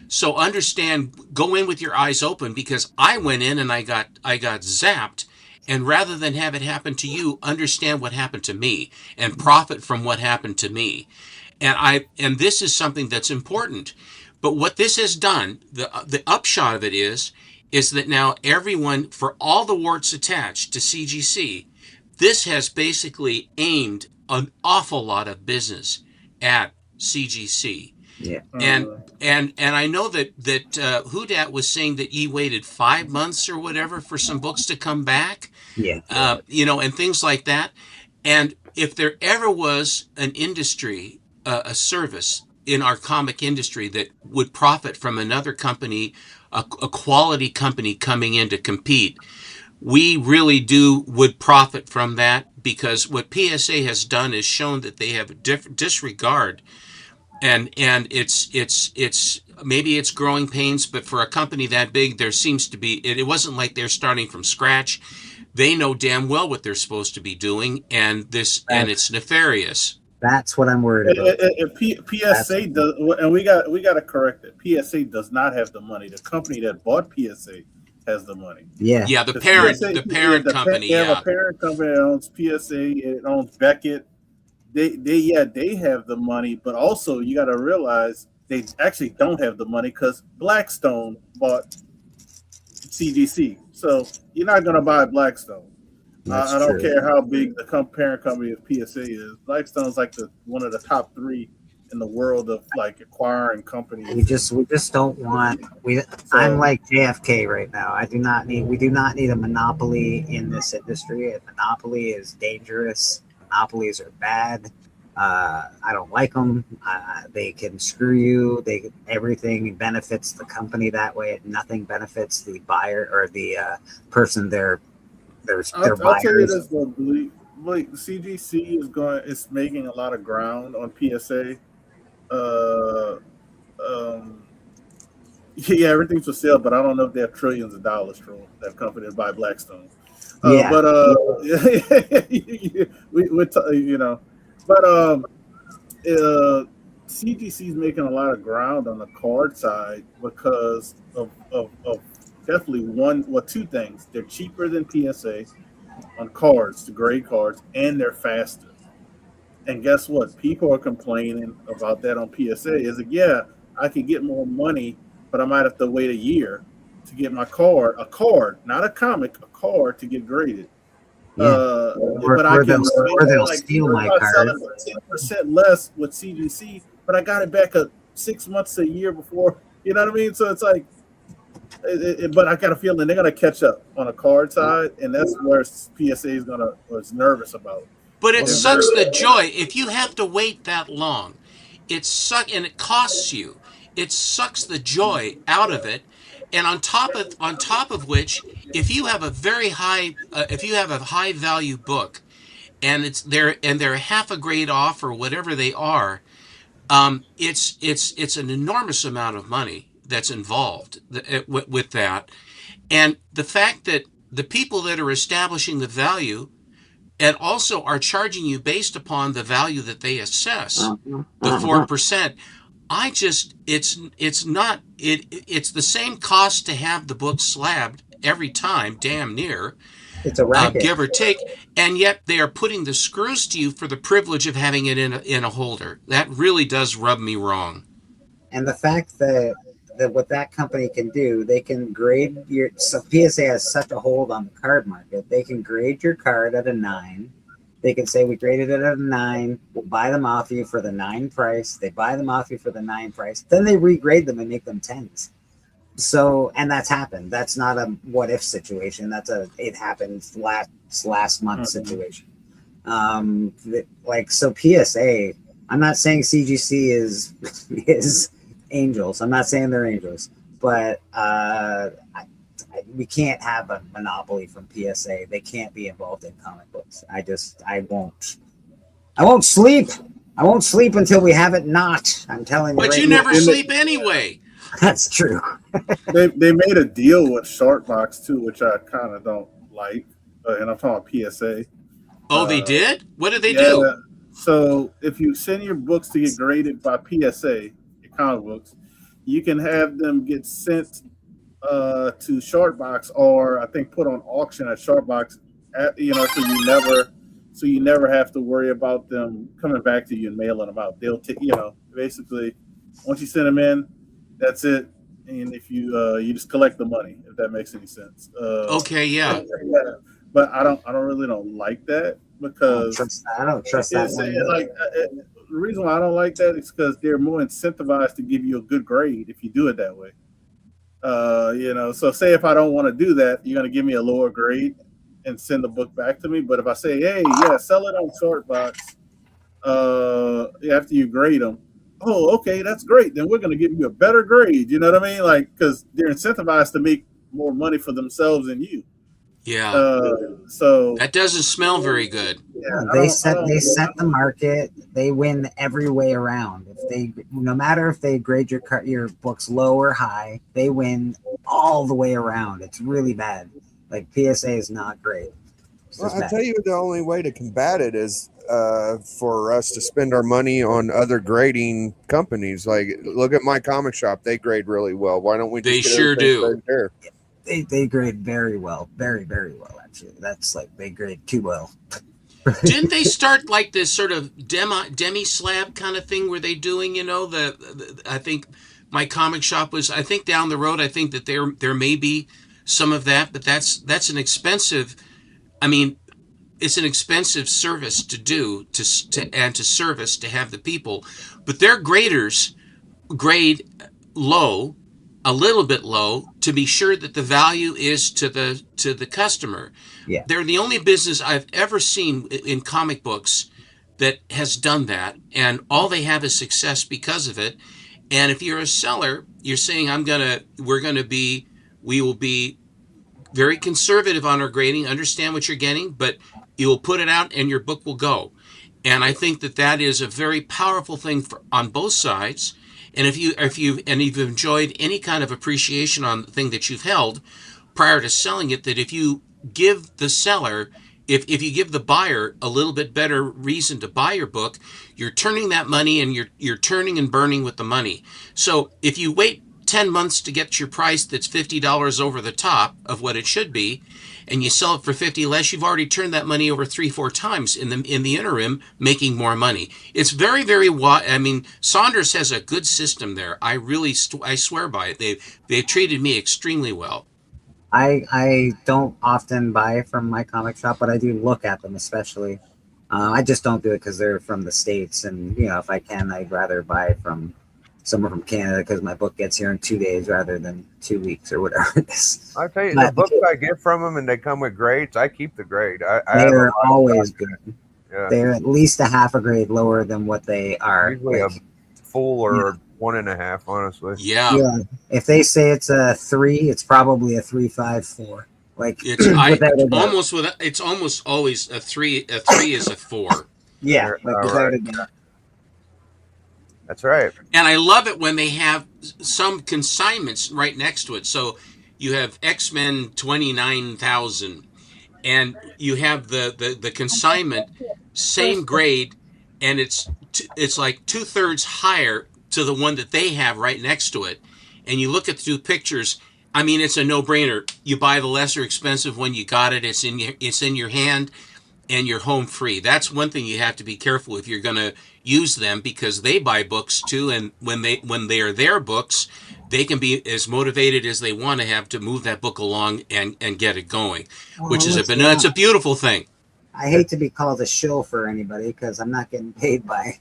So understand, go in with your eyes open, because I went in and I got zapped. And rather than have it happen to you, understand what happened to me and profit from what happened to me. And this is something that's important. But what this has done, the upshot of it is that now everyone, for all the warts attached to CGC, this has basically aimed an awful lot of business at CGC. Yeah. And I know that Houdat was saying that he waited 5 months or whatever for some books to come back. Yeah. And things like that. And if there ever was an industry, a service in our comic industry that would profit from another company, a quality company coming in to compete, we really would profit from that, because what PSA has done is shown that they have a disregard, and it's maybe it's growing pains, but for a company that big, there seems to be, it wasn't like they're starting from scratch. They know damn well what they're supposed to be doing, and it's nefarious. That's what I'm worried about. PSA does, and we got to correct it. PSA does not have the money. The company that bought PSA has the money. Yeah. Yeah, the parent company. The parent company that owns PSA. It owns Beckett. They have the money, but also you got to realize they actually don't have the money because Blackstone bought CGC. So you're not going to buy Blackstone. I don't care how big the parent company of PSA is. Blackstone's like one of the top 3 in the world of like acquiring companies. We just don't want I'm like JFK right now. We do not need a monopoly in this industry. A monopoly is dangerous. Monopolies are bad. I don't like them. They can screw you. Everything benefits the company that way. Nothing benefits the buyer or the person they're I'll buyers. tell you this though, like CGC is making a lot of ground on PSA. Yeah, everything's for sale, but I don't know if they have trillions of dollars from that company by Blackstone. Yeah. But CGC is making a lot of ground on the card side because of definitely two things. They're cheaper than PSA on cards, the grade cards, and they're faster. And guess what? People are complaining about that on PSA. Is like, yeah, I could get more money, but I might have to wait a year to get my card, not a comic, a card to get graded. Yeah. But I can they'll steal my card. 10% less with CGC, but I got it back 6 months to a year before. You know what I mean? So it's like, but I got a feeling they're gonna catch up on the card side, and that's where PSA was nervous about. But it sucks the joy if you have to wait that long. It sucks, and it costs you. It sucks the joy out of it. And on top of which, if you have a very high, high value book, and they're half a grade off or whatever they are, it's an enormous amount of money that's involved with that, and the fact that the people that are establishing the value and also are charging you based upon the value that they assess, the 4%. It's the same cost to have the book slabbed every time, damn near. It's a racket. Give or take, and yet they are putting the screws to you for the privilege of having it in a holder. That really does rub me wrong. And the fact that what that company can do, they can grade so PSA has such a hold on the card market. They can grade your card at a 9. They can say, we graded it at a 9. We'll buy them off you for the 9 price. They buy them off you for the 9 price. Then they regrade them and make them 10s. So, and that's happened. That's not a what if situation. It happened last month situation. So PSA, I'm not saying CGC is angels. I'm not saying they're angels, but we can't have a monopoly from PSA. They can't be involved in comic books. I won't sleep. I won't sleep until we have it not. I'm telling you. But you never sleep anyway. That's true. they made a deal with Sharkbox too, which I kind of don't like. And I'm talking about PSA. Oh, they did? What did they do? So if you send your books to get graded by PSA, your comic books, you can have them get sent to Sharkbox, or I think put on auction at Sharkbox. So you never have to worry about them coming back to you and mailing them out. They'll take, basically once you send them in, that's it. And if you just collect the money, if that makes any sense. Okay, yeah. But I don't like that because I don't trust that one. The reason why I don't like that is because they're more incentivized to give you a good grade if you do it that way. So say if I don't want to do that, you're going to give me a lower grade and send the book back to me. But if I say, hey, yeah, sell it on Sharkbox after you grade them, oh, okay, that's great. Then we're going to give you a better grade. You know what I mean? Because they're incentivized to make more money for themselves and you. Yeah. So that doesn't smell very good. Yeah, they set the market. They win every way around. No matter if they grade your books low or high, they win all the way around. It's really bad. Like PSA is not great. I'll tell you, the only way to combat it is for us to spend our money on other grading companies. Like, look at My Comic Shop; they grade really well. Why don't we? They sure do. They grade very well, very, very well. Actually, that's like they grade too well. Didn't they start like this sort of demi slab kind of thing? Were they doing, I think My Comic Shop was. I think down the road, I think that there may be some of that, but that's an expensive. I mean, it's an expensive service to do and to service to have the people, but their graders grade low, a little bit low, to be sure that the value is to the customer. Yeah. They're the only business I've ever seen in comic books that has done that, and all they have is success because of it. And if you're a seller, you're saying we will be very conservative on our grading, understand what you're getting, but you will put it out and your book will go. And I think that is a very powerful thing on both sides. And if you've enjoyed any kind of appreciation on the thing that you've held prior to selling it, that if you give the seller, if you give the buyer a little bit better reason to buy your book, you're turning that money and you're turning and burning with the money. So if you wait 10 months to get your price that's $50 over the top of what it should be, and you sell it for 50 less, you've already turned that money over 3-4 times in the interim, making more money. It's very, very wide. I mean, Saunders has a good system there. I swear by it. They've treated me extremely well. I don't often buy from my comic shop, but I do look at them, especially. I just don't do it because they're from the States, and if I can, I'd rather buy from somewhere from Canada because my book gets here in 2 days rather than 2 weeks or whatever it is. I tell you, the books I get from them and they come with grades, I keep the grade. They're always good. Yeah. They're at least a half a grade lower than what they are. Usually a full or 1.5, honestly. Yeah. If they say it's a 3, it's probably a 3.54. Like it's almost always a 3. A 3 is a 4. Yeah. That's right. And I love it when they have some consignments right next to it. So you have X-Men 29,000, and you have the consignment, same grade, and it's like 2/3 higher to the one that they have right next to it. And you look at the two pictures. I mean, it's a no-brainer. You buy the lesser expensive one. You got it. It's in your hand, and you're home free. That's one thing you have to be careful if you're going to use them, because they buy books too, and when they are their books, they can be as motivated as they want to have to move that book along and get it going, which is it's a beautiful thing. I hate to be called a shill for anybody because I'm not getting paid by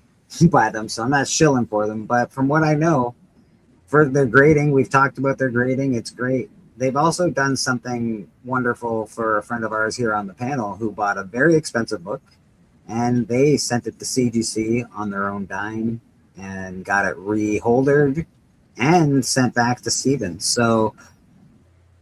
them, so I'm not shilling for them. But from what I know, for their grading, we've talked about their grading. It's great. They've also done something wonderful for a friend of ours here on the panel who bought a very expensive book, and they sent it to CGC on their own dime and got it reholdered and sent back to Steven. So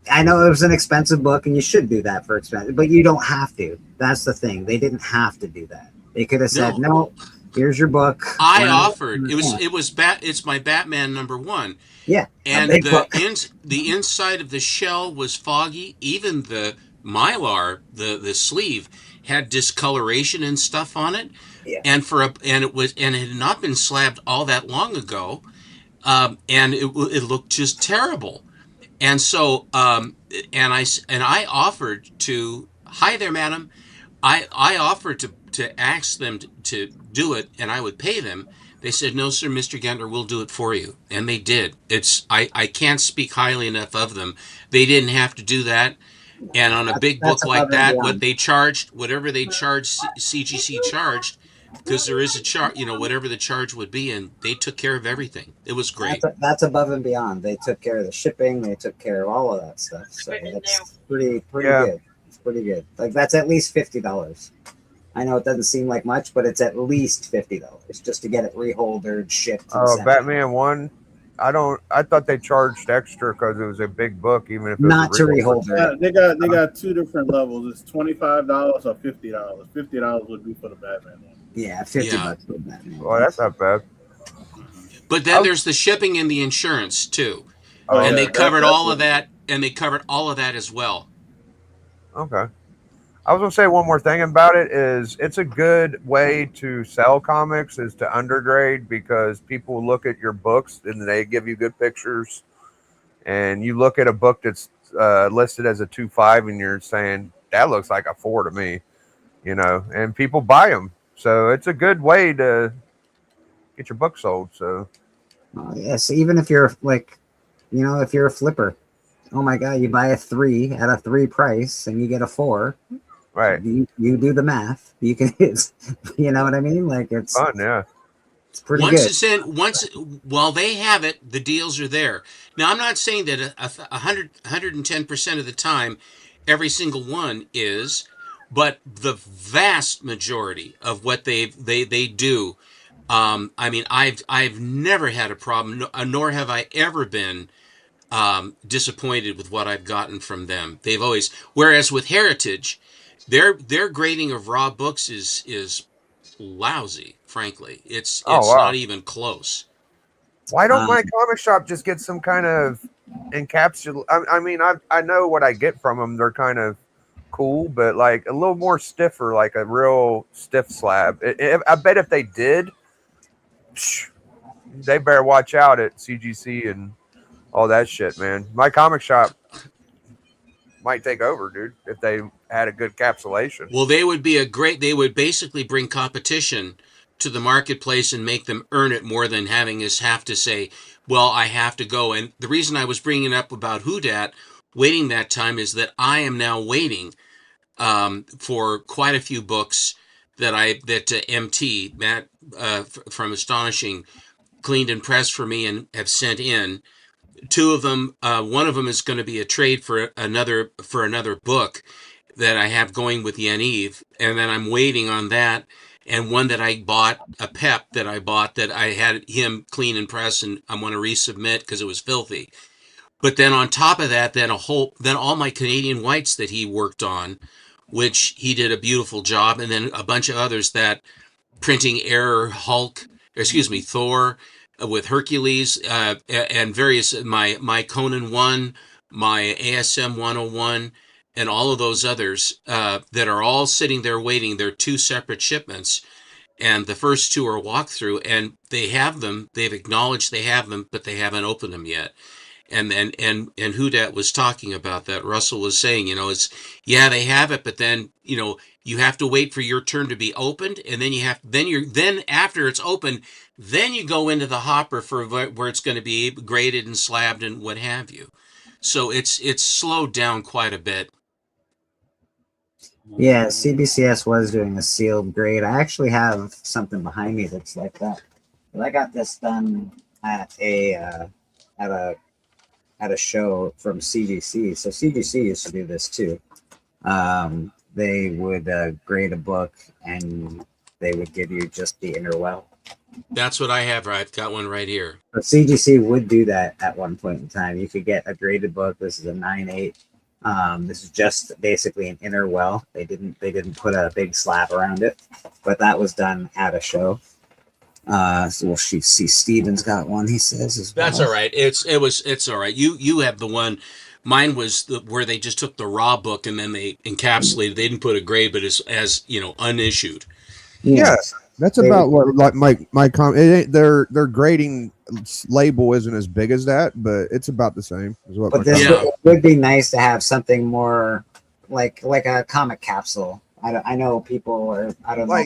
I know it was an expensive book, and you should do that for expensive, but you don't have to. That's the thing. They didn't have to do that. They could have said, no, here's your book. I offered. It's my Batman #1. Yeah. And the inside of the shell was foggy. Even the Mylar, the sleeve, had discoloration and stuff on it. Yeah. And it had not been slabbed all that long ago. And it looked just terrible. And so I offered to, hi there, madam. I offered to ask them to do it, and I would pay them. They said, no, sir, Mr. Gendler, we'll do it for you. And they did. I can't speak highly enough of them. They didn't have to do that. And on a big book like that, whatever they charged, CGC charged, because there is a charge, whatever the charge would be, and they took care of everything. It was great. That's above and beyond. They took care of the shipping. They took care of all of that stuff. So that's pretty good. It's pretty good. Like, that's at least $50. I know it doesn't seem like much, but it's at least $50 just to get it reholdered, shipped. Batman 1. I thought they charged extra because it was a big book, even if it not was to reholder. Yeah, they got two different levels. It's $25 or $50. $50 would be for the Batman one. Yeah, $50 for the Batman. Well, that's not bad. But then there's the shipping and the insurance too, they covered all of that, and they covered all of that as well. Okay. I was going to say one more thing about it is it's a good way to sell comics is to undergrade, because people look at your books and they give you good pictures, and you look at a book that's listed as a 2.5 and you're saying that looks like a 4 to me, and people buy them. So it's a good way to get your book sold. So yes, even if you're if you're a flipper, oh my God, you buy a 3 at a 3 price and you get a 4. Right. You do the math. You can, you know what I mean? Like it's fun. Yeah. It's pretty once good. it's in, while they have it, the deals are there. Now, I'm not saying that 110% of the time, every single one is, but the vast majority of what they do. I mean, I've never had a problem, nor have I ever been disappointed with what I've gotten from them. They've always, whereas with Heritage, their grading of raw books is lousy. Frankly, it's not even close. Why don't my comic shop just get some kind of encapsulate? I mean, I know what I get from them. They're kind of cool, but like a little more stiffer, like a real stiff slab. I bet if they did, they better watch out at CGC and all that shit, man. My comic shop might take over, dude, if they had a good capsulation. Well, they would basically bring competition to the marketplace and make them earn it more than having us have to say, well, I have to go. And the reason I was bringing up about Whodat waiting that time is that I am now waiting for quite a few books that MT, Matt from Astonishing, cleaned and pressed for me and have sent in. Two of them, one of them is going to be a trade for another book that I have going with Yaniv, and then I'm waiting on that. And one that I bought, a PEP that I bought that I had him clean and press, and I want to resubmit because it was filthy. But then on top of that, then all my Canadian Whites that he worked on, which he did a beautiful job, and then a bunch of others that printing error, Thor with Hercules, and various my Conan 1, my ASM 101. And all of those others that are all sitting there waiting. They're two separate shipments, and the first two are walkthrough, and they have them. They've acknowledged they have them, but they haven't opened them yet. And Whodat was talking about that. Russell was saying, they have it, but then you have to wait for your turn to be opened, and then after it's open, then you go into the hopper for where it's going to be graded and slabbed and what have you. So it's slowed down quite a bit. Yeah, CBCS was doing a sealed grade. I actually have something behind me that's like that. But I got this done at a show from CGC. So CGC used to do this too. They would grade a book and they would give you just the inner well. That's what I have. I've got one right here. But CGC would do that at one point in time. You could get a graded book. This is a 9.8. This is just basically an inner well. They didn't put a big slab around it, but that was done at a show. So we'll see. Steven's got one. He says as well. That's all right. It's all right. You have the one. Mine was where they just took the raw book and then they encapsulated. They didn't put a grade, but as unissued. Yeah, that's about what like my it ain't their grading label isn't as big as that, but it's about the same as what. But this would be nice to have something more like a comic capsule. I know people are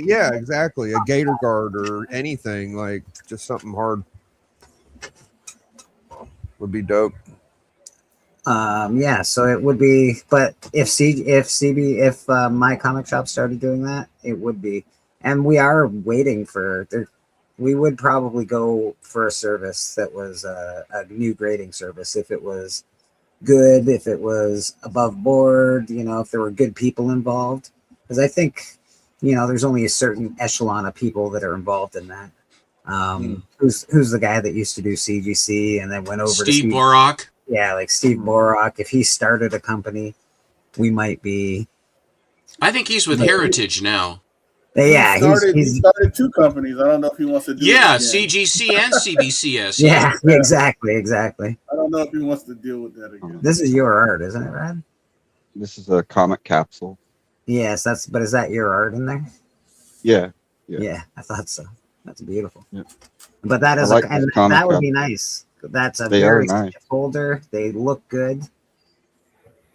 yeah, exactly, a Gator Guard or anything, like just something hard would be dope. Yeah, so it would be, but if my comic shop started doing that, it would be. And we are waiting for we would probably go for a service that was a new grading service if it was good, if it was above board, if there were good people involved. Because I think, there's only a certain echelon of people that are involved in that. Who's the guy that used to do CGC and then went over to Steve Borak? Yeah, like Steve Borak. If he started a company, we might be. I think he's with Heritage now. Yeah, he started two companies. I don't know if he wants to do. Yeah, CGC and CBCS. Yeah, exactly. I don't know if he wants to deal with that again. This is your art, isn't it, Rad? This is a comic capsule. Yes, but is that your art in there? Yeah. Yeah, I thought so. That's beautiful. Yeah. But that is that would be nice. That's a very nice folder. They look good.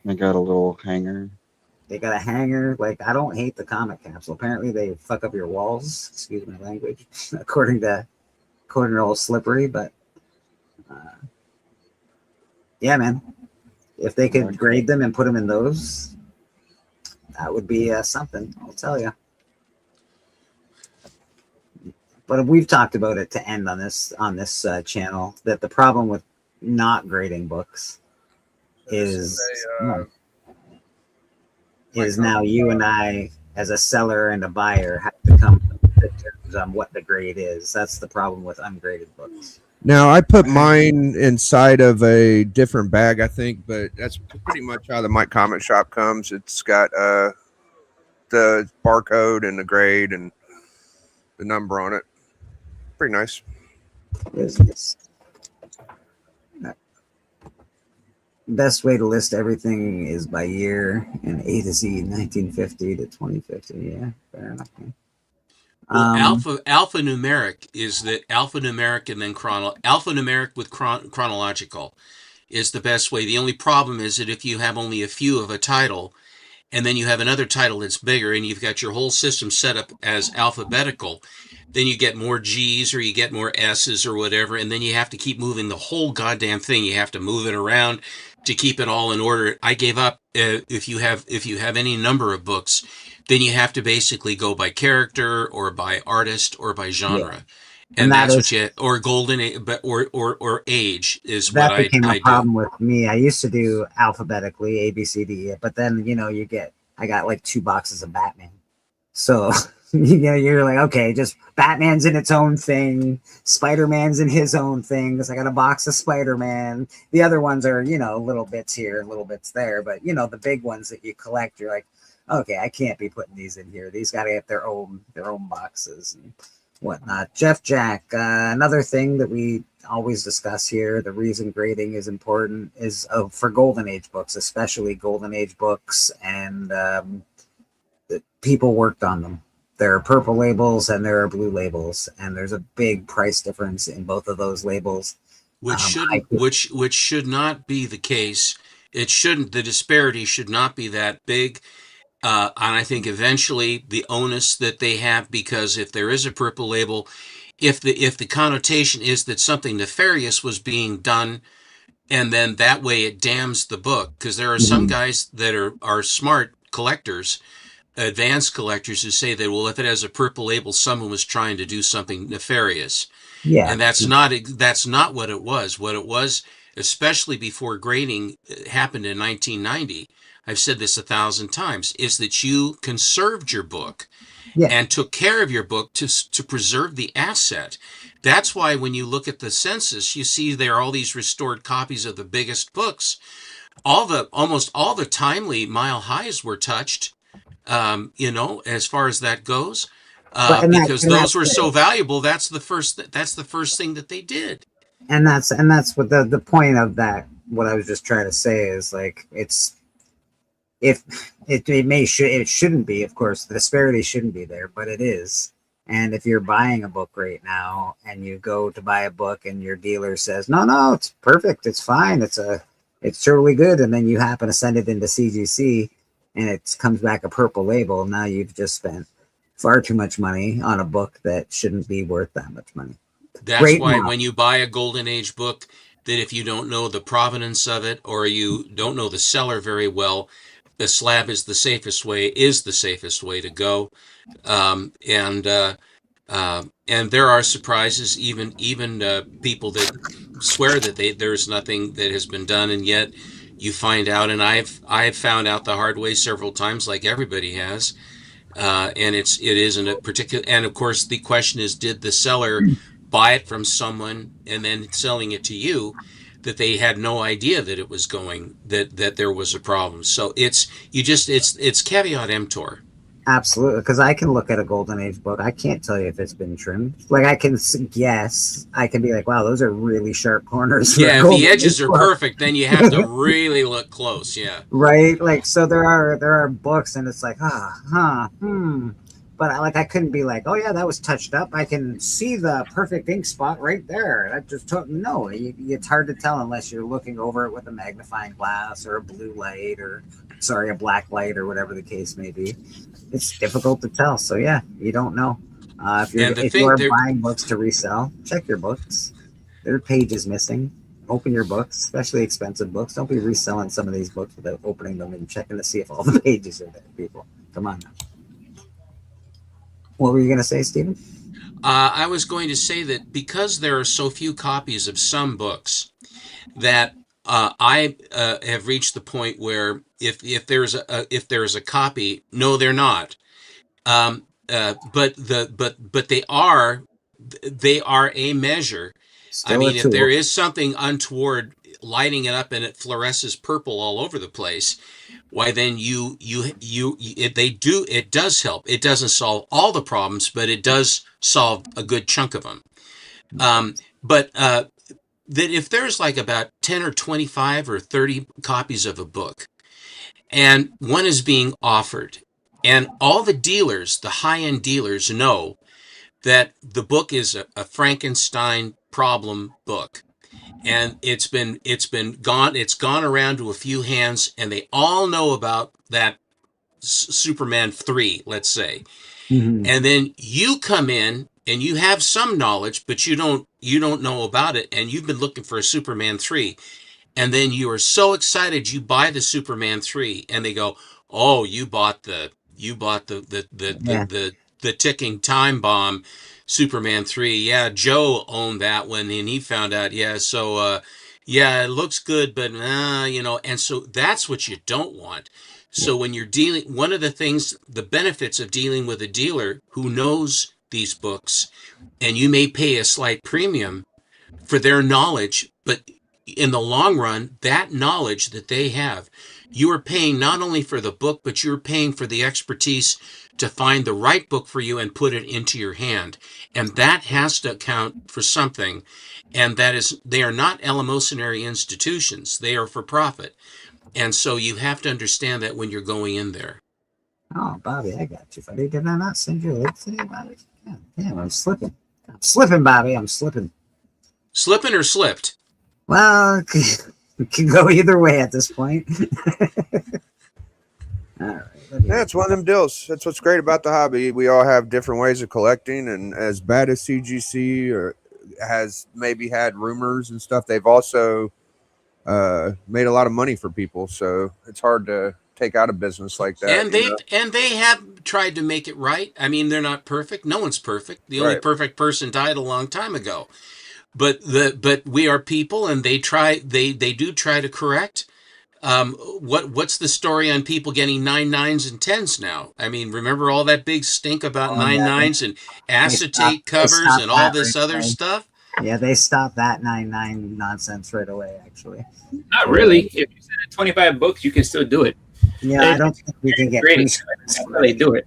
They got a little hanger. They got a hanger. Like, I don't hate the comic capsule. Apparently, they fuck up your walls. Excuse my language. according to old Slippery, but yeah, man. If they could grade them and put them in those, That would be something, I'll tell you. But we've talked about it to end on this channel, that the problem with not grading books is now you and I, as a seller and a buyer, have to come to terms on what the grade is. That's the problem with ungraded books. Now, I put mine inside of a different bag, I think, but that's pretty much how the Mike Comic Shop comes. It's got the barcode and the grade and the number on it. Pretty nice. Business. Best way to list everything is by year and A to Z, 1950 to 2050. Yeah, fair enough. Well, alphanumeric is that alphanumeric and then alphanumeric with chronological is the best way. The only problem is that if you have only a few of a title and then you have another title that's bigger and you've got your whole system set up as alphabetical, then you get more G's or you get more S's or whatever, and then you have to keep moving the whole goddamn thing. You have to move it around to keep it all in order. I gave up. If you have any number of books, then you have to basically go by character or by artist or by genre. Yeah. And that's what you, or golden, or age is what I do. That became a problem with me. I used to do alphabetically, A, B, C, D, but then, I got like 2 boxes of Batman. So, you're like, okay, just Batman's in its own thing. Spider-Man's in his own thing. Because I got a box of Spider-Man. The other ones are, little bits here, little bits there. But, the big ones that you collect, you're like, okay, I can't be putting these in here. These got to get their own boxes and whatnot. Jeff Jack, another thing that we always discuss here, the reason grading is important is for Golden Age books, especially Golden Age books, and people worked on them. There are purple labels and there are blue labels, and there's a big price difference in both of those labels. Which should not be the case. It shouldn't. The disparity should not be that big. And I think eventually the onus that they have, because if there is a purple label, if the connotation is that something nefarious was being done, and then that way it damns the book, because there are some guys that are smart collectors, advanced collectors, who say that, well, if it has a purple label, someone was trying to do something nefarious. Yeah. And that's not what it was. What it was, especially before grading happened in 1990, I've said this 1,000 times, is that you conserved your book and took care of your book to preserve the asset. That's why when you look at the census, you see there are all these restored copies of the biggest books. Almost all the timely mile highs were touched, as far as that goes, because those were so valuable. That's the first thing that they did. And that's what the point of that. What I was just trying to say is, like, it shouldn't be, of course, the disparity shouldn't be there, but it is. And if you're buying a book right now and you go to buy a book and your dealer says, no, it's perfect, it's fine, it's totally good, and then you happen to send it into CGC and it comes back a purple label, now you've just spent far too much money on a book that shouldn't be worth that much money. That's why when you buy a Golden Age book, that if you don't know the provenance of it or you don't know the seller very well, the slab is the safest way to go. And there are surprises, even people that swear that there's nothing that has been done, and yet you find out, and I've found out the hard way several times, like everybody has. And it isn't a particular, and of course the question is, did the seller buy it from someone and then selling it to you that they had no idea that it was that there was a problem? So it's caveat emptor. Absolutely, because I can look at a Golden Age book. I can't tell you if it's been trimmed. Like, I can guess. I can be like, wow, those are really sharp corners. Yeah, if the edges are perfect, then you have to really look close. Yeah. Right. Like, so there are books, and it's like, But I couldn't be like, oh yeah, that was touched up. I can see the perfect ink spot right there. That just it's hard to tell unless you're looking over it with a magnifying glass or a blue light a black light or whatever the case may be. It's difficult to tell. So yeah, you don't know. If you are buying books to resell, check your books. There are pages missing. Open your books, especially expensive books. Don't be reselling some of these books without opening them and checking to see if all the pages are there, people. Come on now. What were you going to say, Stephen? I was going to say that because there are so few copies of some books, that I have reached the point where if there's a copy, no, they're not. But they are a measure. Still I mean, a if tool. there is something untoward lighting it up and it fluoresces purple all over the place, why then it does help. It doesn't solve all the problems, but it does solve a good chunk of them. But that if there's like about 10 or 25 or 30 copies of a book, and one is being offered, and all the dealers, the high-end dealers, know that the book is a Frankenstein problem book, and it's gone around to a few hands, and they all know about that Superman 3, let's say. Mm-hmm. And then you come in and you have some knowledge, but you don't know about it, and you've been looking for a Superman 3, and then you are so excited you buy the Superman 3, and they go, "Oh, you bought the ticking time bomb Superman 3. Yeah, Joe owned that one, and he found out, yeah, so yeah, it looks good, but and so that's what you don't want." So when you're dealing, one of the benefits of dealing with a dealer who knows these books, and you may pay a slight premium for their knowledge, but in the long run, that knowledge that they have, you are paying not only for the book, but you're paying for the expertise to find the right book for you and put it into your hand. And that has to account for something. And that is, they are not eleemosynary institutions. They are for profit. And so you have to understand that when you're going in there. Oh, Bobby, I got you, buddy. Did I not send you a link today, Bobby? God damn, I'm slipping. I'm slipping, Bobby. I'm slipping. Slipping or slipped? Well, it can go either way at this point. All right. Yeah, it's one of them deals. That's what's great about the hobby. We all have different ways of collecting, and as bad as CGC has maybe had rumors and stuff, they've also made a lot of money for people. So it's hard to take out a business like that. And they have tried to make it right. I mean, they're not perfect. No one's perfect. The only perfect person died a long time ago. But we are people, and they do try to correct. What's the story on people getting 9 9s and 10s now? I mean, remember all that big stink about 9 9s and acetate covers and all this other stuff? Yeah, they stopped that 9 nonsense right away, actually. Not really. If you send in 25 books, you can still do it. Yeah, I don't think we can get really do it.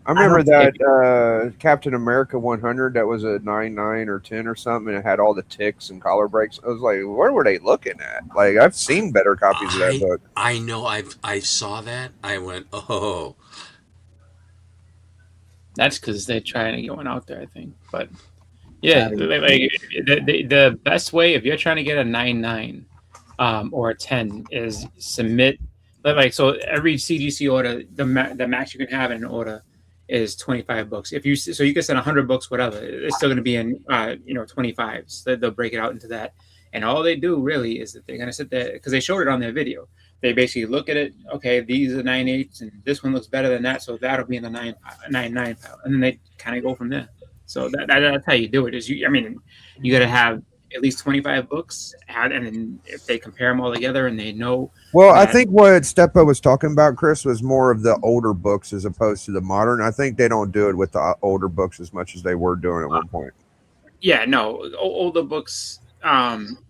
I remember that Captain America 100 that was a 9 9 or 10 or something, and it had all the ticks and collar breaks. I was like, where were they looking at? Like, I've seen better copies of that book. I know. I saw that. I went, oh. That's because they're trying to get one out there, I think. But yeah, the best way if you're trying to get a 9 9 or a 10 is submit. Like, so every CGC order, the max you can have in an order is 25 books. So you can send 100 books, whatever. It's still going to be in 25s. They'll break it out into that. And all they do really is that they're going to sit there, because they showed it on their video. They basically look at it. Okay, these are 9 8s, and this one looks better than that, so that'll be in the 9 9 pile. And then they kind of go from there. So that's how you do it. You got to have at least 25 books, and then if they compare them all together and they know. Well, I think what Stepo was talking about, Chris, was more of the older books as opposed to the modern. I think they don't do it with the older books as much as they were doing at one point. Yeah, no, older books.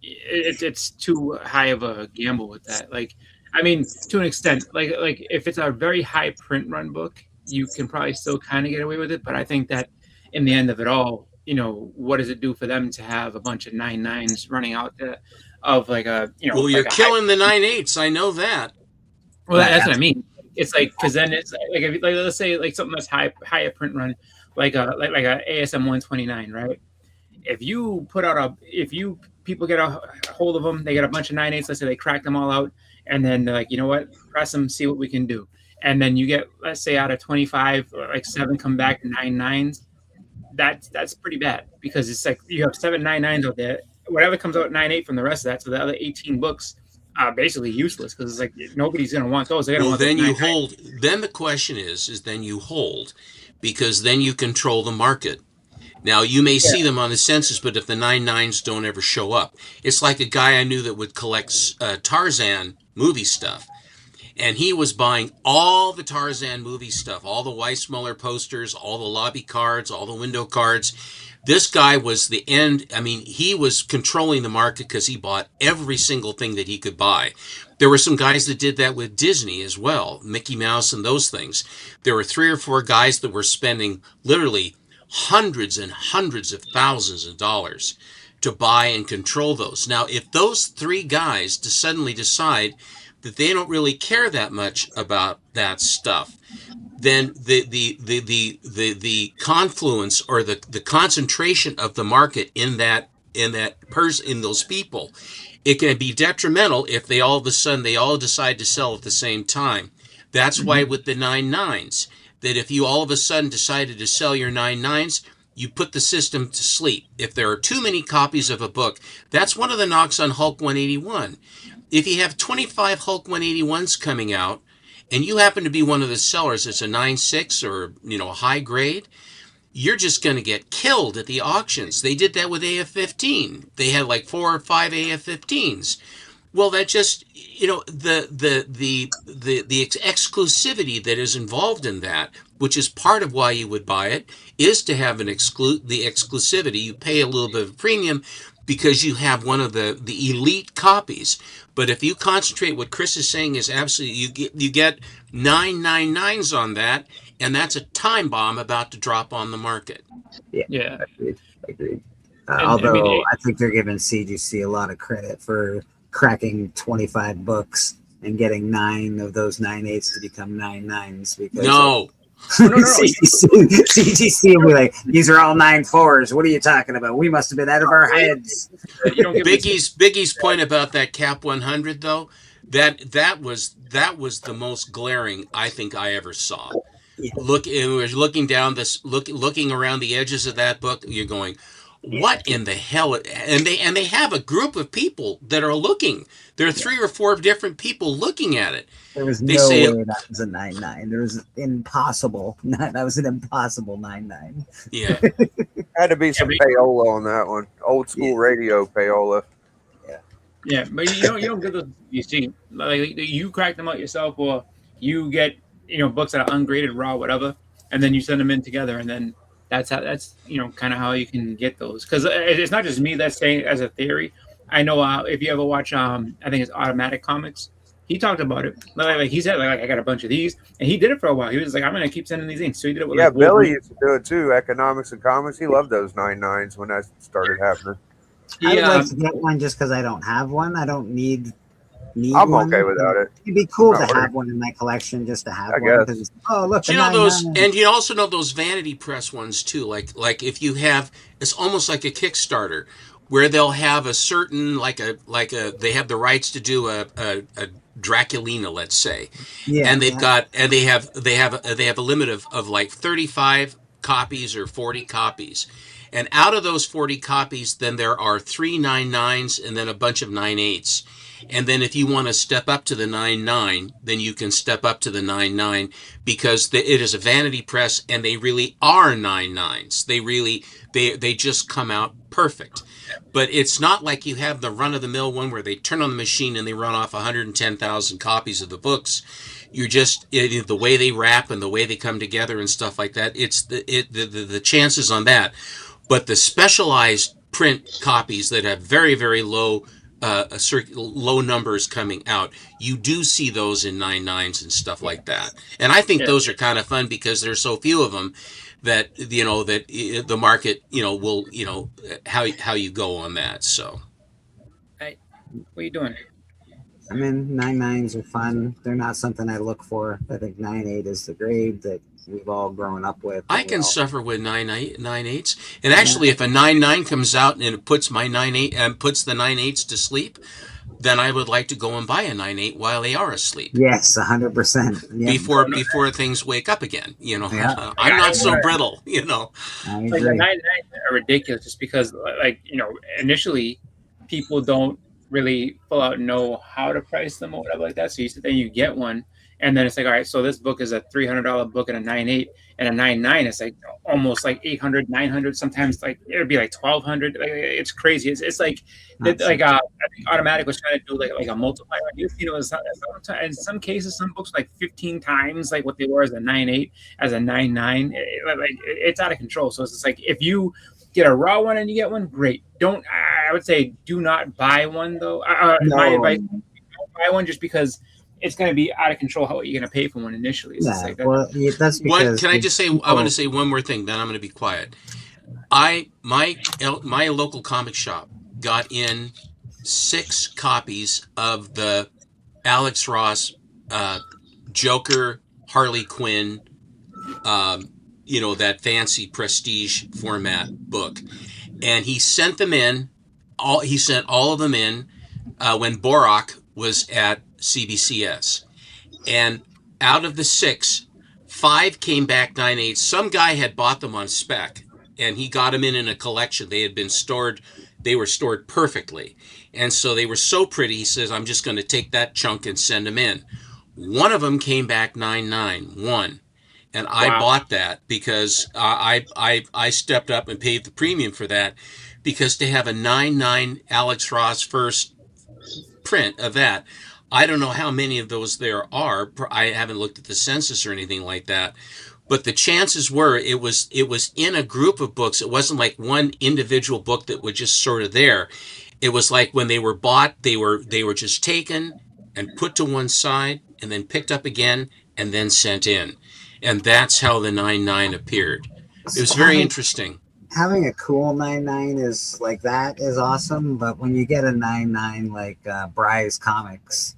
It's too high of a gamble with that. Like, I mean, to an extent, like if it's a very high print run book, you can probably still kind of get away with it. But I think that in the end of it all, what does it do for them to have a bunch of 9 9s running out there of like a, well, you're killing the 9 8s. I know that. Well, that's what I mean. It's like, because then it's like let's say like something that's higher print run, like a ASM 129, right? If you put out people get a hold of them, they get a bunch of 9 8s. Let's say they crack them all out, and then they're like, you know what, press them, see what we can do. And then you get, let's say, out of 25, like 7 come back to 9 9s. That's pretty bad, because it's like you have 7 9 9s out there, whatever comes out at 9.8 from the rest of that, so the other 18 books are basically useless because it's like nobody's going to want those. They're going to want then those you 9.9. hold. Then the question is then you hold, because then you control the market. Now, you may see them on the census, but if the 9.9s don't ever show up, it's like a guy I knew that would collect Tarzan movie stuff. And he was buying all the Tarzan movie stuff, all the Weissmuller posters, all the lobby cards, all the window cards. This guy was the end. I mean, he was controlling the market because he bought every single thing that he could buy. There were some guys that did that with Disney as well, Mickey Mouse and those things. There were 3 or 4 guys that were spending literally hundreds and hundreds of thousands of dollars to buy and control those. Now, if those 3 guys suddenly decide that they don't really care that much about that stuff, then the confluence or the concentration of the market in those people, it can be detrimental if they all of a sudden they all decide to sell at the same time. That's why with the 9.9s, that if you all of a sudden decided to sell your 9.9s, you put the system to sleep. If there are too many copies of a book, that's one of the knocks on Hulk 181. If you have 25 Hulk 181s coming out, and you happen to be one of the sellers, it's a 9.6 or a high grade, you're just going to get killed at the auctions. They did that with AF-15. They had like 4 or 5 AF-15s. Well, that just the exclusivity that is involved in that, which is part of why you would buy it, is to have the exclusivity. You pay a little bit of a premium because you have one of the elite copies. But if you concentrate, what Chris is saying is absolutely, you get 9.99s on that, and that's a time bomb about to drop on the market. Yeah. Agreed. Although I think they're giving CGC a lot of credit for cracking 25 books and getting 9 of those 9.8s to become 9.9s. Because no. CGC will be like, these are all 9.4s. What are you talking about? We must have been out of our heads. Biggie's point about that Cap 100 though, that was the most glaring I think I ever saw. Yeah. Looking around the edges of that book, you're going, what in the hell? And they have a group of people that are looking. There are 3 or 4 different people looking at it. There was way that was a 9.9. There was impossible. That was an impossible 9.9. Yeah. Had to be some payola on that one. Old school radio payola. Yeah, but you don't get those. You see, like you crack them out yourself, or you get books that are ungraded, raw, whatever, and then you send them in together, and then that's kind of how you can get those. Because it's not just me that's saying it as a theory. I know if you ever watch, I think it's Automatic Comics. He talked about it. Like he said, like I got a bunch of these, and he did it for a while. He was like, I'm gonna keep sending these in. So he did it with Billy used to do it too. Economics and Comics. He loved those 9.9s when that started happening. I would like to get one just because I don't have one. I don't need I'm one. okay without it. It'd be cool to have one in my collection, just to have one. Guess. Oh, look, those, and you also know those Vanity Press ones too. Like if you have, it's almost like a Kickstarter, where they'll have a certain they have the rights to do a Draculina, let's say, and they have a limit of like 35 copies or 40 copies. And out of those 40 copies, then there are 3 9.9s and then a bunch of 9.8s. And then if you want to step up to the 9.9, then you can step up to the 9.9 because it is a vanity press and they really are 9.9s. They just come out perfect. But it's not like you have the run-of-the-mill one where they turn on the machine and they run off 110,000 copies of the books. You're just the way they wrap and the way they come together and stuff like that. It's the chances on that. But the specialized print copies that have very, very low low numbers coming out, you do see those in 9.9s and stuff like that. And I think those are kind of fun because there's so few of them that that the market will how you go on that. So, hey, what are you doing? I mean, 9.9s are fun. They're not something I look for. I think 9.8 is the grade that we've all grown up with. I can suffer with 9.8s, and actually, if a 9.9 comes out and it puts my 9.8 and puts the 9.8s to sleep, then I would like to go and buy a 9.8 while they are asleep. Yes, 100%. Before things wake up again. I'm not so brittle. Like the 9.9s are ridiculous, just because, initially people don't really full out know how to price them or whatever like that. So you sit there, you get one, and then it's like, all right, so this book is a $300 book and a 9.8 and a 9.9. It's like almost like 800, 900. Sometimes like it would be like 1,200. Like, it's crazy. It's like I think Automatic was trying to do like a multiplier. You know, in some cases, some books like 15 times like what they were as a 9.8, as a 9.9. It's out of control. So it's just like if you get a raw one and you get one, great. I would say do not buy one though. My advice: don't buy one just because it's going to be out of control how you're going to pay for one initially. It's like that. Well, that's because. Can I just say? I want to say one more thing. Then I'm going to be quiet. My local comic shop got in 6 copies of the Alex Ross Joker Harley Quinn. That fancy prestige format book, and he sent them in. He sent all of them in when Borak was at CBCS, and out of the 6, 5 came back 9.8. Some guy had bought them on spec, and he got them in a collection. They had been stored. They were stored perfectly, and so they were so pretty. He says, "I'm just going to take that chunk and send them in." One of them came back 9.9. One. And I bought that because I stepped up and paid the premium for that, because to have a 9.9 Alex Ross first print of that, I don't know how many of those there are. I haven't looked at the census or anything like that, but the chances were it was in a group of books. It wasn't like one individual book that was just sort of there. It was like when they were bought, they were just taken and put to one side and then picked up again and then sent in. And that's how the 9.9 appeared. It was very interesting. Having a cool 9.9 is like that is awesome, but when you get a 9.9 like Bry's Comics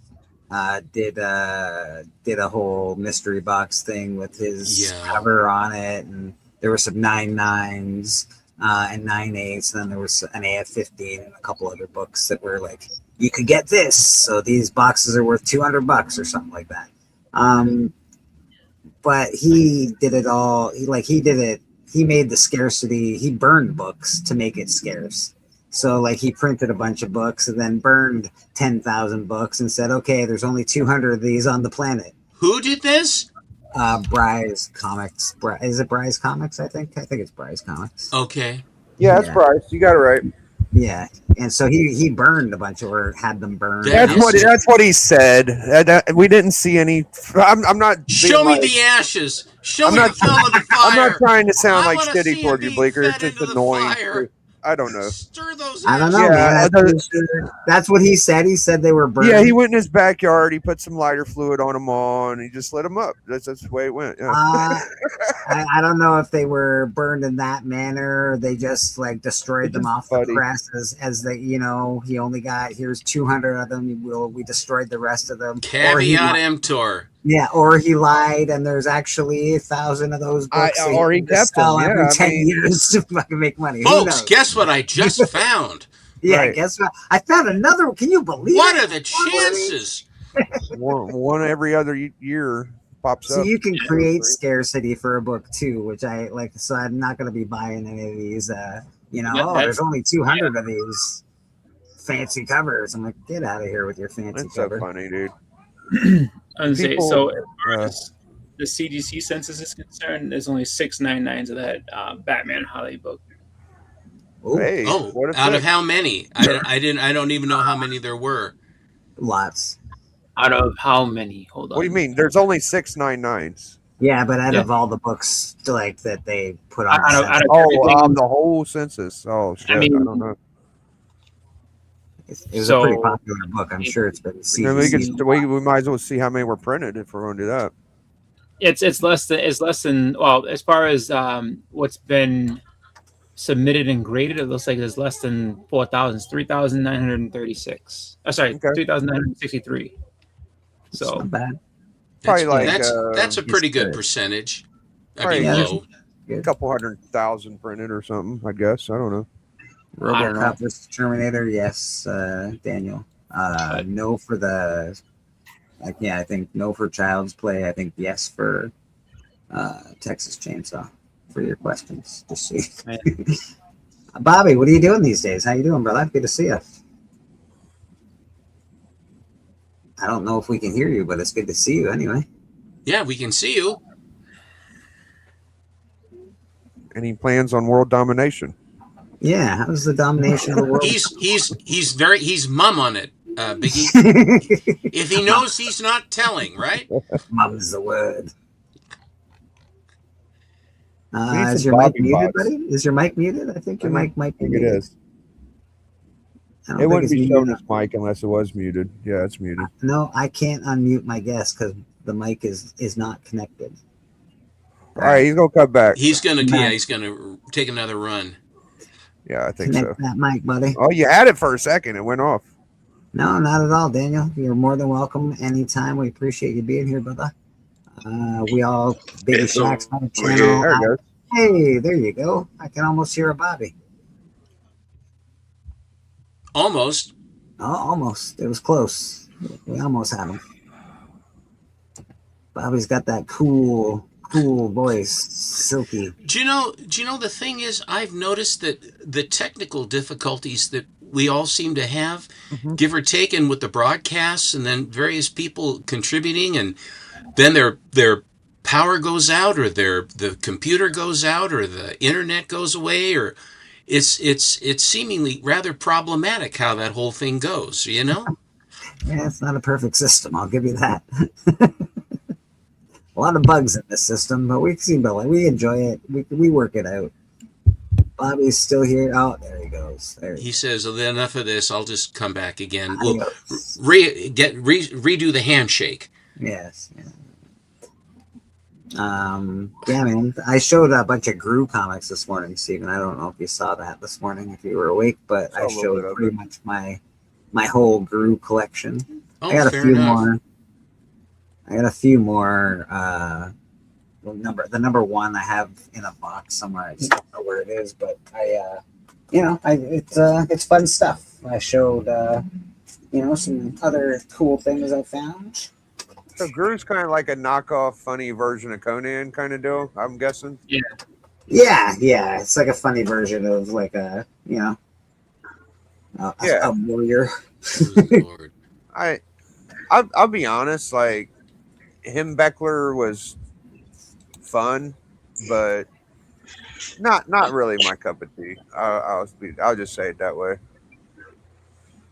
did a whole mystery box thing with his cover on it, and there were some 9.9s and 9.8s, and then there was an AF-15 and a couple other books that were like, you could get this, so these boxes are worth $200 or something like that. But he did it all. He did it. He made the scarcity. He burned books to make it scarce. So like he printed a bunch of books and then burned 10,000 books and said, okay, there's only 200 of these on the planet. Who did this? Bry's Comics. Is it Bry's Comics? I think it's Bry's Comics. Okay. Yeah, that's Bryce. You got it right. Yeah, and so he burned a bunch, or had them burned. That's what he said. We didn't see any. I'm not. Show me the ashes. Show me the fell of the fire. I'm not trying to sound like shitty towards you, Bleeker. It's just annoying. I don't know. Stir those. I don't know, man. That's what he said. He said they were burned. Yeah, he went in his backyard. He put some lighter fluid on them all, and he just lit them up. That's the way it went. Yeah. I don't know if they were burned in that manner, or they just like destroyed them off the press as they, he only got, here's 200 of them. We destroyed the rest of them. Caveat emptor. Yeah, or he lied, and there's actually 1,000 of those books. Or he kept them. Every 10 years to fucking make money. Folks, guess what I just found? Yeah, guess what? I found another one. Can you believe what it? What are the chances? one every other year pops up. So you can create scarcity for a book too, which I like. So I'm not going to be buying any of these. There's only 200 of these fancy covers. I'm like, get out of here with your fancy cover. So funny, dude. So as far as the CGC census is concerned, there's only 6 9.9s of that Batman Holly book. Hey, out of how many? I don't even know how many there were. Lots. Out of how many? Hold on. What do you mean? There's only 6 9.9s. Yeah, but out of all the books like that they put on the whole census. Oh shit! I don't know. It was a pretty popular book. I'm sure it's been seen. We might as well see how many were printed if we're going to do that. It's less than well, as far as what's been submitted and graded, it looks like there's less than 4,000. It's 3,936. 3,963. So not bad. That's a pretty good percentage. I mean, low. A couple 100,000 printed or something, I guess. I don't know. RoboCop vs. Terminator, yes, Daniel. No for the, I think no for Child's Play. I think yes for Texas Chainsaw for your questions. Just see. Bobby, what are you doing these days? How you doing, brother? Good to see you. I don't know if we can hear you, but it's good to see you anyway. Yeah, we can see you. Any plans on world domination? Yeah, how's the domination of the world? He's mum on it, Biggie. If he knows, he's not telling, right? Mum's the word. We need Is some your mic Bobby muted, bots. buddy? Is your mic muted? I think your mic might be I think it muted. is. I don't It think wouldn't it's be muted. showing his mic unless it was muted. Yeah, it's muted. No, I can't unmute my guest because the mic is not connected. All right, he's gonna come back. He's gonna take another run. Yeah, I think Connect so. that mic, buddy. Oh, you had it for a second. It went off. No, not at all, Daniel. You're more than welcome anytime. We appreciate you being here, brother. We all Baby Shaq's on the channel. There it goes. Hey, there you go. I can almost hear a Bobby. Almost. Oh, almost. It was close. We almost had him. Bobby's got that cool voice, silky. Do you know the thing is, I've noticed that the technical difficulties that we all seem to have, give or take, and with the broadcasts, and then various people contributing, and then their power goes out, or the computer goes out, or the internet goes away, or it's seemingly rather problematic how that whole thing goes. You know? Yeah, it's not a perfect system. I'll give you that. A lot of bugs in this system, but we enjoy it. We work it out. Bobby's still here. Oh, there he goes. There He says, enough of this. I'll just come back again. We'll redo the handshake. Yes. Yeah, man. I showed a bunch of Gru comics this morning, Stephen. I don't know if you saw that this morning, if you were awake, but I showed pretty much my whole Gru collection. Oh, I got a fair few enough. more. The number one I have in a box somewhere. I just don't know where it is, but it's fun stuff. I showed some other cool things I found. So Gru's kind of like a knockoff, funny version of Conan, kind of deal. I'm guessing. Yeah. It's like a funny version of like a warrior. I'll be honest. Like him, Beckler was fun, but not really my cup of tea. I'll just say it that way.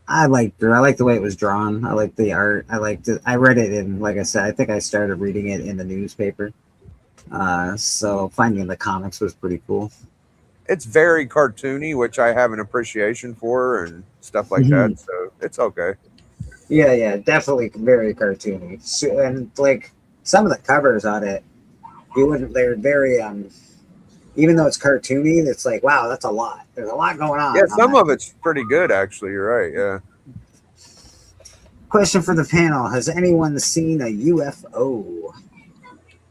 I liked her. I like the way it was drawn. I like the art. I liked it. I read it in, like I said, I think I started reading it in the newspaper. So finding the comics was pretty cool. It's very cartoony, which I have an appreciation for and stuff like that. So it's okay. Yeah, definitely very cartoony. So, and like some of the covers on it, they're very even though it's cartoony, it's like, wow, that's a lot. There's a lot going on. Yeah, some of it's pretty good actually. You're right. Yeah. Question for the panel: has anyone seen a UFO?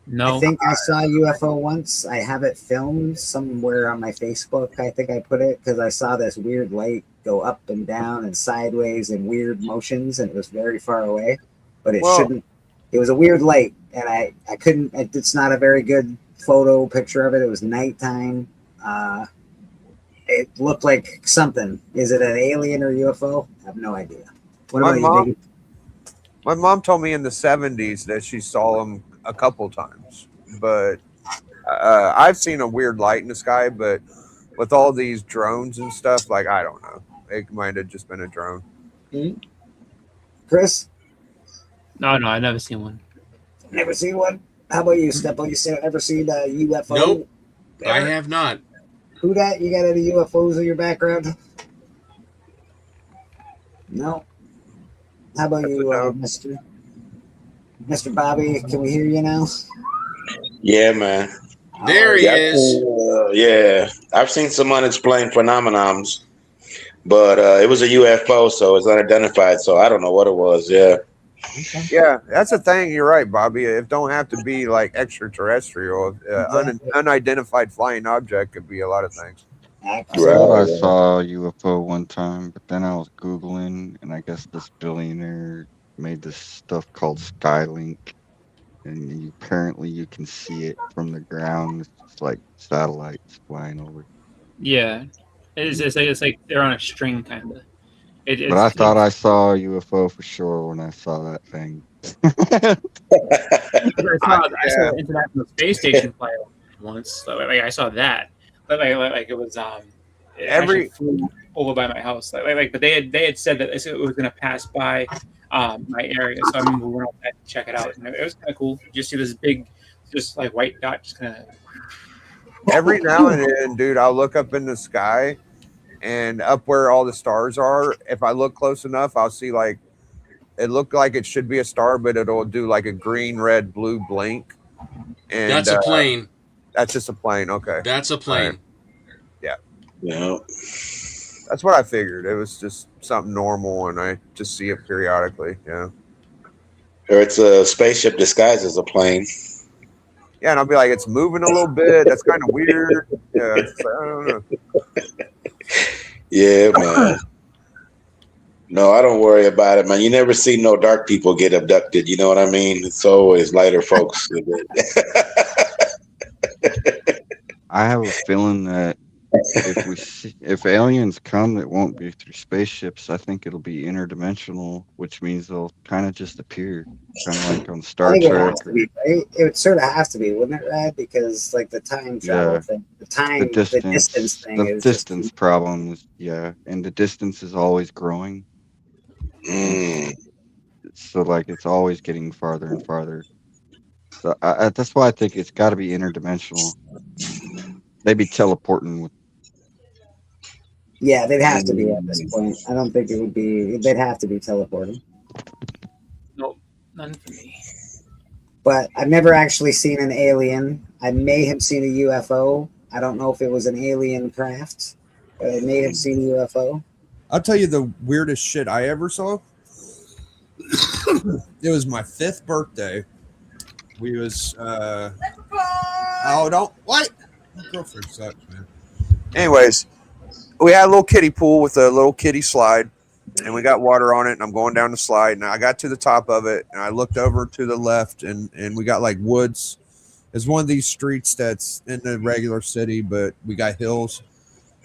No. I think I saw a UFO once. I have it filmed somewhere on my Facebook. I think I put it because I saw this weird light go up and down and sideways in weird motions, and it was very far away. But it shouldn't. It was a weird light, and I couldn't. It's not a very good photo picture of it. It was nighttime. It looked like something. Is it an alien or UFO? I have no idea. What about you, Biggie? My mom told me in the 70s that she saw them a couple times, but I've seen a weird light in the sky, but with all these drones and stuff, like, I don't know. It might have just been a drone. Chris? No, I've never seen one. Never seen one? How about you, Steppo? You ever seen a UFO? Nope, I have not. Who that? You got any UFOs in your background? No. How about you, Mr. Bobby? Can we hear you now? Yeah, man. There he is. Yeah, I've seen some unexplained phenomenons, but it was a UFO, so it's unidentified. So I don't know what it was. Yeah. Yeah, that's the thing. You're right, Bobby. It don't have to be like extraterrestrial. Unidentified flying object could be a lot of things. I thought I saw a UFO one time, but then I was Googling, and I guess this billionaire made this stuff called Skylink, and apparently you can see it from the ground. It's like satellites flying over. Yeah, it's like they're on a string, kind of. But I thought I saw a UFO for sure when I saw that thing. I saw the International Space Station fly once. Like, I saw that. Like it was it actually flew over by my house. But they had said that it was going to pass by my area, so I remember we went out to check it out, and it was kind of cool. You just see this big, just like white dot, just kind of. Every now and then, dude, I'll look up in the sky, and up where all the stars are, if I look close enough, I'll see like it looked like it should be a star, but it'll do like a green, red, blue blink. And That's a plane. That's just a plane. Okay. That's a plane. Right. Yeah. Yeah. That's what I figured. It was just something normal, and I just see it periodically. Yeah. Or it's a spaceship disguised as a plane. Yeah, and I'll be like, it's moving a little bit. That's kind of weird. Yeah. It's like, I don't know. Yeah, man. No, I don't worry about it, man. You never see no dark people get abducted. You know what I mean? It's always lighter folks. I have a feeling that if aliens come, it won't be through spaceships. I think it'll be interdimensional, which means they'll kind of just appear, kind of like on Star I think Trek. it has to be, right? It would sort of have to be, wouldn't it, Rad? Because like the time travel thing, the distance thing the is distance problem is, and the distance is always growing. So like it's always getting farther and farther. So that's why I think it's got to be interdimensional. They'd be teleporting with. Yeah, they'd have to be at this point. I don't think it would be. They'd have to be teleporting. Nope, none for me. But I've never actually seen an alien. I may have seen a UFO. I don't know if it was an alien craft, but I may have seen a UFO. I'll tell you the weirdest shit I ever saw. It was my 5th birthday. We was oh, don't what? My girlfriend sucks, man. Anyways, we had a little kiddie pool with a little kiddie slide, and we got water on it, and I'm going down the slide, and I got to the top of it, and I looked over to the left, and we got like woods. It's one of these streets that's in the regular city, but we got hills.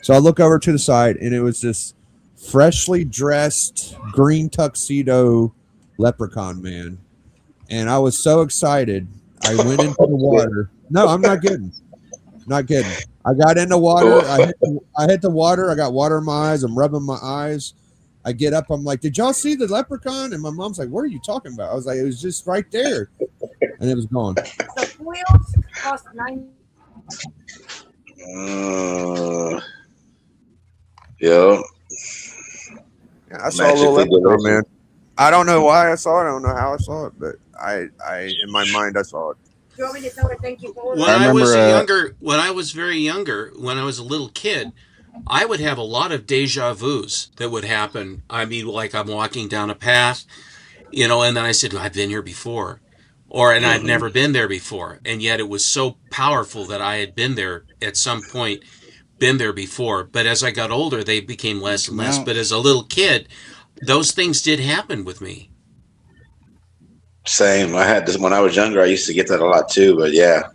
So I look over to the side, and it was this freshly dressed green tuxedo leprechaun man. And I was so excited. I went into the water. No, I'm not kidding. Not kidding. I got in the water. I hit the water. I got water in my eyes. I'm rubbing my eyes. I get up. I'm like, did y'all see the leprechaun? And my mom's like, what are you talking about? I was like, it was just right there. And it was gone. The wheels cost $9. Yeah. I saw a little leprechaun, man. I don't know why I saw it. I don't know how I saw it, but I in my mind I saw it. Do you want me to tell her thank you for When I was very younger, when I was a little kid, I would have a lot of deja vus that would happen. I mean, like I'm walking down a path, and then I said, I've been here before. And I'd never been there before. And yet it was so powerful that I had been there at some point, been there before. But as I got older, they became less and less. But as a little kid, those things did happen with me. Same. I had this when I was younger. I used to get that a lot too. But yeah,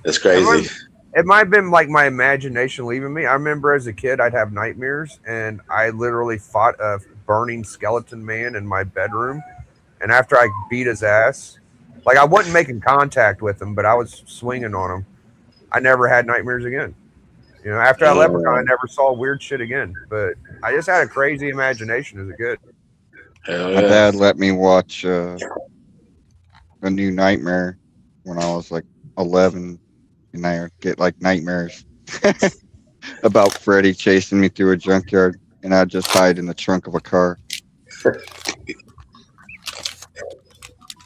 it's crazy. It might have been like my imagination leaving me. I remember as a kid, I'd have nightmares, and I literally fought a burning skeleton man in my bedroom. And after I beat his ass, like I wasn't making contact with him, but I was swinging on him. I never had nightmares again. After that leprechaun, I never saw weird shit again. But I just had a crazy imagination as a kid. My dad let me watch A New Nightmare when I was like 11, and I get like nightmares about Freddy chasing me through a junkyard, and I'd just hide in the trunk of a car.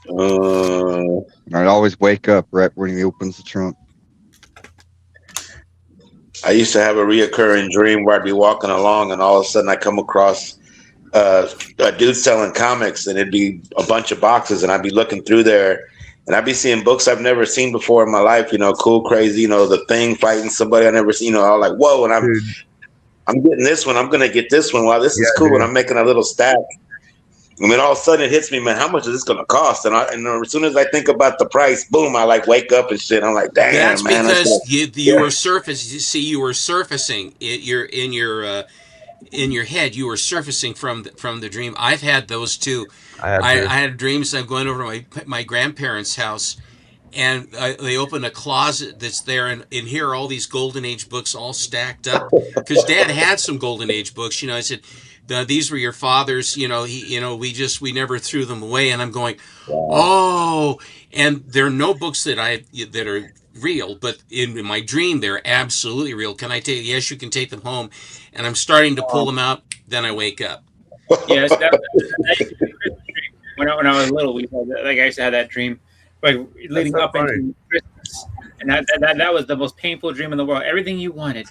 And I'd always wake up right when he opens the trunk. I used to have a reoccurring dream where I'd be walking along and all of a sudden I come across a dude selling comics, and it'd be a bunch of boxes, and I'd be looking through there and I'd be seeing books I've never seen before in my life, cool, crazy, the Thing fighting somebody I never seen, I was like, whoa, and I'm getting this one, I'm going to get this one. Wow, this is cool. Dude. And I'm making a little stack. And then all of a sudden it hits me, man, how much is this going to cost? And as soon as I think about the price, boom, I like wake up and shit. I'm like, damn, that's man. Because you were surfacing. You see, you were surfacing. You're in your in your head you were surfacing from the dream. I've had those too. I had dreams. I'm going over to my grandparents' house, and they open a closet that's there, and here are all these Golden Age books all stacked up. Because Dad had some Golden Age books. I said, these were your father's. We never threw them away. And I'm going, oh, and there are no books that are real, but in my dream they're absolutely real. Can I take? Yes, you can take them home. And I'm starting to pull them out. Then I wake up. Yes, when I was little, we had I used to have that dream, leading up into Christmas, and that was the most painful dream in the world. Everything you wanted,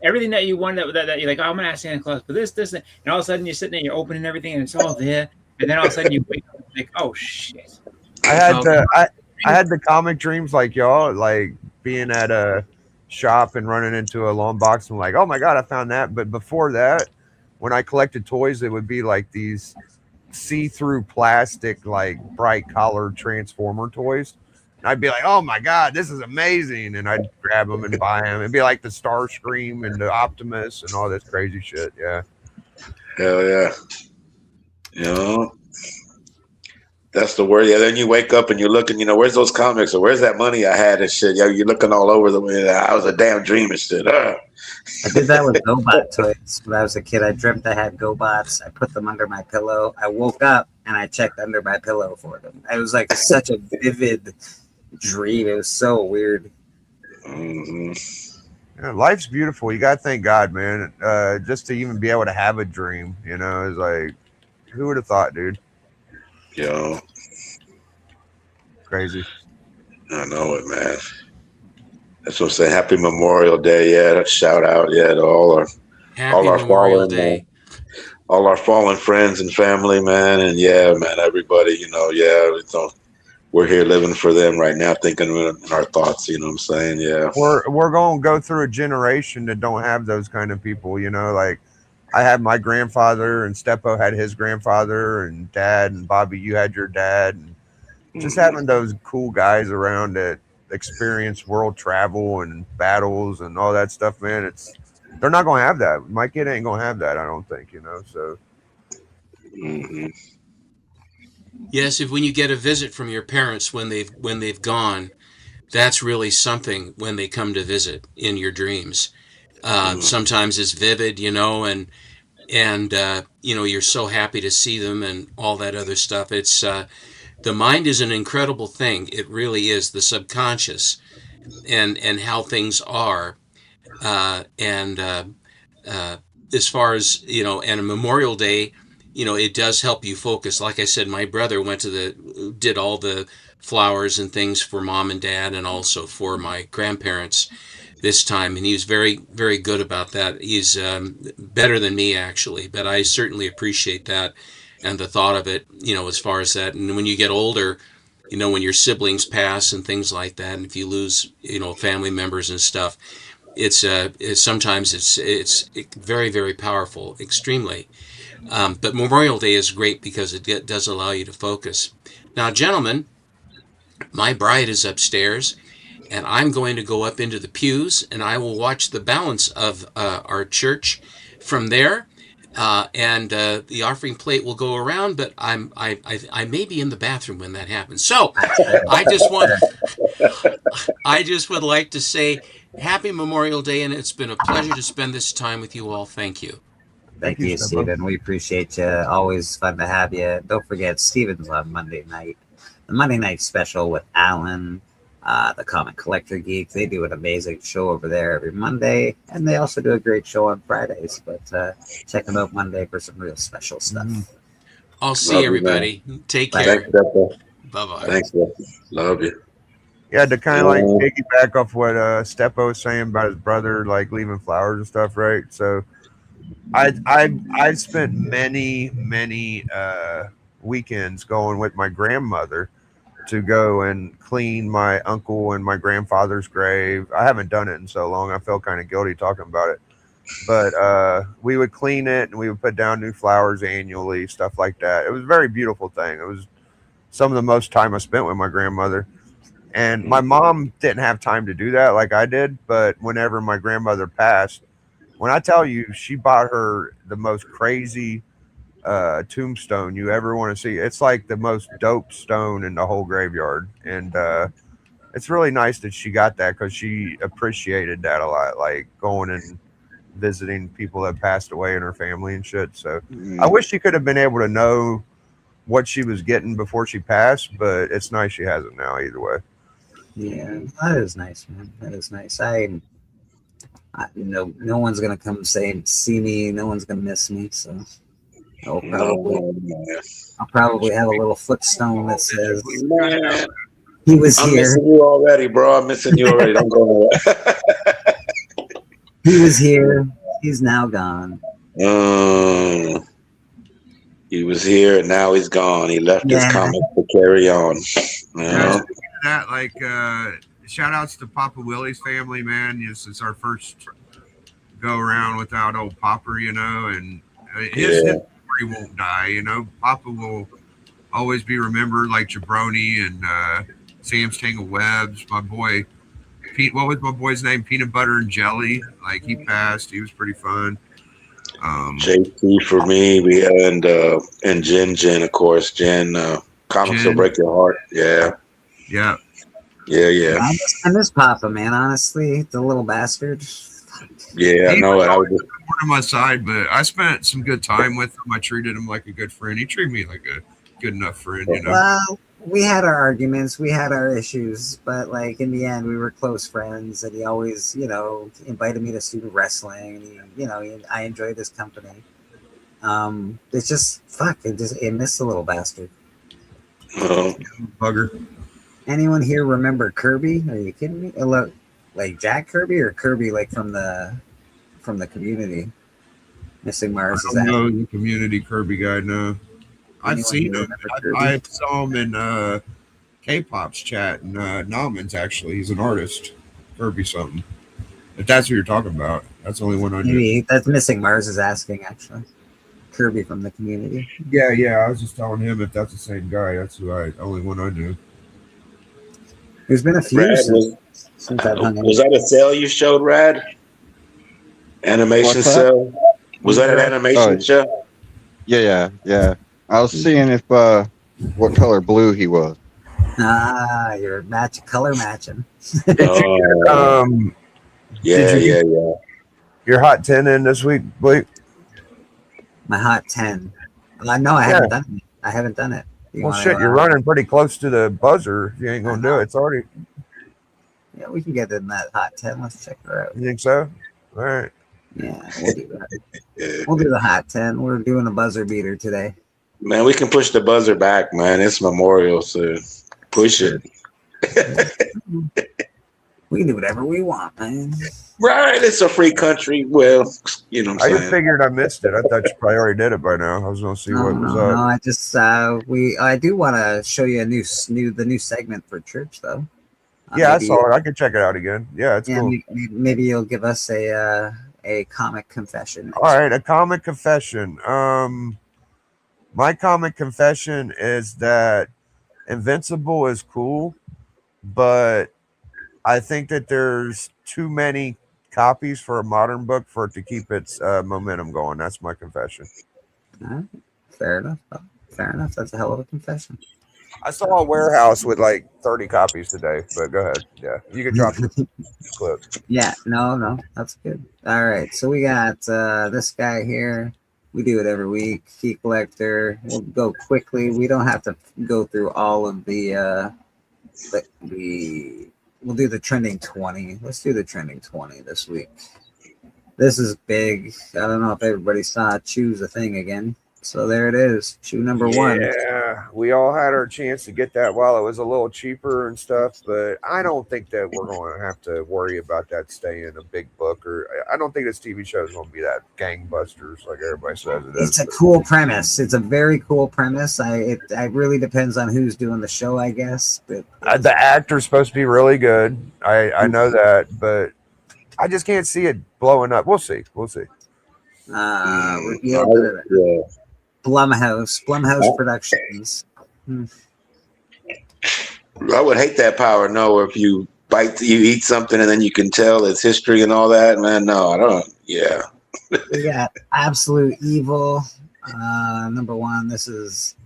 that you're like, oh, I'm gonna ask Santa Claus for this, and all of a sudden you're sitting there, you're opening everything, and it's all there, and then all of a sudden you wake up like, oh shit. I had the comic dreams like y'all, like being at a shop and running into a long box and like, oh my god, I found that. But before that, when I collected toys, it would be like these see-through plastic, like bright colored Transformer toys. And I'd be like, oh my god, this is amazing. And I'd grab them and buy them. It'd be like the Starscream and the Optimus and all this crazy shit. Yeah. Hell yeah. That's the word. Yeah, then you wake up and you're looking, where's those comics or where's that money I had and shit? Yeah, you're looking all over the way. I was a damn dream and shit. I did that with GoBot toys when I was a kid. I dreamt I had GoBots. I put them under my pillow. I woke up and I checked under my pillow for them. It was like such a vivid dream. It was so weird. Yeah, life's beautiful. You got to thank God, man. Just to even be able to have a dream, is like, who would have thought, dude? Yo. Crazy. I know it, man. That's what I'm saying. Happy Memorial Day. Yeah, shout out, to all our fallen friends and family, man. And yeah, man, everybody, we're here living for them right now, thinking in our thoughts, you know what I'm saying? Yeah. We're going to go through a generation that don't have those kind of people, like I had my grandfather and Steppo had his grandfather and dad, and Bobby, you had your dad, and just having those cool guys around that experience world travel and battles and all that stuff, man. They're not going to have that. My kid ain't going to have that, I don't think, so. Yes, when you get a visit from your parents when they've gone, that's really something when they come to visit in your dreams. Sometimes it's vivid, and you're so happy to see them and all that other stuff. It's the mind is an incredible thing. It really is. The subconscious and how things are, as far as and a Memorial Day, it does help you focus. Like I said, my brother did all the flowers and things for mom and dad, and also for my grandparents this time, and he was very, very good about that. He's better than me, actually, but I certainly appreciate that and the thought of it, as far as that. And when you get older, when your siblings pass and things like that, and if you lose, family members and stuff, it's sometimes it's very, very powerful, extremely. But Memorial Day is great because it does allow you to focus. Now, gentlemen, my bride is upstairs, and I'm going to go up into the pews, and I will watch the balance of our church from there. And the offering plate will go around, but I may be in the bathroom when that happens. So I just would like to say Happy Memorial Day, and it's been a pleasure to spend this time with you all. Thank you. Thank you, Stephen. We appreciate you. Always fun to have you. Don't forget, Stephen's on Monday night. The Monday night special with Alan. The Comic Collector Geek. They do an amazing show over there every Monday, and they also do a great show on Fridays. But check them out Monday for some real special stuff. I'll see everybody. Take care. Bye-bye. Thanks, love you. Yeah, to kind of like piggyback off what Steppo was saying about his brother, like leaving flowers and stuff, right? So I've spent many weekends going with my grandmother to go and clean my uncle and my grandfather's grave. I haven't done it in so long. I felt kind of guilty talking about it. But we would clean it and we would put down new flowers annually, stuff like that. It was a very beautiful thing. It was some of the most time I spent with my grandmother. And my mom didn't have time to do that like I did. But whenever my grandmother passed, when I tell you, she bought her the most crazy tombstone you ever want to see. It's like the most dope stone in the whole graveyard, and it's really nice that she got that because she appreciated that a lot, like going and visiting people that passed away in her family and shit. So I wish she could have been able to know what she was getting before she passed, but it's nice she has it now either way. Yeah, that is nice, man. That is nice. No one's gonna come see me. No one's gonna miss me. So I'll probably have a little footstone that says he was I'm here. missing you already, bro. I'm missing you already. Don't go nowhere. He was here. He's now gone. He was here and now he's gone. He left his comments to carry on. That like shout outs to Papa Willie's family, man. Yes, it's our first go around without old Papa, you know, and his story won't die, you know. Papa will always be remembered, like Jabroni and Sam's Tangle Webs. My boy Pete, what was my boy's name? Peanut Butter and Jelly. Like he passed. He was pretty fun. JT for me, and Jen, of course. Jen, comics will break your heart. Yeah. I miss Papa, man. Honestly, the little bastard. Yeah, I know it. I was just on my side, but I spent some good time with him. I treated him like a good friend. He treated me like a good enough friend, you know. Well, we had our arguments, we had our issues, but like in the end, we were close friends, and he always, you know, invited me to student wrestling. And I enjoyed his company. It's just it missed the little bastard. Bugger. Anyone here remember Kirby? Are you kidding me? Look, like Jack Kirby or Kirby, like from the Community. Missing Mars is I don't know the Community Kirby guy. No, I've Anyone seen here him. remember I Kirby? saw him in K-pop's chat and Nauman's actually. He's an artist, Kirby something. If that's what you're talking about, that's the only one I knew. Maybe that's Missing Mars is asking actually. Kirby from the Community. Yeah. I was just telling him if that's the same guy. That's only one I knew. There's been a few Rad, since I've hung was that a sale you showed, Rad? Animation What's that? sale? Was that an animation show? Yeah. I was seeing if what color blue he was. You're color matching. Yeah. Your hot 10 in this week, Blake? My hot 10. No, I haven't done it. I haven't done it. Well, shit, you're running pretty close to the buzzer. If you ain't gonna do it, it's already. Yeah, we can get in that hot 10. Let's check her out. You think so? All right. Yeah, we'll do that. We'll do the hot 10. We're doing a buzzer beater today. Man, we can push the buzzer back, man. It's Memorial, so push it. We can do whatever we want, man. Right, it's a free country. Well, you know what I'm I saying. just figured I missed it. I thought you probably already did it by now. I was gonna see what was up. No, I just I do want to show you the new segment for church though. Yeah, I saw it. I could check it out again. Yeah, it's cool. Maybe you'll give us a comic confession. All right, a comic confession. My comic confession is that Invincible is cool, but I think that there's too many copies for a modern book for it to keep its momentum going. That's my confession. Fair enough. That's a hell of a confession. I saw a warehouse with like 30 copies today, but go ahead. Yeah, you can drop the clip. Yeah, no, that's good. All right, so we got this guy here. We do it every week. Key Collector. We'll go quickly. We don't have to go through all of the we'll do the trending 20. Let's do the trending 20 this week. This is big. I don't know if everybody saw Choose a Thing again. So there it is. Shoe number 1. Yeah, we all had our chance to get that while it was a little cheaper and stuff, but I don't think that we're going to have to worry about that staying a big book, or I don't think this TV show is going to be that gangbusters like everybody says it is. It's a cool premise. It's a very cool premise. It really depends on who's doing the show, I guess. But the actor's supposed to be really good. I know that, but I just can't see it blowing up. We'll see. Blumhouse Productions. I would hate that power. No, if you eat something and then you can tell its history and all that. Man, no, I don't. Yeah. We got Absolute Evil, number 1. This is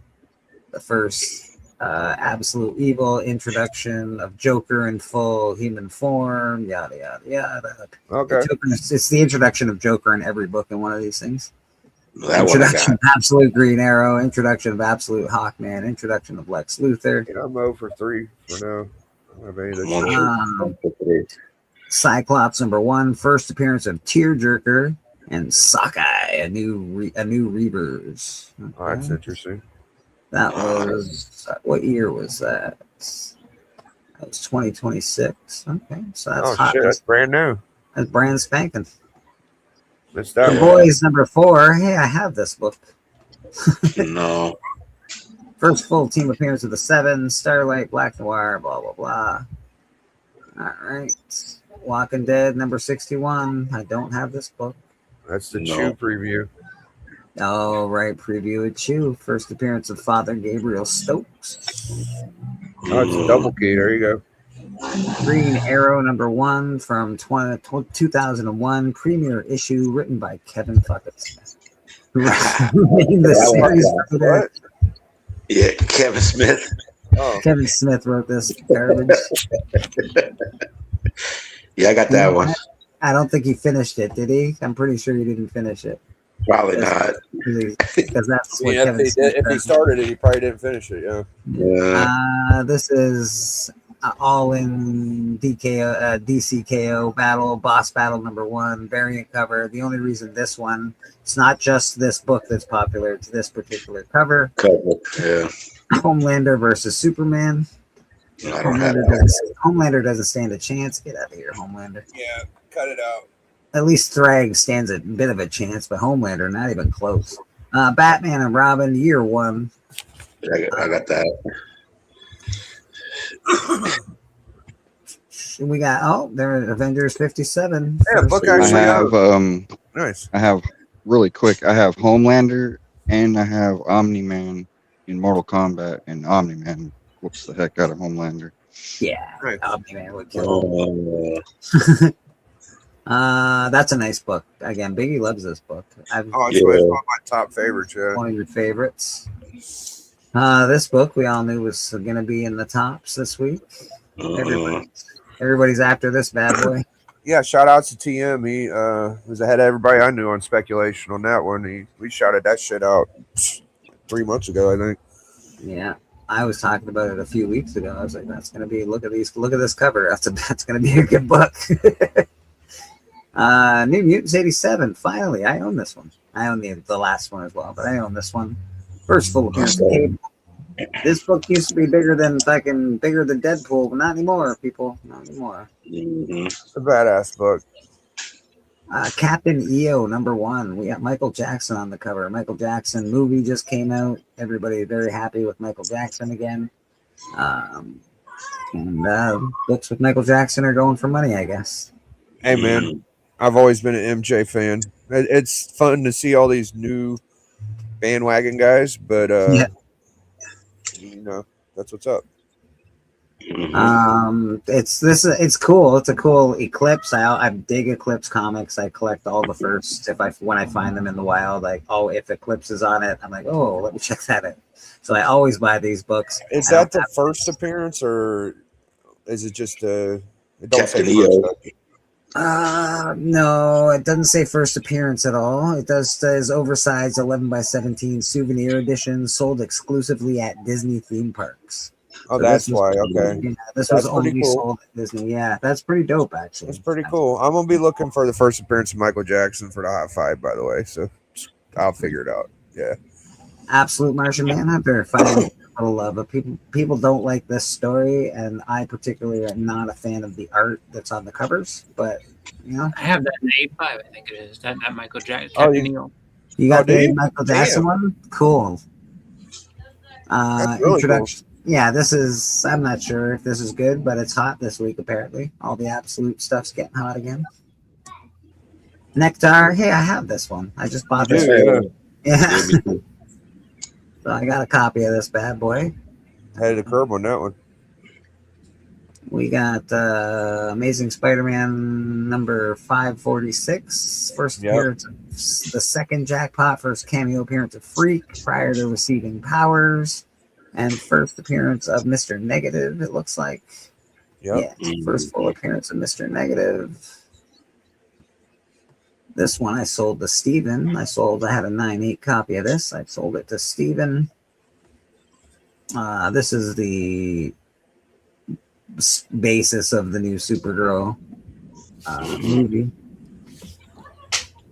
the first Absolute Evil introduction of Joker in full human form, yada, yada, yada. Okay. It's the introduction of Joker in every book in one of these things. That one I Introduction got. of Absolute Green Arrow, introduction of Absolute Hawkman, introduction of Lex Luthor. Yeah, I'm 0 for 3 for now. I don't have any of this shit. Cyclops number 1, first appearance of Tearjerker and Sockeye, a new Reavers. Okay. Oh, that's interesting. That was what year was that? That was 2026. Okay, so that's hot. Shit, that's brand new. That's brand spanking. Missed that The one. Boys number 4. Hey, I have this book. No. First full team appearance of the 7, Starlight, Black Noir, blah blah blah. All right, Walking Dead number 61. I don't have this book. That's the Chew preview. Oh, right, preview of Chew. First appearance of Father Gabriel Stokes. Oh, it's a double key. There you go. Green Arrow number 1 from 2001, premiere issue written by Kevin fucking Smith. Who named the series writer. Yeah, Kevin Smith. Oh. Kevin Smith wrote this garbage. Yeah, I got that one. I don't think he finished it, did he? I'm pretty sure he didn't finish it. Probably not. Because that's what Yeah, Kevin Smith if he does. started it, he probably didn't finish it. Yeah. This is all in DCKO battle, boss battle number 1, variant cover. The only reason this one, it's not just this book that's popular, it's this particular cover. Yeah. Homelander versus Superman. I don't have that. Homelander doesn't stand a chance. Get out of here, Homelander. Yeah, cut it out. At least Thrag stands a bit of a chance, but Homelander, not even close. Batman and Robin, year 1. I got that. We got they're Avengers 57. Yeah, book I actually. have Nice. I have really quick. I have Homelander and I have Omni-Man in Mortal Kombat, and Omni-Man whoops the heck out of Homelander. Yeah, Right. Omni-Man would kill him. That's a nice book. Again, Biggie loves this book. Oh, it's one of my top favorites. Yeah. One of your favorites. This book we all knew was going to be in the tops this week. Everybody's after this bad boy. Yeah, shout outs to TM. He was ahead of everybody I knew on speculation on that one. We shouted that shit out 3 months ago, I think. Yeah, I was talking about it a few weeks ago. I was like, "That's gonna be look at this cover. That's gonna be a good book." New Mutants 87. Finally, I own this one. I own the last one as well, but I own this one. First full appearance of Cable. This book used to be bigger than Deadpool, but not anymore, people. Not anymore. It's a badass book. Captain EO number 1. We got Michael Jackson on the cover. Michael Jackson movie just came out. Everybody very happy with Michael Jackson again. Books with Michael Jackson are going for money, I guess. Hey man, I've always been an MJ fan. It's fun to see all these new bandwagon guys, but you know, that's what's up. It's cool. It's a cool Eclipse. I dig Eclipse comics. I collect all the first when I find them in the wild. Like, if Eclipse is on it, I'm like, let me check that out. So I always buy these books. Is that the first appearance, or is it just it don't say Captain EO. No, it doesn't say first appearance at all. It says oversized 11x17 souvenir edition sold exclusively at Disney theme parks. Oh, that's why. Okay. Yeah, this That's was only pretty cool. sold at Disney. Yeah, that's pretty dope, actually. It's pretty cool. I'm gonna be looking for the first appearance of Michael Jackson for the Hot Five, by the way. So I'll figure it out. Yeah. Absolute Martian Manhunter. Finding a little love, but people don't like this story, and I particularly am not a fan of the art that's on the covers. But I have that in A5. I think it is that Michael Jackson. Oh, you got the dude. Michael Jackson one. Cool. That's really Introduction. Yeah, this is. I'm not sure if this is good, but it's hot this week. Apparently, all the Absolute stuff's getting hot again. Nectar. Hey, I have this one. I just bought this. Yeah. So I got a copy of this bad boy. Had the curb on that one. We got Amazing Spider-Man number 546. First appearance of the second jackpot, first cameo appearance of Freak prior to receiving powers, and first appearance of Mr. Negative, it looks like. Yep. Yeah, first full appearance of Mr. Negative. This one I sold to Steven. I had a 9/8 copy of this. I sold it to Steven. This is the basis of the new Supergirl movie.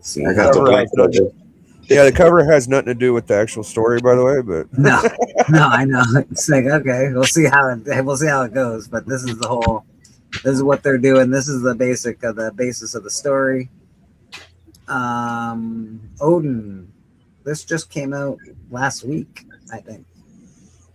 See, I got the cover has nothing to do with the actual story, by the way. But no, I know. It's like, okay, we'll see how it goes. But this is this is what they're doing. This is the basis of the story. Odin. This just came out last week, I think.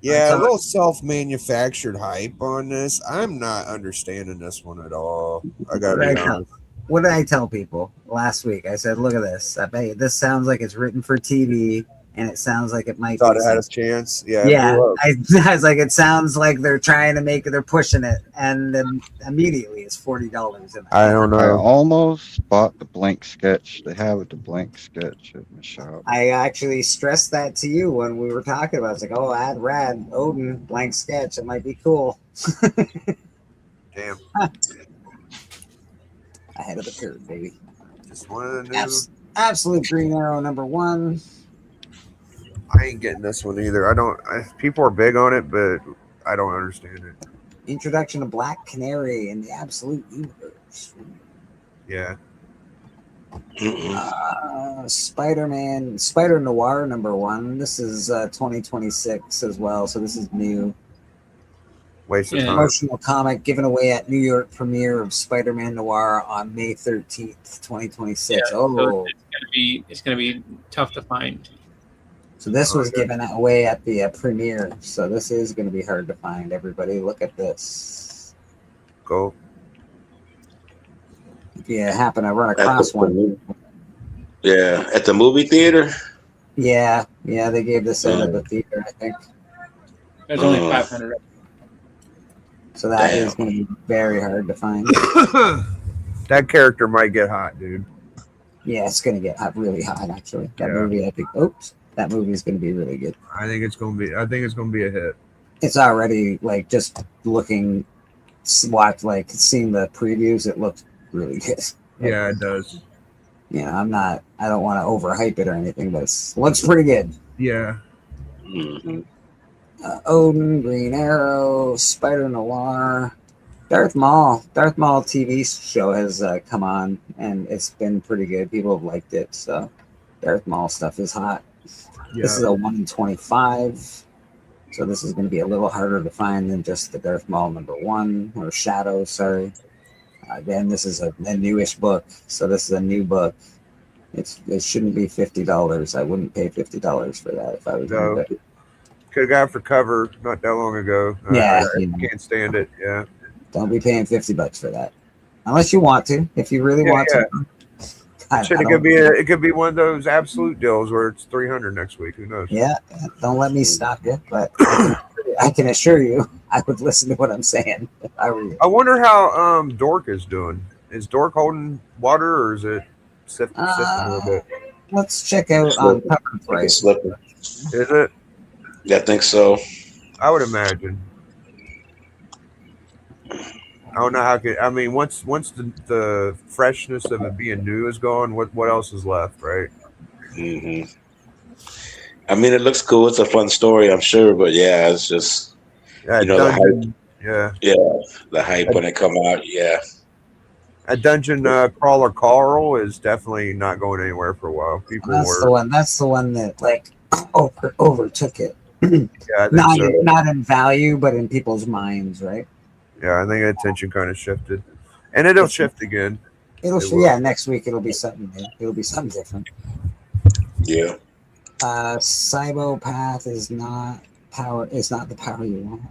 Yeah, a little self-manufactured hype on this. I'm not understanding this one at all. I gotta be honest. What did I tell people last week? I said, look at this. I bet you this sounds like it's written for TV, and it sounds like it might Thought be it had a chance. Yeah. Yeah. I was like, it sounds like they're trying to make it, they're pushing it, and then immediately it's $40. I don't know. I almost bought the blank sketch. They have it, the blank sketch at my shop. I actually stressed that to you when we were talking about it. It's like, oh, rad, Odin, blank sketch. It might be cool. Damn. Ahead of the curve, baby. Just one of the new. Absolute Green Arrow number 1. I ain't getting this one either. People are big on it, but I don't understand it. Introduction to Black Canary in the Absolute Universe. Yeah. Spider-Man, Spider Noir number 1. This is 2026 as well, so this is new. Waste of time. Promotional comic given away at New York premiere of Spider-Man Noir on May 13th, 2026. Yeah, so it's gonna be tough to find. So this was given away at the premiere. So this is going to be hard to find. Everybody, look at this. Go. If you happen to run across one. Yeah, at the movie theater. Yeah, they gave this out at the theater, I think. There's only 500. So that is going to be very hard to find. That character might get hot, dude. Yeah, it's going to get really hot, actually. That movie, I think. Oops. That movie is going to be really good. I think it's going to be a hit. It's already like just looking, seeing the previews. It looks really good. Yeah, it does. Yeah, I don't want to overhype it or anything, but it looks pretty good. Yeah. Odin, Green Arrow, Spider Noir, Darth Maul. Darth Maul TV show has come on, and it's been pretty good. People have liked it, so Darth Maul stuff is hot. Yeah. This is a 1 in 25, so this is going to be a little harder to find than just the Darth Maul number 1 or Shadow. Sorry. Again, this is a newish book, so this is a new book. It shouldn't be $50. I wouldn't pay $50 for that if I was No. doing it. Could have got it for cover not that long ago. Yeah, I can't stand it. Yeah. Don't be paying $50 for that, unless you want to. If you really want to. It could be one of those absolute deals where it's 300 next week. Who knows? Yeah, don't let me stop you, but I can assure you, I would listen to what I'm saying if I were you. I wonder how Dork is doing. Is Dork holding water, or is it sifting a little bit? Let's check out on cover price. Is it? Yeah, I think so. I would imagine. I don't know how once the freshness of it being new is gone, what else is left, right? Mm-hmm. I mean, it looks cool. It's a fun story, I'm sure, but yeah, it's just the hype. Yeah, the hype when it come out. Yeah, a Dungeon Crawler Carl is definitely not going anywhere for a while. People That's the one that like overtook it. Yeah, I think so. Not in value, but in people's minds, right? Yeah, I think attention kind of shifted, and it'll shift again. Next week it'll be something new. It'll be something different. Yeah. Cybopath is not power. It's not the power you want.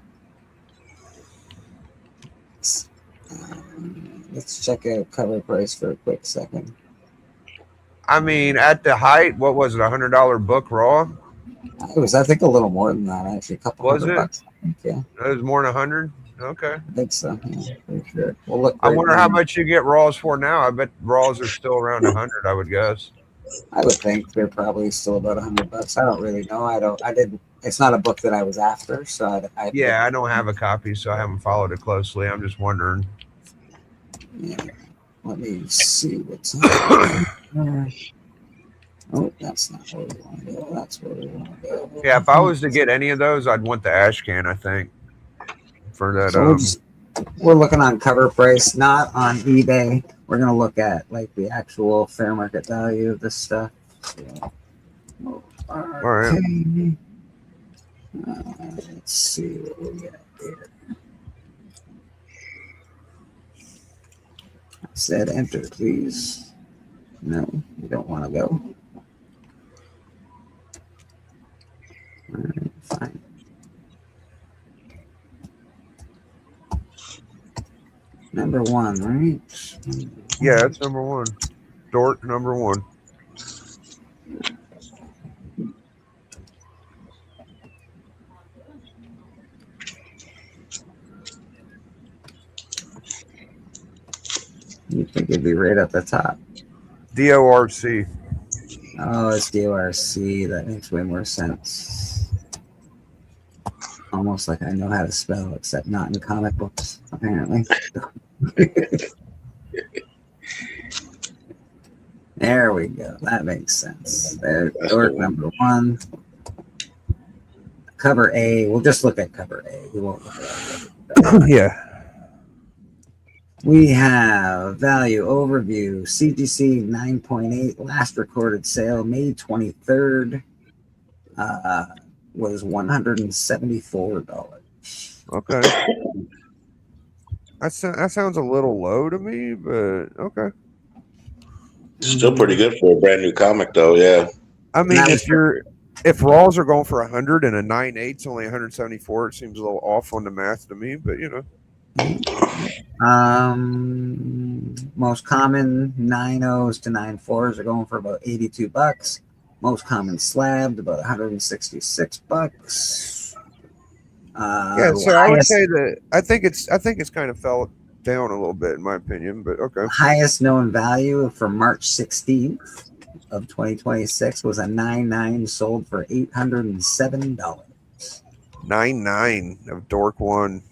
Let's check out cover price for a quick second. I mean, at the height, what was it? $100 book raw? It was, I think, a little more than that. Actually, a couple Was $100 it? bucks. I think, yeah. It was more than 100. Okay. I think so. Yeah, pretty sure. We'll look. I right wonder now. how much you get Raws for now. I bet Raws are still around 100. I would guess. I would think they're probably still about $100. I don't really know. I didn't. It's not a book that I was after, so I Yeah, I don't have a copy, so I haven't followed it closely. I'm just wondering. Yeah. Let me see what's on there. Oh, that's not where we want to go. That's where we want to go. Yeah, if I was to get any of those, I'd want the Ashcan, I think. For that. So we're looking on cover price, not on eBay. We're going to look at like the actual fair market value of this stuff. So, all right. Let's see what we got here. I said enter, please. No, you don't want to go. All right, fine. Number one, right? Yeah, it's number one. Dork number one. You think it'd be right at the top? DORC. Oh, it's DORC. That makes way more sense. Almost like I know how to spell, except not in comic books, apparently. There we go. That makes sense. There's Dork number one. Cover A. We'll just look at cover A. We won't look at Yeah. We have value overview CGC 9.8 last recorded sale May 23rd was $174. Okay. That sounds a little low to me, but okay. Still pretty good for a brand new comic, though. Yeah. I mean, if Raws are going for 100 and a 9.8's only 174, it seems a little off on the math to me. But you know. Most common 9.0s to 9.4s are going for about $82. Most common slabbed about $166. Yeah, so I would say that I think it's kind of fell down a little bit in my opinion, but okay. Highest known value for March 16th of 2026 was a 9.9 sold for $807. 9.9 of Dork One.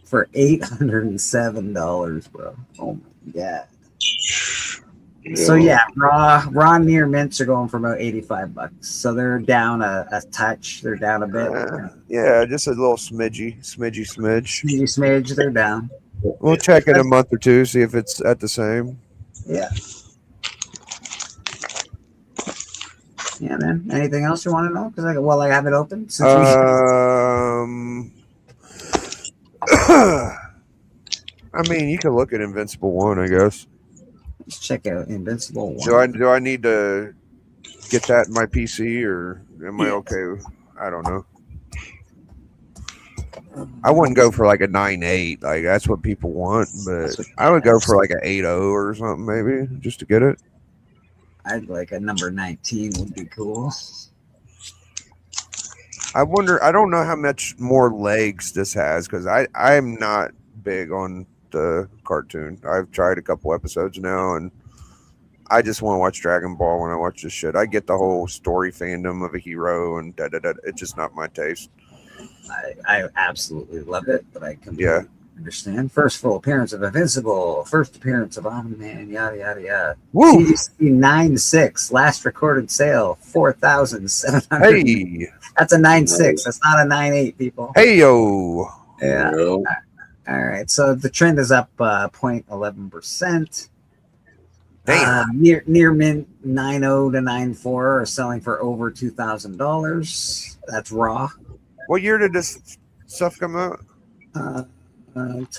For $807, bro. Oh my god. So yeah, raw near mints are going for about $85. So they're down a touch. They're down a bit. Yeah, just a little smidge. They're down. We'll check in a month or two, see if it's at the same. Yeah. Yeah, man. Anything else you want to know? Because I have it open. I mean, you can look at Invincible 1, I guess. Let's check out Invincible 1. Do I need to get that in my PC, or am I okay? I don't know. I wouldn't go for like a 9.8, like that's what people want, but I would go for like an 8.0 or something, maybe, just to get it. I'd like a number 19 would be cool. I wonder. I don't know how much more legs this has because I'm not big on the cartoon. I've tried a couple episodes now, and I just want to watch Dragon Ball when I watch this shit. I get the whole story fandom of a hero, and it's just not my taste. I absolutely love it, but I completely understand. First full appearance of Invincible, first appearance of Omni-Man, yada yada yada. Woo! CGC 9.6, last recorded sale 4,700. Hey, that's a 9.6. That's not a 9.8, people. Hey yo. Yeah. All right. So the trend is up 0.11%. Near mint 9.0 to 9.4 are selling for over $2,000. That's raw. What year did this stuff come out? I think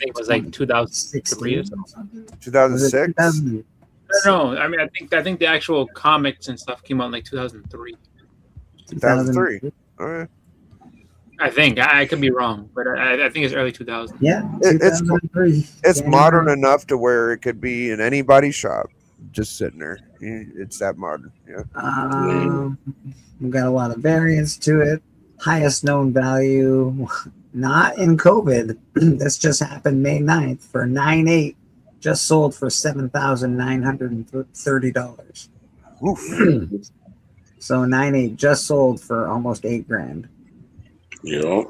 it was like 2003 or something. 2006. No, I mean I think the actual comics and stuff came out in like 2003. 2003. All right. I think I could be wrong, but I think it's early 2000. Yeah, it's modern enough to where it could be in anybody's shop, just sitting there. It's that modern. Yeah. We've got a lot of variants to it. highest known value, not in COVID. This just happened May 9th for 9.8, just sold for $7,930. So 9.8 just sold for almost $8,000. Yeah.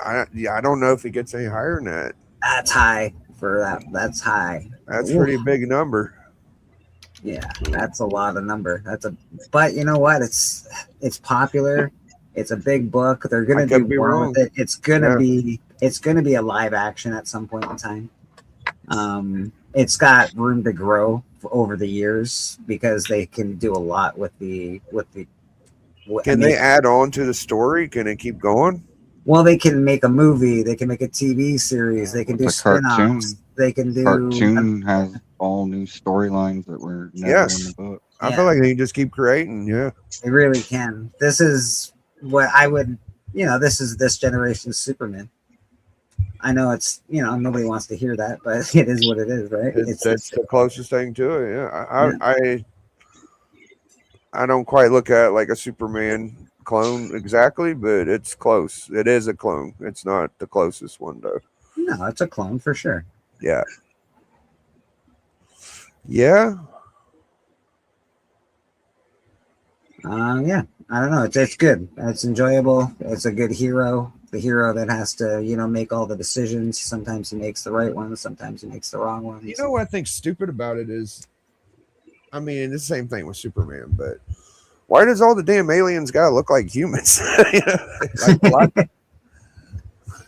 I don't know if it gets any higher than that. That's high for that. That's high. That's a pretty big number. Yeah, that's a lot of number. But you know what? It's popular. It's a big book. They're gonna do more with it. It's gonna be a live action at some point in time. It's got room to grow over the years because they can do a lot with the. Can they add on to the story? Can it keep going? Well, they can make a movie. They can make a TV series. They can do spin-offs. They can do cartoon has all new storylines that were never in the book. I feel like they can just keep creating. Yeah, they really can. This is what I would. This is this generation's Superman. I know it's nobody wants to hear that, but it is what it is, right? That's the closest thing to it. Yeah, I don't quite look at it like a Superman clone exactly, but it's close. It is a clone. It's not the closest one though. No, it's a clone for sure. Yeah. Yeah. Yeah. I don't know. It's good. It's enjoyable. It's a good hero. The hero that has to, make all the decisions. Sometimes he makes the right ones. Sometimes he makes the wrong ones. You know what I think stupid about it is, I mean, it's the same thing with Superman, but why does all the damn aliens gotta look like humans? That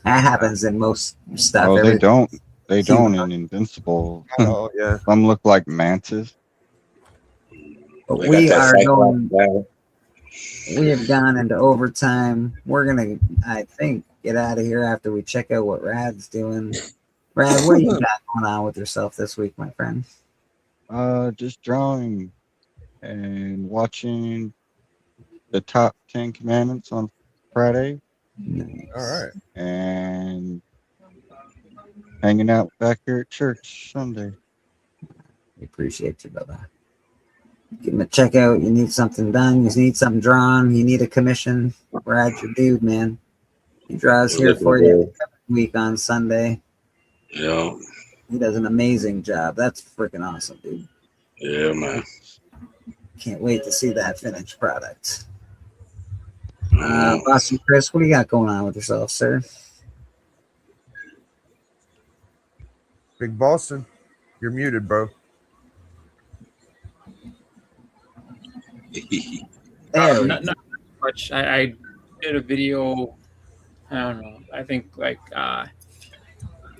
happens in most stuff. Oh, they don't. They don't in Invincible. Oh, yeah. Some look like mantis. But we have gone into overtime. We're gonna, I think, get out of here after we check out what Rad's doing. Rad, what do you got going on with yourself this week, my friend? Just drawing and watching the top 10 commandments on Friday. Nice. All right. And hanging out back here at church Sunday. We appreciate you, brother. Give him a check out. You need something done. You need something drawn. You need a commission. Brad's your dude, man. He draws here for you every week on Sunday. Yeah. He does an amazing job. That's freaking awesome, dude. Yeah, man. Can't wait to see that finished product. Boston Chris, what do you got going on with yourself, sir? Big Boston, you're muted, bro. Not much. I did a video, I don't know, I think like a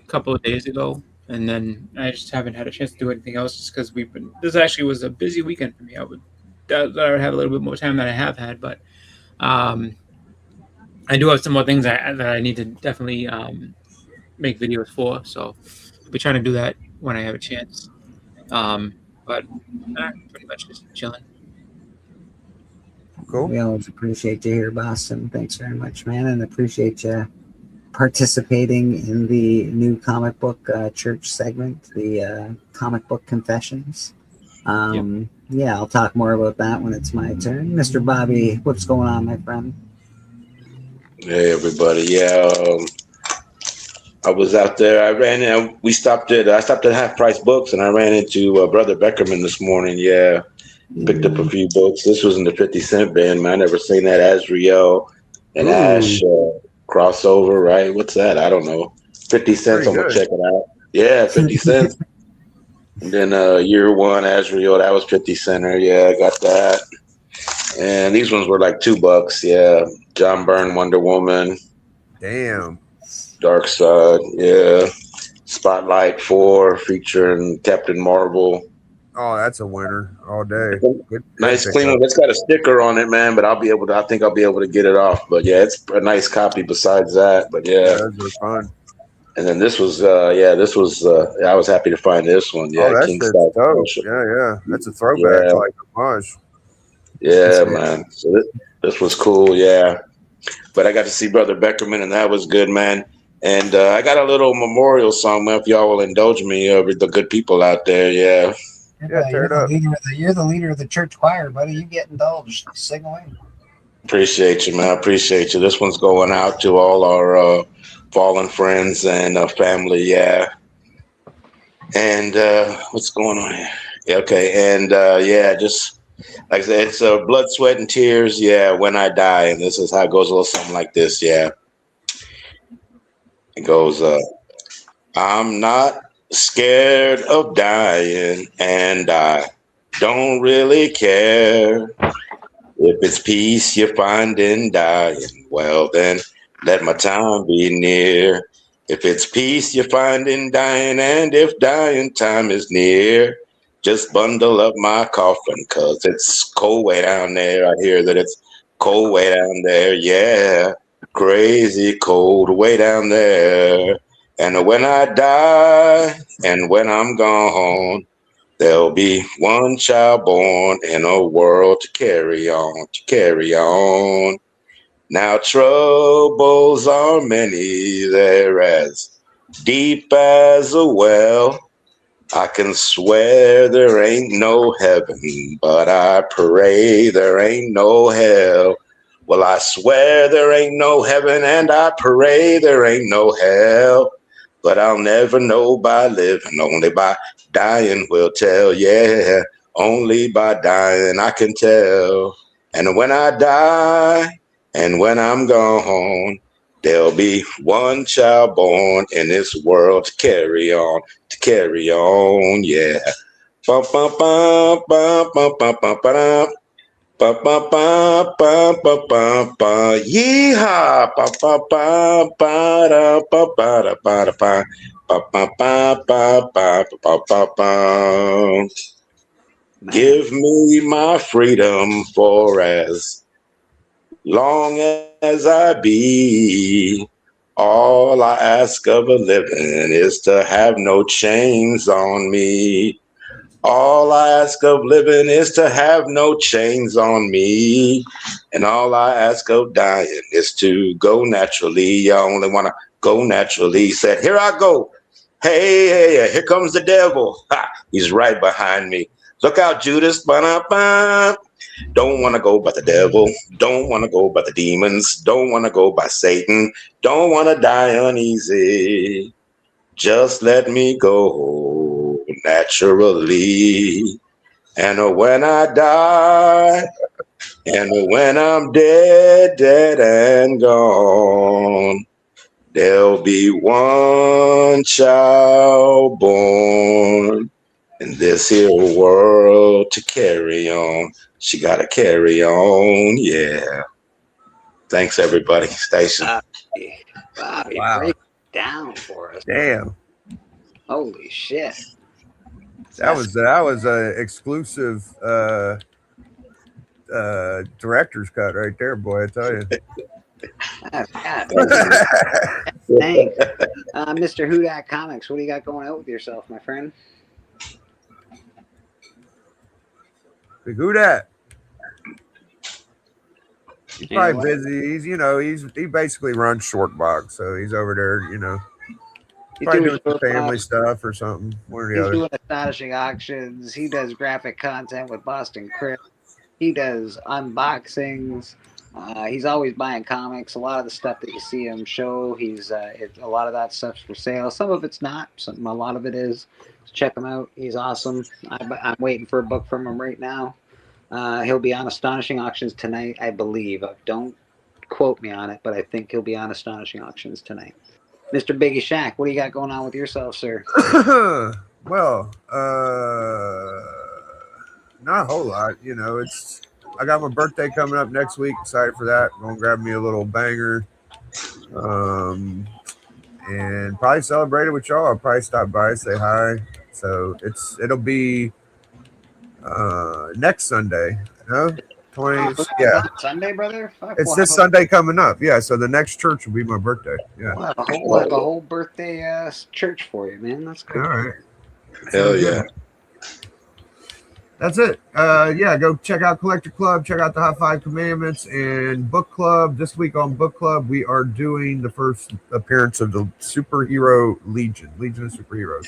couple of days ago, and then I just haven't had a chance to do anything else just because this actually was a busy weekend for me. I would have a little bit more time than I have had, but I do have some more things that I need to definitely make videos for, so I'll be trying to do that when I have a chance. But pretty much just chilling. Cool. We always appreciate you here, Boston. Thanks very much, man, and appreciate you participating in the new comic book church segment, the comic book confessions. Yeah, I'll talk more about that when it's my turn. Mr. Bobby, what's going on, my friend? Hey, everybody. Yeah, I was out there. I stopped at Half Price Books, and I ran into Brother Beckerman this morning. Yeah. Picked up a few books. This was in the 50 Cent band, man. I never seen that Azrael and Ash crossover, right? What's that? I don't know. 50 cents. I'm going to check it out. Yeah, 50 cents. And then Year One, Azrael, that was 50 center. Yeah, I got that. And these ones were like $2. Yeah. John Byrne, Wonder Woman. Damn. Dark Side. Yeah. Spotlight 4 featuring Captain Marvel. Oh, that's a winner all day. Good nice clean one. It's got a sticker on it, man, but I think I'll be able to get it off. But yeah, it's a nice copy besides that. But yeah. Those were fun. And then this was I was happy to find this one. Yeah, that's King dope. Yeah. That's a throwback, like homage. Yeah, man. So this was cool, yeah. But I got to see Brother Beckerman, and that was good, man. And I got a little memorial song, man, if y'all will indulge me, with the good people out there, yeah. You're the leader of the church choir, buddy. You get indulged. Sing away. Appreciate you, man. Appreciate you. This one's going out to all our fallen friends and family. Yeah. And what's going on here? Yeah, okay. And yeah, just like I said, it's blood, sweat, and tears. Yeah, when I die. And this is how it goes, a little something like this. Yeah. It goes, I'm not scared of dying, and I don't really care. If it's peace you find in dying, well then let my time be near. If it's peace you find in dying, and if dying time is near, just bundle up my coffin, 'cause it's cold way down there. I hear that it's cold way down there, yeah. Crazy cold way down there. And when I die and when I'm gone, there'll be one child born in a world to carry on, to carry on. Now troubles are many, they're as deep as a well. I can swear there ain't no heaven, but I pray there ain't no hell. Well, I swear there ain't no heaven, and I pray there ain't no hell. But I'll never know by living, only by dying will tell. Yeah, only by dying I can tell. And when I die and when I'm gone, there'll be one child born in this world to carry on, yeah. Bum, bum, bum, bum, bum, bum, bum, bum. Ba ba ba ba ba ba ba yeehaw ba ba ba ba da ba ba da ba da ba ba ba ba ba ba ba ba ba. Give me my freedom for as long as I be. All I ask of a living is to have no chains on me. All I ask of living is to have no chains on me. And all I ask of dying is to go naturally. I only want to go naturally. He said, here I go. Hey, here comes the devil. Ha, he's right behind me. Look out, Judas. Ba-da-ba. Don't want to go by the devil. Don't want to go by the demons. Don't want to go by Satan. Don't want to die uneasy. Just let me go naturally. And when I die, and when I'm dead, dead and gone, there'll be one child born in this here world to carry on. She got to carry on, yeah. Thanks, everybody. Station. Bobby, Wow. break it down for us. Damn. Holy shit. That was a exclusive director's cut right there, boy. I tell you. Thanks. Mr. Hudak Comics, what do you got going out with yourself, my friend? Big Hudak. He's probably busy. He basically runs Short Box, so he's over there, probably doing some family stuff or something. One or the He's other. doing astonishing auctions. He does graphic content with Boston Crypt. He does unboxings. He's always buying comics. A lot of the stuff that you see him show, a lot of that stuff's for sale. Some of it's not. A lot of it is. So check him out. He's awesome. I'm waiting for a book from him right now. He'll be on Astonishing Auctions tonight, I believe. Don't quote me on it, but I think he'll be on Astonishing Auctions tonight. Mr. Biggie Shack, what do you got going on with yourself, sir? Well, not a whole lot. I got my birthday coming up next week. Excited for that. I'm gonna grab me a little banger, and probably celebrate it with y'all. I'll probably stop by, say hi. So it'll be next Sunday. 20th. Yeah. Sunday, brother. Fuck, It's this Sunday coming up. Yeah. So the next church will be my birthday. Yeah. We'll have a whole birthday church for you, man. That's cool. All right. Hell yeah. That's it. Yeah, go check out Collector Club, check out the High Five Commandments and Book Club. This week on Book Club, we are doing the first appearance of the Superhero Legion of Superheroes.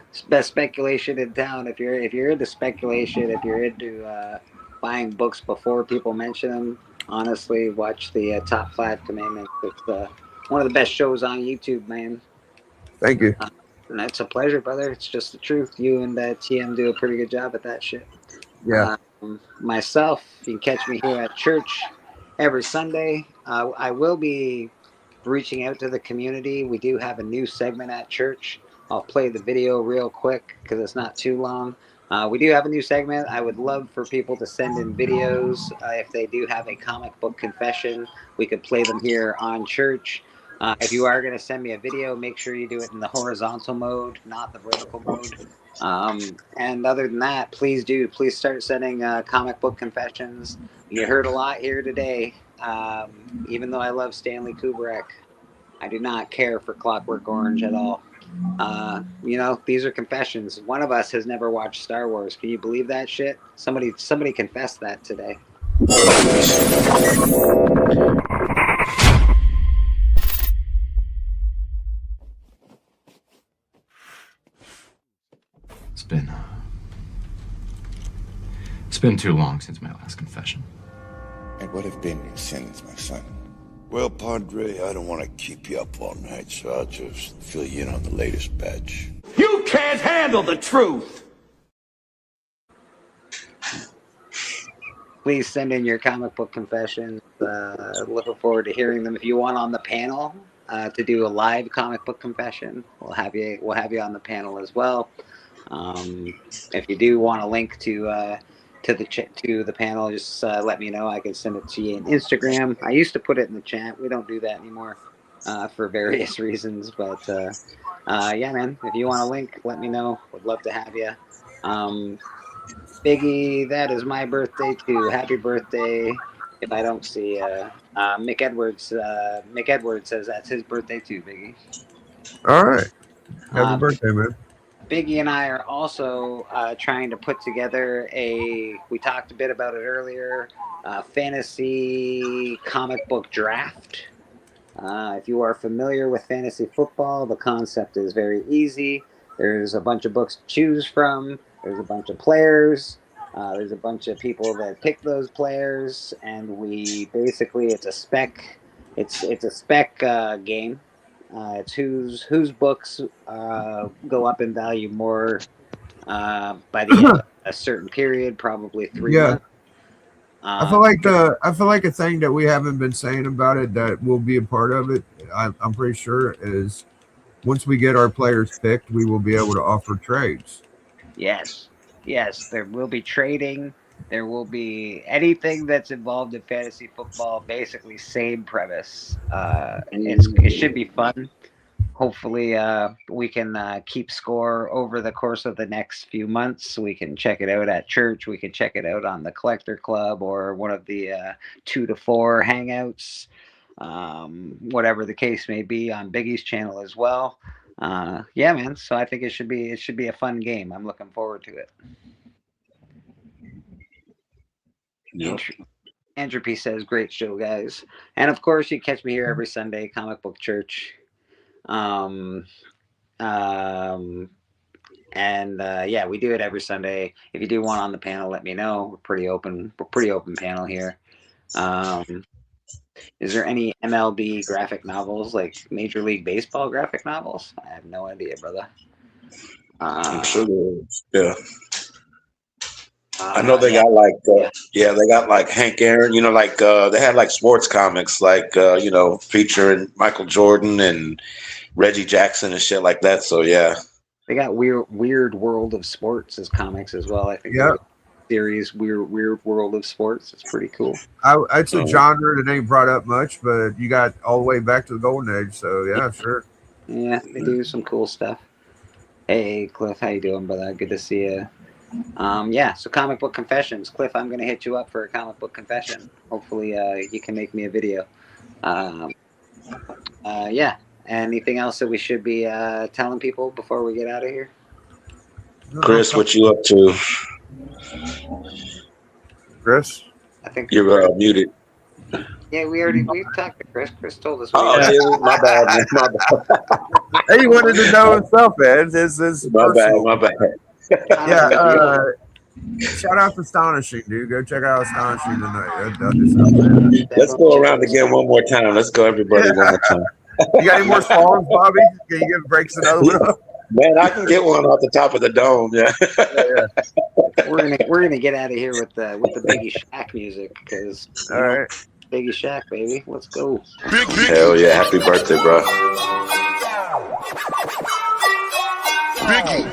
It's best speculation in town. If you're into speculation, if you're into buying books before people mention them. Honestly, watch the Top 5 Commandments. It's one of the best shows on YouTube, man. Thank you. And it's a pleasure, brother. It's just the truth. You and TM do a pretty good job at that shit. Yeah. Myself, you can catch me here at church every Sunday. I will be reaching out to the community. We do have a new segment at church. I'll play the video real quick because it's not too long. We do have a new segment. I would love for people to send in videos. If they do have a comic book confession, we could play them here on church. If you are going to send me a video, make sure you do it in the horizontal mode, not the vertical mode. And other than that, please start sending comic book confessions. You heard a lot here today. Even though I love Stanley Kubrick, I do not care for Clockwork Orange at all. These are confessions. One of us has never watched Star Wars. Can you believe that shit? Somebody confessed that today. It's been too long since my last confession. And what have been your sins, my son? Well, Padre, I don't want to keep you up all night, so I'll just fill you in on the latest batch. You can't handle the truth. Please send in your comic book confessions. Looking forward to hearing them. If you want on the panel to do a live comic book confession, we'll have you on the panel as well. If you do want a link to the panel, just let me know. I can send it to you on Instagram. I used to put it in the chat. We don't do that anymore for various reasons. But yeah, man, if you want a link, let me know. Would love to have you. Biggie, that is my birthday too. Happy birthday. If I don't see Mick Edwards, Mick Edwards says that's his birthday too, Biggie. All right. Happy birthday, man. Biggie and I are also trying to put together we talked a bit about it earlier, fantasy comic book draft. If you are familiar with fantasy football, the concept is very easy. There's a bunch of books to choose from. There's a bunch of players. There's a bunch of people that pick those players, and it's a spec. It's a spec game. It's whose books go up in value more by the end of a certain period, probably 3 months. I feel like a thing that we haven't been saying about it that will be a part of it. I'm pretty sure is once we get our players picked, we will be able to offer trades. Yes, there will be trading. There will be anything that's involved in fantasy football, basically same premise. It should be fun. Hopefully we can keep score over the course of the next few months. We can check it out at church. We can check it out on the Collector Club or one of the 2 to 4 hangouts, whatever the case may be, on Biggie's channel as well. Yeah, man. So I think it should be a fun game. I'm looking forward to it. Yep. Entropy says, great show, guys. And of course, you catch me here every Sunday, Comic Book Church. And yeah, we do it every Sunday. If you do want on the panel, let me know. We're pretty open panel here. Is there any MLB graphic novels, like Major League Baseball graphic novels? I have no idea, brother. I'm sure there is. Yeah. I know they got like, they got like Hank Aaron, they had like sports comics, like, featuring Michael Jordan and Reggie Jackson and shit like that. So, yeah. They got Weird World of Sports as comics as well. I think. Yeah. Series Weird World of Sports. It's pretty cool. It's a genre that ain't brought up much, but you got all the way back to the Golden Age. So, yeah, sure. Yeah, they do some cool stuff. Hey, Cliff, how you doing, brother? Good to see you. Yeah, so comic book confessions. Cliff, I'm going to hit you up for a comic book confession. Hopefully you can make me a video. Yeah, anything else that we should be telling people before we get out of here? Chris, what you up to? Chris? I think you're muted. Yeah, we talked to Chris. Chris told us. My bad. He wanted to know himself, man. My bad. Yeah, Shout out to Astonishing, dude. Go check out Astonishing tonight. That just sounds bad. Let's go around again one more time. Let's go, everybody, one more time. You got any more songs, Bobby? Can you give breaks another one up? Man, I can get one off the top of the dome. Yeah. We're gonna get out of here with the Biggie Shaq music because all right, Biggie Shaq, baby, let's go. Hell yeah! Happy birthday, bro. Biggie.